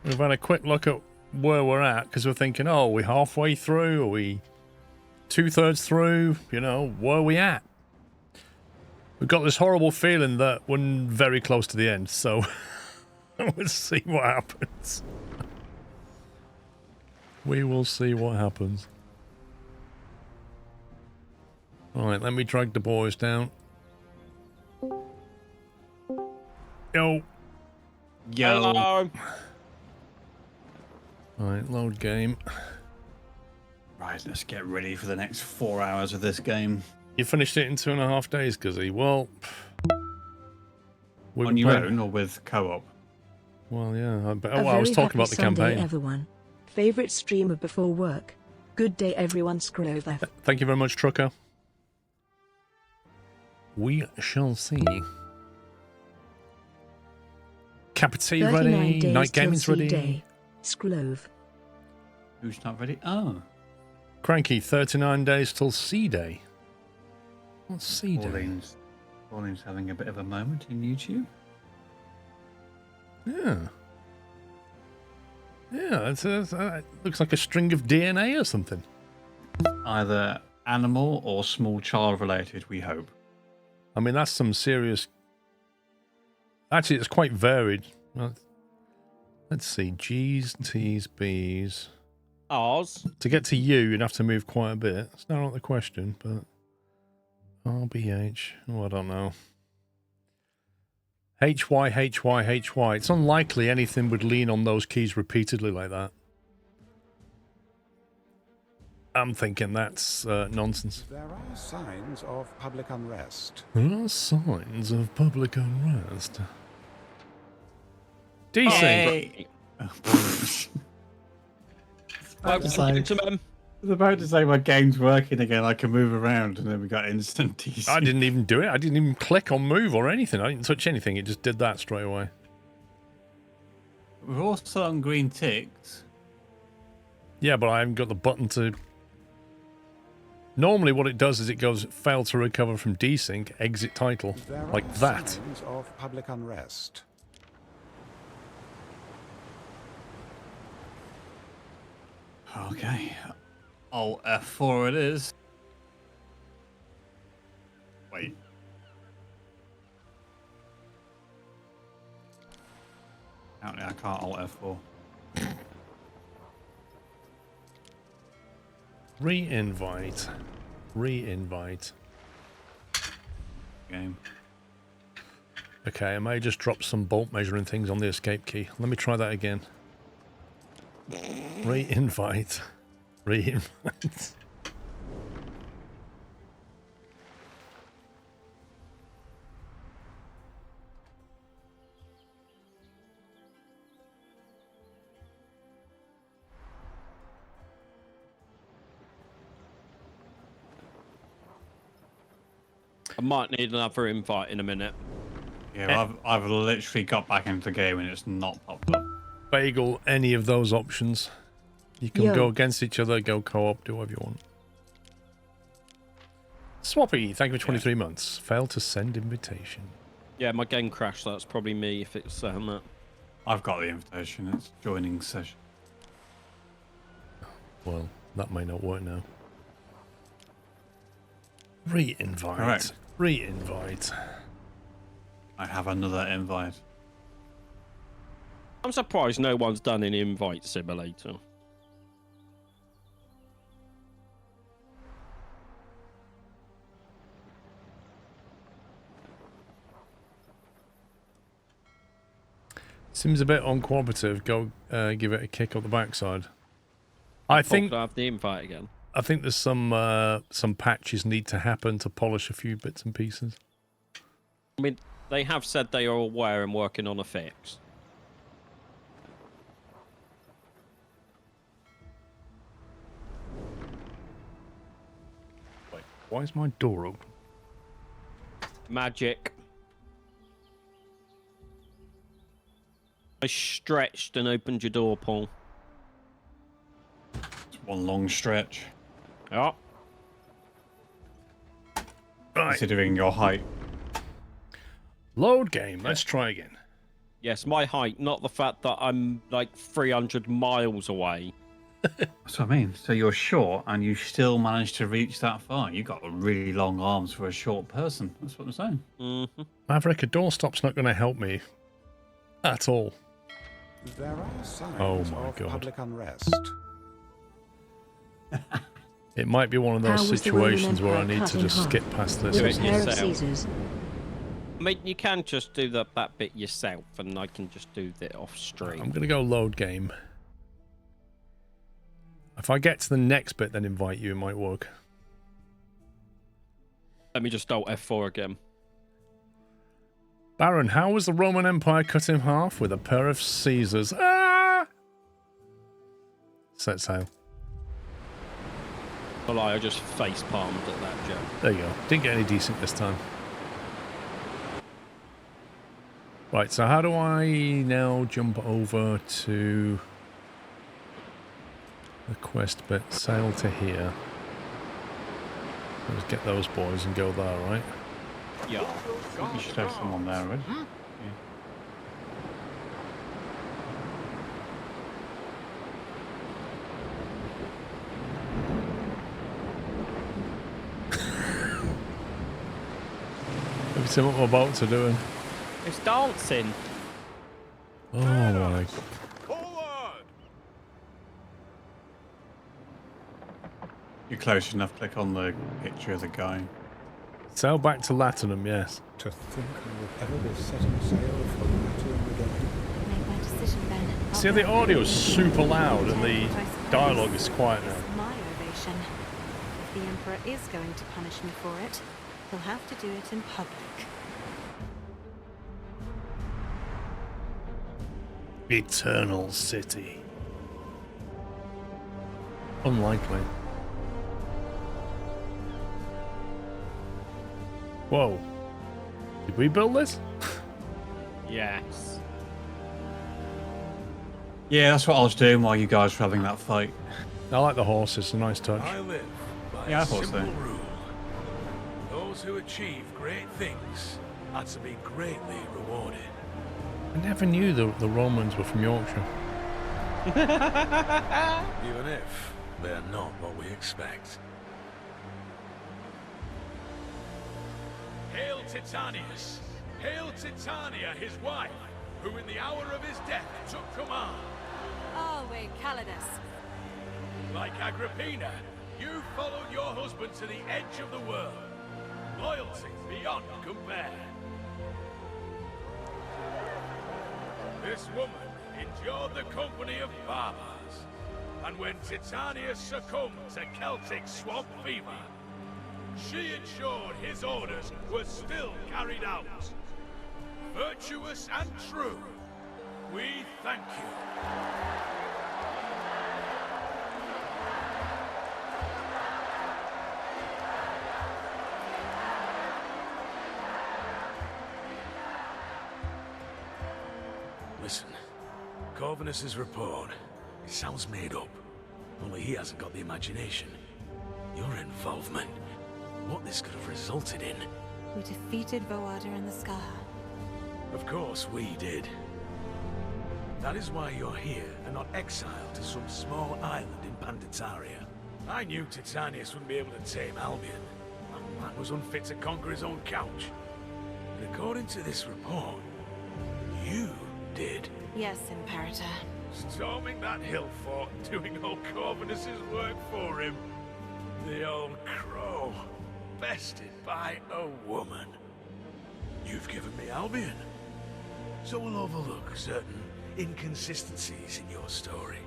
We've had a quick look at where we're at, because we're thinking, oh, are we halfway through? Are we 2/3 through? You know, where are we at? We've got this horrible feeling that we're very close to the end, so we'll see what happens. We will see what happens. Right, let me drag the boys down. Yo. Hello. Right, load game. Right, let's get ready for the next 4 hours of this game. You finished it in 2.5 days, Guzzy. Well, on your own or with co-op? Well, yeah. But, A I was very talking happy about the Sunday, campaign. everyone. Favorite streamer before work. Good day, everyone. SquirrelPlus. Thank you very much, Trucker. We shall see. Capity 39 ready. days Night till gaming's sea ready. day. Scrove. Who's not ready? Oh. Cranky, 39 days till sea day. What's sea day? Pauline's having a bit of a moment in YouTube. Yeah. Yeah, it looks like a string of DNA or something. Either animal or small child related, we hope. I mean, that's some serious... Actually, it's quite varied. Let's see. G's, T's, B's. R's. To get to U, you'd have to move quite a bit. That's not the question, but... RBH. Oh, I don't know. HY, HY, HY. It's unlikely anything would lean on those keys repeatedly like that. I'm thinking that's nonsense. There are signs of public unrest. There are signs of public unrest. Decent. Hey. I was about to say my game's working again. I can move around, and then we got instant DC. I didn't even do it. I didn't even click on move or anything. I didn't touch anything. It just did that straight away. We're also on green ticks. Yeah, but I haven't got the button to... Normally what it does is it goes, fail to recover from desync, exit title, There like are that. signs of public unrest. Okay. Oh, F4 it is. Wait. Apparently I can't Alt F4. Re-invite. Re-invite. Game. Okay, I may just drop some bolt measuring things on the escape key. Let me try that again. Re-invite. Re-invite. I might need another invite in a minute. Yeah, well, I've literally got back into the game and it's not popped up. Bagel any of those options. You can Yo. go against each other, go co-op, do whatever you want. Swappy, thank you for 23 months. Failed to send invitation. Yeah, my game crashed. That's probably me if it's that. I've got the invitation. It's joining session. Well, that may not work now. Re-invite. Correct. Re-invite. I have another invite. I'm surprised no one's done an invite simulator. Seems a bit uncooperative. Go give it a kick up the backside. I think I have the invite again. I think there's some patches need to happen to polish a few bits and pieces. I mean, they have said they are aware and working on a fix. Wait, why is my door open? Magic. I stretched and opened your door, Paul. It's one long stretch. Yeah. Right. Considering your height. Load game. Let's try again. Yes, my height, not the fact that I'm like 300 miles away. That's what I mean. So you're short and you still managed to reach that far. You got really long arms for a short person. That's what I'm saying. Mm-hmm. Maverick, a doorstop's not going to help me at all. There are signs Oh my of God. public unrest. It might be one of those How was the Roman situations where I Empire need cut to in just half? skip past this. With or a something. pair of Caesars. I mean, you can just do that bit yourself, and I can just do that off stream. I'm going to go load game. If I get to the next bit, then invite you, it might work. Let me just Alt F4 again. Baron, how was the Roman Empire cut in half? With a pair of Caesars. Ah! Set sail. Well, I just face palmed at that joke. There you go. Didn't get any decent this time. Right, so how do I now jump over to the quest bit? Sail to here. Let's get those boys and go there, right? Yeah. You should have someone there already. Have you seen what my boats are doing? It's dancing. Oh my. You're close enough, click on the picture of the guy. Sail back to Latinum, yes. To think I would ever be setting sail for Latium again. Make my decision then. See, the audio is super loud and the dialogue is quiet now. It's my ovation. If the Emperor is going to punish me for it, he'll have to do it in public. Eternal City. Unlikely. Whoa. Did we build this? Yes. Yeah, that's what I was doing while you guys were having that fight. I like the horse, it's a nice touch. I live by Yeah, I a thought simple so. rule. Those who achieve great things are to be greatly rewarded. I never knew the Romans were from Yorkshire. Even if they're not what we expect. Hail Titanius! Hail Titania, his wife, who in the hour of his death took command. Always Calidus. Like Agrippina, you followed your husband to the edge of the world. Loyalty beyond compare. This woman endured the company of barbars, and when Titanius succumbed to Celtic swamp fever, she ensured his orders were still carried out. Virtuous and true, we thank you. Listen, Corvinus's report, it sounds made up. Only he hasn't got the imagination. Your involvement, what this could have resulted in. We defeated Voader in the Scar. Of course we did. That is why you're here and not exiled to some small island in Panditaria. I knew Titanius wouldn't be able to tame Albion. That man was unfit to conquer his own couch. But according to this report, you did. Yes, Imperator. Storming that hill fort, doing old Corvinus's work for him. The old crow, bested by a woman. You've given me Albion, so we'll overlook certain inconsistencies in your story.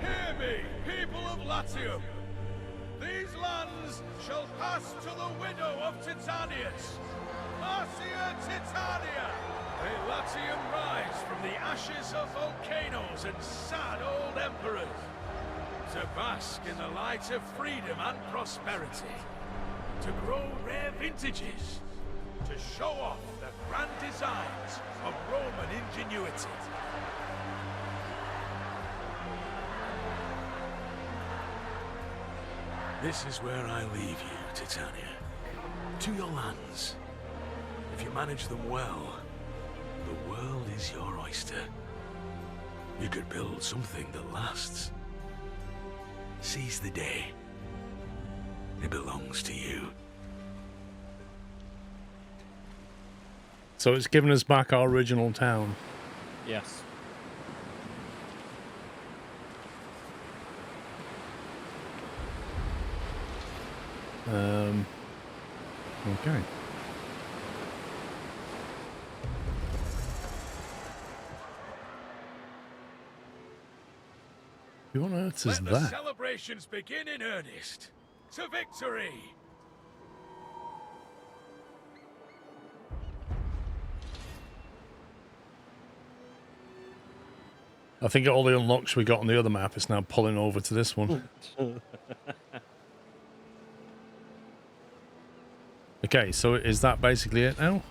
Hear me, people of Latium! These lands shall pass to the widow of Titanius, Marcia Titania! May Latium rise from the ashes of volcanoes and sad old emperors, to bask in the light of freedom and prosperity, to grow rare vintages, to show off the grand designs of Roman ingenuity. This is where I leave you, Titania. To your lands. If you manage them well, the world is your oyster. You could build something that lasts. Seize the day. It belongs to you. So it's given us back our original town. Yes. Okay. Who on earth is Let the that? celebrations begin in earnest. To victory! I think all the unlocks we got on the other map is now pulling over to this one. Okay, so is that basically it now?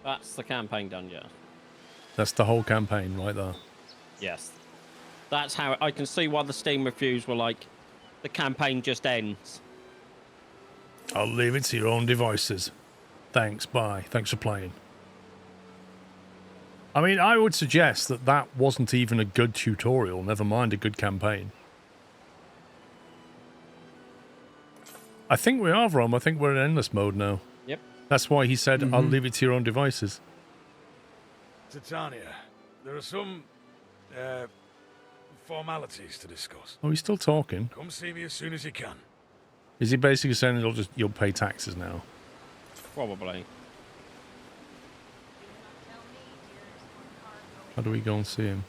That's the campaign done, yeah. That's the whole campaign right there. Yes. That's how I can see why the Steam reviews were like, the campaign just ends. I'll leave it to your own devices. Thanks, bye. Thanks for playing. I mean, I would suggest that that wasn't even a good tutorial, never mind a good campaign. I think we are, Rom. I think we're in endless mode now. Yep. That's why he said, I'll leave it to your own devices. Titania, there are some formalities to discuss. Oh, he's still talking. Come see me as soon as you can. Is he basically saying you'll pay taxes now? Probably. How do we go and see him?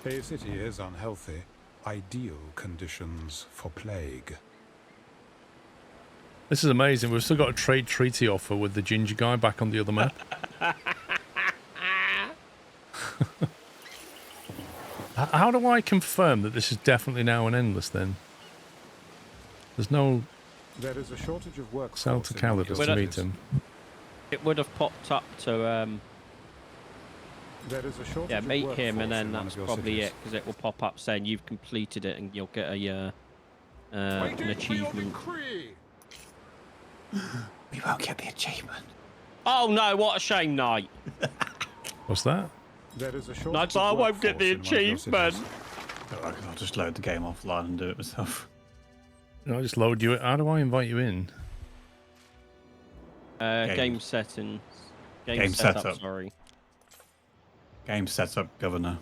A city is unhealthy. Ideal conditions for plague. This is amazing. We've still got a trade treaty offer with the ginger guy back on the other map. How do I confirm that this is definitely now an endless then? There's no... There is a shortage of work. Sell to Calidus to meet him. It would have popped up to, There is a shortage yeah, of meet him, and workforce then in one that's of your probably cities. it, because it will pop up saying you've completed it, and you'll get a, an achievement. We won't get the achievement. Oh no, what a shame, Knight. What's that? There is a shortage Knight, of I won't get the workforce in one of your achievement. cities. I'll just load the game offline and do it myself. No, I just load you. How do I invite you in? Game settings. Game setup. Sorry. Game setup, governor.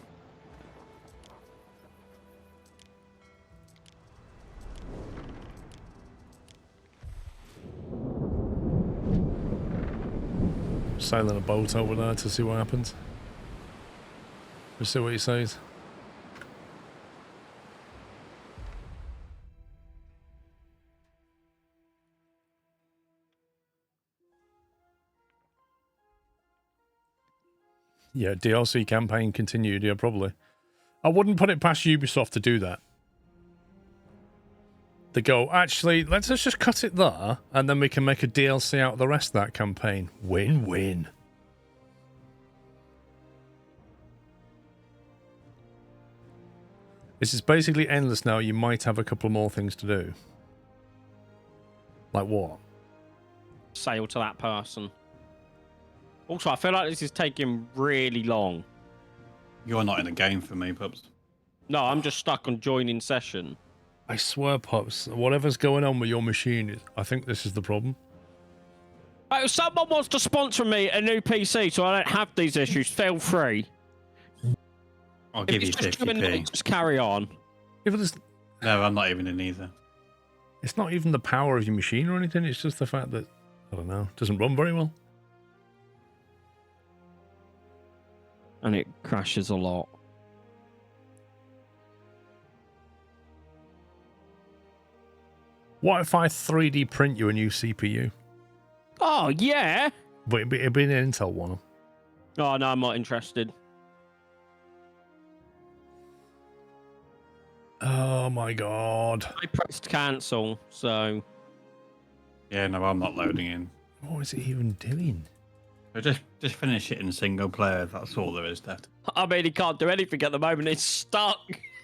Sailing a boat over there to see what happens. We'll see what he says. Yeah, DLC campaign continued. Yeah, probably. I wouldn't put it past Ubisoft to do that. They go, actually, let's just cut it there, and then we can make a DLC out of the rest of that campaign. Win-win. This is basically endless now. You might have a couple more things to do. Like what? Sail to that person. Also, I feel like this is taking really long. You're not in a game for me, Pups. No, I'm just stuck on joining session. I swear, Pops, whatever's going on with your machine, I think this is the problem. Right, if someone wants to sponsor me a new PC so I don't have these issues, feel free. I'll give you 50p. Just carry on. No, I'm not even in either. It's not even the power of your machine or anything. It's just the fact that, I don't know, it doesn't run very well. And it crashes a lot. What if I 3D print you a new CPU? Oh, yeah. But it'd be an Intel one. Oh, no, I'm not interested. Oh my god. I pressed cancel, so... Yeah, no, I'm not loading in. What is it even doing? Just finish it in single player. That's all there is, Dad. I mean, he can't do anything at the moment. It's stuck.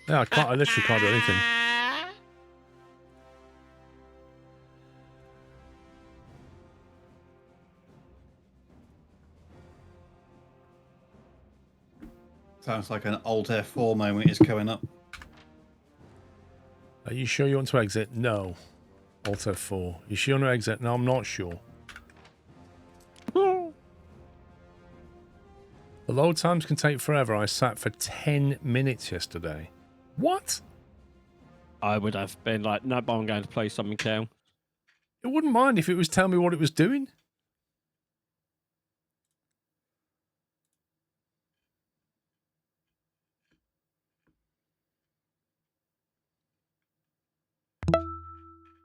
Yeah, I literally can't do anything. Sounds like an Alt F4 moment is coming up. Are you sure you want to exit? No. Alt F4. You sure you want to exit? No, I'm not sure. The load times can take forever. I sat for 10 minutes yesterday. What? I would have been like, no, but I'm going to play something else. It wouldn't mind if it was telling me what it was doing.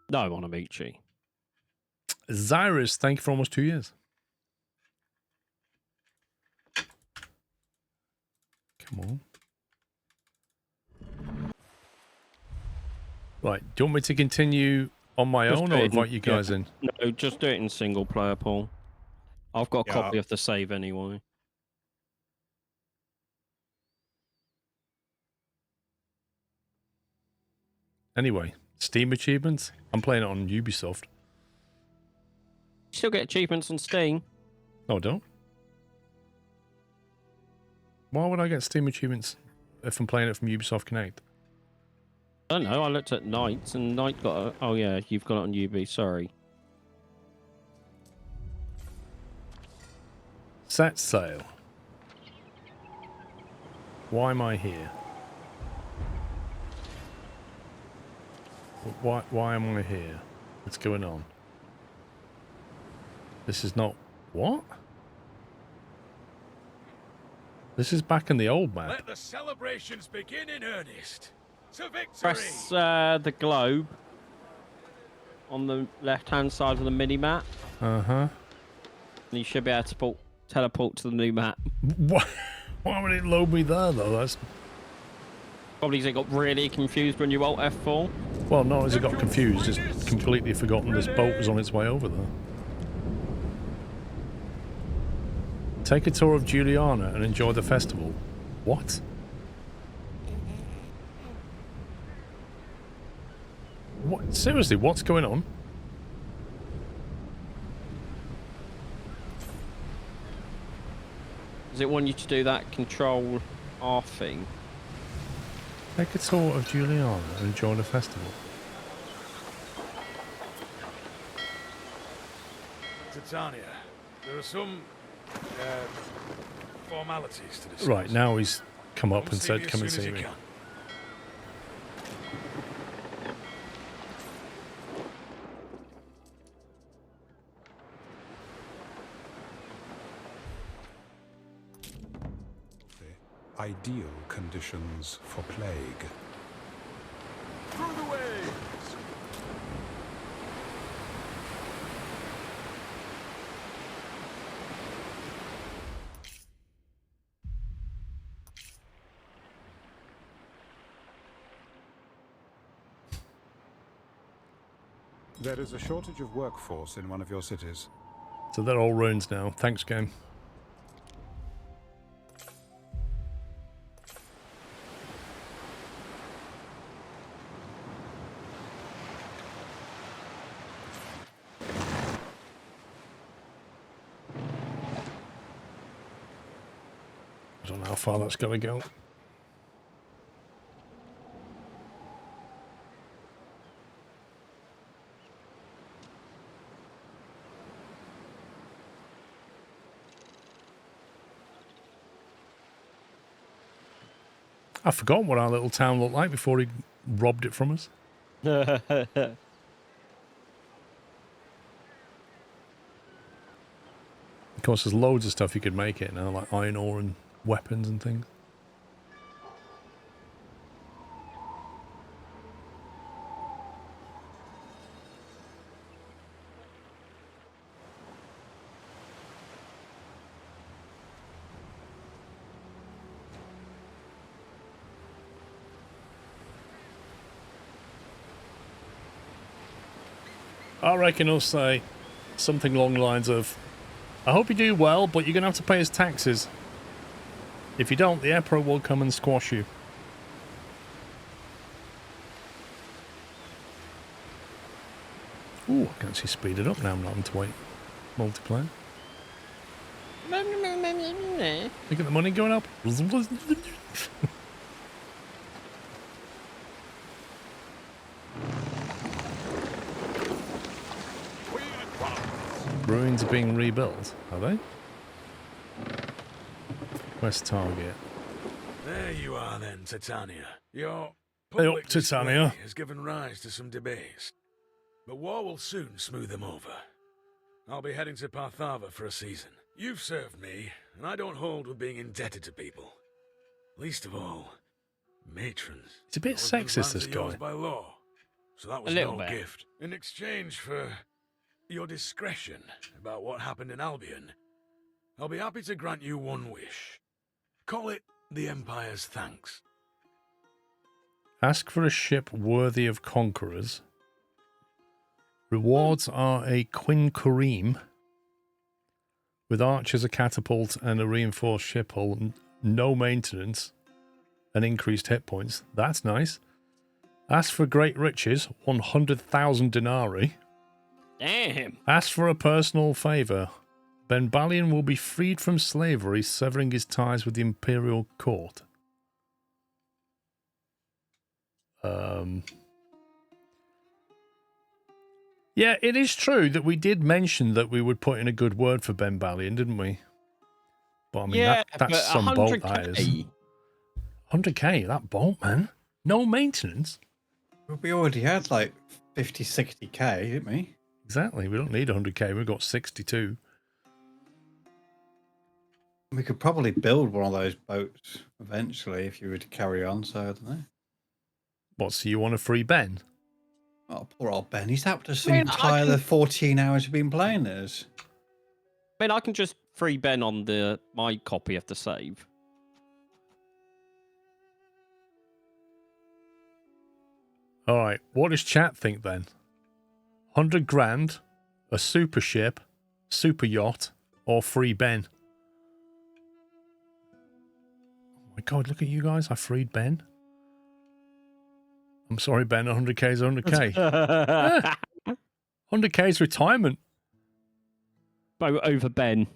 No, I want to meet you. Zyrus, thank you for almost 2 years. Come on. Right, do you want me to continue on my Just own do or it invite you guys in? No, just do it in single player, Paul. I've got a Yeah. copy of the save anyway. Anyway, Steam achievements. I'm playing it on Ubisoft. Still get achievements on Steam. No, I don't. Why would I get Steam achievements if I'm playing it from Ubisoft Connect? I don't know. I looked at Knights and Knight got a... Oh, yeah, you've got it on Ubi. Sorry. Set sail. Why am I here? Why am I here? What's going on? This is not... What? This is back in the old map. Let the celebrations begin in earnest. To victory! Press the globe on the left-hand side of the mini-map. Uh-huh. And you should be able to teleport to the new map. Why would it load me there, though? That's... Probably because it got really confused when you alt F4. Well, not as it got confused, just completely forgotten this boat was on its way over there. Take a tour of Juliana and enjoy the festival. What? What? Seriously, what's going on? Does it want you to do that Control R thing? Take a tour of Juliana and enjoy the festival. Titania, there are some formalities to discuss. Right, now he's come up and said, come and as soon see as me. you can. Ideal conditions for plague. Through the waves! There is a shortage of workforce in one of your cities. So they're all ruins now. Thanks, game. I don't know how far that's going to go. I've forgotten what our little town looked like before he robbed it from us. Of course, there's loads of stuff you could make it now, like iron ore and weapons and things. I reckon he'll say something along the lines of, I hope you do well, but you're going to have to pay his taxes. If you don't, the Emperor will come and squash you. Ooh, I can actually speed it up now. I'm not having to wait. Multiplayer. Look at the money going up. Ruins are being rebuilt, are they? Quest target. There you are then, Titania. Your Hey up, public Titania. display has given rise to some debates. But war will soon smooth them over. I'll be heading to Parthava for a season. You've served me, and I don't hold with being indebted to people. Least of all, matrons. It's a bit Those sexist, lands this are yours guy. by law, so that was A little no bit. gift. In exchange for your discretion about what happened in Albion, I'll be happy to grant you one wish. Call it the Empire's thanks. Ask for a ship worthy of conquerors. Rewards are a quinquereme with archers, a catapult, and a reinforced ship hull. No maintenance and increased hit points. That's nice. Ask for great riches, 100,000 denarii. Damn. Ask for a personal favour. Ben Balian will be freed from slavery, severing his ties with the imperial court. Yeah, it is true that we did mention that we would put in a good word for Ben Balian, didn't we? But I mean, Yeah, that's but some bolt, that 100K. is. 100k, that bolt, man. No maintenance. We already had like 50, 60k, didn't we? Exactly. We don't need 100k. We've got 62. We could probably build one of those boats eventually if you were to carry on, so I don't know. What, so you want a free Ben? Oh, poor old Ben. He's helped us I mean, the 14 hours we've been playing this. I mean, I can just free Ben on my copy of the save. All right. What does chat think then? 100 grand, a super ship, super yacht, or free Ben? Oh my God, look at you guys. I freed Ben. I'm sorry, Ben. 100k is 100k. Yeah. 100k is retirement. Vote over Ben.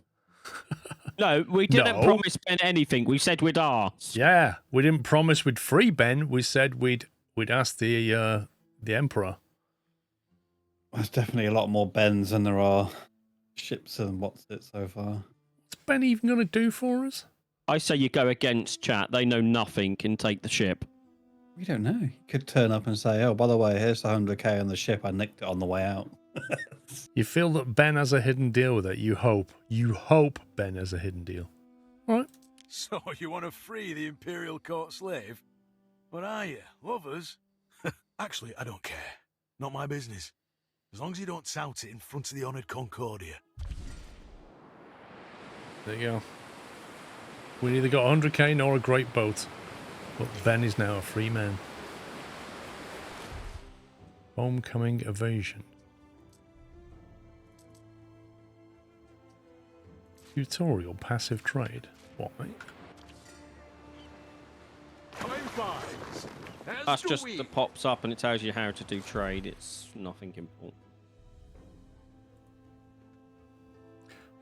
No, we didn't No. promise Ben anything. We said we'd ask. Yeah, we didn't promise we'd free Ben. We said we'd ask the Emperor. There's definitely a lot more Bens than there are ships and what's it so far. What's Ben even going to do for us? I say you go against chat. They know nothing and take the ship. We don't know. He could turn up and say, oh, by the way, here's the 100k on the ship. I nicked it on the way out. You feel that Ben has a hidden deal with it. You hope. You hope Ben has a hidden deal. All right. So you want to free the Imperial Court slave? What are you, lovers? Actually, I don't care. Not my business. As long as you don't tout it in front of the honoured Concordia. There you go. We neither got 100k nor a great boat. But Ben is now a free man. Homecoming evasion. Tutorial passive trade. What, mate? That's just that pops up and it tells you how to do trade. It's nothing important.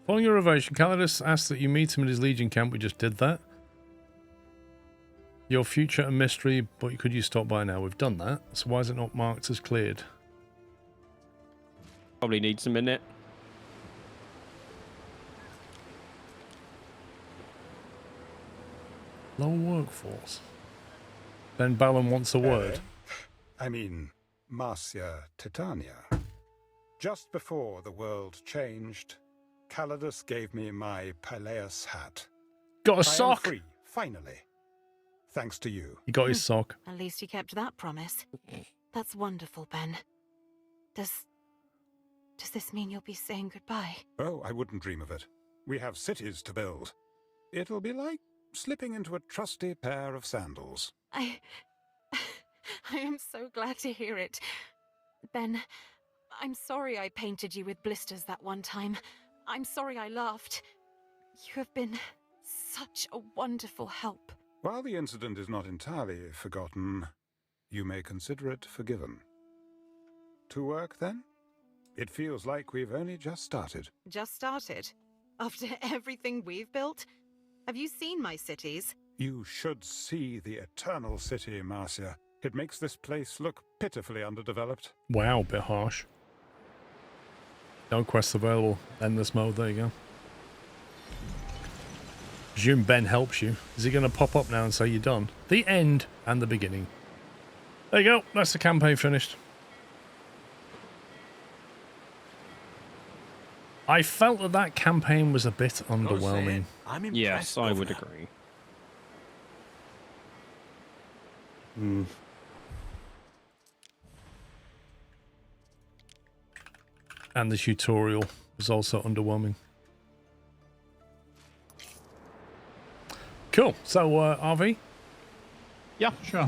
Following your evasion, Calidus asks that you meet him at his Legion camp. We just did that. Your future a mystery, but could you stop by now? We've done that. So why is it not marked as cleared? Probably needs a minute. Low workforce. Ben Ballon wants a word. I mean, Marcia Titania. Just before the world changed, Calidus gave me my Peleus hat. Got a I am sock! free, finally. Thanks to you. He got his sock. At least he kept that promise. That's wonderful, Ben. Does this mean you'll be saying goodbye? Oh, I wouldn't dream of it. We have cities to build. It'll be like slipping into a trusty pair of sandals. I am so glad to hear it. Ben, I'm sorry I painted you with blisters that one time. I'm sorry I laughed. You have been such a wonderful help. While the incident is not entirely forgotten, you may consider it forgiven. To work, then? It feels like we've only just started. Just started? After everything we've built? Have you seen my cities? You should see the Eternal City, Marcia. It makes this place look pitifully underdeveloped. Wow, bit harsh. No quests available. Endless mode, there you go. Presume Ben helps you. Is he going to pop up now and say you're done? The end and the beginning. There you go. That's the campaign finished. I felt that that campaign was a bit underwhelming. I'm impressed. Yes, I would Governor. agree. And the tutorial was also underwhelming. Cool. So, RV? Yeah. Sure.